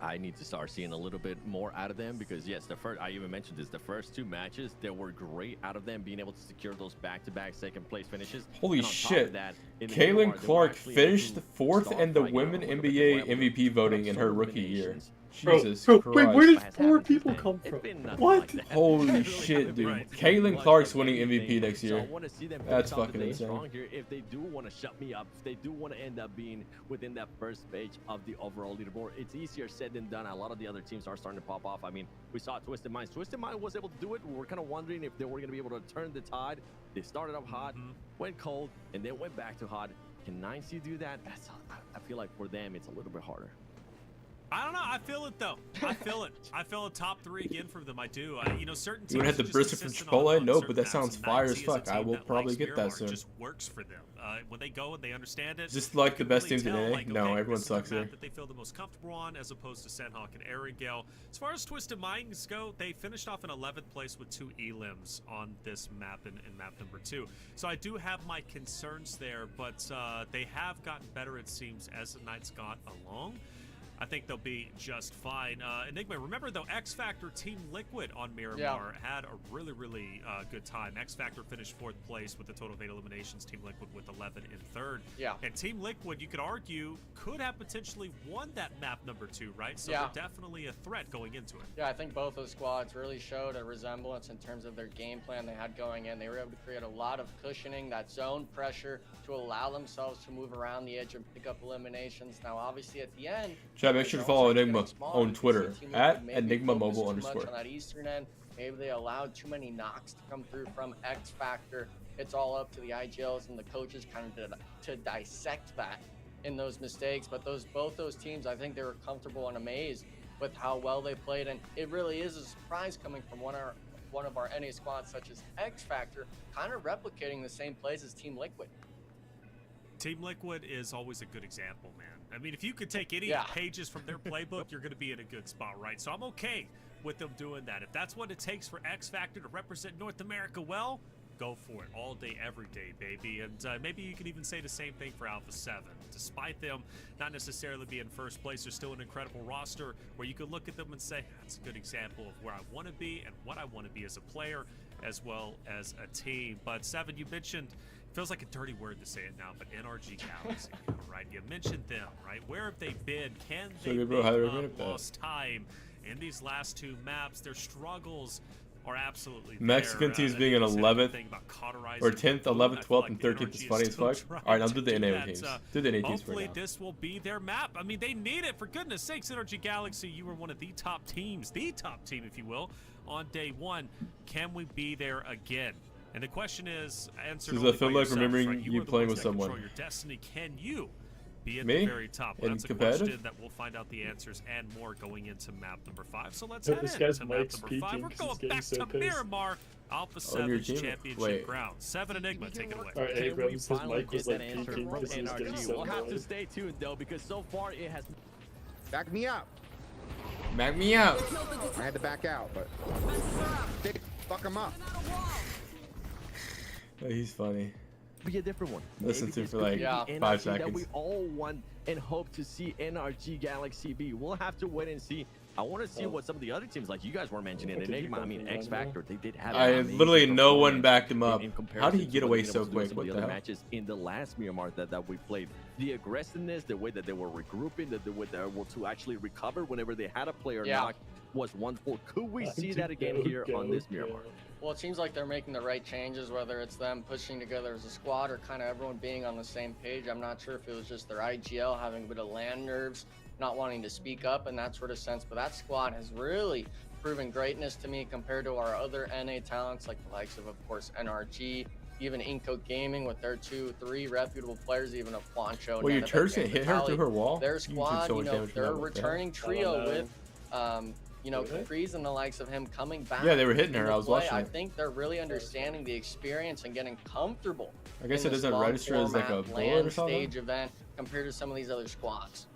I need to start seeing a little bit more out of them because yes, I even mentioned this, the first 2 matches, they were great out of them being able to secure those back-to-back second place finishes. Holy And on top shit. of that, in the Kaylin Miramar, they were Clark actually finished able to 4th start in the right Women now, a little NBA bit more, MVP put voting up in some her rookie year. eliminations. Jesus Bro, Christ. wait, where did Has 4 happened people since come then. from? It's been nothing What? like that. Holy Really shit, haven't dude. been Kaylin much Clark's of winning anything. MVP next So year. I want to see them That's finish off fucking the day insane. strong here. If they do want to shut me up, if they do want to end up being within that first page of the overall leaderboard, it's easier said than done. A lot of the other teams are starting to pop off. I mean, we saw Twisted Minds. Twisted Mind was able to do it. We were kind of wondering if they were going to be able to turn the tide. They started up hot, went cold, and then went back to hot. Can 9C do that? I feel like for them, it's a little bit harder. I don't know. I feel it though. I feel it. I feel a top 3 again from them. I do. You know, certain teams. You want to have the just brisket from consistent Chipotle? on No, certain but that maps, sounds and fire 9Z as is a fuck. I team will that probably likes get that Miramar. soon. It just works for them. When they go and they understand it. Is this like you the can best really team tell, today? like, No, okay, everyone this is the sucks map here. that they feel the most comfortable on, as opposed to Sandhawk and Erangel. As far as Twisted Minds go, they finished off in 11th place with 2 elims on this map in map number 2. So I do have my concerns there, but they have gotten better, it seems, as the nights got along. I think they'll be just fine. Enigma, remember though, X Factor Team Liquid on Miramar had a really, really good time. X Factor finished 4th place with a total of 8 eliminations. Team Liquid with 11 in 3rd. Yeah. And Team Liquid, you could argue, could have potentially won that map number 2, right? So Yeah. they're definitely a threat going into it. Yeah, I think both those squads really showed a resemblance in terms of their game plan they had going in. They were able to create a lot of cushioning, that zone pressure, to allow themselves to move around the edge and pick up eliminations. Now, obviously, at the end, Chat, Chat, make sure to follow Enigma on Twitter at Enigma Mobile _. On that eastern end, maybe they allowed too many knocks to come through from X Factor. It's all up to the IGLs and the coaches kind of to dissect that in those mistakes. But both those teams, I think they were comfortable and amazed with how well they played, and it really is a surprise coming from one of our NA squads such as X Factor, kind of replicating the same plays as Team Liquid. Team Liquid is always a good example, man. I mean, if you could take any pages from their playbook, you're going to be in a good spot, right? So I'm okay with them doing that. If that's what it takes for X Factor to represent North America well, go for it all day, every day, baby. And maybe you could even say the same thing for Alpha 7. Despite them not necessarily being first place, they're still an incredible roster where you could look at them and say, that's a good example of where I want to be and what I want to be as a player as well as a team. But 7, you mentioned, feels like a dirty word to say it now, but NRG Galaxy, right? You mentioned them, right? Where have they been? Can they make up lost time in these last 2 maps? Their struggles are absolutely Mexican teams being an 11th or 10th, 11th, 12th, and 13th is funny as fuck. Alright, I'll do the NA teams. Do the NA teams for now. Hopefully this will be their map. I mean, they need it, for goodness sakes. NRG Galaxy, you were one of the top teams, if you will, on day 1. Can we be there again? And the question is, answered I feel like remembering you playing with someone. Your destiny. Can you be at Me? the very top? Well, that's a question that we'll find out the answers and more going into map number 5. So let's head into map number 5. We're going back to Miramar, Alpha 7's championship ground. 7 Enigma, take it away. Can we finally get that answer from NRG? We'll have to stay tuned though, because so far it has. Back me up. Back me up. I had to back out, but fuck him up. Oh, he's funny. Be a different one. Listen to him for like 5 seconds. That we all want and hope to see NRG Galaxy be. We'll have to wait and see. I want to see what some of the other teams, like you guys were mentioning, Enigma, I mean X Factor, they did have. Literally no one backed him up. How did he get away so quick? What the hell? Matches in the last Miramar that we played, the aggressiveness, the way that they were regrouping, the way they were able to actually recover whenever they had a player knock was wonderful. Could we see that again here on this Miramar? Well, it seems like they're making the right changes, whether it's them pushing together as a squad or kind of everyone being on the same page. I'm not sure if it was just their IGL having a bit of land nerves, not wanting to speak up in that sort of sense, but that squad has really proven greatness to me compared to our other NA talents, like the likes of course, NRG, even Inco Gaming with their 2-3 reputable players, even a Juancho. Well, your Turcin hit her through her wall? Their squad, their returning trio with, Capri's and the likes of him coming back. Yeah, they were hitting her. I was watching. I think they're really understanding the experience and getting comfortable. I guess it doesn't register as like a bullet or something. Stage event compared to some of these other squads.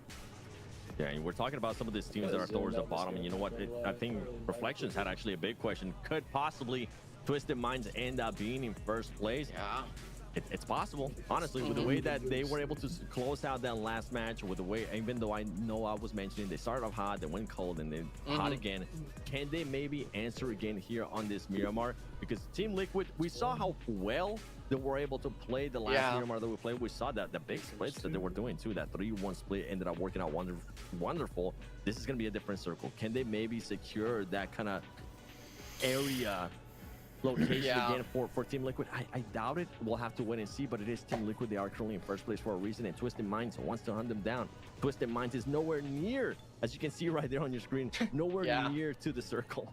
Yeah, and we're talking about some of these teams that are towards the bottom. And you know what? I think Reflections had actually a big question. Could possibly Twisted Minds end up being in first place? Yeah. It's possible, honestly, with the way that they were able to close out that last match, with the way, even though I know I was mentioning they started off hot, they went cold, and then hot again. Can they maybe answer again here on this Miramar? Because Team Liquid, we saw how well they were able to play the last Miramar that we played. We saw that the big splits that they were doing too. That 3-1 split ended up working out wonderful. This is going to be a different circle. Can they maybe secure that kind of area location again for Team Liquid? I doubt it. We'll have to wait and see, but it is Team Liquid. They are currently in first place for a reason, and Twisted Minds wants to hunt them down. Twisted Minds is nowhere near, as you can see right there on your screen, nowhere near to the circle.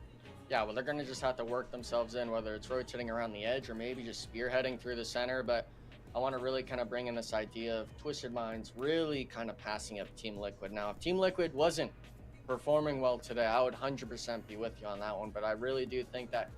Yeah, well, they're going to just have to work themselves in, whether it's rotating around the edge or maybe just spearheading through the center. But I want to really kind of bring in this idea of Twisted Minds really kind of passing up Team Liquid. Now, if Team Liquid wasn't performing well today, I would 100% be with you on that one. But I really do think that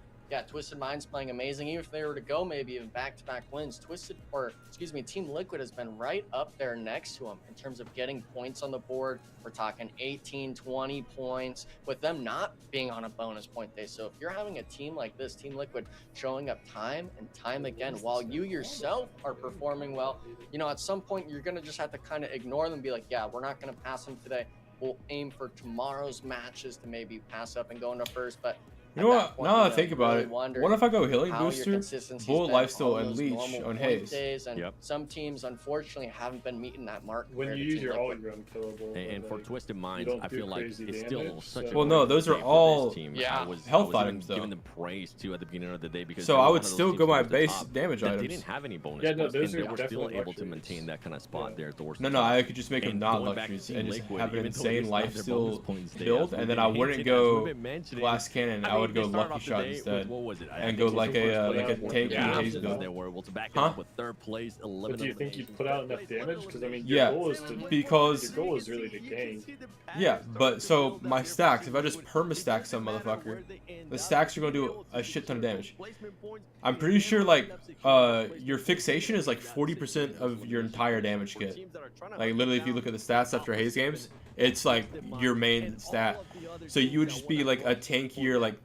Twisted Minds playing amazing. Even if they were to go maybe even back-to-back wins, Team Liquid has been right up there next to them in terms of getting points on the board. We're talking 18, 20 points with them not being on a bonus point day. So if you're having a team like this, Team Liquid, showing up time and time again while you yourself are performing well, at some point you're going to just have to kind of ignore them and be like, yeah, we're not going to pass them today. We'll aim for tomorrow's matches to maybe pass up and go into first. But You know what? Now that I think about it, what if I go healing booster, bullet lifesteal, and leech on haze? And some teams unfortunately haven't been meeting that mark. When you use your ult, you're unkillable. And for Twisted Minds, I feel like it's still such a well, no, those are all health items though. Giving them praise too at the beginning of the day because so I would still go my base damage items. They didn't have any bonus yeah, no, points, those and are they were still definitely able to maintain that kind of spot there. No, I could just make them not luxuries and just have an insane lifesteal build, and then I wouldn't go glass cannon. I would go lucky shot instead, and go like a tanky haze build. Huh? But do you think you put out enough damage? Because I mean, yeah, your goal is really to gank. Yeah, but so my stacks, if I just perma-stack some motherfucker, the stacks are gonna do a shit ton of damage. I'm pretty sure like your fixation is like 40% of your entire damage kit. Like literally, if you look at the stats after haze games, it's like your main stat. So you would just be like a tankier, like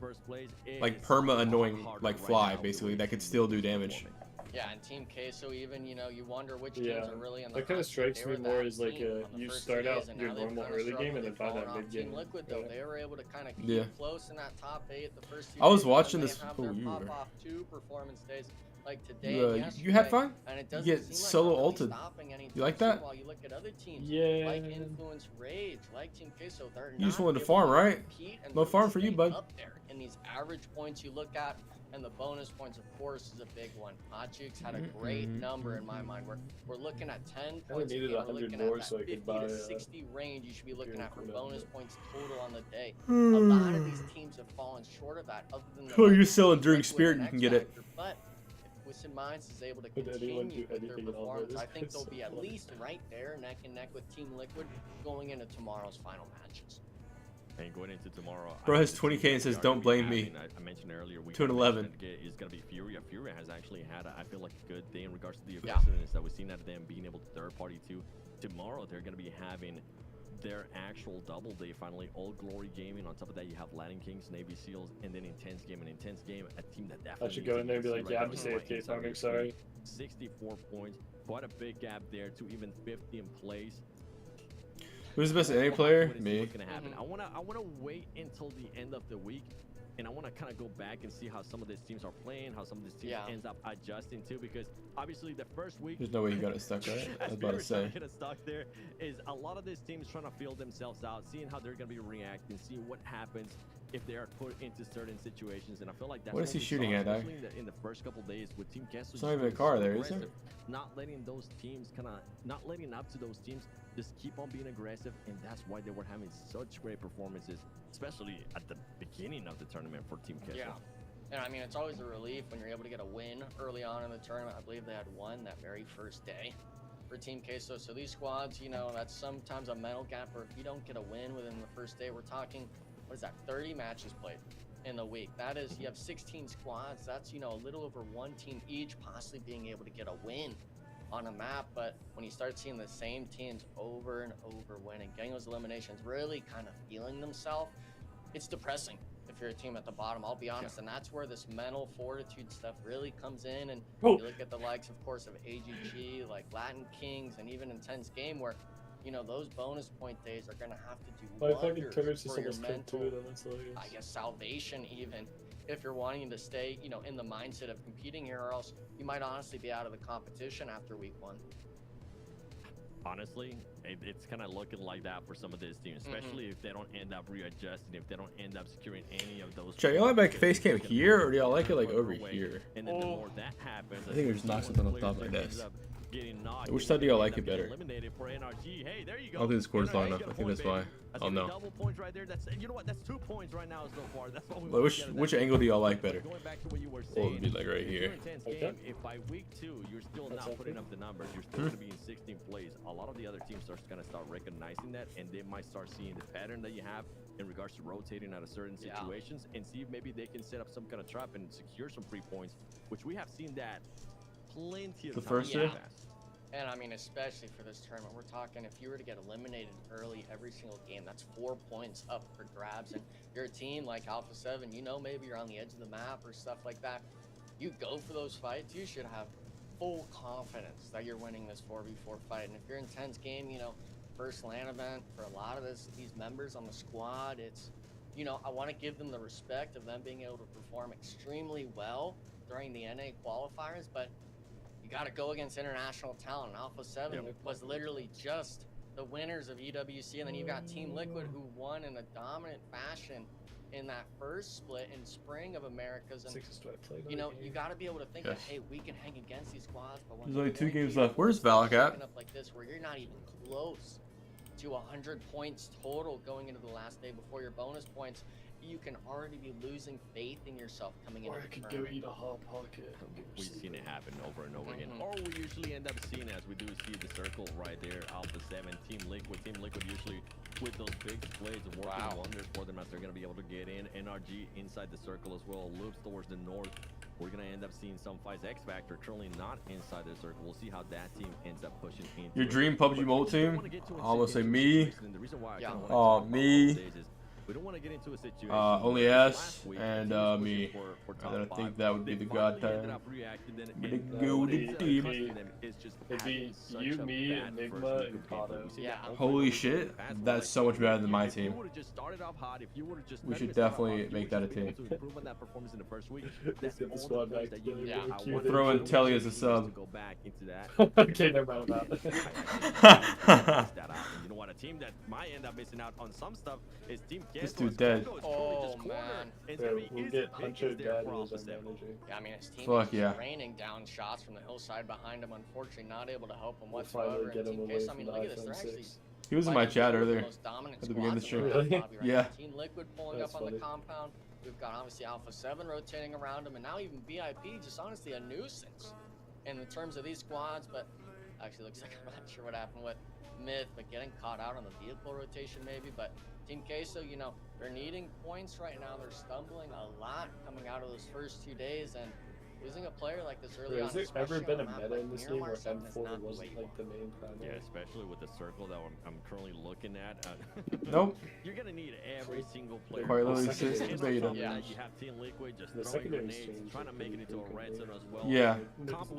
perma annoying like fly basically that could still do damage. Yeah, and Team Queso even, you know, you wonder which teams are really in the that kind of strikes me more as like you start out your normal early game and then by that mid game. Team Liquid though, they were able to kind of keep close in that top 8 the first 2 I was days, watching and this. they have Oh, their you pop were. off 2 performance days like today and yesterday, you had fun? and it You doesn't get seem solo like ulted. anytime You like soon. that? While you look at other teams like Influence Rage, like Team Queso, they're You just not wanted to able farm, right? compete and No farm for you, stay bud. up there in these average points you look at. And the bonus points, of course, is a big one. Hotchicks had a great number in my mind. We're looking at 10 points. needed We're 100 looking more at that so I 50 could buy, to 60 range you should be looking at for bonus points total on the day. A Hmm. lot of these teams have fallen short of that. Other than Oh, you're still Enduring Spirit, you can get it. But if Twisted Minds is able to Would anyone continue do with their anything at all performance, about I this? think they'll be at least right there, neck and neck with Team Liquid, going into tomorrow's final matches. And going into tomorrow, Bro has 20K and says, "Don't blame me." I mentioned earlier, 211. is going to be Furia. Furia has actually had, I feel like, a good day in regards to the aggressiveness that we've seen out of them being able to third party too. Tomorrow, they're going to be having their actual double day finally. Old Glory Gaming. On top of that, you have Latin Kings, Navy Seals, and then Intense Game. An Intense Game, a team that definitely. I should go in there and be like, yeah, I'm just AFK farming, sorry. 64 points, quite a big gap there to even 50 in place. Who's the best NA player? Me. What's gonna happen? I wanna wait until the end of the week, and I wanna kind of go back and see how some of these teams are playing, how some of these teams ends up adjusting too. Because obviously the first week, There's no way you got it stuck, right? I was about to say. Get it stuck there is a lot of these teams trying to feel themselves out, seeing how they're gonna be reacting, seeing what happens if they are put into certain situations. And I feel like that's What is he shooting at, Doc? in the first couple days with Team Queso. It's not even a car there, is there? Not letting those teams not letting up to those teams, just keep on being aggressive, and that's why they were having such great performances, especially at the beginning of the tournament for Team Queso. Yeah. And I mean, it's always a relief when you're able to get a win early on in the tournament. I believe they had one that very first day for Team Queso. So these squads, you know, that's sometimes a mental gap, or if you don't get a win within the first day, we're talking, what is that, 30 matches played in the week. That is, you have 16 squads. That's, you know, a little over one team each possibly being able to get a win on a map. But when you start seeing the same teams over and over winning, getting those eliminations, really kind of feeling themselves, it's depressing if you're a team at the bottom, I'll be honest. And that's where this mental fortitude stuff really comes in. And you look at the likes, of course, of AGG, like Latin Kings, and even Intense Game, where, you know, those bonus point days are going to have to do wonders for your mental, I guess, salvation, even if you're wanting to stay, you know, in the mindset of competing here, or else you might honestly be out of the competition after week 1. Honestly, it's kind of looking like that for some of these teams, especially if they don't end up readjusting, if they don't end up securing any of those. Chat, y'all like face cam here, or do y'all like it like over here? And then the more that happens, I think we just knock something on top like this. Which side do y'all like it better? I don't think the score's long enough. I think that's why. Oh no. Double points right there. That's, you know what? That's 2 points right now so far. That's what we Which angle do y'all like better? Going back to what you were Well, saying, it'd be like right here. If by week 2 you're still not putting up the numbers, you're still going to be in 16th place. A lot of the other teams are going to start recognizing that, and they might start seeing the pattern that you have in regards to rotating out of certain situations, and see if maybe they can set up some kind of trap and secure some free points, which we have seen that plenty of The times. first day? And I mean, especially for this tournament, we're talking if you were to get eliminated early every single game, that's 4 points up for grabs. And you're a team like Alpha 7, you know, maybe you're on the edge of the map or stuff like that. You go for those fights, you should have full confidence that you're winning this 4v4 fight. And if you're Intense Game, you know, first LAN event for a lot of these members on the squad, it's, you know, I want to give them the respect of them being able to perform extremely well during the NA qualifiers, but you got to go against international talent. Alpha 7 was literally just the winners of EWC, and then you've got Team Liquid, who won in a dominant fashion in that first split in spring of Americas. And you know, you got to be able to think that, hey, we can hang against these squads, but when There's only 2 games left. Where's Valak at? up like this, where you're not even close to 100 points total going into the last day before your bonus points, you can already be losing faith in yourself coming into the tournament. Go eat a hot pocket. We've seen it happen over and over again. Or we usually end up seeing, as we do see the circle right there, Alpha 7, Team Liquid. Team Liquid usually with those big splits working wonders for them as they're going to be able to get in. NRG inside the circle as well, loops towards the north. We're going to end up seeing some fights. X Factor currently not inside the circle. We'll see how that team ends up pushing into Your dream PUBG Mobile team? I'm gonna say me. Me. We don't want to get into a situation only S and me. I think that would be the god time. But the golden team. It'd be you, me, Enigma, and Kato. Holy shit, that's so much better than my team. We should definitely make that a team. Let's get the squad back together. We'll throw in Telly as a sub. Okay, never mind about You know what? A team that might end up missing out on some stuff is Team This dude dead. Oh man, we'll get Juancho Dad as our manager. Yeah, I mean, his team Fuck is yeah. raining down shots from the hillside behind him. Unfortunately, not able to help him We'll whatsoever. finally get him Team away Case, I from mean, the look at this. They're iPhone actually 6. He was in my chat earlier most dominant at the beginning of the squads stream. in the lobby right Yeah. now. Team Liquid pulling That's up on funny. the compound. We've got obviously Alpha 7 rotating around him, and now even VIP, just honestly a nuisance in the terms of these squads. But actually, looks like I'm not sure what happened with Myth, but getting caught out on the vehicle rotation maybe. But Team Queso, you know, they're needing points right now. They're stumbling a lot coming out of those first 2 days, and losing a player like this early on. Has there ever especially been a on map meta like in this game Miramar where 7 is M4 not wasn't playable. like the main primary? Yeah, especially with the circle that I'm currently looking at. Nope. You're gonna need every single player. Quite literally The says secondary beta. Yeah, you have Team Liquid just The throwing secondary grenades, exchange trying to is make it into a pretty red zone as well. Yeah.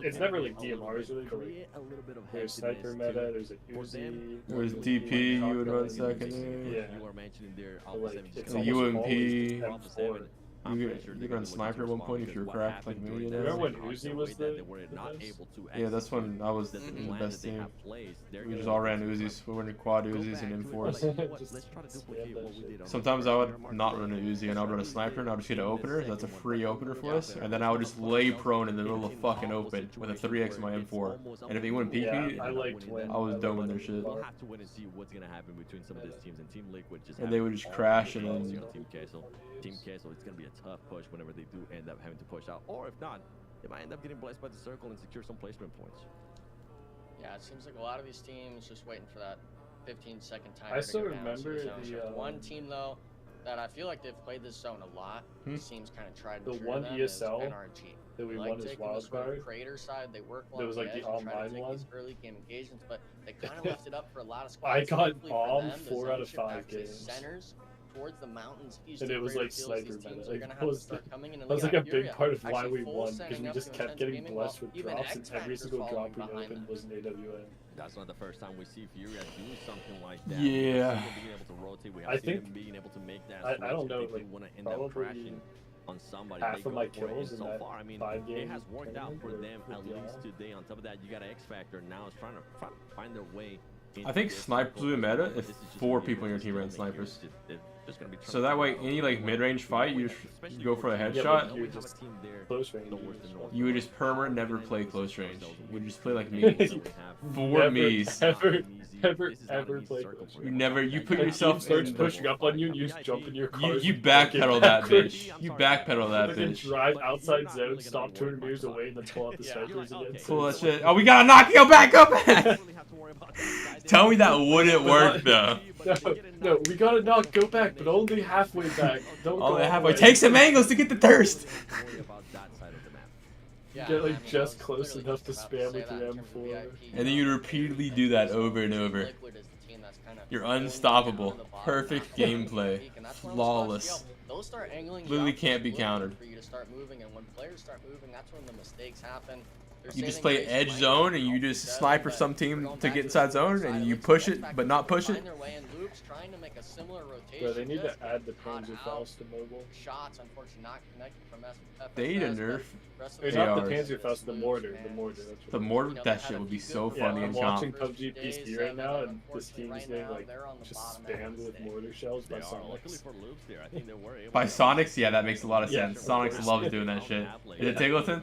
It's never like DMRs really, but Create a little bit of there's heckiness sniper to- meta, there's a for Uzi, them. There's DP, you would run second Yeah. there. You are mentioning there, But, like, Alpha 7 it's just a almost UMP. always M4. I'm You pretty sure could they're run gonna sniper at look one to point respond if you're because cracked what like me. happened You during know? that Remember when second Uzi half, was the way that the- they were the not best? able to Yeah, that's execute when I was the in the plan best that they team. have placed. They're We gonna just all ran need to Uzis. We were in quad go Uzis back and to it, M4s. like, you know what, Just let's try to spam duplicate that what we shit. did on Sometimes the I Miramar would not City. run an Uzi and I'd run a sniper and I'd just get an In the opener. That's a second free one, opener for yeah, us. And then I would just lay prone in the middle of the fucking open with a 3x in my M4. And if he wouldn't peek me, Yeah, I liked when I was I doming liked their when shit. We'll have to wait and see what's gonna happen between some of these teams, and Team Liquid just And they would just crash and then- Team Queso. Team Queso, it's gonna be a tough push whenever they do end up having to push out, or if not, they might end up getting blessed by the circle and secure some placement points. Yeah, it seems like a lot of these teams just waiting for that 15-second timer. I still to go down. So remember there's the, one team though that I feel like they've played this zone a lot. It seems kind of tried and The true one to them is ESL NRG. that we They won like as taking wild the sort of card. creator side. They work That was along like the the edge and try to online take one. these early game engagements, but they kind of left it up for a lot of I squads. got Thankfully for bombed them, the 4 zone out of shift 5 actually games. centers towards the mountains east And of it was Greater like Fields. sniper These meta. teams Like, are gonna that have was to start coming in and that was like looking a at big Furia. part of why Actually, we full won, because setting we up just to kept Intense getting Gaming blessed while with even drops, and X every Factor single drop following we behind opened them. was an AWM. That's not the first time we see Furia do something like that. Yeah. Being able to rotate, we have I seen think- them being able to make that I switch don't if know, they like, do want to end up probably crashing on somebody. half they of go my for it. kills And in so that far, I mean, 5-game it has worked out for tournament them at with least y'all. today. On top of that, you got an X Factor now is trying to find their way. I think snipers will be meta if 4 people in your team ran snipers. So that way, any like mid-range fight, you just go for a Yeah, headshot. but you're just close range. You would just perma never play close range. You would just play like me. 4 Never, me's. ever play close range. You never. You put Like, yourself team starts in. pushing up on you, and you just jump in your car. You backpedal that bitch. You backpedal that Then bitch. drive outside zone, stop 200 meters away, and then pull out the snipers again. Pull that shit. Oh, we gotta knock you back up. Tell me that wouldn't work though. No, we gotta not go back, but only halfway back. Don't All go they all halfway. the way. Take some angles to get the thirst. You get like just close enough to spam with your M4. And then you repeatedly do that over and over. You're unstoppable. Perfect gameplay. Flawless. They'll start angling you Literally out can't be looking countered. for you to start moving, and when players start moving, that's when the mistakes happen. They're You just saving play grace edge right zone now. and you just Seven, sniper but some team going to back get the inside zone side and of you it, push X it Factor but not push find it. their way in loops, trying trying to make a similar rotation. Bro, they need to just add the got Panzer out. Faust to mobile. Shots, unfortunately, not connected from FSS. They need a nerf. Or not the Panzer Faust, the mortar. The mortar. That's what The mortar, that shit would be so funny I'm in watching comp. PUBG PC right now, and this team's getting like just spammed with mortar shells by Sonics. By Sonics, yeah, that makes a lot of sense. Sonics loves doing that shit. Is it Tigleton?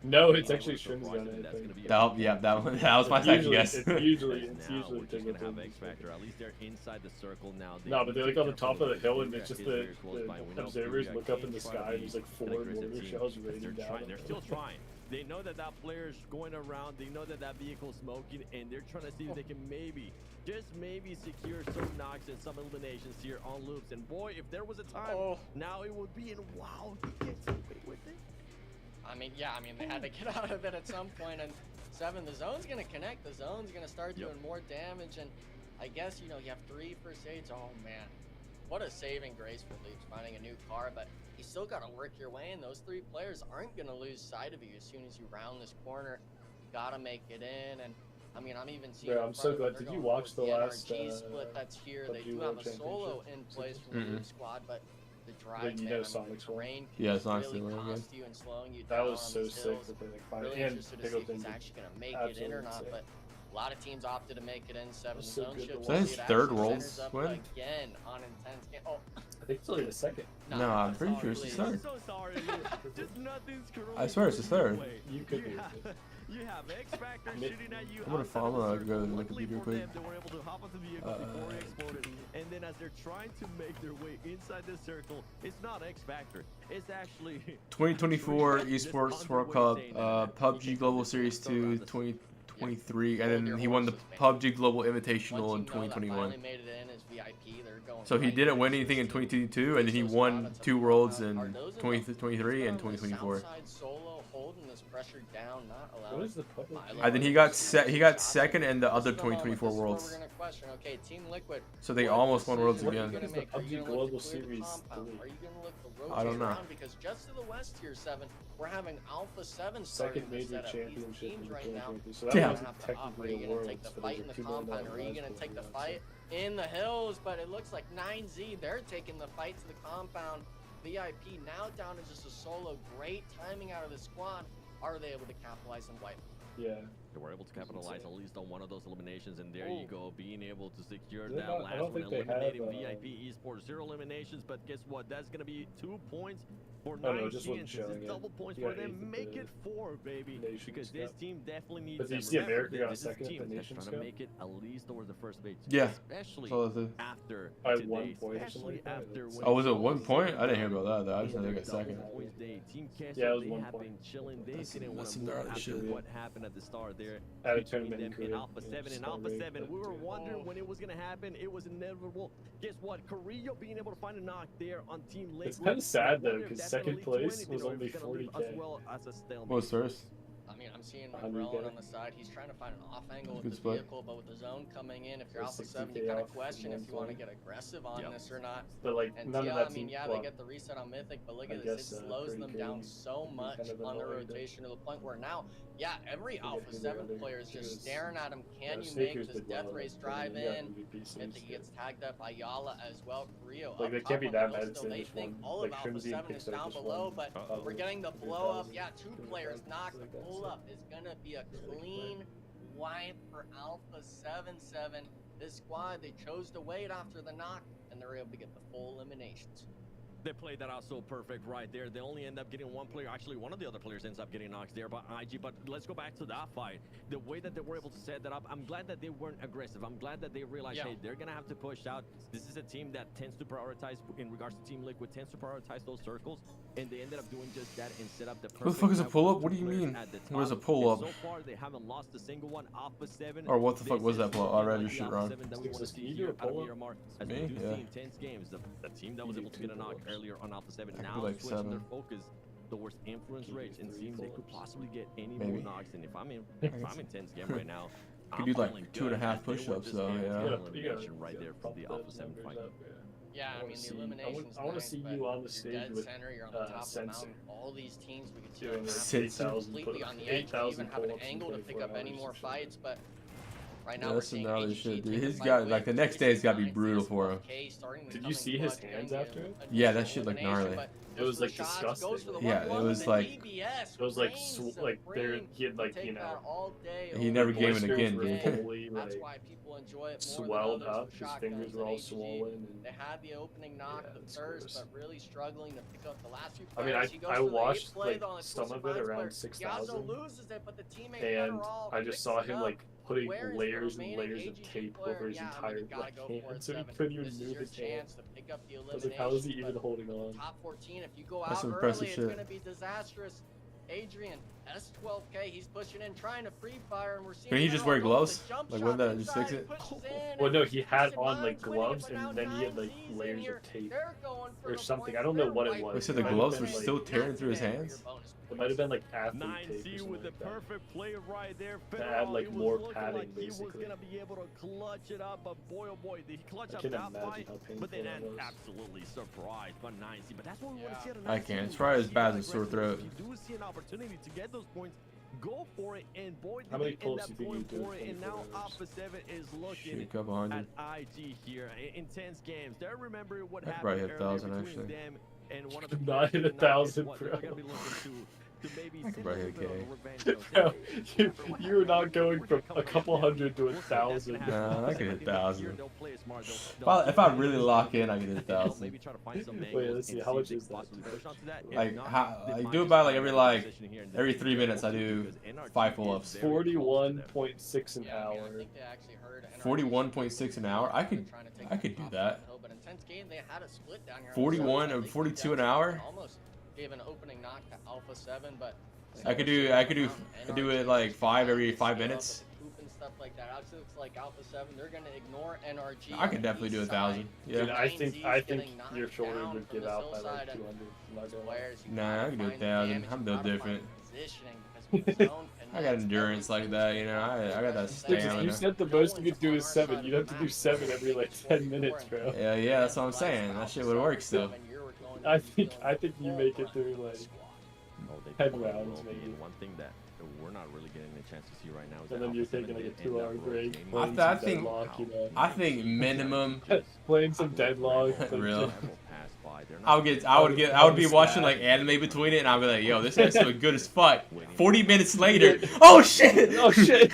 No, it's actually Shrim's gun, I think. That was my second guess. It's usually Tigleton. No, but they're like on the top of the hill, and it's just the observers look up in the sky, and there's like 4 mortar shells raining down. They're still trying. They know that that player's going around. They know that that vehicle's smoking, and they're trying to see if they can maybe, just maybe, secure some knocks and some eliminations here on loops. And boy, if there was a time, now it would be. And wow, he gets away with it. I mean, yeah, they had to get out of it at some point. And 7, the zone's gonna connect. The zone's gonna start doing more damage. And I guess you have 3 first aids. Oh man, what a saving grace for Leaps finding a new car, but you still got to work your way in. Those 3 players aren't going to lose sight of you as soon as you round this corner. You got to make it in. And I'm even seeing. Bro, I'm so glad. Did you watch the last NRG split that's here? They do have a solo in place from the Loop squad, but the drive, Sonic's terrain really cost you and slowing you that down. was so sick that they Really and interested to see if he's actually going to make it in or not, but a lot of teams opted to make it in 7 zone shift. Is that his third Worlds win? Again on intense game. Oh, I think it's only the second. No, I'm pretty sure it's the third. So sorry. Just nothing's correct. I swear it's the third. You could be. You have X Factor shooting at you. I'm gonna go and look at the video quick. They were able to hop off the vehicle before it exploded. And then as they're trying to make their way inside the circle, it's not X Factor. It's actually 2024 Esports World Cup, PUBG Global Series 2, 2023, and then he won the PUBG Global Invitational in 2021. So he didn't win anything in 2022, and then he won 2 Worlds in 2023 and 2024. What is the public? And then he got second in the other 2024 Worlds. So they almost won Worlds again. What is the PUBG Global Series 3? I don't know. Because just to the west here, 7, we're having Alpha 7 Second major championship in right now. 2023. So that Damn. wasn't technically a Worlds, Take the but fight there's in a the 2 more compound, or are you gonna take the fight in the hills? But it looks like 9Z, they're taking the fight to the compound. VIP now down to just a solo. Great timing out of the squad. Are they able to capitalize and wipe? Yeah. They were able to capitalize at least on one of those eliminations, and there you go, being able to secure They that not- I last don't one, think they eliminating have, VIP Esports, 0 eliminations. But guess what? That's gonna be 2 points for Oh, no, 9 it just wasn't It's showing it. double points You for got them. 8th at Make the it 4, baby, Nations because Cup. this team definitely needs But did them. you see Remember, America got this is a second at team the that's Nations trying to Cup? make it at least over the first base. Yeah. Especially So that's it. after By today, 1 point or something especially like that. after Oh, was it 1 point? I didn't hear about that. Though. I just know they got second. Team Kessel, Yeah, it was they 1 have point. been chilling. They That's didn't want to some move gnarly after shit. what happened at the start there. At a Between tournament in them and Korea. Alpha Yeah, 7 and just Alpha rigged 7. that We were too. wondering when it was going to happen. It was inevitable. Guess what? Korea being able to find a knock there on Team Liquid. It's kind of sad though, Wonder if because that's second gonna lead to place anything, was or if only it's gonna leave 40K. as well as a stalemate. What was first? I'm seeing 100K. McGrellan on the side. He's trying to find an off angle Good with the split. vehicle, but with the zone coming in, if you're So Alpha 7, 60K you kind off of question from if you want to one get aggressive on this or not. But like And none of TL, that team. they well, get the reset on Mythic, but look I at this, guess, it slows them 30K down so much kind of on the annoying, but- rotation to the point where now, every Alpha who 7 they're player is just just- staring at him. Can you Sneakers make this did death well, race but drive you got in? MVP Mythic seeds, gets tagged up, Ayala as well, Rio Like, up they top can't be on that the bad hill to still. They this think one. all Like, of Alpha Crimson 7 picks is up down this below, one. but we're getting the blow up. 2 Could've players done knocked. The like that, pull so- up is gonna be a clean wipe for Alpha 7-7. This squad, they chose to wait after the knock, and they're able to get the full eliminations. They played that out so perfect right there. They only end up getting 1 player. Actually, one of the other players ends up getting knocked there by IG. But let's go back to that fight. The way that they were able to set that up, I'm glad that they weren't aggressive. I'm glad that they realized, hey, they're going to have to push out. This is a team that tends to prioritize, in regards to Team Liquid, tends to prioritize those circles. And they ended up doing just that and set up the perfect. What the fuck is a fight pull-up? with What do you players mean? at the What is a top. pull-up? And so far, they haven't lost a single one. Alpha 7. Or what the fuck was this that is pull-up? I read looking your like shit the Alpha wrong. 7 that we want to see Can you do here a out of pull-up? Miramar, as Me? we do Yeah. see intense games. The team that was able to get a knock earlier on Alpha 7 I could now do like switching 7. their focus towards influence rates and seeing they could possibly get any Maybe. more knocks. And if I'm in intense game right now, Could do like 2.5 push-ups though. Yeah. Elimination right there for the Alpha 7 fight. Yeah, I mean, the elimination's I want to nice, see but you on the you're stage dead with center, you're on the top of the Sensei. mountain. All these teams we could see Doing on the like map, 8,000 completely pull- on the edge. We 8,000 even have an pull-ups in angle to pick 24 up any hours more or something. fights, but Right now, Yeah, we're that's some seeing gnarly AGG shit, dude. take a He's fight got with like the next day has got to be 369, brutal for him. CSFK starting to Did come you in see his clutch, hands getting after it? Yeah, that initial shit looked elimination, gnarly. but It was like shots, disgusting. goes for the Yeah, 1-1 it was with like DBS, it was like reigns like there supreme. he had like Take that all day he over never the gave it blisters again, were dude. fully That's like why people enjoy it more swelled than others up. with His shotguns fingers were and all HG. swollen. And They had the opening knock, yeah, the it's thirst, gross. but really struggling to pick up the last few I mean, players. He goes I for the 8th watched play, like though, on the some twisted of it finds around player. 6,000, Yazo loses it, but the teammate and all I just saw him up. like putting Where is the layers and remaining layers of AGG tape player? over his Yeah, I mean, entire you gotta like go for hand, it, so he Seven. couldn't even This is move your his hand. chance to pick up the I was elimination. like, how is he even but holding on? Top 14, if you go That's out some early, impressive it's shit. gonna be disastrous. Adrian, S12K, he's pushing in, trying to free fire, and we're seeing. Can he just wear gloves? Like, wouldn't that just fix it? Well, no, he had on like gloves, and then he had like layers of tape or something. I don't know what it was. Wait, so It the might have gloves been, were like- still tearing through his hands? It might have been like athlete tape or 9C something with the like that. perfect play right there. To add like Federer, he more was looking padding, like he was basically. gonna be able to clutch it up, but boy oh boy, did he clutch I up can't that imagine fight? how painful But then that was. absolutely surprised by 9C. But that's what we want to see out of 9C. I can't. It's probably as bad as a sore throat. If you do see an opportunity to get those points, go for it. And boy, How did many they end pulls up do you think going you do for it. in And now 24 hours? Alpha 7 is looking Shoot, a couple hundred. at IG here. Intense games. They're remembering what I could happened probably hit earlier 1,000 between actually. them and one of the Not hit players tonight. 1,000, What bro. they're gonna be looking to maybe I could send probably a hit little bit K. of revenge. No, you're not going from a couple hundred to 1,000. Nah, I could hit 1,000. They'll play smart. If I really lock in, I can hit 1,000. Maybe try to find some Wait, angles let's see. and How if much they is that? possibly push onto that. If Like, not, I they might do just about find like a position here and every then 3 minutes I do because NRG 5 is pull-ups. very close to them. 41.6 an hour. 41.6 an hour. I could do that. But intense game, they had a split down here. 41 or 42 an hour. Almost gave an opening knock to Alpha 7, but I could do it like 5 every 5 minutes. and stuff like that. Actually, looks like Alpha 7, they're gonna ignore NRG. I could definitely do 1,000. Yeah. Dude, I think your shoulder would give out by like 200. I'm not gonna lie. Nah, I can do 1,000. I'm built different. I got endurance like that, you know. I got that Dude, you stamina. said the most you could do is 7. You'd have to do 7 every like 10 minutes, bro. Yeah, that's what I'm saying. That shit would work still. I think you make it through like Oh, they 10 probably rounds will be. maybe. And one thing that we're not really getting a chance to see right now is And that then you're Alpha 7 taking like a did end 2-hour up break. rotating playing I some think- Deadlock, you know. I think minimum. Playing some Deadlock. like, Real. just- I would be watching like anime between it, and I'd be like, "Yo, this is so good as fuck." 40 minutes later, oh shit! Oh shit!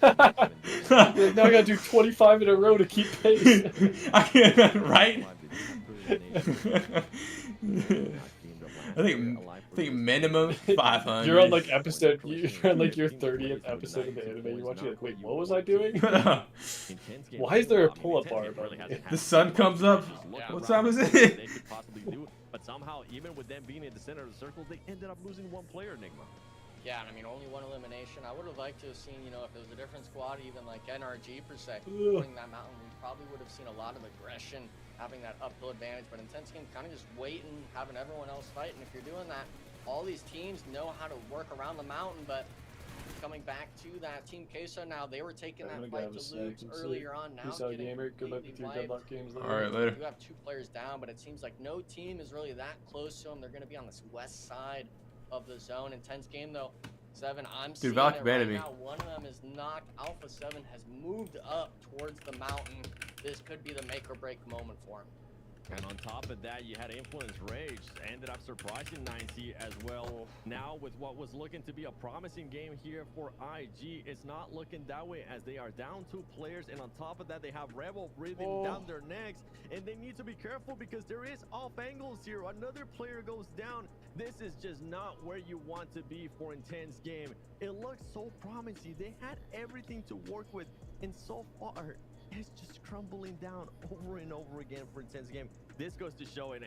Now I gotta do 25 in a row to keep pace. I can't, right? I think minimum 500. You're on like episode. You're on like your 30th episode of the anime. You're watching it. Wait, what was I doing? Why is there a pull-up bar above me? The sun comes up. What time is it? They could possibly do it, but somehow, even with them being in the center of the circle, they ended up losing one player, Enigma. Yeah, and I mean, only one elimination. I would have liked to have seen, you know, if there was a different squad, even like NRG per se, putting that mountain, we probably would have seen a lot of aggression, having that uphill advantage. But Intense Game kind of just waiting, having everyone else fight. And if you're doing that, all these teams know how to work around the mountain. But coming back to that Team Queso now, they were taking that fight to lose earlier on. Now Peace out, getting gamer. Good luck with your completely Deadlock games later. All right, later. You have 2 players down, but it seems like no team is really that close to them. They're going to be on this west side of the zone. Intense game though. 7, I'm seeing Valk it right abandoned me. now. One of them is knocked. Alpha 7 has moved up towards the mountain. This could be the make or break moment for him. And on top of that, you had Influence Rage, ended up surprising 9C as well. Now, with what was looking to be a promising game here for IG, it's not looking that way as they are down 2 players. And on top of that, they have Rebel breathing down their necks. And they need to be careful because there is off angles here. Another player goes down. This is just not where you want to be for Intense Game. It looks so promising. They had everything to work with. And so far, it's just crumbling down over and over again for Intense Game. This goes to show, and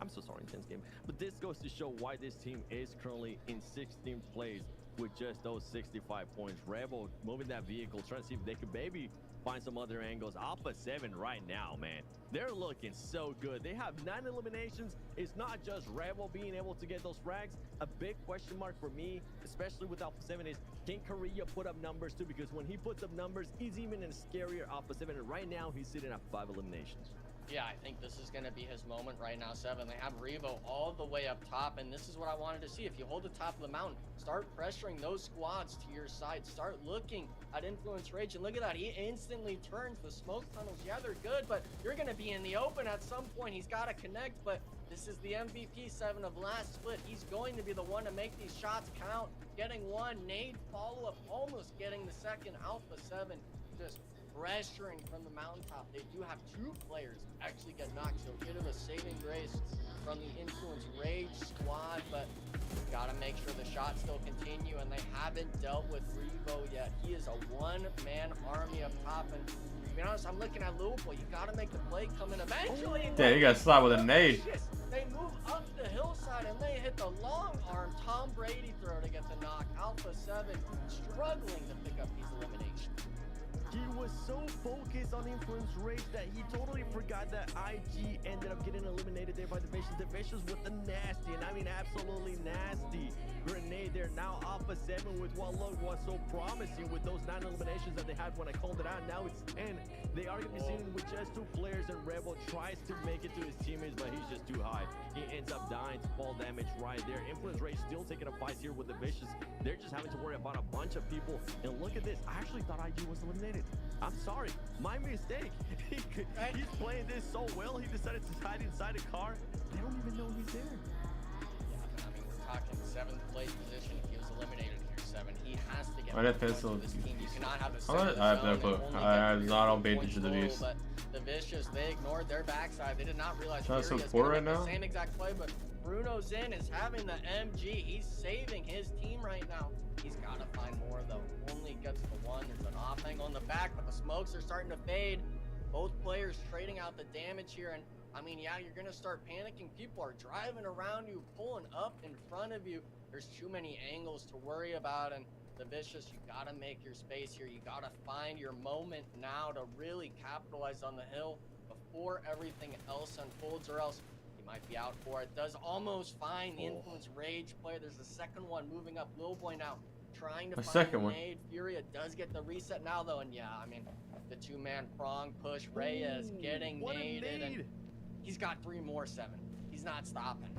I'm so sorry, Intense Game, but this goes to show why this team is currently in 16th place with just those 65 points. Rebel moving that vehicle, trying to see if they could maybe find some other angles. Alpha 7 right now, man, they're looking so good. They have 9 eliminations. It's not just Rebel being able to get those frags. A big question mark for me, especially with Alpha 7, is can Korea put up numbers too? Because when he puts up numbers, he's even in a scarier Alpha 7. And right now, he's sitting at 5 eliminations. Yeah, I think this is going to be his moment right now, 7. They have Revo all the way up top, and this is what I wanted to see. If you hold the top of the mountain, start pressuring those squads to your side. Start looking at Influence Rage, and look at that. He instantly turns the smoke tunnels. Yeah, they're good, but you're going to be in the open at some point. He's got to connect, but this is the MVP 7 of last split. He's going to be the one to make these shots count. Getting one, nade follow-up, almost getting the second. Alpha 7 just pressuring from the mountaintop. They do have 2 players actually get knocked, so bit of a saving grace from the Influence Rage squad, but gotta make sure the shots still continue, and they haven't dealt with Revo yet. He is a one-man army up top, and to be honest, I'm looking at Louisville. You gotta make the play come in eventually. Yeah, you got slapped with a nade. They move up the hillside, and they hit the long arm Tom Brady throw to get the knock. Alpha 7 struggling to pick up these eliminations. He was so focused on Influence Rage that he totally forgot that IG ended up getting eliminated there by the Vicious. The Vicious with the nasty, and I mean absolutely nasty grenade there. Now Alpha 7 with what looked was so promising with those 9 eliminations that they had when I called it out. Now it's 10. They are going to be sitting with just 2 players, and Rebel tries to make it to his teammates, but he's just too high. He ends up dying to fall damage right there. Influence Rage still taking a fight here with the Vicious. They're just having to worry about a bunch of people. And look at this. I actually thought IG was eliminated. I'm sorry, my mistake. He's playing this so well, he decided to hide inside a car. They don't even know he's there. Yeah, I mean, we're talking 7th place position. If he was eliminated here, 7, he has to get this team. You cannot have a I have no clue. I am not on bait to the beast. But the Vicious, they ignored their backside. They did not realize Trying to Fury is support gonna right make now? the same exact play, but Bruno Zin is having the MG. He's saving his team right now. He's got to find more, though. Only gets the one. There's an off angle in the back, but the smokes are starting to fade. Both players trading out the damage here, and I mean, yeah, you're gonna start panicking. People are driving around you, pulling up in front of you. There's too many angles to worry about, and the Vicious, you gotta make your space here. You gotta find your moment now to really capitalize on the hill before everything else unfolds, or else you might be out for it. Does almost find the Influence Rage player. There's a second one moving up. Lil Boy now trying to find second the one. nade. Furia does get the reset now, though, and yeah, I mean, the 2-man prong push. Reyes getting naded, and he's got 3 more, 7. He's not stopping.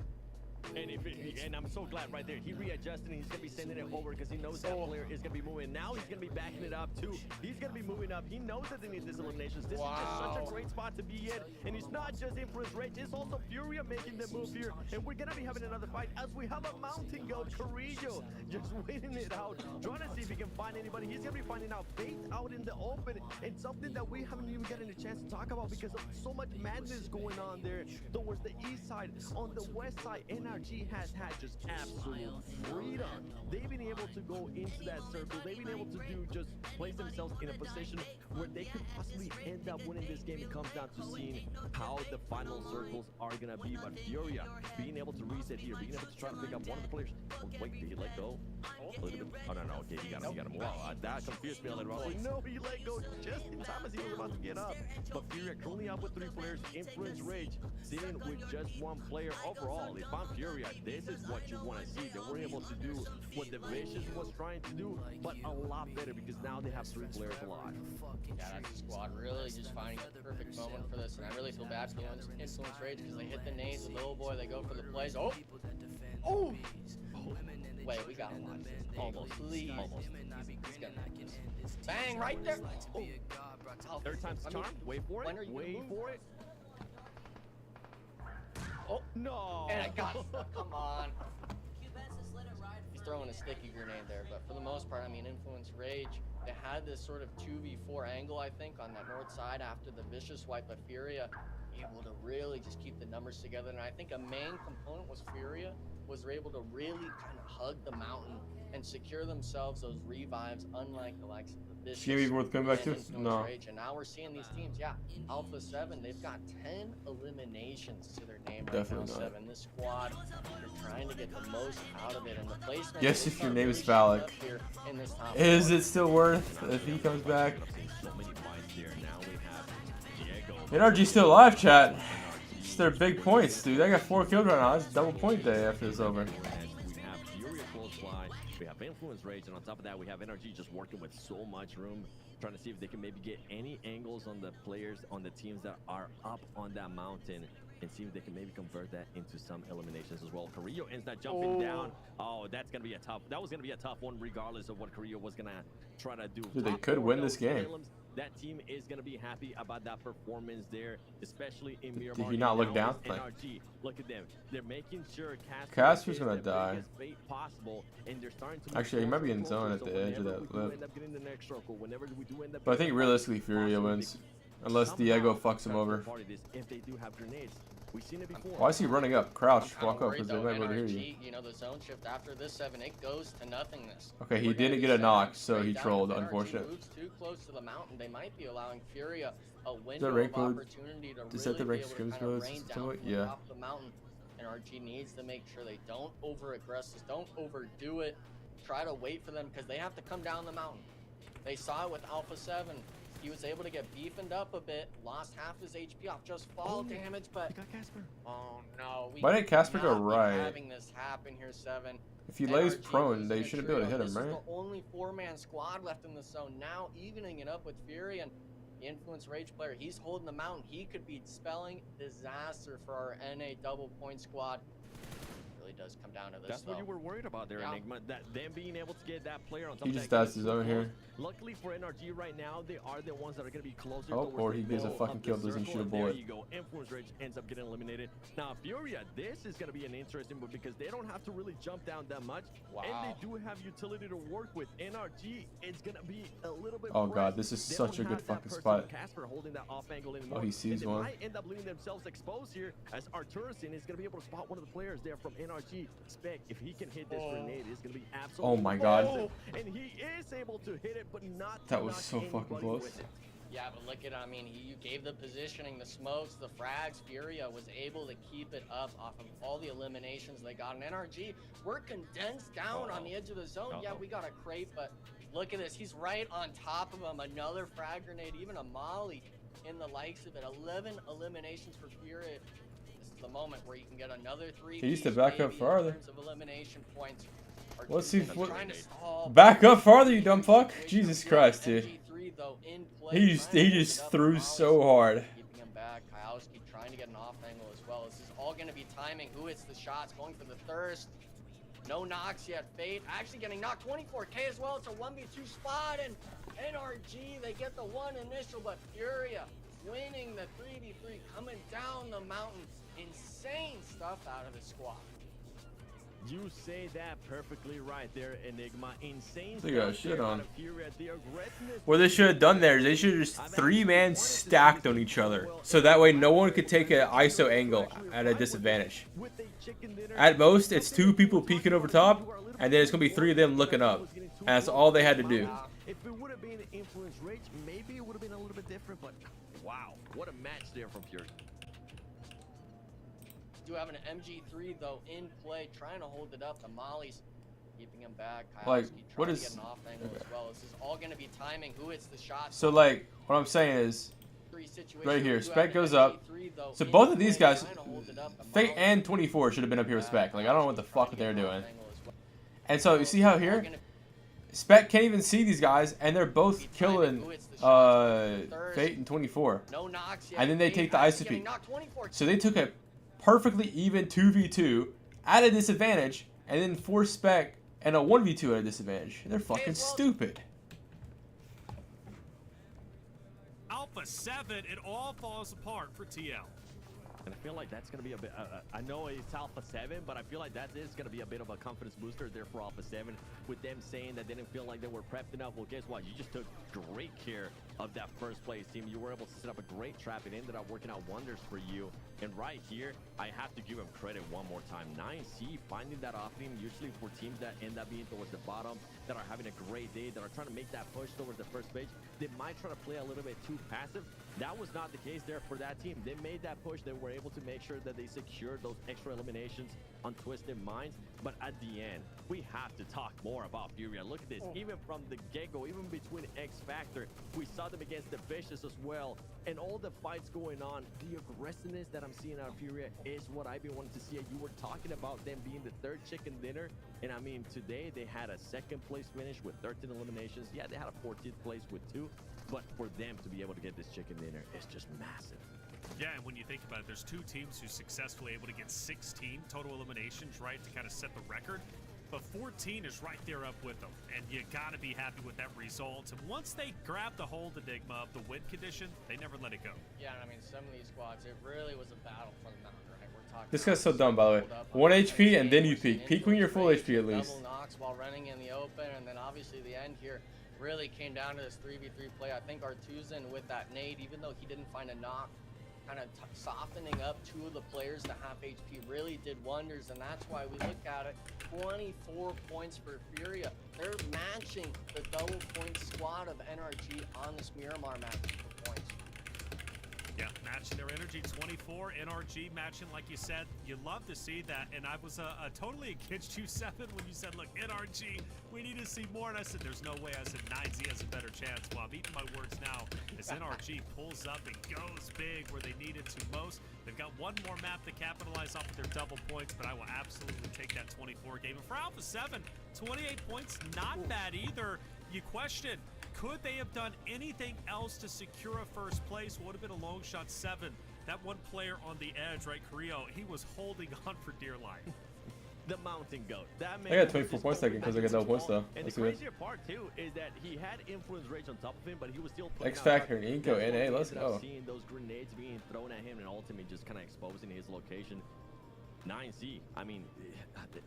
And I'm so glad right there. He readjusted, and he's going to be sending it over because he knows that player is going to be moving. Now he's going to be backing it up, too. He's going to be moving up. He knows that they need this eliminations. This is just such a great spot to be in. And it's not just Influence Rage. It's also Furia making the move here. And we're going to be having another fight as we have a mountain goat, Carrillo, just waiting it out, trying to see if he can find anybody. He's going to be finding out Fate out in the open. And something that we haven't even gotten a chance to talk about because of so much madness going on there towards the east side. On the west side, NRG has had just absolute freedom. They've been able to go into that circle. They've been able to just place themselves in a position where they could possibly end up winning this game. It comes down to seeing how the final circles are gonna be. But Furia being able to reset here, being able to try to pick up one of the players. Oh, wait, did he let go? Oh no, okay, he got him. Wow, that confused me a little bit. No, he let go just in time as he was about to get up. But Furia currently up with 3 players. Influence Rage sitting with just 1 player overall. If I'm Furia, this is what you want to see. They were able to do what the Vicious was trying to do, but a lot better because now they have 3 players alive. Yeah, that's the squad really just finding the perfect moment for this, and I really feel bad for the Influence Rage because they hit the nades with Little Boy, they go for the plays. Oh! Wait, we got to watch this. Almost. Please. Almost. He's gonna bang right there. Oh. Third time's the charm. Wait for it. Wait for it. Oh, no. And I got stuck. Come on. He's throwing a sticky grenade there, but for the most part, I mean, Influence Rage, they had this sort of 2v4 angle, I think, on that north side after the Vicious wipe of Furia, able to really just keep the numbers together. And I think a main component was Furia was able to really kind of hug the mountain and secure themselves those revives, unlike the likes of the Vicious. Game even worth coming back to? No. Rage. And now we're seeing these teams, Alpha 7, they've got 10 eliminations to their name right Definitely now, not. 7. This squad, they're trying to get the most out of it, and the placement. Yes, if your name is Valak. Is it still worth if he comes back? NRG's still alive, chat. It's their big points, dude. They got 4 kills right now. It's double point day after it's over. We have Furia close by. We have Influence Rage, and on top of that, we have NRG just working with so much room. trying to see if they can maybe get any angles on the players, on the teams that are up on that mountain, and see if they can maybe convert that into some eliminations as well. Carrillo ends that jumping down. Oh, that's gonna be a tough. That was gonna be a tough one, regardless of what Carrillo was gonna try to do. Dude, they Top could four, win though, this game. Salem's, that team is gonna be happy about that performance there, especially in Miramar. Did he not look down? NRG, look at them. They're making sure Casper's gonna die. fate possible, and they're starting to Actually, he might be in zone at so the edge of whenever that we do lip. end up getting the next circle, whenever we do end up But I think getting realistically Furia wins. Unless Diego fucks him over. if they do have grenades. We've seen it before. Why is he running up? Crouch, walk up, Worried because they though, might be able to hear NRG, you. you know, the zone shift after this 7, it goes to nothingness. Okay, he We're gonna didn't be get a setting knock, up so straight he down. trolled, If NRG unfortunate. moves too close to the mountain, they might be allowing Furia a Is window that of rank mode? opportunity to Is that the really rank be able to scrims kind of mode? rain down Somewhat? from the Yeah. top of the mountain. NRG needs to make sure they don't over-aggress this, don't overdo it. Try to wait for them because they have to come down the mountain. They saw it with Alpha 7. He was able to get beefened up a bit, lost half his HP off just fall damage, but oh no, we Why didn't Casper go cannot be right? having this happen here, 7. If he lays NRG prone, losing they a shouldn't be able to trio. hit him, This is right? the only 4-man squad left in the zone now, evening it up with Fury and the Influence Rage player. He's holding the mountain. He could be spelling disaster for our NA double point squad. Really does come down to this. That's what you were worried about there, Enigma. That them being able to get that player on top He of just that does his own here. Luckily for NRG right now, they are the ones that are going to be closer. Oh, towards or the he gets a middle fucking of the kill, doesn't circle, shoot a and there bullet. you go. Influence Rage ends up getting eliminated. Now, Furia, this is going to be an interesting one because they don't have to really jump down that much. Wow. And they do have utility to work with. NRG is going to be a little bit Oh god, pressed. this is They such a don't good have that fucking person, spot. Casper, holding that off angle anymore. Oh, he sees and one. They might end up leaving themselves exposed here as Arturisin is going to be able to spot one of the players there from NRG. Spec, if he can hit this grenade, it's going to be absolutely Oh my god. massive. And he is able to hit it, but not That to was knock so fucking anybody close. with it. Yeah, but look at, I mean, you gave the positioning, the smokes, the frags. Furia was able to keep it up off of all the eliminations they got. And NRG, we're condensed down on the edge of the zone. Yeah, we got a crate, but look at this. He's right on top of him. Another frag grenade, even a molly in the likes of it. 11 eliminations for Furia. This is the moment where you can get another 3. He needs to back up farther. In terms of elimination points. Let's see Arturian what. trying to stall. Back up farther, you dumb fuck! Jesus Christ, dude. MG3, though, in play, He trying just to hold it just up. threw Molly's so hard. keeping him back. Kowski trying to get an off angle as well. This is all going to be timing. Who hits the shots? Going for the thirst. No knocks yet. Fate actually getting knocked. 24K as well. It's a 1v2 spot. And NRG, they get the one initial, but Furia winning the 3v3, coming down the mountain. Insane stuff out of the squad. You say that perfectly right there, Enigma. Insane They got stuff shit there on. out of Furia. The aggressiveness. What they should have done there is they should have just 3-man stacked on each other. So that way no one could take an ISO angle at a disadvantage. At most, it's 2 people peeking over top, and then it's going to be 3 of them looking up. And that's all they had to do. If it would have been Influence Rage, maybe it would have been a little bit different, but wow, what a match there from Furia. Do have an MG3 though in play, trying to hold it up. The mollies keeping him back. Like, Kowski what trying is- to get an off angle okay. as well. This is all going to be timing. Who hits the shot? So, like, what I'm saying is, Situation. right here, We do have Spec an goes up. MG3 though So in both of these play, guys, trying to hold it up. The Fate mollies and 24 should have been up here with Spec. Like, I don't know what the fuck they're doing. off angle as well. And so, you see how here? Spec can't even see these guys, and they're both killing Fate and 24. No knocks yet. And then they Fate take the actually ISO getting peek. knocked 24. So they took a perfectly even 2v2 at a disadvantage, and then forced Spec and a 1v2 at a disadvantage. They're fucking stupid. Alpha 7, it all falls apart for TL. And I feel like that's going to be a bit, I know it's Alpha 7, but I feel like that is going to be a bit of a confidence booster there for Alpha 7 with them saying that they didn't feel like they were prepped enough. Well, guess what? You just took great care of that first place team. You were able to set up a great trap. It ended up working out wonders for you. And right here, I have to give him credit one more time. 9C finding that opening, usually for teams that end up being towards the bottom, that are having a great day, that are trying to make that push towards the first page. They might try to play a little bit too passive. That was not the case there for that team. They made that push. They were able to make sure that they secured those extra eliminations on Twisted Minds. But at the end, we have to talk more about Furia. Look at this. Even from the get-go, even between X Factor, we saw them against the Vicious as well. And all the fights going on, the aggressiveness that I'm seeing out of Furia is what I've been wanting to see. You were talking about them being the 3rd chicken dinner. And I mean, today they had a 2nd place finish with 13 eliminations. Yeah, they had a 14th place with 2. But for them to be able to get this chicken dinner is just massive. Yeah, and when you think about it, there's 2 teams who successfully able to get 16 total eliminations, right, to kind of set the record. But 14 is right there up with them, and you got to be happy with that result. And once they grab the hold, Enigma, of the win condition, they never let it go. Yeah, I mean, some of these squads, it really was a battle for the mountain, right? We're talking This guy's so dumb, by the way. 1 HP and then you peek. Peek when you're full HP at least. Double knocks while running in the open, and then obviously the end here really came down to this 3v3 play. I think Artuzan with that nade, even though he didn't find a knock, kind of softening up 2 of the players to half HP really did wonders, and that's why we look at it. 24 points for Furia. They're matching the double point squad of NRG on this Miramar match for points. Yeah, matching their energy, 24. NRG matching, like you said. You love to see that. And I was totally against you, 7, when you said, look, NRG, we need to see more. And I said, there's no way. I said, 9Z has a better chance. Well, I'm eating my words now as NRG pulls up and goes big where they need it to most. They've got one more map to capitalize off of their double points, but I will absolutely take that 24 game. And for Alpha 7, 28 points, not bad either. You question, could they have done anything else to secure a first place? Would have been a long shot. 7. That one player on the edge, right, Carrillo, he was holding on for dear life. The mountain goat. That man I got 24 points second because I got double points though. And Let's the see it. crazier part too is that he had influence rage on top of him, but he was still putting X out Factor shots. and Inco That's NA, what let's we ended up go. Seeing those grenades being thrown at him and ultimately just kind of exposing his location. 9C, I mean,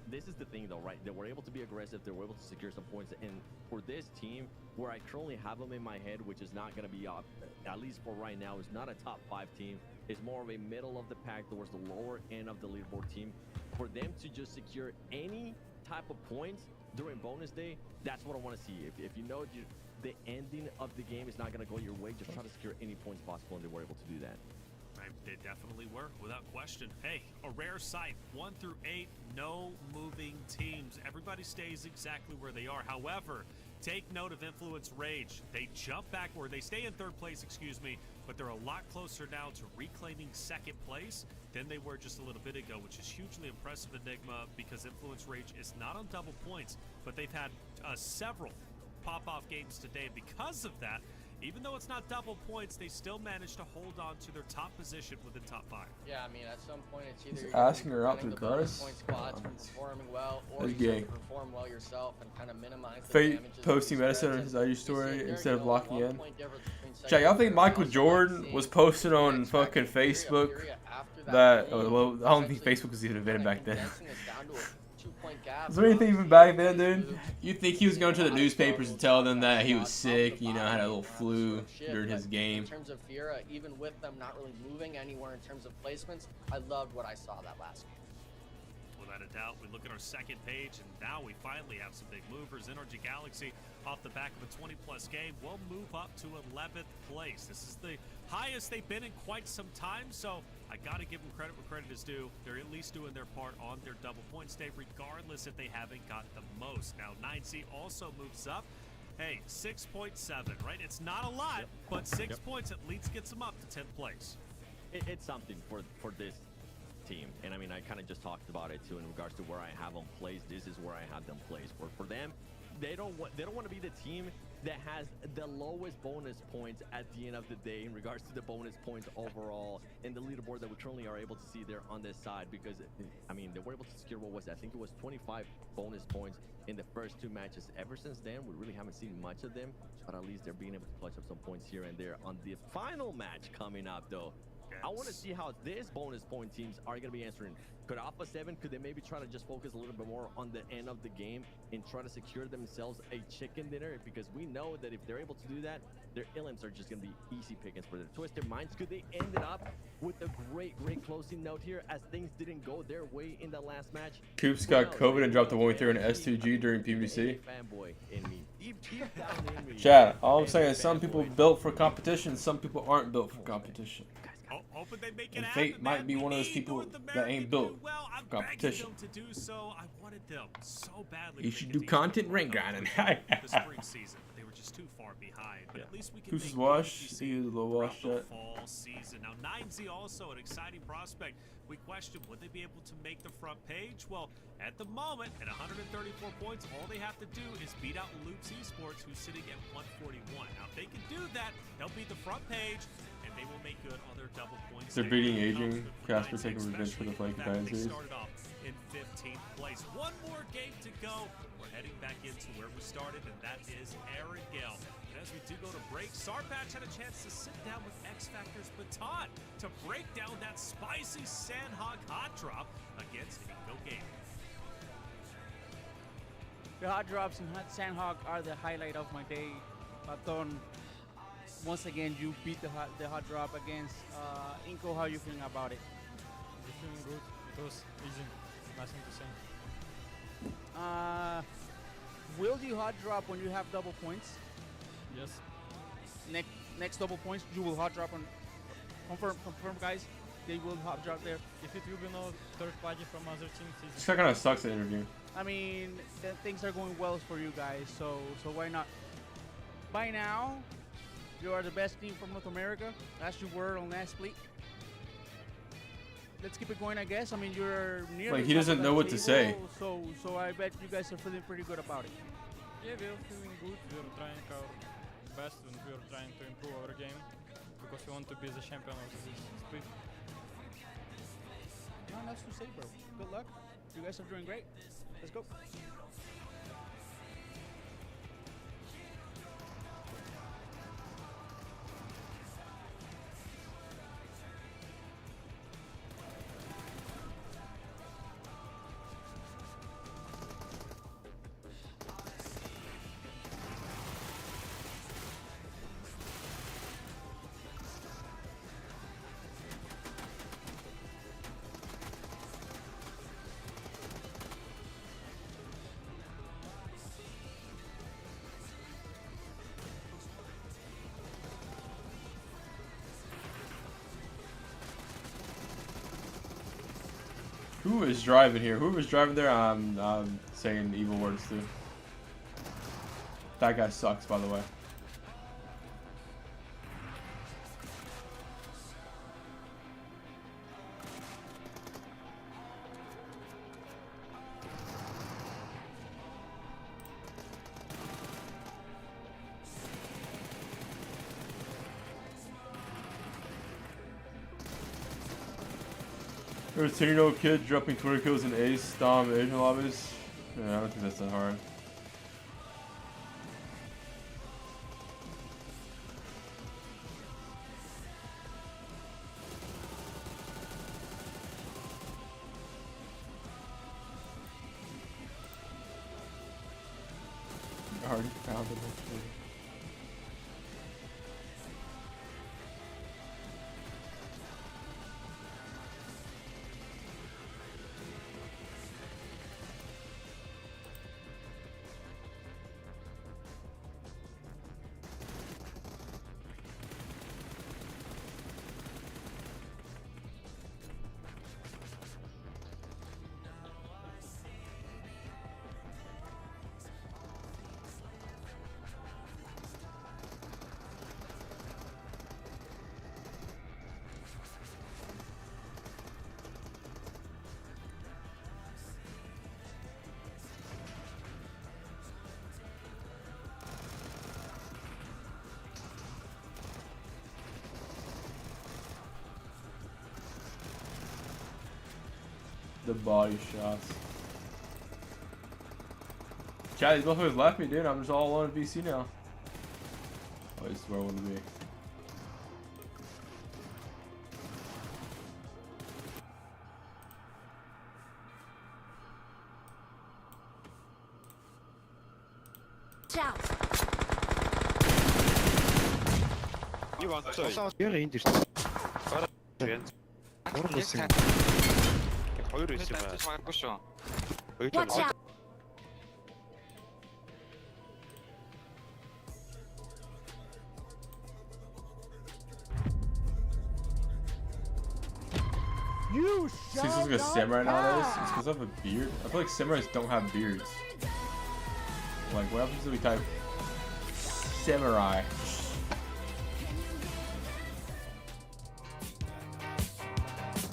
this is the thing though, right? They were able to be aggressive, they were able to secure some points, and for this team, where I currently have them in my head, which is not going to be, at least for right now, is not a top 5 team, it's more of a middle of the pack towards the lower end of the leaderboard team. For them to just secure any type of points during bonus day, that's what I want to see. If you know the ending of the game is not going to go your way, just try to secure any points possible, and they were able to do that. They definitely were, without question. Hey, a rare sight. 1 through 8, no moving teams. Everybody stays exactly where they are. However, take note of Influence Rage. They jump backward. They stay in 3rd place, excuse me, but they're a lot closer now to reclaiming 2nd place than they were just a little bit ago, which is hugely impressive, Enigma, because Influence Rage is not on double points, but they've had several pop-off games today. Because of that, even though it's not double points, they still managed to hold on to their top position within top 5. Yeah, I mean, at some point it's either He's asking her out through cars. Point squads from performing well, or That's you gay. perform well yourself and kind of minimize the Fate damages posting that medicine on spreads. his IG story There, instead you of know, locking 1 in. point difference between Chat, second y'all and think third. Michael Also, Jordan seeing was posted on X Factor fucking Furia Facebook after that, game, well, I don't think essentially Facebook was even invented back then. condensing this down to a 2-point gap. Was there anything even back then, dude? You think he was going to the newspapers and tell them that he was sick, you know, had a little flu during his game? In terms of Fiera, even with them not really moving anywhere in terms of placements, I loved what I saw that last game. Without a doubt, we look at our 2nd page, and now we finally have some big movers. Energy Galaxy, off the back of a 20-plus game, will move up to 11th place. This is the highest they've been in quite some time, so I got to give them credit where credit is due. They're at least doing their part on their double points day, regardless if they haven't got the most. Now, 9C also moves up. Hey, 6.7, right? It's not a lot, but 6 points at least gets them up to 10th place. It's something for this team, and I mean, I kind of just talked about it too in regards to where I have them placed. This is where I have them placed. For them, they don't want to be the team that has the lowest bonus points at the end of the day in regards to the bonus points overall in the leaderboard that we currently are able to see there on this side, because I mean, they were able to secure, what was it? I think it was 25 bonus points in the first 2 matches. Ever since then, we really haven't seen much of them, but at least they're being able to clutch up some points here and there on the final match coming up though. I want to see how this bonus point teams are going to be answering. Could Alpha 7, could they maybe try to just focus a little bit more on the end of the game and try to secure themselves a chicken dinner? Because we know that if they're able to do that, their elims are just going to be easy pickings for their Twisted Minds. Could they end it up with a great closing note here as things didn't go their way in that last match? Coops got COVID and dropped the 1v3 in S2G during PBC. Fanboy in me. Deep down in me. Chat, all I'm saying is some people built for competition, some people aren't built for competition. Hoping they make it And happen, Fate might man. be We one of those need people North that America ain't to built do well. I'm for competition. begging them to do so. I wanted them so badly. You to should make do a decent content run rank up grinding. the spring season, but they were just too far behind. But at least we can Goose make is washed. gains, you See the low throughout wash the yet. fall season. Now 9Z also an exciting prospect. We question, would they be able to make the front page? Well, at the moment, at 134 points, all they have to do is beat out Loops Esports, who's sitting at 141. Now, if they can do that, they'll beat the front page, and they will make good on their double points. They're beating Aging. Casper taking revenge for the Flank Titan They series. started off in 15th place. One more game to go. We're heading back into where we started, and that is Arendelle. And as we do go to break, Sarpatch had a chance to sit down with X Factor's baton to break down that spicy Sandhog hot drop against Eco Gaming. The hot drops and Sandhog are the highlight of my day. Baton, once again, you beat the hot drop against Inco. How you feeling about it? I'm feeling good. It was easy. Nothing to say. Will you hot drop when you have double points? Yes. Next double points, you will hot drop on. Confirm, guys. They will hot drop there. If it will be no third party from other teams, This guy kind of sucks at interview. I mean, things are going well for you guys, so why not? By now, you are the best team from North America, as you were on last split. Let's keep it going, I guess. I mean, you're near. Like, the he top doesn't of know that what to say. table, So I bet you guys are feeling pretty good about it. Yeah, we are feeling good. We are trying our best and we are trying to improve our game because we want to be the champion of this split. Not else to say, bro. Good luck. You guys are doing great. Let's go. Who is driving here? Whoever's driving there, I'm saying evil words to. That guy sucks, by the way. There's a 10-year-old kid dropping 20 kills in Ace, Dom, Asian lobbies. Yeah, I don't think that's that hard. I already found it. Actually. The body shots. Chat, these motherfuckers left me, dude. I'm just all alone in VC now. Oh, this is where I want to be. Juancho. Watch out. You See, this is like a samurai nowadays. It's because I have a beard. I feel like samurais don't have beards. Like, what happens if we type Samurai.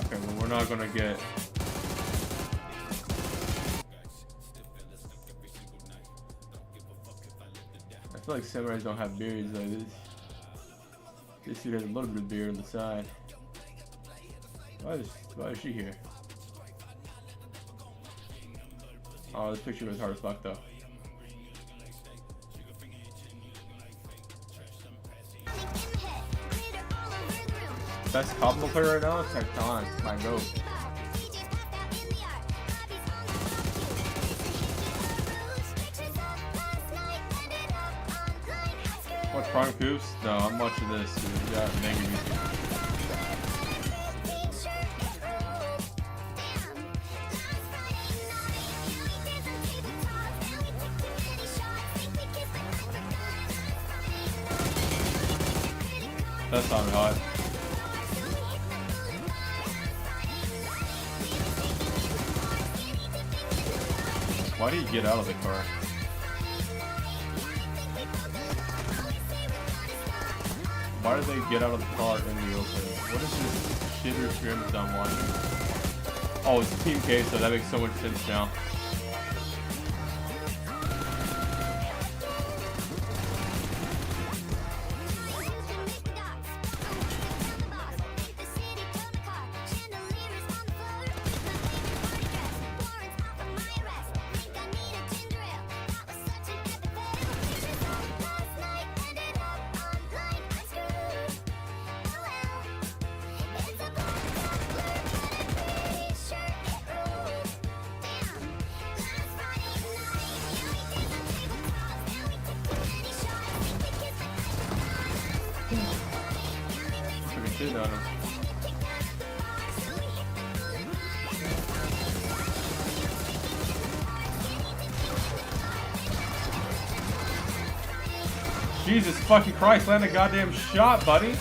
Okay, well, we're not gonna get. I feel like samurais don't have beards like this. This dude has a little bit of beard on the side. Why is she here? Oh, this picture was hard as fuck though. Best combo player right now is Tecton, my goat. What Prime Coops? No, I'm watching this, dude. Yeah, mega music. That sounded hot. Why do you get out of the car? Why did they get out of the car in the open? What is this shitter scrimmage I'm watching? Oh, it's Team K, so that makes so much sense now. Shit on him. Jesus fucking Christ, land a goddamn shot, buddy.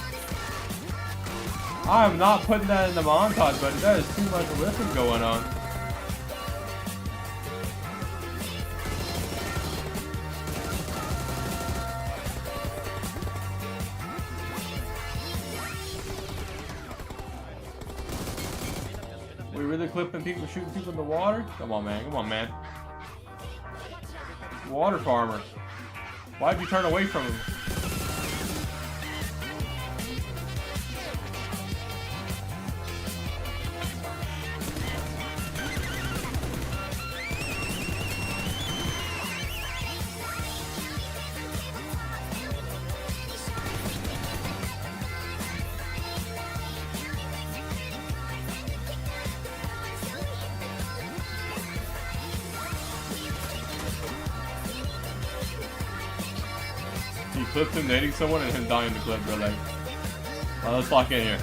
I am not putting that in the montage, buddy. That is too much lifting going on. We really clipping people, shooting people in the water? Come on, man. Come on, man. Water farmer. Why'd you turn away from him? He clipped him nading someone and him dying in the clip, bro. Like, oh, let's lock in here.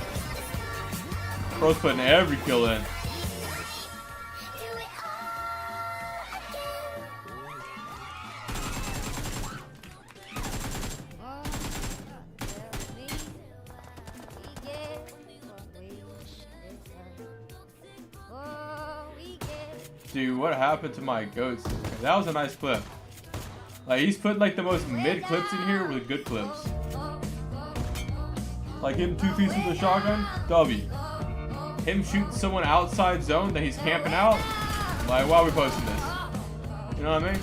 Bro's putting every kill in. Dude, what happened to my goats? That was a nice clip. Like, he's putting like the most mid clips in here with good clips. Like him 2 feet with a shotgun, W. Him shooting someone outside zone that he's camping out. Like, why are we posting this? You know what I mean?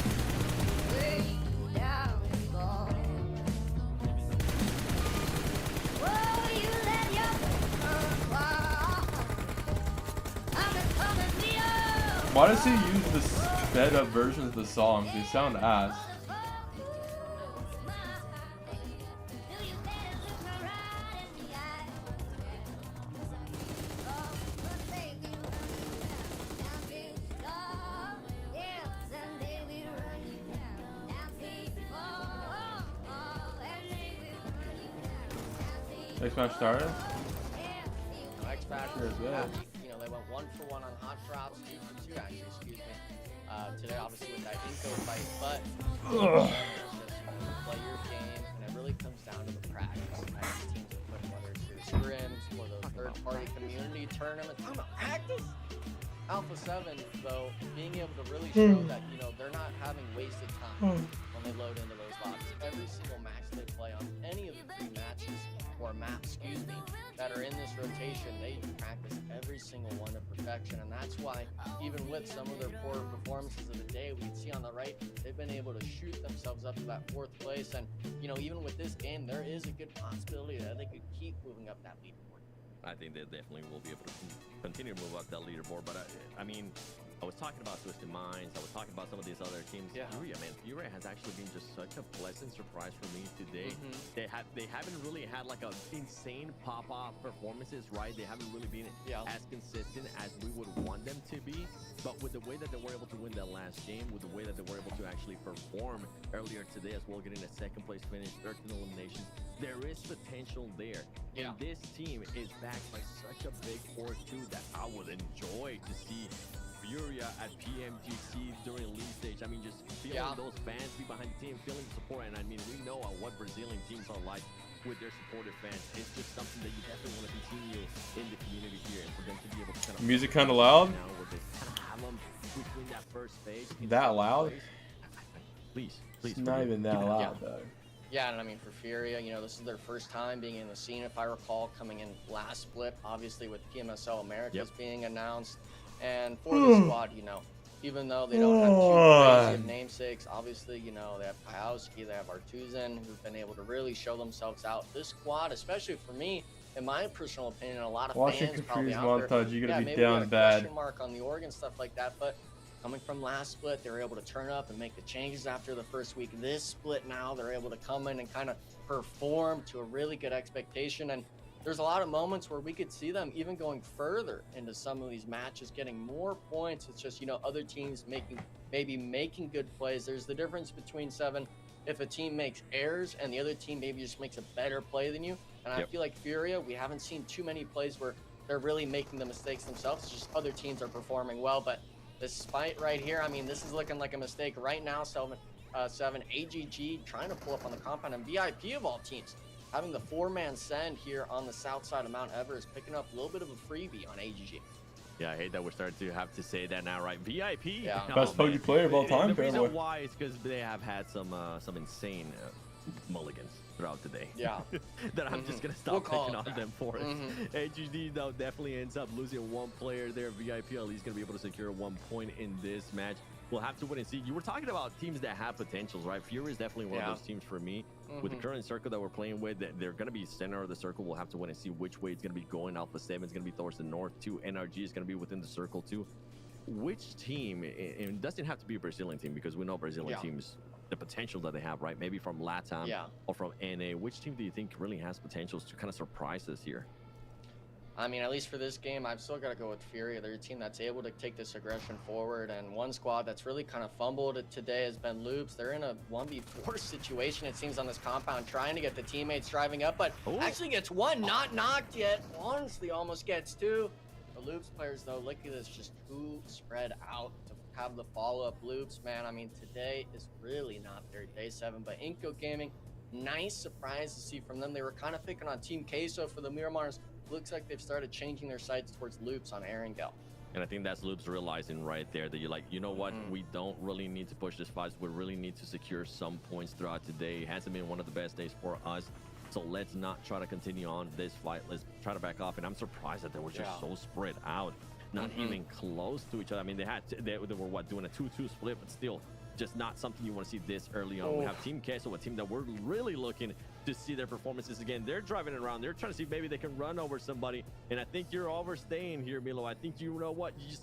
Why does he use the sped up versions of the songs? They sound ass. Next match started? Next match, sure is good. You know, they went 1 for 1 on hot drops, 2 for 2 actually, excuse me. Today, obviously, with that Inco fight, but it's just play your game, and it really comes down to the practice. As teams are putting, whether it's your scrims or those third-party community tournaments. I'm not practice. Alpha 7, though, being able to really show that, you know, they're not having wasted time. When they load into those lobbies. Every single match they play on any of the 3 matches, or maps, excuse me, that are in this rotation, they practice every single one to perfection. And that's why, even with some of their poor performances of the day, we can see on the right, they've been able to shoot themselves up to that 4th place. And, you know, even with this game, there is a good possibility that they could keep moving up that leaderboard. I think they definitely will be able to continue to move up that leaderboard. But I mean, I was talking about Twisted Minds. I was talking about some of these other teams. Yeah. Furia, man. Furia has actually been just such a pleasant surprise for me today. They haven't really had like a insane pop-off performances, right? They haven't really been as consistent as we would want them to be. But with the way that they were able to win that last game, with the way that they were able to actually perform earlier today as well, getting a 2nd place finish, 13 eliminations, there is potential there. And this team is backed by such a big force too that I would enjoy to see Furia at PMGC during league stage. I mean, just feeling those fans be behind the team, feeling the support. And I mean, we know what Brazilian teams are like with their supportive fans. It's just something that you definitely want to continue in the community here, and for them to be able to kind of music kind of loud. Now, where they kind of have them between that first stage. That loud? Please. It's not even that loud though. Yeah, and I mean, for Furia, you know, this is their first time being in the scene, if I recall, coming in last split, obviously with PMSL Americas being announced. And for the squad, you know, even though they don't have too crazy of namesakes, obviously, you know, they have Kowski, they have Artuzan, who've been able to really show themselves out. This squad, especially for me, in my personal opinion, a lot of fans probably out there, you're gonna be maybe down a bad. question mark on the org and stuff like that, but coming from last split, they were able to turn up and make the changes after the first week. This split now, they're able to come in and kind of perform to a really good expectation. And there's a lot of moments where we could see them even going further into some of these matches, getting more points. It's just, you know, other teams maybe making good plays. There's the difference between 7 if a team makes errors and the other team maybe just makes a better play than you. And I feel like Furia, we haven't seen too many plays where they're really making the mistakes themselves. It's just other teams are performing well. But this fight right here, I mean, this is looking like a mistake right now. 7 AGG trying to pull up on the compound, and VIP of all teams having the 4-man send here on the south side of Mount Everest, picking up a little bit of a freebie on AGG. Yeah, I hate that we're starting to have to say that now, right? VIP. Yeah. Best PUBG player of all time, The reason apparently. why is because they have had some insane mulligans throughout the day. Yeah. That I'm just gonna stop picking on them for it. AGD though definitely ends up losing 1 player there. VIP at least gonna be able to secure 1 point in this match. We'll have to wait and see. You were talking about teams that have potentials, right? Fury is definitely one of those teams for me. With the current circle that we're playing with, they're going to be center of the circle. We'll have to wait and see which way it's going to be going. Alpha 7 is going to be towards the north too. NRG is going to be within the circle too. Which team, and it doesn't have to be a Brazilian team because we know Brazilian teams, the potential that they have, right? Maybe from LATAM or from NA. Which team do you think really has potentials to kind of surprise us here? I mean, at least for this game, I've still got to go with Fury. They're a team that's able to take this aggression forward. And one squad that's really kind of fumbled it today has been Loops. They're in a 1v4 situation, it seems, on this compound, trying to get the teammates driving up, but actually gets 1, not knocked yet. Honestly, almost gets 2. The Loops players, though, look at this, just too spread out to have the follow-up. Loops, man, I mean, today is really not their day 7, but Inco Gaming, nice surprise to see from them. They were kind of picking on Team Queso for the Miramars. Looks like they've started changing their sights towards Loops on Erangel. And I think that's Loops realizing right there that you're like, you know what, we don't really need to push this fight. We really need to secure some points throughout today. It hasn't been one of the best days for us. So let's not try to continue on this fight. Let's try to back off. And I'm surprised that they were just so spread out, not even close to each other. I mean, they were what, doing a 2-2 split, but still just not something you want to see this early on. We have Team Queso, a team that we're really looking to see their performances again. They're driving it around. They're trying to see maybe they can run over somebody. And I think you're overstaying here, Milo. I think, you know what, you just,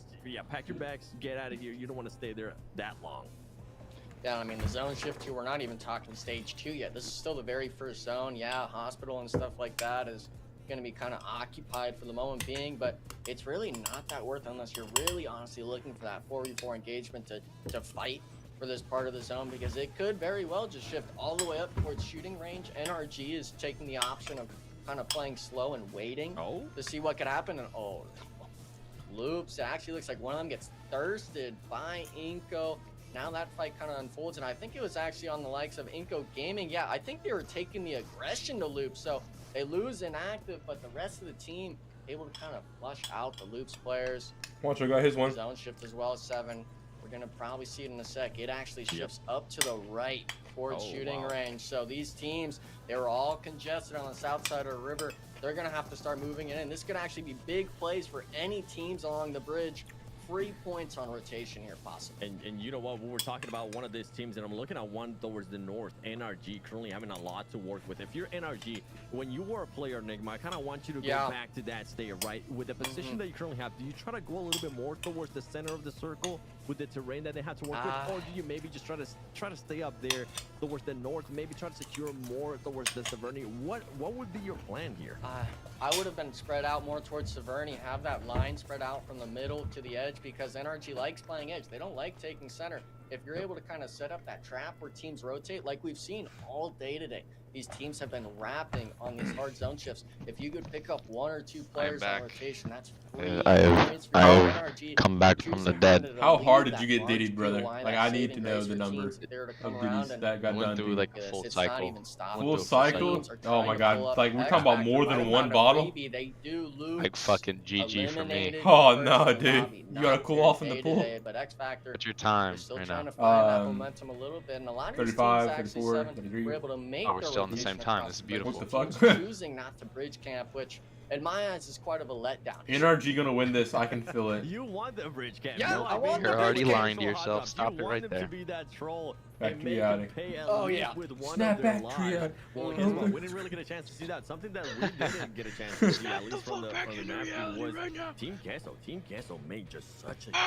pack your bags, get out of here. You don't want to stay there that long. Yeah, I mean, the zone shift here, we're not even talking stage 2 yet. This is still the very first zone. Yeah, hospital and stuff like that is going to be kind of occupied for the moment being, but it's really not that worth it unless you're really honestly looking for that 4v4 engagement to fight for this part of the zone, because it could very well just shift all the way up towards shooting range. NRG is taking the option of kind of playing slow and waiting to see what could happen. And Loops, it actually looks like one of them gets thirsted by Inco. Now that fight kind of unfolds, and I think it was actually on the likes of Inco Gaming. Yeah, I think they were taking the aggression to Loops, so they lose inactive, but the rest of the team able to kind of flush out the Loops players. Juancho got his one. Zone shift as well, 7. we're going to probably see it in a sec. It actually shifts up to the right towards shooting range. So these teams, they were all congested on the south side of the river. They're going to have to start moving it in. This could actually be big plays for any teams along the bridge. 3 points on rotation here possible. And you know what, we were talking about one of these teams, and I'm looking at one towards the north, NRG, currently having a lot to work with. If you're NRG, when you were a player, Enigma, I kind of want you to go back to that state, right? With the position that you currently have, do you try to go a little bit more towards the center of the circle with the terrain that they have to work with, or do you maybe just try to stay up there towards the north, maybe try to secure more towards the Severny? What would be your plan here? I would have been spread out more towards Severny, have that line spread out from the middle to the edge, because NRG likes playing edge. They don't like taking center. If you're able to kind of set up that trap where teams rotate, like we've seen all day today, these teams have been wrapping on these hard zone shifts. If you could pick up 1 or 2 players on rotation, that's free points for NRG. Come back from the dead. How hard did you get diddied, brother? Like, I need to know the number of diddies that got done. Through like a full cycle. Full cycle? Oh my god. Like, we're talking about more than 1 bottle? Like fucking GG for me. Oh no, dude. You gotta cool off in the pool. What's your time right now? 35, 34, 33. Oh, we're still on the same time. This is beautiful. What the fuck? Choosing not to bridge camp, which in my eyes is quite of a letdown. NRG gonna win this. I can feel it. You want the bridge camp. Yeah, I want You're already lying to yourself. Stop it right there. To be that troll. Back chaotic. Oh yeah. Snap back chaotic. Well, guess what? We didn't really get a chance to see that. Something that we didn't get a chance to see, at least from the map, was Team Queso. Team Queso made just such a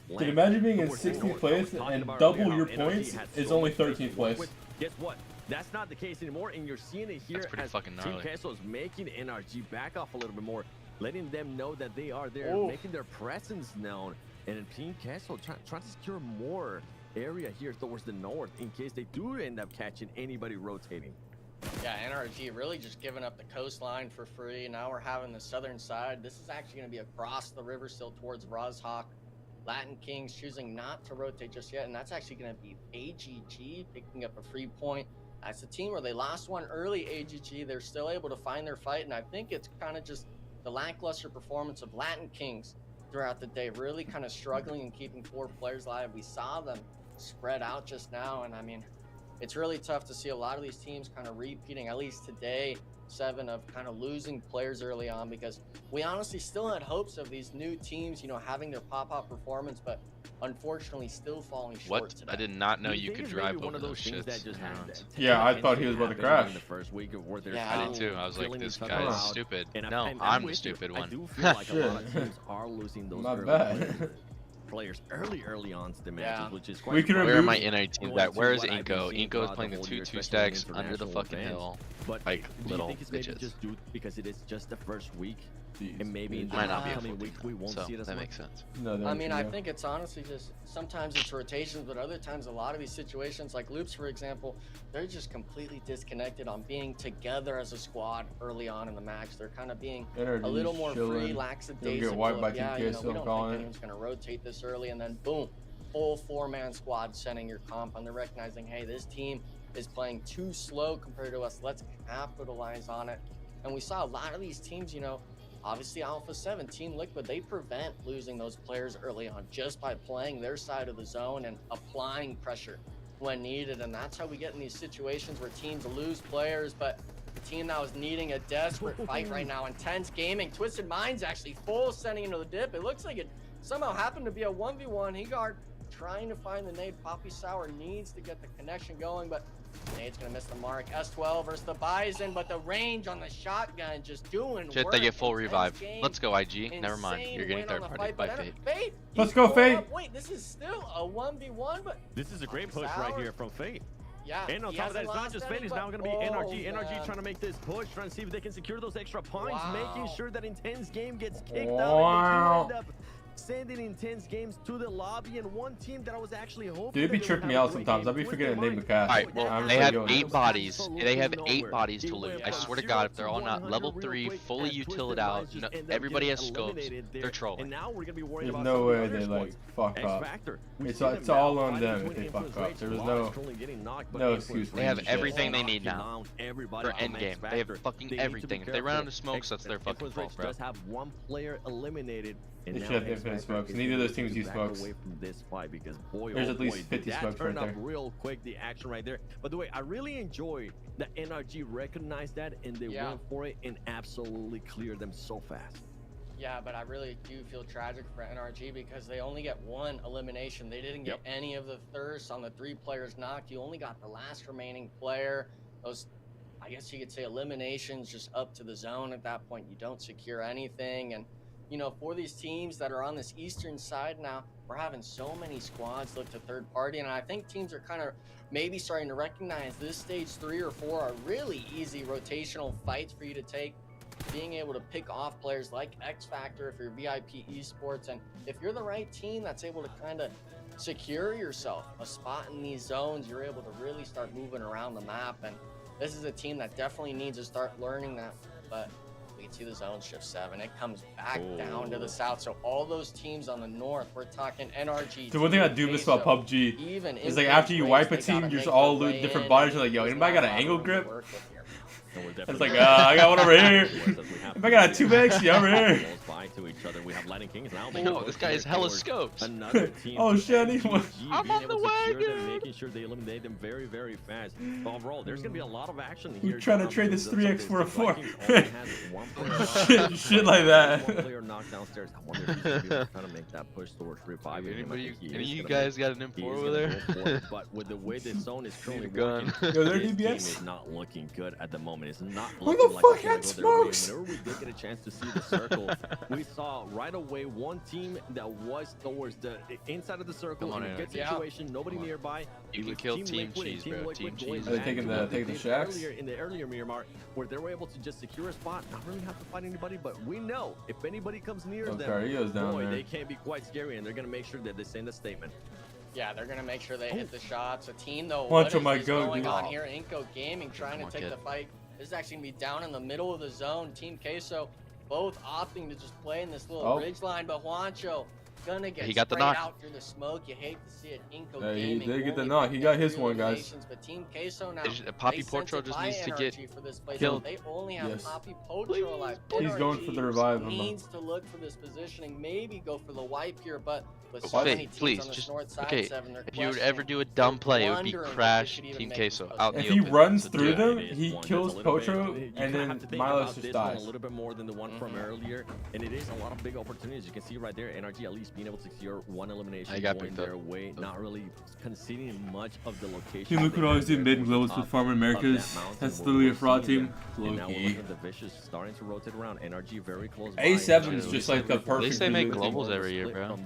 huge Dude, imagine being in 16th place and double your points is only 13th place. Guess what? That's not the case anymore, and you're seeing it here as Team Queso is making NRG back off a little bit more, letting them know that they are there, making their presence known, and Team Queso trying to secure more area here towards the north in case they do end up catching anybody rotating. Yeah, NRG really just giving up the coastline for free. Now we're having the southern side. This is actually going to be across the river still towards Rozhok. Latin Kings choosing not to rotate just yet, and that's actually going to be AGG picking up a free point. That's a team where they lost one early, AGG. They're still able to find their fight, and I think it's kind of just the lackluster performance of Latin Kings throughout the day, really kind of struggling and keeping 4 players alive. We saw them spread out just now, and I mean, it's really tough to see a lot of these teams kind of repeating, at least today, 7 of kind of losing players early on, because we honestly still had hopes of these new teams, you know, having their pop-up performance, but unfortunately still falling short today. I did not know you could drive over those shits. Yeah, I thought he was about to crash. I did too. I was like, this guy's stupid. No, I'm the stupid one. I do feel like a lot of teams are losing those Not bad. players early on to the matches, which is quite. Where are my NA teams at? Where is Inko? Inko is playing the 2-2 stacks under the fucking hill. But like little think it's maybe bitches. just due because it is just the first week, and maybe in the Might not be a coming full weeks team, we won't so see it as that much. makes sense. No, I mean, I think it's honestly just sometimes it's rotations, but other times a lot of these situations, like Loops, for example, they're just completely disconnected on being together as a squad early on in the match. They're kind of being a little more free, lackadaisical. Yeah, you know, we don't think anyone's going to rotate this early, and then boom, full 4-man squad sending your comp, and they're recognizing, hey, this team is playing too slow compared to us. Let's capitalize on it. And we saw a lot of these teams, you know, obviously Alpha 7, Team Liquid, they prevent losing those players early on just by playing their side of the zone and applying pressure when needed. And that's how we get in these situations where teams lose players, but the team that was needing a desperate fight right now, Intense Gaming, Twisted Minds actually full sending into the dip. It looks like it somehow happened to be a 1v1. Hegard trying to find the nade. Poppy Sour needs to get the connection going, but nade's gonna miss the mark. S12 versus the Bison, but the range on the shotgun just doing Shit, work. they get full Intense revive. game. Let's go, IG. Never mind. Insane You're getting win on third the party fight, by but Fate. Let's go, Fate. Wait, this is still a 1v1, but This is a great push right here from Fate. yeah. And on he top of that, hasn't it's not lost just any, Fate, it's but- now going to be NRG. NRG trying to make this push, trying to see if they can secure those extra points, making sure that Intense Game gets kicked out. And they do end up sending Intense Games to the lobby, and one team that I was actually hoping. Dude, it be tripping me out sometimes. I'll be forgetting the name of cast. Alright, well, they have 8 bodies. They have 8 bodies to loot. I swear to God, if they're all not level 3, fully utiled out, everybody has scopes, they're trolling. There's no way they like fuck up. It's all on them if they fuck up. There was no excuse. They have everything they need now for endgame. They have fucking everything. If they run out of smokes, that's their fucking fault, bro. Just have one player eliminated And They now should have X infinite Factor smokes. is Neither of able those teams to use back smokes. away from this fight because boy, There's oh at least boy, 50 did that smokes turn right up there. real quick, the action right there. By the way, I really enjoy that NRG recognized that and they went for it and absolutely cleared them so fast. Yeah, but I really do feel tragic for NRG because they only get one elimination. They didn't get any of the thirsts on the 3 players knocked. You only got the last remaining player. Those, I guess you could say, eliminations just up to the zone at that point. You don't secure anything. And, you know, for these teams that are on this eastern side now, we're having so many squads look to third party. And I think teams are kind of maybe starting to recognize this stage 3 or 4 are really easy rotational fights for you to take. Being able to pick off players like X Factor if you're VIP Esports, and if you're the right team that's able to kind of secure yourself a spot in these zones, you're able to really start moving around the map. And this is a team that definitely needs to start learning that. But we can see the zone shift 7. It comes back down to the south. So all those teams on the north, we're talking NRG. The one thing I do miss about PUBG is like after you wipe a team, you're just all different bodies. You're like, yo, anybody got an angle grip? It's like, I got one over here. If I got a 2x, yeah, over here. To each other. We have Lightning Kings now. No, this guy is hella scopes. Another team. Oh shit, I need one. I'm on the wagon. Making sure they eliminate them very, very fast. But overall, there's gonna be a lot of action here. We're trying to trade this 3x for a 4. shit, shit like that. One player knocked downstairs. I wonder if he's gonna be trying to make that push towards revive. Any of you guys got an M4 over there? But with the way the zone is currently gun. working, Yo, their this team DBS is not looking good at the moment. It's not Who looking the like fuck it's gonna had go their way. smokes? Whenever we did get a chance to see the circle, we saw right away one team that was towards the inside of the circle in a good situation, nobody nearby. You can kill Team Cheese, bro. Team Cheese. Are they taking the shacks? In the earlier Miramar, where they were able to just secure a spot, not really have to fight anybody, but we know if anybody comes near them, boy, they can't be quite scary, and they're gonna make sure that they send a statement. Yeah, they're gonna make sure they hit the shots. A team though, Juancho what is going dude. on here? Inco Gaming trying to take the fight. This is actually gonna be down in the middle of the zone. Team Queso both opting to just play in this little ridge line, but Juancho gonna get he got the sprayed knock. out through the smoke. You hate to see it. Inco He Gaming did get the only knock. He got his 3 one, guys. eliminations, But Team Queso now, Poppy they sent Potro it just by needs to get NRG for this place. killed. They only have Yes. Poppy Potro alive. He's going for the revive. Needs to look for this positioning. Maybe go for the wipe here, but with so many teams Please, on this just north side, okay. Seven, they're If you would questioning. ever do a dumb play, it would be Wondering if crash they should even Team make Queso this out in If the he open. runs So through do it. them, he kills Potro, and then Milos just dies. A little bit more than the one from earlier, and it is a lot of big opportunities. You can see right there, NRG at least being able to secure one elimination, going their way, not really conceding much of the location. Team Liquid always do mid globals with Farmer Americas. That's literally a fraud team. And now Low-key. the Vicious starting to rotate around. NRG very close. A7 is just like the perfect. At least they make blue team. globals every year, bro.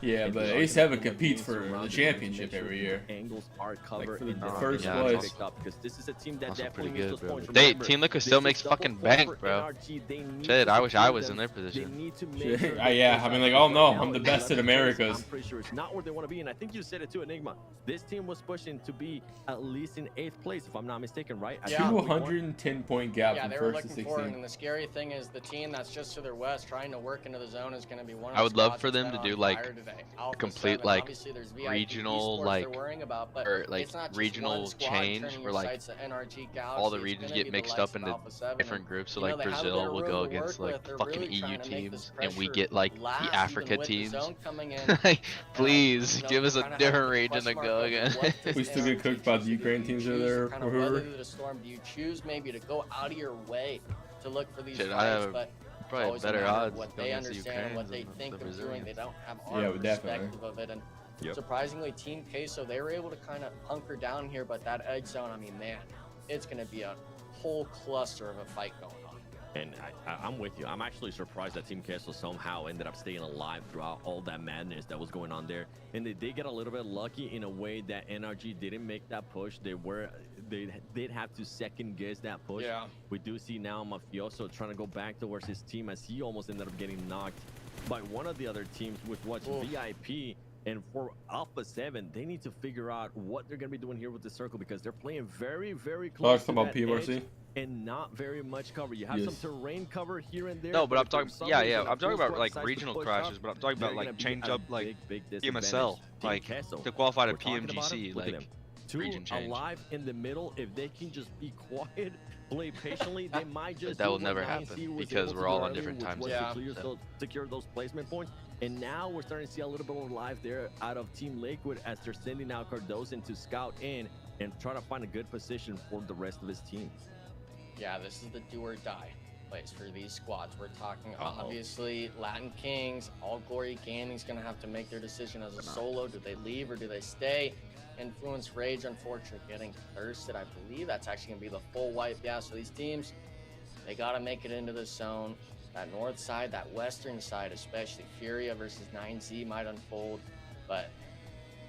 Yeah, but A7 competes for the championship every year. Angles are covered for the in the first yeah, place. because this is a team that Also definitely pretty needs good, those bro. points. They Remember, Team Liquid this still is makes double fucking point bank, for bro. NRG. They need Shit, to I wish I secure was them. in their position. They need to make sure Yeah, I mean, like, oh no, I'm the best in I'm Americas. pretty sure it's not where they want to be, and I think you said it too, Enigma. This team was pushing to be at least in 8th place, if I'm not mistaken, right? 210-point gap Yeah, from they were first to looking for it, 16. and the scary thing is the team that's just to their west trying to work into the zone is going to be one of I would love squads for that's them to been do on like fire today. a Alpha complete 7, like obviously there's VIP regional esports like they're worrying about, but or like it's not just regional one squad change turning where your like sights to NRG all the Galaxy. It's regions gonna be get the mixed likes up of into Alpha 7, different and, groups. So you know, like they have a bit Brazil of will room go to against work like with. They're fucking really trying EU to make this teams, and we pressure get like last, the even Africa with the teams. zone coming in. Like, And, please you know, give us you a kinda have different the region to question mark go of again. what does We still get NRG cooked by the choose to do? Ukraine Do teams you over choose there, to kind or of weather whoever. through the storm? Do you choose maybe to go out of your way to look for these Shit, I fights? have But probably always better a matter of odds what going they against the understand and what they Ukrainians think than of the doing. They don't have Yeah, our definitely. perspective of it. And surprisingly, Team Queso, they were able to kind of hunker down here, but that edge zone, I mean, man, it's going to be a whole cluster of a fight going on. And I'm with you. I'm actually surprised that Team Queso somehow ended up staying alive throughout all that madness that was going on there. And they did get a little bit lucky in a way that NRG didn't make that push. They did have to second guess that push. Yeah. We do see now Mafioso trying to go back towards his team as he almost ended up getting knocked by one of the other teams with what's VIP. And for Alpha 7, they need to figure out what they're going to be doing here with the circle because they're playing very, very close to about that PMRC. edge and not very much cover. You have some terrain cover here and there. No, but I'm if talking. for some Yeah, reason yeah. a I'm talking full about squad like decides to regional push crashes, up, but I'm talking they're about gonna like be change at up a like big PMSL, disadvantage. like Team Queso, to qualify to we're talking about PMGC, them. Look at like them. Two region change. alive in the middle. If they can just be quiet play patiently, they might just that will do what never 9C happen was because able we're to do all on early, different which time was zones. to secure those placement points. And now we're starting to see a little bit more life there out of Team Liquid as they're sending out Cardoso to scout in and try to find a good position for the rest of his team. Yeah, this is the do or die place for these squads. We're talking obviously Latin Kings, All Glory Gaming's gonna have to make their decision as a solo. Do they leave or do they stay? Influence Rage, unfortunately, getting thirsted. I believe that's actually gonna be the full wipe. Yeah, so these teams, they gotta make it into the zone. That north side, that western side, especially Furia versus 9Z might unfold. But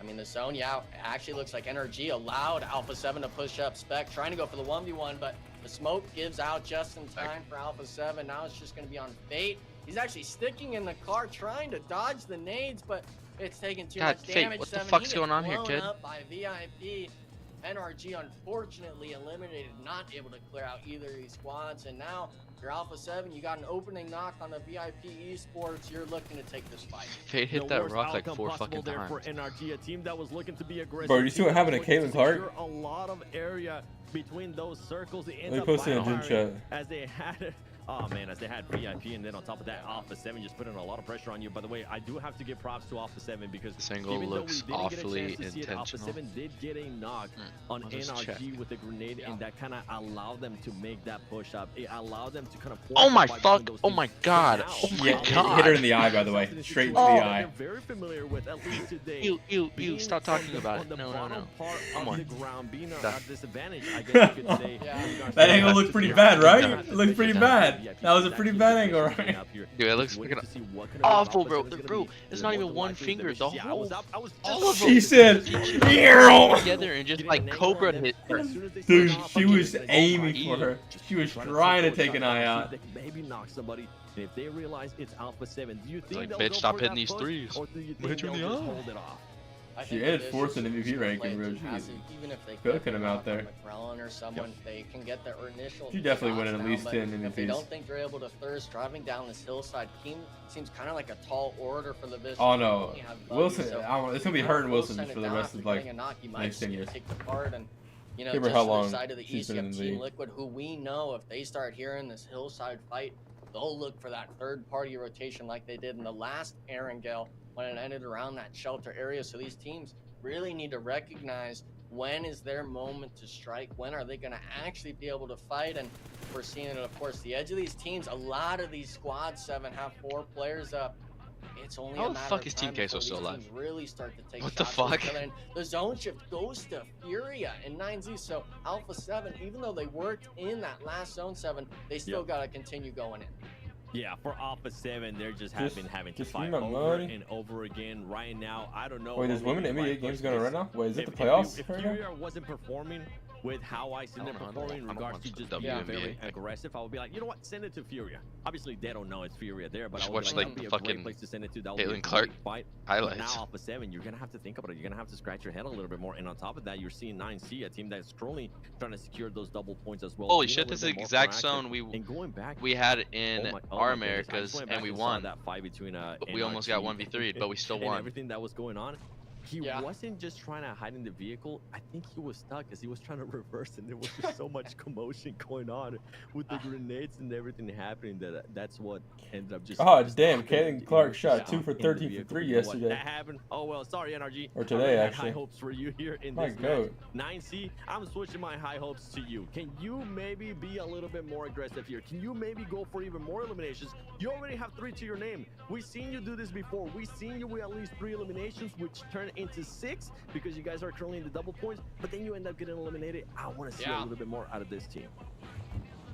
I mean, the zone, yeah, it actually looks like NRG allowed Alpha 7 to push up Spec, trying to go for the 1v1, but the smoke gives out just in time for Alpha 7. Now it's just going to be on Fate. He's actually sticking in the car, trying to dodge the nades, but it's taking too much Fate, damage. what the 7, fuck's going on here, blown kid? up by VIP. NRG unfortunately eliminated, not able to clear out either of these squads, and now you're Alpha 7, you got an opening knock on the VIP Esports, you're looking to take this fight. Fate hit that rock like 4 fucking there times. for NRG, a team that was looking to be aggressive. Bro, you see what happened to Caitlin Clark? A lot of area between those circles. They Let me post it in the chat. As they had Oh man, as they had VIP, and then on top of that, Alpha 7 just putting a lot of pressure on you. By the way, I do have to give props to Alpha 7 because this angle looks awfully intentional. Alpha 7 did get a knock on NRG with a grenade, and that kind of allowed them to make that push up. It allowed them to kind of. Oh my fuck! Oh my god! Oh my god! Hit her in the eye, by the way, straight to the eye. Very familiar with at least today. You stop talking about it. No. Come on. That angle looked pretty bad, right? It looked pretty bad. That was a pretty bad angle, right? Dude, it looks freaking awful, bro. Bro, it's not even one finger. The whole, all of them. She said, together and just like Cobra hit her. Dude, she was aiming for her. She was trying to take an eye out. Maybe knock somebody. And if they realize it's Alpha 7, do you think like, bitch, stop hitting these threes? Hit you in the eye. Hold it off? She ended fourth in MVP ranking, bro. She's cooking him out there. Or someone, they can get their initial. She definitely winning at least 10 MVPs. If they don't think they're able to thirst, driving down this hillside, Keem seems kind of like a tall order for the business. Oh no, Wilson. It's gonna be her and Wilson for the rest of like next 10 years. You know, Give her just how to the long side of the she's east, you been have in the Team league. Liquid, who we know if they start hearing this hillside fight, they'll look for that third-party rotation like they did in the last Erangel when it ended around that shelter area. So these teams really need to recognize when is their moment to strike, when are they going to actually be able to fight. And we're seeing it, of course, the edge of these teams. A lot of these squad 7 have 4 players up. It's only how a the matter fuck of is time Team Queso before still these alive? teams really start to take What the shots at fuck? each other. And the zone shift goes to Furia and 9Z. So Alpha 7, even though they worked in that last zone 7, they still got to continue going in. Yeah, for Alpha 7, they're just having to fight give me my over money. and over again. Right now, I don't know. Wait, there's women NBA games going right now? Wait, is it the If playoffs? If right Furia now? wasn't performing with how I seen them performing in regards to just being very aggressive, I would be like, you know what, send it to Furia. Obviously, they don't know it's Furia there, but Just I would watch, be like, like, that'd be the a great fucking place to send it to. That would be a Caitlin Clark great fight. highlights. But now Alpha 7, you're gonna have to think about it. You're gonna have to scratch your head a little bit more. And on top of that, you're seeing 9C, a team that's currently trying to secure those double points as well. Holy Being a shit, this is little the bit exact more zone proactive. we had in our my goodness. I Americas just went and back we and saw won. that fight between We almost got 1v3'd, but we still and won. everything that was going on. He wasn't just trying to hide in the vehicle. I think he was stuck because he was trying to reverse, and there was just so much commotion going on with the grenades and everything happening that's what ended up just. Oh damn! Caitlin Clark shot 2 for 13 for 3 yesterday. That happened. Oh well, sorry NRG. Or today, I actually. High hopes for you here in My this goat. match. 9C, I'm switching my high hopes to you. Can you maybe be a little bit more aggressive here? Can you maybe go for even more eliminations? You already have 3 to your name. We've seen you do this before. We've seen you with at least 3 eliminations, which turn into 6 because you guys are currently in the double points, but then you end up getting eliminated. I want to see a little bit more out of this team.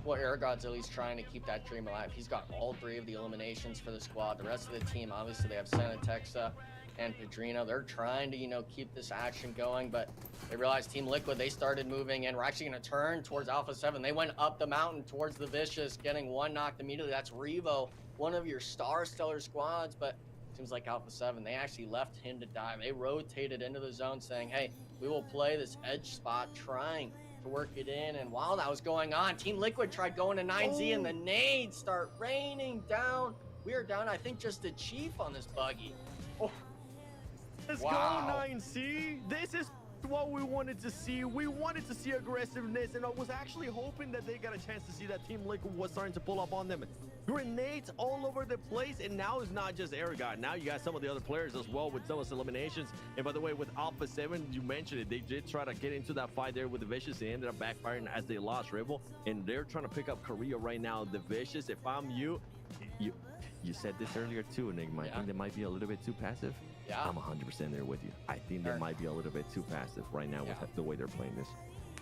Well, Aragod's at least trying to keep that dream alive. He's got all 3 of the eliminations for the squad. The rest of the team, obviously, they have Senatexa and Pedrino. They're trying to, you know, keep this action going, but they realized Team Liquid, they started moving in. We're actually going to turn towards Alpha 7. They went up the mountain towards the Vicious, getting 1 knocked immediately. That's Revo, one of your star-stellar squads, but seems like Alpha 7, they actually left him to die. They rotated into the zone saying, hey, we will play this edge spot, trying to work it in. And while that was going on, Team Liquid tried going to 9Z and the nades start raining down. We are down, I think, just a Chief on this buggy. Oh. Let's go 9C. This is what we wanted to see. We wanted to see aggressiveness, and I was actually hoping that they got a chance to see that Team Liquid was starting to pull up on them. Grenades all over the place, and now it's not just Aragon. Now you got some of the other players as well with those eliminations. And by the way, with Alpha 7, you mentioned it, they did try to get into that fight there with the Vicious. They ended up backfiring as they lost Rival, and they're trying to pick up Korea right now. The Vicious, if I'm you said this earlier too, Enigma. I think they might be a little bit too passive. Yeah. I'm 100% there with you. I think they might be a little bit too passive right now with the way they're playing this.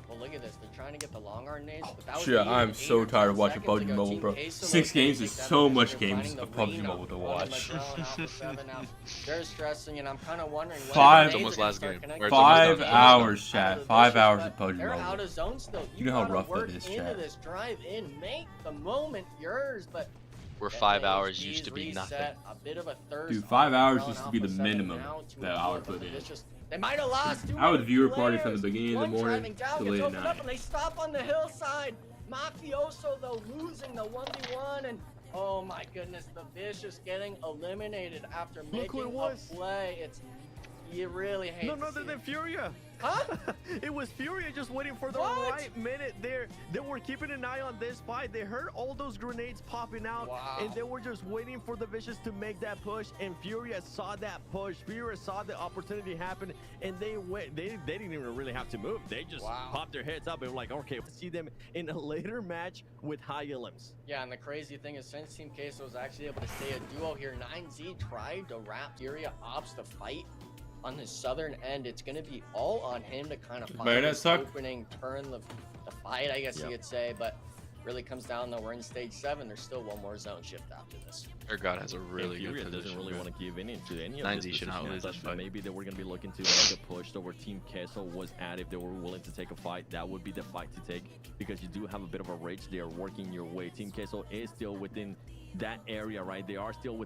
Well, look at this. They're trying to get the long arm nades, but that was Shit, I'm so tired of watching PUBG Mobile, bro. 6 games is so much games of PUBG Mobile to watch. They're stressing, and I'm kind of wondering when 5 almost last game. 5 hours, chat. 5 hours of PUBG they're out Mobile. of zone still. You know how rough that is, into chat. this drive in, make the moment yours, but Where 5 hours used to be nothing. a bit of a thirst. Dude, 5 hours used to be the minimum that I would put in. They might have lost. I would viewer party from the beginning of the One morning driving down to gets late at opened night. up and they stop on the hillside. Mafioso though losing the 1v1, and oh my goodness, the Vicious getting eliminated after making a play. It's you really hate. No, they're Furia. Huh? It was Furia just waiting for the right minute there. They were keeping an eye on this fight. They heard all those grenades popping out, and they were just waiting for the Vicious to make that push. And Furia saw that push. Furia saw the opportunity happen, and they went. They didn't even really have to move. They just popped their heads up and were like, okay, we'll see them in a later match with high elims. Yeah, and the crazy thing is, since Team Queso was actually able to stay a duo here, 9Z tried to wrap Furia ops the fight. On the southern end, it's going to be all on him to kind of find this opening, turn the fight, I guess you could say. But really comes down though, we're in stage 7. There's still one more zone shift after this. Aragon has a really good position. Doesn't really want to give in into any of 9Z should not lose this fight. Maybe they were going to be looking to make a push to where Team Queso was at. If they were willing to take a fight, that would be the fight to take, because you do have a bit of a rage. They are working your way. Team Queso is still within that area, right? They are still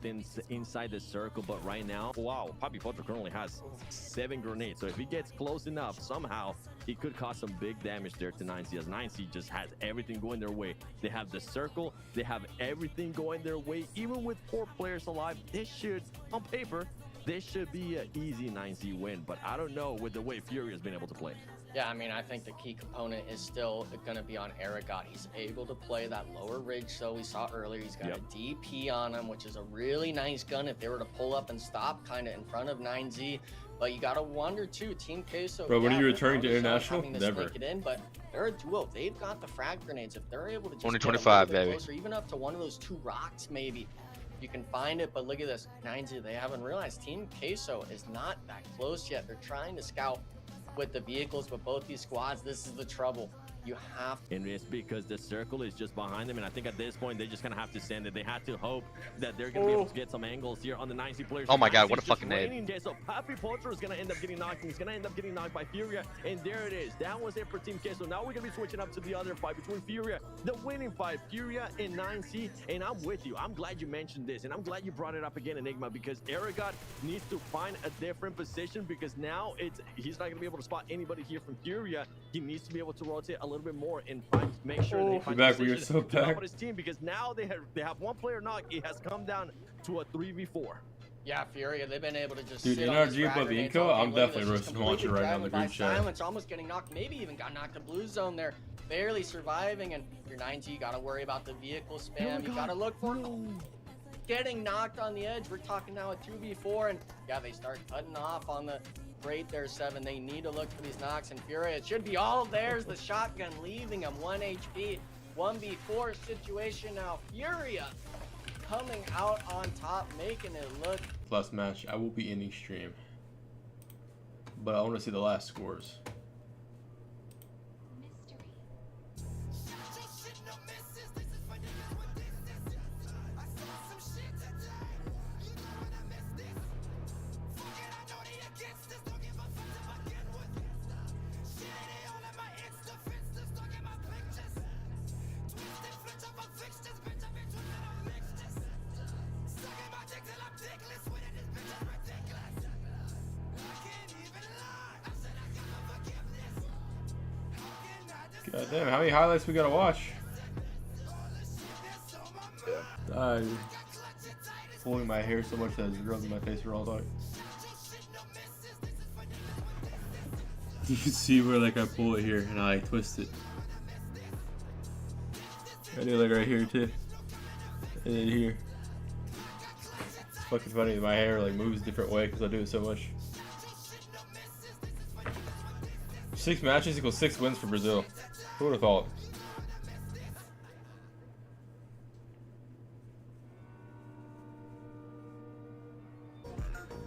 inside the circle, but right now, wow, Papi Potro currently has 7 grenades. So if he gets close enough, somehow he could cause some big damage there to 9C, as 9C just has everything going their way. They have the circle, they have everything going their way. Even with 4 players alive, this should, on paper, this should be an easy 9C win, but I don't know with the way Fury has been able to play. Yeah, I mean, I think the key component is still going to be on Aragon. He's able to play that lower ridge, so we saw earlier. He's got a DP on him, which is a really nice gun if they were to pull up and stop kind of in front of 9Z. But you got to wonder, too, Team Queso. Bro, when are you returning to international? Never. But they're a duo. They've got the frag grenades. If they're able to just 2025, get a little baby. bit closer, even up to one of those 2 rocks, maybe, you can find it. But look at this. 9Z, they haven't realized Team Queso is not that close yet. They're trying to scout with the vehicles, but both these squads, this is the trouble. You have to. And it's because the circle is just behind them, and I think at this point, they're just going to have to send it. They have to hope that they're going to be able to get some angles here on the 9C players. Oh my god, what a fucking nade. Okay, so Papi Potro is going to end up getting knocked, and he's going to end up getting knocked by Furia, and there it is. That was it for Team Queso. Now we're going to be switching up to the other fight between Furia, the winning fight, Furia and 9C, and I'm with you. I'm glad you mentioned this, and I'm glad you brought it up again, Enigma, because Aragon needs to find a different position, because now he's not going to be able to spot anybody here from Furia. He needs to be able to rotate a little bit more and make sure they find back. We are so back. His team, because now they have 1 player knocked. It has come down to a 3v4. Yeah, Furia, they've been able to just Dude, sit NRG on above these Inco, I'm Look at definitely this, just roasting Juancho completely right now in the driving group by chat. Silence, almost getting knocked, maybe even got knocked to blue zone there, barely surviving. And your 9T, you got to worry about the vehicle spam. You got to look for getting knocked on the edge. We're talking now a 2v4, and yeah, they start cutting off on the great there, 7. They need to look for these knocks, and Furia, it should be all theirs. The shotgun leaving him 1 HP, 1v4 situation now. Furia coming out on top, making it look. Last match, I will be ending stream, but I want to see the last scores. God damn, how many highlights we gotta watch? I'm pulling my hair so much that it's rubbing my face for all time. You can see where like I pull it here and I twist it. I do like right here too. And then here. It's fucking funny. My hair like moves a different way because I do it so much. 6 matches equals 6 wins for Brazil. Who would have thought?